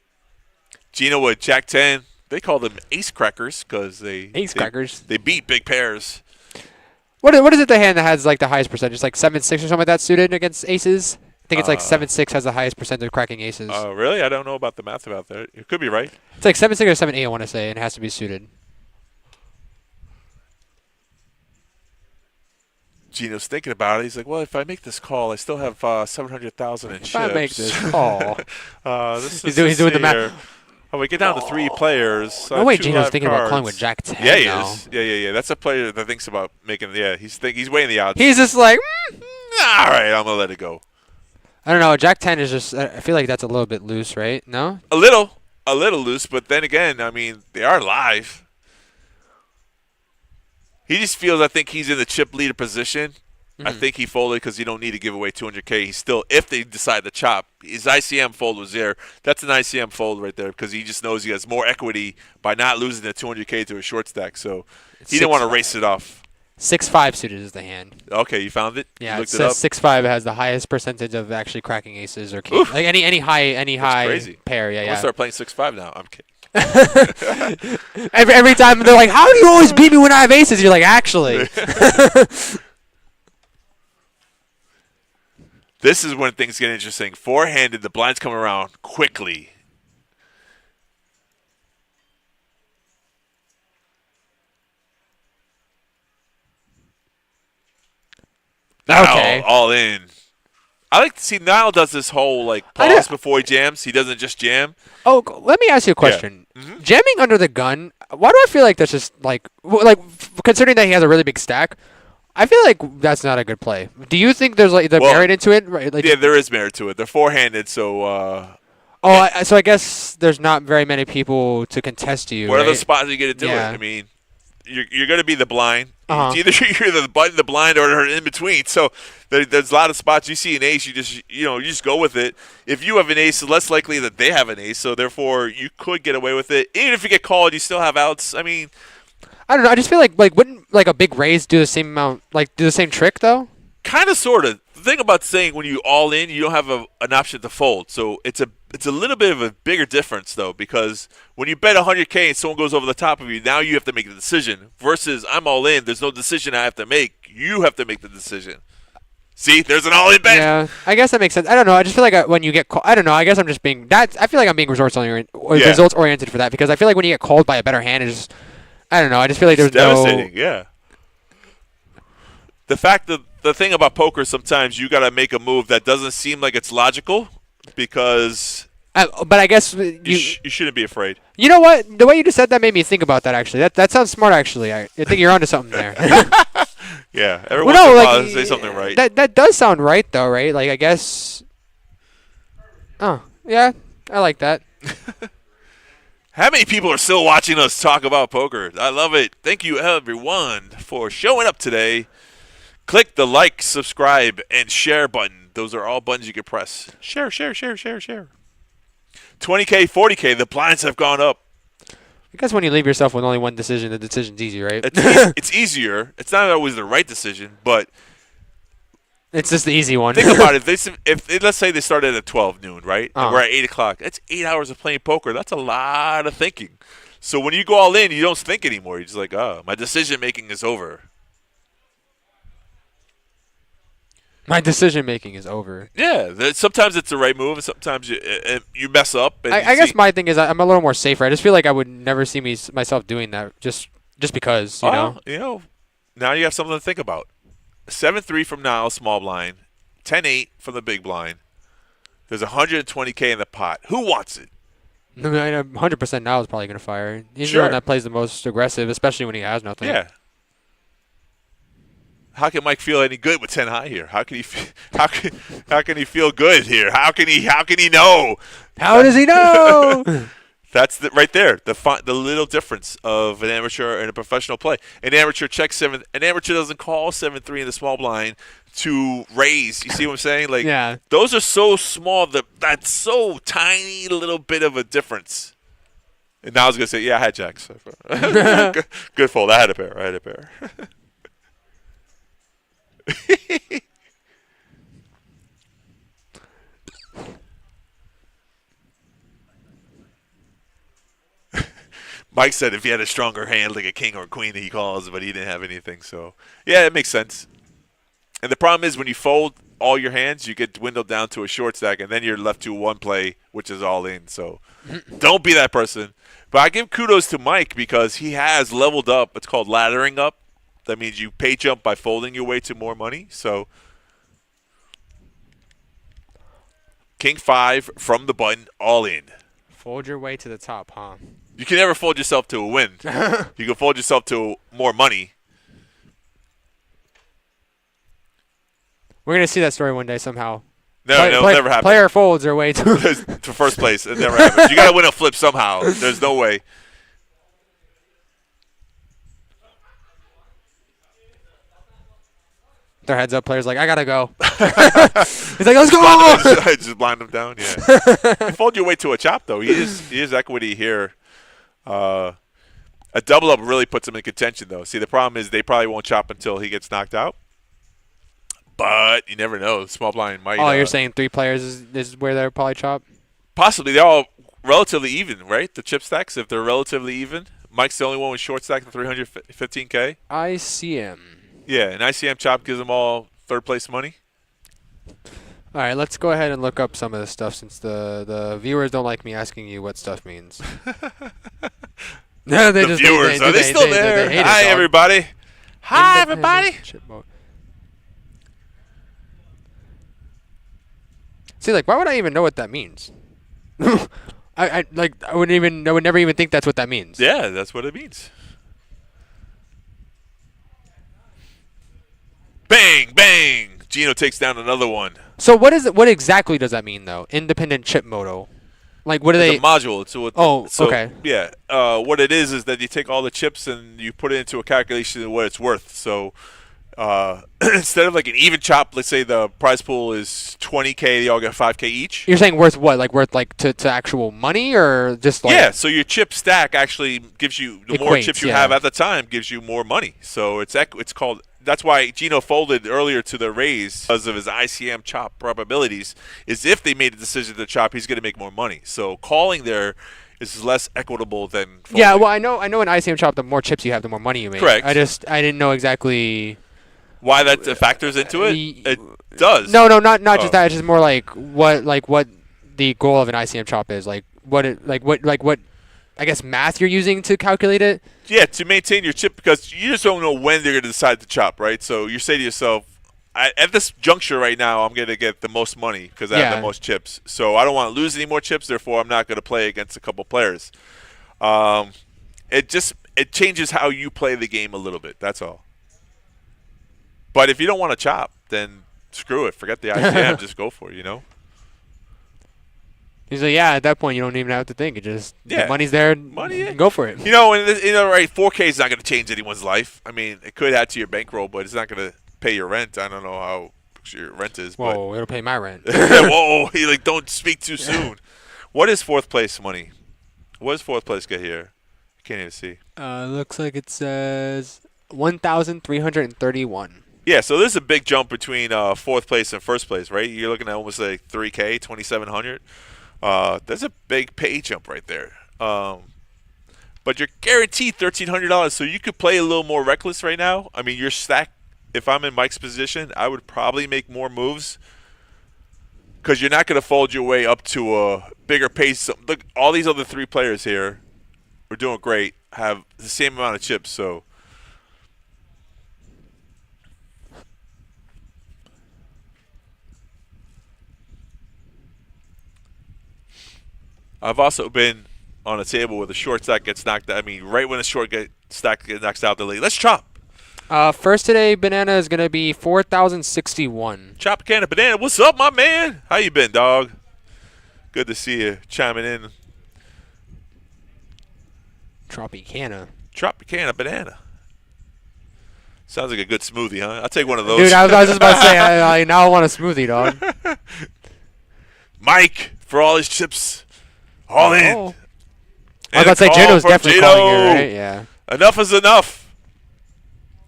Gino with Jack 10. They call them ace crackers because they Ace crackers. They beat big pairs. What is it the hand that has like the highest percentage? Like 7-6 or something like that suited against aces? I think it's like 7-6 has the highest percentage of cracking aces. Really? I don't know about the math about that. You could be right. It's like 7-6 or 7-8, I want to say, and it has to be suited. Gino's thinking about it. He's like, well, if I make this call, I still have 700,000 in chips. If I make this call. He's doing the math. Oh, we get down to 3 players. No way, Gino's thinking about calling with Jack 10 Yeah, he now. is. Yeah. That's a player that thinks about making. Yeah, he's weighing the odds. He's just like, all right, I'm gonna let it go. I don't know. Jack 10 is just. I feel like that's a little bit loose, right? No. A little loose, but then again, I mean, they are live. He just feels. I think he's in the chip leader position. I think he folded because you don't need to give away 200K. He's still, if they decide to chop, his ICM fold was there. That's an ICM fold right there because he just knows he has more equity by not losing the 200K to a short stack. So he didn't want to race it off. 6-5 suited is the hand. Okay, you found it? Yeah, you it says 6-5 has the highest percentage of actually cracking aces or kings. Like any high crazy. pair. Yeah, I'm yeah. gonna start playing 6-5 now. I'm kidding. every time they're like, "How do you always beat me when I have aces?" You're like, "Actually." This is when things get interesting. Four-handed, the blinds come around quickly. Okay. All in. I like to see Niall does this whole like pause before he jams. He doesn't just jam. Oh, let me ask you a question. Yeah. Jamming under the gun. Why do I feel like that's just like considering that he has a really big stack? I feel like that's not a good play. Do you think there's like merit into it? Right? Like, yeah, there is merit to it. They're four-handed, so. So I guess there's not very many people to contest you. What right? are the spots you get to do it? I mean, you're going to be the blind. It's either you're the blind or in between. So there's a lot of spots you see an ace. You just go with it. If you have an ace, it's less likely that they have an ace. So therefore, you could get away with it. Even if you get called, you still have outs. I mean. I don't know. I just feel like wouldn't like a big raise do the same amount, like do the same trick though? Kind of, sort of. The thing about saying when you all in, you don't have an option to fold. So it's a little bit of a bigger difference though, because when you bet 100K and someone goes over the top of you, now you have to make the decision. Versus I'm all in. There's no decision I have to make. You have to make the decision. See, there's an all-in bet. Yeah, I guess that makes sense. I don't know. I just feel like when you get called, I don't know. I guess I'm just being that. I feel like I'm being results oriented for that because I feel like when you get called by a better hand, it's just, I don't know. I just feel like there's devastating. Yeah. The fact that the thing about poker, sometimes you got to make a move that doesn't seem like it's logical because. But I guess you shouldn't be afraid. You know what? The way you just said that made me think about that. Actually, that sounds smart. Actually, I think you're onto something there. Yeah, every once in a while, say something right. That does sound right, though, right? Like I guess. Oh yeah, I like that. How many people are still watching us talk about poker? I love it. Thank you, everyone, for showing up today. Click the like, subscribe, and share button. Those are all buttons you can press. Share. 20K, 40K, the blinds have gone up. I guess when you leave yourself with only one decision, the decision's easy, right? It's easier. It's not always the right decision, but it's just the easy one. Think about it. If let's say they started at 12 noon, right? And we're at 8 o'clock. That's 8 hours of playing poker. That's a lot of thinking. So when you go all in, you don't think anymore. You're just like, oh, my decision-making is over. My decision-making is over. Yeah. Sometimes it's the right move, and sometimes you mess up. And I guess my thing is I'm a little more safer. I just feel like I would never see myself doing that just because, you know. Now you have something to think about. 7-3 from Niall, small blind. 10-8 from the big blind. There's 120K in the pot. Who wants it? 100% Niall is probably going to fire. He's the one that plays the most aggressive, especially when he has nothing. Yeah. How can Mike feel any good with 10 high here? How can he feel good here? How can he know? How does he know? That's right there. The little difference of an amateur and a professional play. An amateur checks 7. An amateur doesn't call 7-3 in the small blind to raise. You see what I'm saying? Like, yeah. Those are so small. That's so tiny little bit of a difference. And now I was gonna say, yeah, I had jacks. Good fold. I had a pair. Mike said if he had a stronger hand, like a king or queen, he calls, but he didn't have anything. So, yeah, it makes sense. And the problem is when you fold all your hands, you get dwindled down to a short stack, and then you're left to one play, which is all in. So, don't be that person. But I give kudos to Mike because he has leveled up. It's called laddering up. That means you pay jump by folding your way to more money. So, King 5 from the button, all in. Fold your way to the top, huh? You can never fold yourself to a win. You can fold yourself to more money. We're going to see that story one day somehow. No, it'll never happen. Player folds their way to to first place. It never happens. You got to win a flip somehow. There's no way. Their heads up players like, I got to go. He's like, let's go. Just blind them down, yeah. You fold your way to a chop, though. He is equity here. A double up really puts him in contention, though. See, the problem is they probably won't chop until he gets knocked out. But you never know. Small blind might. Oh, you're saying 3 players is where they're probably chop? Possibly. They're all relatively even, right? The chip stacks, if they're relatively even. Mike's the only one with short stack, the 315K. ICM. Yeah, and ICM chop gives them all third place money. All right, let's go ahead and look up some of this stuff since the viewers don't like me asking you what stuff means. No, The viewers, are they still there? Hi, everybody. Hi, everybody. See, like, why would I even know what that means? I would never even think that's what that means. Yeah, that's what it means. Bang, bang. Gino takes down another one. So what exactly does that mean, though? Independent chip modo. Like, what are they? It's a module. So, okay. Yeah. What it is that you take all the chips and you put it into a calculation of what it's worth. So instead of like an even chop, let's say the prize pool is 20K, they all get 5K each. You're saying worth what? Like worth like to actual money or just like? Yeah. So your chip stack actually gives you the more chips you have at the time gives you more money. So it's called. That's why Gino folded earlier to the raise because of his ICM chop probabilities. Is if they made a decision to chop, he's going to make more money. So calling there is less equitable than folding. Yeah, well, I know in ICM chop, the more chips you have, the more money you make. Correct. I didn't know exactly why that factors into it. It does. No, not just that. It's just more like what the goal of an ICM chop is. Like what I guess math you're using to calculate it. Yeah, to maintain your chip because you just don't know when they're going to decide to chop, right? So you say to yourself, at this juncture right now, I'm going to get the most money because I have the most chips. So I don't want to lose any more chips. Therefore, I'm not going to play against a couple players. It changes how you play the game a little bit. That's all. But if you don't want to chop, then screw it. Forget the ICM. Just go for it, you know? He's like, yeah, at that point, you don't even have to think. It just, the money's there, go for it. You know, right, 4K is not going to change anyone's life. I mean, it could add to your bankroll, but it's not going to pay your rent. I don't know how your rent is. Whoa, but it'll pay my rent. Whoa, don't speak too soon. What is fourth place money? What does fourth place get here? I can't even see. Looks like it says 1,331. Yeah, so there's a big jump between fourth place and first place, right? You're looking at almost like 3K, 2,700. There's a big pay jump right there. But you're guaranteed $1,300, so you could play a little more reckless right now. I mean, your stack, if I'm in Mike's position, I would probably make more moves because you're not going to fold your way up to a bigger pace. Look, all these other 3 players here are doing great, have the same amount of chips, so. I've also been on a table where the short stack gets knocked out. I mean, right when the short stack gets knocked out, they're like, let's chop. First today, Banana is going to be 4,061. Chop can of Banana. What's up, my man? How you been, dog? Good to see you chiming in. Tropicana. Tropicana Banana. Sounds like a good smoothie, huh? I'll take one of those. Dude, I was just about to say, now I want a smoothie, dog. Mike, for all his chips. All in. I was about to say, Gino's definitely calling here, right? Yeah. Enough is enough.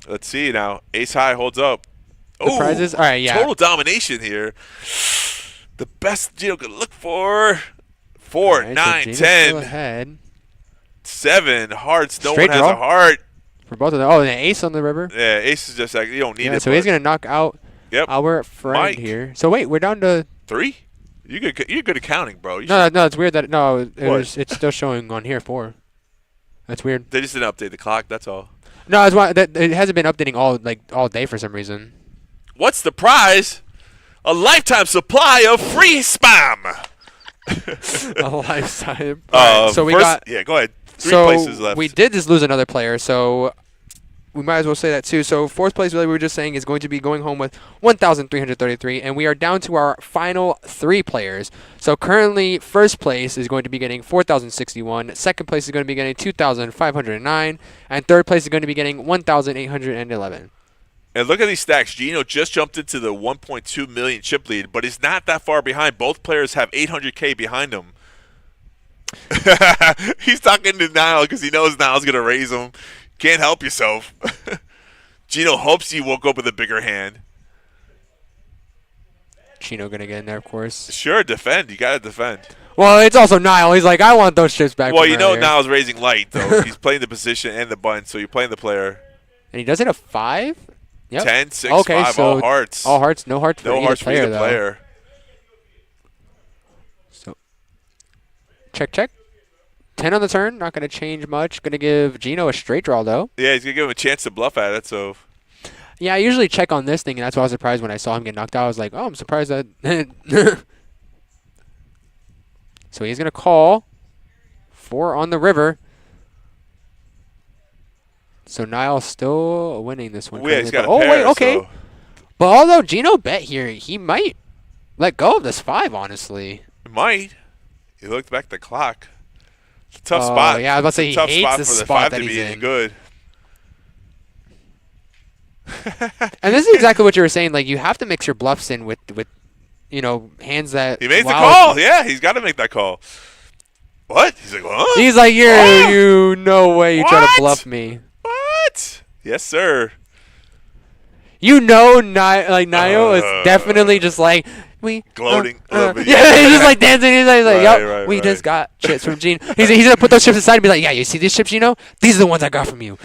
Let's see now. Ace high holds up. The prizes? All right, yeah. Total domination here. The best Gino could look for. 4, right, 9, so 10. Still ahead. 7 hearts. No Straight one has draw? a heart. For both of them. Oh, and an ace on the river. Yeah, ace is just like, you don't need it. So he's going to knock out Yep. our friend Mike. here. So wait, we're down to 3? You're good at counting, bro. no, it's weird that it's still showing on here 4. That's weird. They just didn't update the clock. That's all. No, it's why that it hasn't been updating all day for some reason. What's the prize? A lifetime supply of free spam. A lifetime. Right, so we got. Yeah, go ahead. 3 So places left. we did just lose another player, so we might as well say that too. So 4th place, like we were just saying, is going to be going home with 1,333, and we are down to our final 3 players. So currently, 1st place is going to be getting 4,061, 2nd place is going to be getting 2,509, and 3rd place is going to be getting 1,811. And look at these stacks. Gino just jumped into the 1.2 million chip lead, but he's not that far behind. Both players have 800K behind him. He's talking to Niall because he knows Niall's going to raise him. Can't help yourself. Gino hopes he woke up with a bigger hand. Chino going to get in there, of course. Sure, defend. You got to defend. Well, it's also Niall. He's like, I want those chips back. Well, you know earlier. Niall's raising light, though. He's playing the position and the button, so you're playing the player. And he does hit a 5? Yep. 10, 6, okay, 5, so all hearts. All hearts, no hearts for No either hearts for player, either though. player. So, check. 10 on the turn, not going to change much. Going to give Gino a straight draw, though. Yeah, he's going to give him a chance to bluff at it, so. Yeah, I usually check on this thing, and that's why I was surprised when I saw him get knocked out. I was like, oh, I'm surprised that... So he's going to call 4 on the river. So Niall's still winning this one. Yeah, he's got a oh, pair, wait, okay. So. But although Gino bet here, he might let go of this 5, honestly. It might. He looked back at the clock. It's a tough spot. Yeah, I was about to say, it's a tough he hates spot this for the spot 5 that to he's be any in. good. And this is exactly what you were saying. Like, you have to mix your bluffs in with hands that... He made the call. Yeah, he's got to make that call. What? He's like, what? He's like, no way you try to bluff me. What? Yes, sir. Niall is definitely just like... Gloating a little bit. Yeah, he's just like dancing. He's like, Right, we just got chips from Gene. He's gonna put those chips aside and be like, yeah, you see these chips, these are the ones I got from you.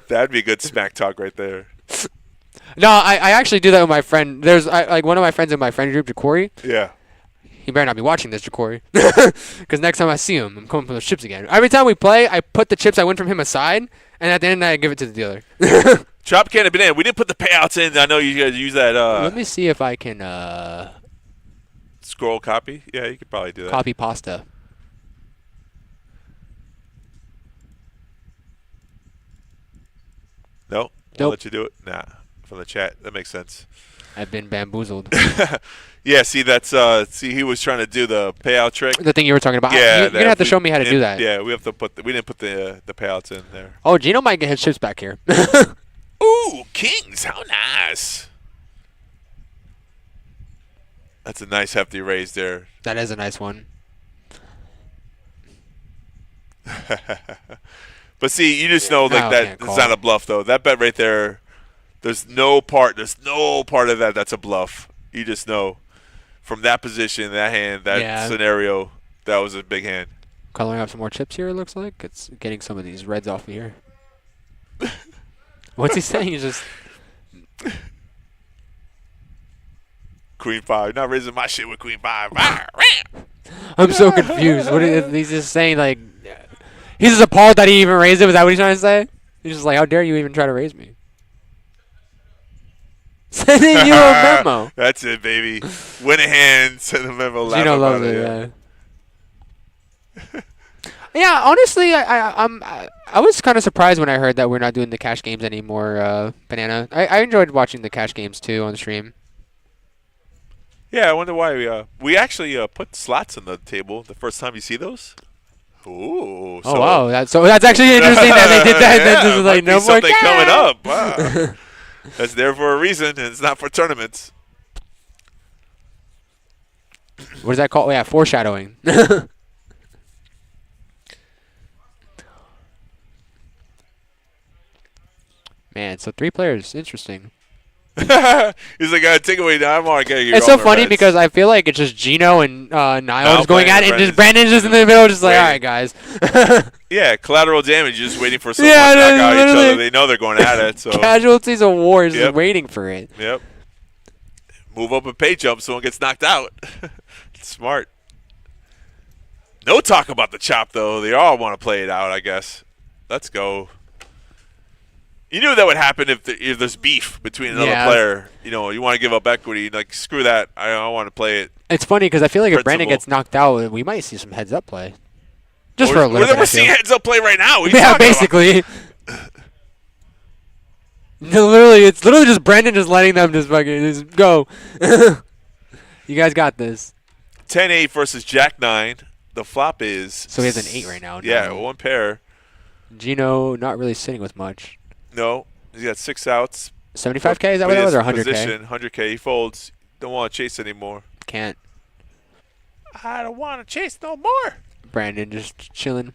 That'd be a good smack talk right there. No, I actually do that with my friend. There's one of my friends in my friend group, Ja'Cory. Yeah. He better not be watching this, Ja'Cory. Because next time I see him, I'm coming for those chips again. Every time we play, I put the chips I win from him aside, and at the end I give it to the dealer. Chop can have been in. We didn't put the payouts in. I know you guys use that. Let me see if I can scroll copy. Yeah, you could probably do that. copy pasta. No? Nope. I'll let you do it? Nah. From the chat. That makes sense. I've been bamboozled. Yeah, see, that's he was trying to do the payout trick. The thing you were talking about. Yeah, You're gonna have to show me how to do that. Yeah, we didn't put the payouts in there. Oh, Gino might get his chips back here. Ooh, kings! How nice. That's a nice hefty raise there. That is a nice one. But see, you just know like that it's not a bluff though. That bet right there, there's no part of that that's a bluff. You just know from that position, that hand, that scenario, that was a big hand. Coloring up some more chips here, it looks like. It's getting some of these reds off of here. What's he saying? He's just... Queen 5. Not raising my shit with Queen 5. I'm so confused. He's just saying, like... He's just appalled that he even raised it. Was that what he's trying to say? He's just like, how dare you even try to raise me? Sending you a memo. That's it, baby. Win a hand, send a memo. Gino loves it, yeah. Yeah, honestly, I was kind of surprised when I heard that we're not doing the cash games anymore, Banana. I enjoyed watching the cash games, too, on the stream. Yeah, I wonder why we actually put slots on the table the first time you see those. Ooh. Oh, wow. That's actually interesting that they did that. Yeah, this is like, no more something coming up. Wow. That's there for a reason, and it's not for tournaments. What is that called? Oh, yeah, foreshadowing. Man, so 3 players. Interesting. He's like, take away now. I'm already getting you. It's so funny because I feel like it's just Gino and Niall just going at it, and just Brandon's just in the middle, just like, all right, guys. Yeah, collateral damage, just waiting for someone to knock out each other. They know they're going at it. So casualties of war is just waiting for it. Yep. Move up a pay jump, someone gets knocked out. Smart. No talk about the chop, though. They all want to play it out, I guess. Let's go. You knew that would happen if there's beef between another player. You know, you want to give up equity. Like, screw that. I don't want to play it. It's funny because I feel like if Brandon gets knocked out, we might see some heads-up play. Just for a little bit. We're seeing heads-up play right now. Yeah, basically. It's literally just Brandon just letting them just fucking just go. You guys got this. 10-8 versus Jack-9. The flop is... So he has an 8 right now. Yeah, one pair. Gino not really sitting with much. No, he's got 6 outs. 75K, is that what that was, or 100K? Position, 100K. He folds. Don't want to chase anymore. Can't. I don't want to chase no more. Brandon just chilling.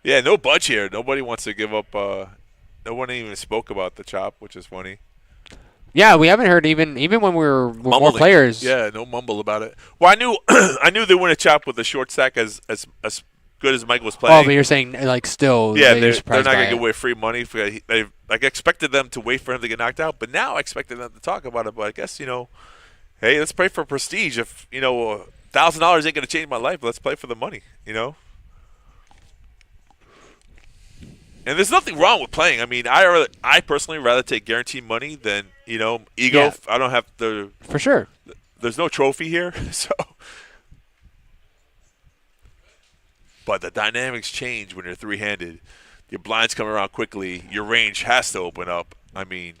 Yeah, no budge here. Nobody wants to give up. No one even spoke about the chop, which is funny. Yeah, we haven't heard even when we were more players. Yeah, no mumble about it. Well, I knew I knew they wouldn't a chop with a short stack as good as Mike was playing. Oh, but you're saying like still. Yeah, they're not gonna give away free money. They expected them to wait for him to get knocked out, but now I expected them to talk about it. But I guess hey, let's play for prestige. If $1,000 ain't gonna change my life, let's play for the money. And there's nothing wrong with playing. I mean, I personally rather take guaranteed money than ego. Yeah. I don't have the for sure. There's no trophy here, so. But the dynamics change when you're three-handed. Your blinds come around quickly. Your range has to open up. I mean,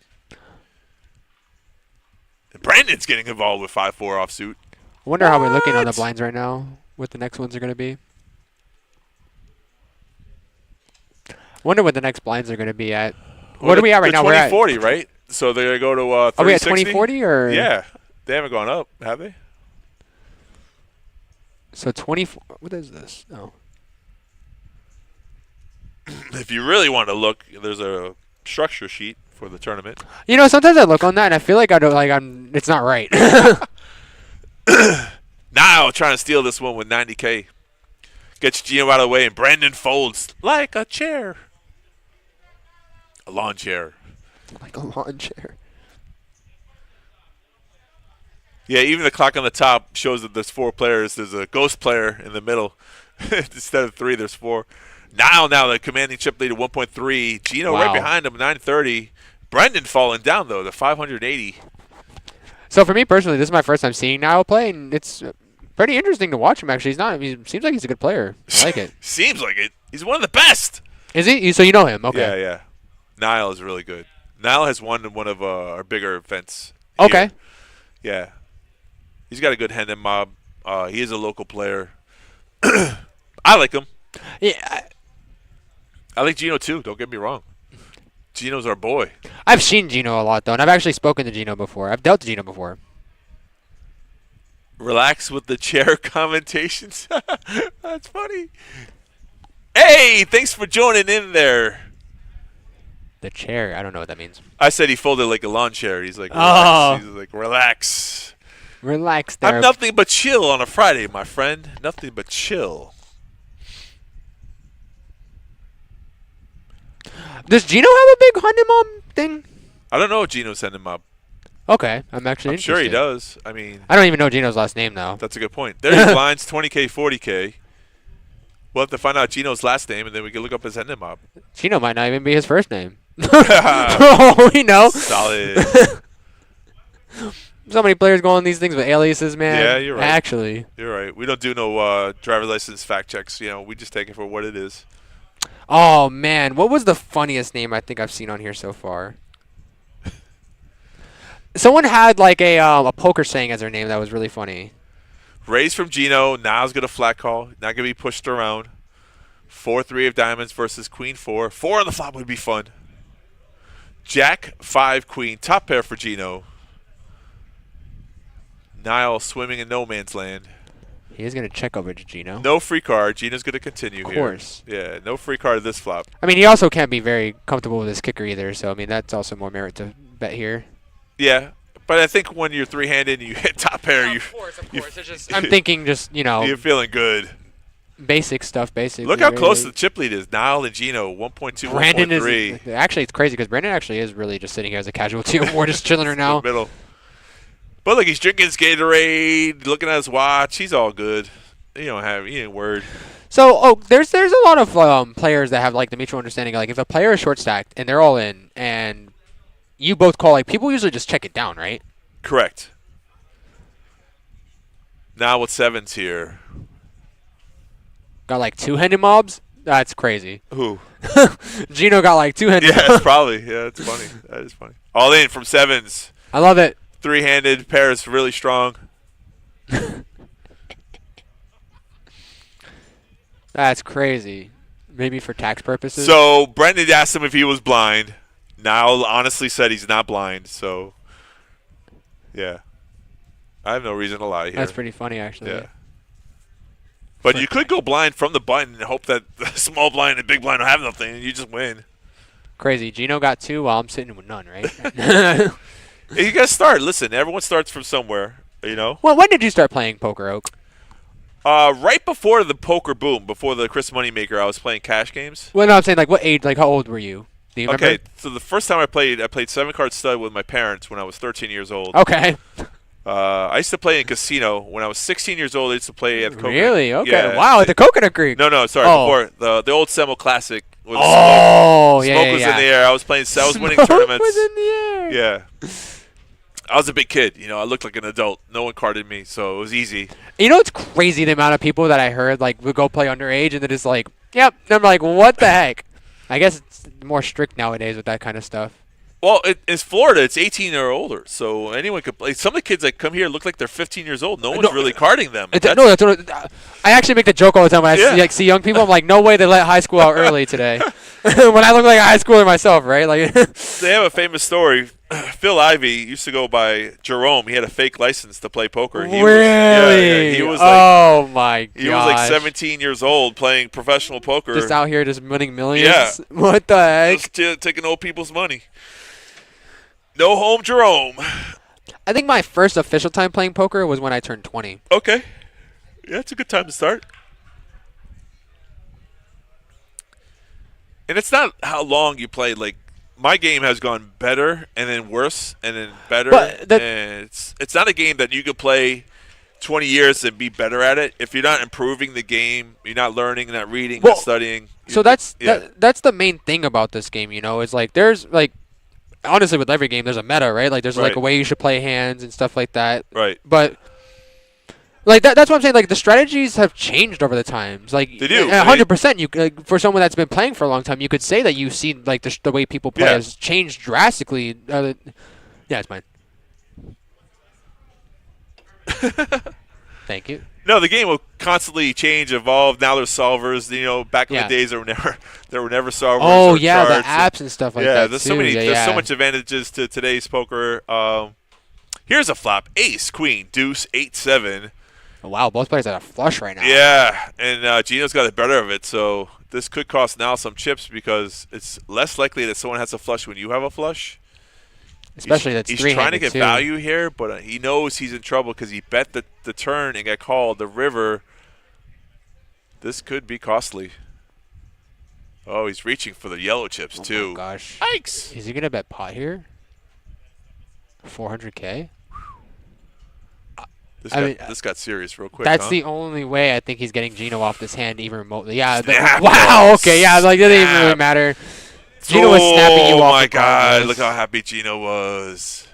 Brandon's getting involved with 5-4 offsuit. I wonder how we're looking on the blinds right now. What the next ones are going to be. Wonder what the next blinds are going to be at. What are we at right now? We're at 2040, right? So they're going to go to 3060? Are we at 2040 or? Yeah. They haven't gone up, have they? So 24. What is this? Oh. If you really want to look, there's a structure sheet for the tournament. Sometimes I look on that and I feel like it's not right. Now trying to steal this one with 90K. Gets Gino out of the way and Brandon folds like a chair. A lawn chair. Like a lawn chair. Yeah, even the clock on the top shows that there's 4 players. There's a ghost player in the middle. Instead of 3, there's 4. Now the commanding chip lead at 1.3. Gino right behind him, 930. Brendan falling down, though, to 580. So for me personally, this is my first time seeing Niall play, and it's pretty interesting to watch him, actually. He seems like he's a good player. I like it. Seems like it. He's one of the best. Is he? So you know him? Okay. Yeah. Niall is really good. Niall has won one of our bigger events. Okay. Yeah. He's got a good hand and mob. He is a local player. I like him. Yeah. I like Gino, too. Don't get me wrong. Gino's our boy. I've seen Gino a lot, though, and I've actually spoken to Gino before. I've dealt to Gino before. Relax with the chair commentations. That's funny. Hey, thanks for joining in there. The chair. I don't know what that means. I said he folded like a lawn chair. He's like, relax. He's like, relax. Relax there. I'm nothing but chill on a Friday, my friend. Nothing but chill. Does Gino have a big hunting mom thing? I don't know if Gino's sending him up. Okay, I'm interested. Sure he does. I mean, I don't even know Gino's last name, though. That's a good point. There's your blinds, 20K, 40K. We'll have to find out Gino's last name, and then we can look up his Hendon mob. Gino might not even be his first name. Oh, we know. Solid. So many players go on these things with aliases, man. Yeah, you're right. Actually. You're right. We don't do no driver's license fact checks. We just take it for what it is. Oh, man. What was the funniest name I think I've seen on here so far? Someone had like a poker saying as their name that was really funny. Raise from Gino. Now's going to flat call. Not going to be pushed around. 4-3 of diamonds versus queen 4. 4 on the flop would be fun. Jack 5 queen. Top pair for Gino. Niall swimming in no man's land. He is going to check over to Gino. No free card. Gino's going to continue here. Of course. Yeah, no free card this flop. I mean, he also can't be very comfortable with his kicker either, so, I mean, that's also more merit to bet here. Yeah, but I think when you're three-handed and you hit top pair, Of course. It's just, I'm thinking just, you're feeling good. Basic stuff, basically. Look how close the chip lead is. Niall and Gino, 1.2, Brandon 1.3. Actually, it's crazy because Brandon actually is really just sitting here as a casualty. We're just chilling right now. Middle. But look, he's drinking his Gatorade, looking at his watch. He's all good. He ain't worried. So, there's a lot of players that have like the mutual understanding. Like, if a player is short stacked and they're all in, and you both call, like, people usually just check it down, right? Correct. Now with sevens here. Got like two-handed mobs? That's crazy. Who? Gino got like two-handed Yeah, it's probably. Yeah, it's funny. That is funny. All in from sevens. I love it. Three-handed pair is really strong. That's crazy. Maybe for tax purposes. So Brendan asked him if he was blind. Niall honestly said he's not blind. So, yeah. I have no reason to lie here. That's pretty funny, actually. Yeah. But you could go blind from the button and hope that the small blind and big blind don't have nothing, and you just win. Crazy. Gino got two while I'm sitting with none, right? You got to start. Listen, everyone starts from somewhere, Well, when did you start playing poker, Oak? Right before the poker boom, before the Chris Moneymaker, I was playing cash games. Well, no, I'm saying, like, what age, like, how old were you? Do you remember? Okay, so the first time I played 7-card stud with my parents when I was 13 years old. Okay. I used to play in casino. When I was 16 years old, I used to play at the Coconut. Really? Okay. Yeah. Wow, at the Coconut Creek. No, sorry. Oh. Before the old Semel Classic. Was Oh, smoke. yeah, Smoke yeah, was yeah. in the air. I was winning Smoke tournaments. was in the air. Yeah. I was a big kid. I looked like an adult. No one carded me, so it was easy. You know, it's crazy the amount of people that I heard, like, would go play underage and they're just like, yep. And I'm like, what the heck? I guess it's more strict nowadays with that kind of stuff. Well, it's Florida. It's 18 or older, so anyone could play. Some of the kids that come here look like they're 15 years old. No one's really carding them. That's what I actually make the joke all the time when I see young people. I'm like, no way they let high school out early today. When I look like a high schooler myself, right? Like, they have a famous story. Phil Ivey used to go by Jerome. He had a fake license to play poker. Really? He was oh my god. He was like 17 years old playing professional poker. Just out here, just winning millions. Yeah. What the heck? Just taking old people's money. No home, Jerome. I think my first official time playing poker was when I turned 20. Okay. Yeah, it's a good time to start. And it's not how long you play. Like, my game has gone better and then worse and then better. And it's not a game that you could play 20 years and be better at it. If you're not improving the game, you're not learning, not reading, not studying. So that's the main thing about this game, is like there's like honestly with every game there's a meta, right? Like there's like a way you should play hands and stuff like that. Right. But like that's what I'm saying. Like the strategies have changed over the times. Like they do. 100%. You for someone that's been playing for a long time, you could say that you see like the way people play has changed drastically. Yeah, it's mine. Thank you. No, the game will constantly change, evolve. Now there's solvers. Back in the days there were never solvers. Oh or yeah, charts. the apps and stuff like that. Yeah, there's too. so many. There's so much advantages to today's poker. Here's a flop: Ace, Queen, Deuce, 8-7. Oh, wow, both players have a flush right now. Yeah, and Gino's got the better of it. So this could cost now some chips because it's less likely that someone has a flush when you have a flush. Especially that's he's three-handed trying to get too. value here, but he knows he's in trouble because he bet the turn and got called. The river. This could be costly. Oh, he's reaching for the yellow chips too. Oh my gosh. Yikes! Is he gonna bet pot here? 400K. This got serious real quick. That's the only way I think he's getting Gino off this hand even remotely. Yeah. Snap. Wow. Okay. Yeah. Like it didn't even really matter. Gino was snapping you off. Oh my God! regardless. Look how happy Gino was.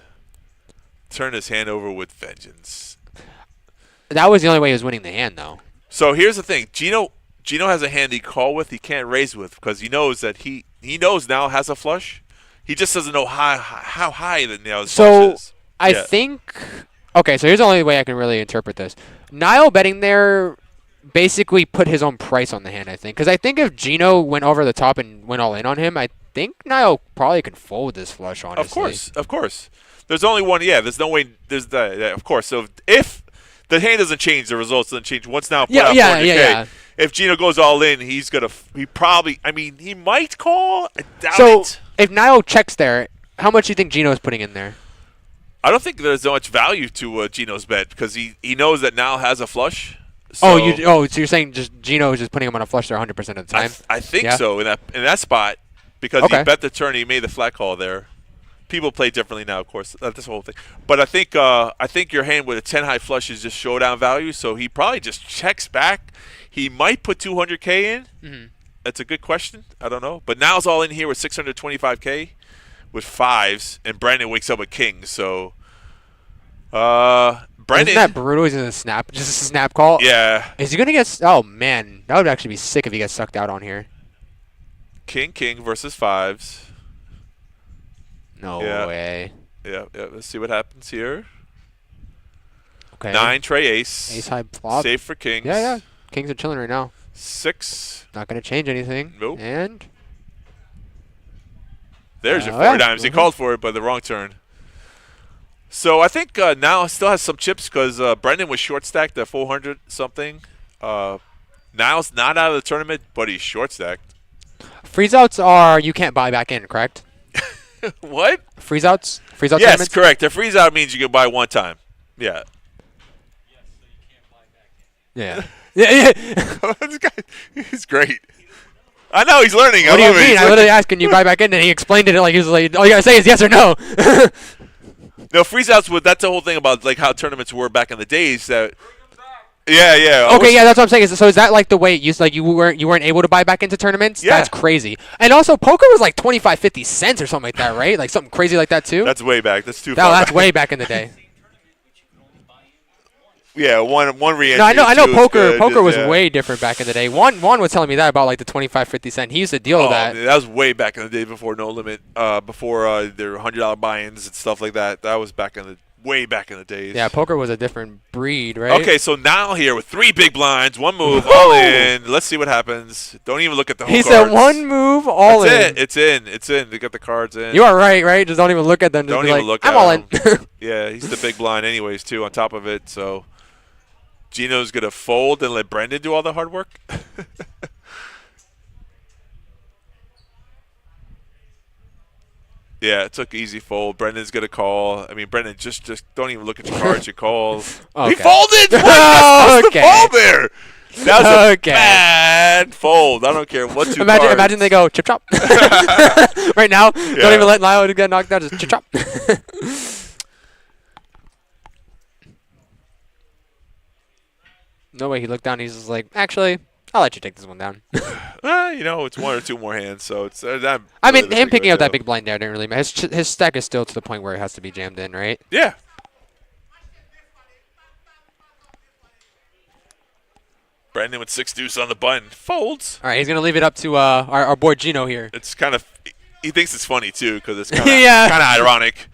Turn his hand over with vengeance. That was the only way he was winning the hand, though. So here's the thing: Gino has a hand he call with, he can't raise with because he knows that he knows now has a flush. He just doesn't know how high the his flush is. I think. Okay, so here's the only way I can really interpret this. Niall betting there basically put his own price on the hand, I think. Because I think if Gino went over the top and went all in on him, I think Niall probably can fold this flush, honestly. Of course. There's only one. Yeah, there's no way. There's of course. So if The hand doesn't change. The results doesn't change. Once now put Yeah, out yeah, 400K. yeah. If Gino goes all in, he probably, I mean, he might call. I doubt So it. if Niall checks there, how much do you think Gino's putting in there? I don't think there's so much value to Gino's bet because he knows that Niall has a flush. So So so you're saying just Gino is just putting him on a flush there 100% of the time? I think Yeah? so in that spot because Okay. he bet the turn. He made the flat call there. People play differently now, of course. This whole thing, but I think your hand with a 10 high flush is just showdown value. So he probably just checks back. He might put 200K in. Mm-hmm. That's a good question. I don't know, but Niall's all in here with 625K with fives, and Brandon wakes up with kings. So, Brandon. Isn't that brutal? He's in a snap, just a snap call. Yeah. Is he gonna get? Oh man, that would actually be sick if he gets sucked out on here. King versus fives. No Yeah. way. Yeah. Let's see what happens here. Okay. 9 tray ace. Ace high flop. Safe for kings. Yeah. Kings are chilling right now. 6. Not gonna change anything. Nope. And There's your Oh, 4 yeah. dimes. He Mhm. called for it, but the wrong turn. So I think now still has some chips because Brendan was short stacked at 400 something. Niall's not out of the tournament, but he's short stacked. freeze outs are you can't buy back in, correct? What? Freeze outs. Freeze out Yes, tournaments? correct. A freeze out means you can buy one time. Yeah. Yeah. Yeah. This guy, he's great. I know he's learning. What do you love it. mean? He's I learning. literally asked, can you buy back in? And he explained it like he was like, all you gotta say is yes or no. No, freeze outs. That's the whole thing about like how tournaments were back in the days. That. Yeah. Okay, yeah, that's what I'm saying. So is that like the way it used? Like you weren't able to buy back into tournaments? Yeah. That's crazy. And also, poker was like 25, 50 cents or something like that, right? Like something crazy like that too. That's way back. That's too No, far. that's back. way back in the day. Yeah, one re-entry. No, I know. two is Poker good, was yeah. way different back in the day. Juan was telling me that about like the 25, 50 cent. He used to deal with that. That was way back in the day before No Limit, before their $100 buy-ins and stuff like that. That was way back in the days. Yeah, poker was a different breed, right? Okay, so now here with 3 big blinds, 1 move, all in. Let's see what happens. Don't even look at the whole He cards. said one move, all in. That's it. It's in. They got the cards in. You are right? Just don't even look at them. Just Don't be even like, look I'm at all them. in. Yeah, he's the big blind anyways, too, on top of it. So Gino's going to fold and let Brendan do all the hard work. Yeah, it took easy fold. Brendan's going to call. I mean, Brendan, just don't even look at your cards. You call. He Okay. folded! What's Okay. the fold there? That was a Okay. bad fold. I don't care what two Imagine cards. they go chip chop right now. Yeah. Don't even let Lyle get knocked out. Just chip chop. No way. He looked down. He's just like, actually, I'll let you take this one down. It's 1 or 2 more hands, so it's that. I mean, really him picking big up that deal. big blind there didn't really matter. His stack is still to the point where it has to be jammed in, right? Yeah. Brandon with 6 deuce on the button folds. All right, he's gonna leave it up to our boy Gino here. It's kind of. He thinks it's funny too because it's kind of Yeah. ironic.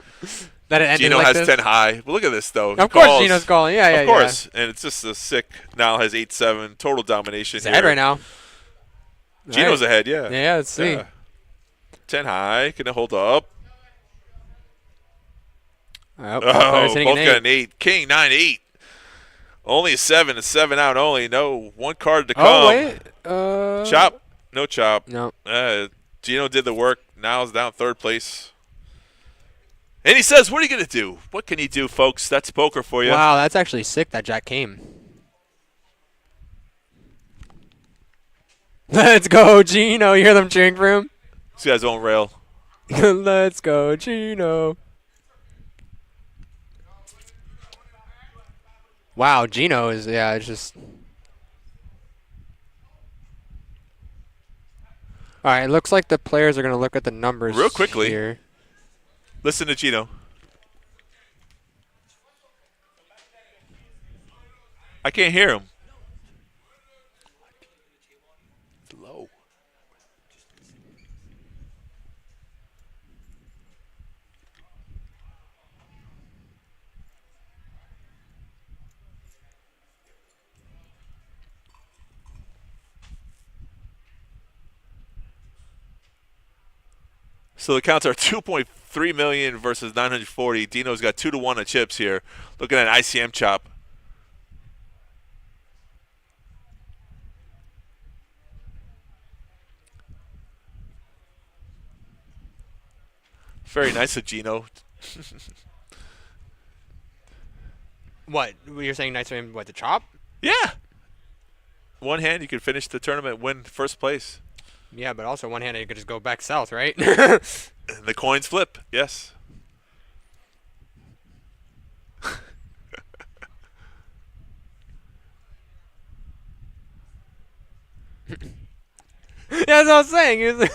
That it ended Gino like has this. 10 high. But look at this though. He Of course, calls. Gino's calling. Yeah, Of course, and it's just a sick. Now has 8-7 total domination. He's ahead here. right now. Gino's All right. ahead. Yeah. Yeah, let's see. Yeah. 10 high. Can it hold up? Oh, Oh, sitting both in got 8. an 8. King 9-8. Only a 7. A 7 out only. No one card to come. Oh wait. Chop. No chop. No. Gino did the work. Now he's down 3rd place. And he says, what are you going to do? What can he do, folks? That's poker for you. Wow, that's actually sick that Jack came. Let's go, Gino. You hear them cheering for him? This guy's on rail. Let's go, Gino. Wow, Gino is, yeah, it's just. All right, it looks like the players are going to look at the numbers Real quickly. here. Listen to Gino. I can't hear him. It's low. So the counts are 2.3 million versus 940. Dino's got 2-1 on chips here. Looking at an ICM chop. Very nice of Gino. What? You're saying nice for him, what, to chop? Yeah. One hand, you could finish the tournament, win first place. Yeah, but also one-handed, you could just go back south, right? And the coins flip, yes. Yeah, that's what I was saying.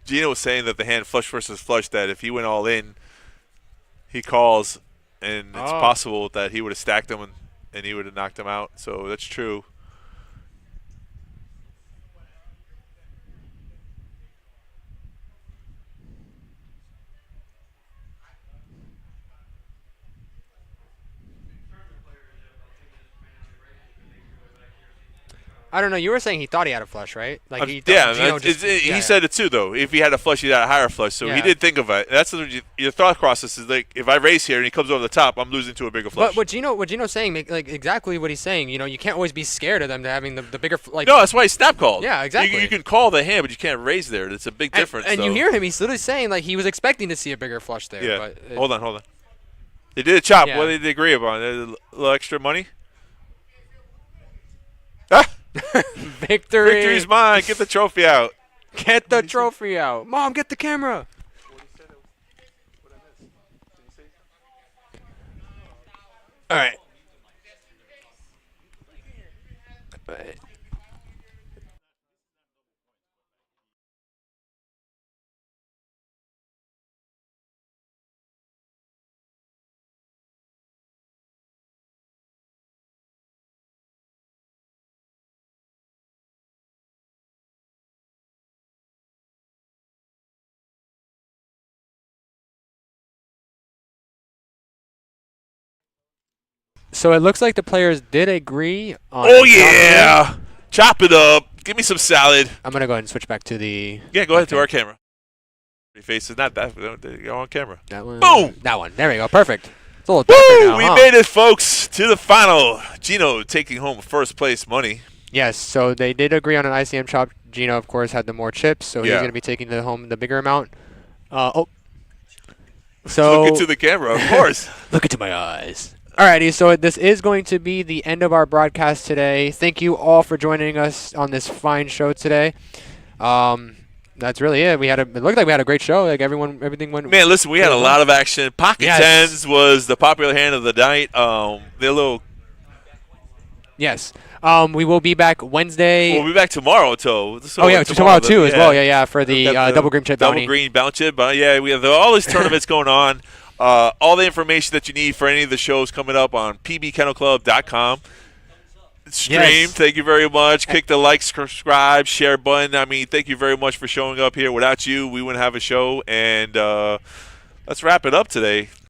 Gino was saying that the hand flush versus flush, that if he went all in, he calls, and it's possible that he would have stacked him and he would have knocked him out. So that's true. I don't know. You were saying he thought he had a flush, right? Like he Yeah, Gino he said it too, though. If he had a flush, he'd had a higher flush. So he did think of it. That's what your thought process is like. If I raise here and he comes over the top, I'm losing to a bigger flush. But what Gino's saying, like exactly what he's saying. You know, you can't always be scared of them to having the bigger like. No, that's why he snap called. Yeah, exactly. You can call the hand, but you can't raise there. It's a big difference. And you hear him. He's literally saying like he was expecting to see a bigger flush there. Yeah. But Hold on. They did a chop. Yeah. What did they agree upon? A little extra money. Ah! Victory. Victory's mine. Get the trophy out. Get the trophy out. Mom, get the camera. All right. So it looks like the players did agree on. Oh, yeah. Chop it up. Give me some salad. I'm going to go ahead and switch back to the. Yeah, go ahead to our camera. Your face is not that. Go on camera. That one. Boom. That one. There we go. Perfect. It's a little darker now, We huh? made it, folks, to the final. Gino taking home first place money. Yes, so they did agree on an ICM chop. Gino, of course, had the more chips, so he's going to be taking home the bigger amount. So Look into the camera, of course. Look into my eyes. Alrighty, so this is going to be the end of our broadcast today. Thank you all for joining us on this fine show today. That's really it. It looked like we had a great show. Like everything went. Man, listen, we had a lot of action. Pocket tens was the popular hand of the night. They're a little. Yes. We will be back Wednesday. We'll be back tomorrow too. Tomorrow too as well. Yeah, for the double green chip bounty. Double green bounty chip. But yeah, we have all these tournaments going on. All the information that you need for any of the shows coming up on pbkennelclub.com. Stream. Yes. Thank you very much. Click the like, subscribe, share button. I mean, thank you very much for showing up here. Without you, we wouldn't have a show. And let's wrap it up today.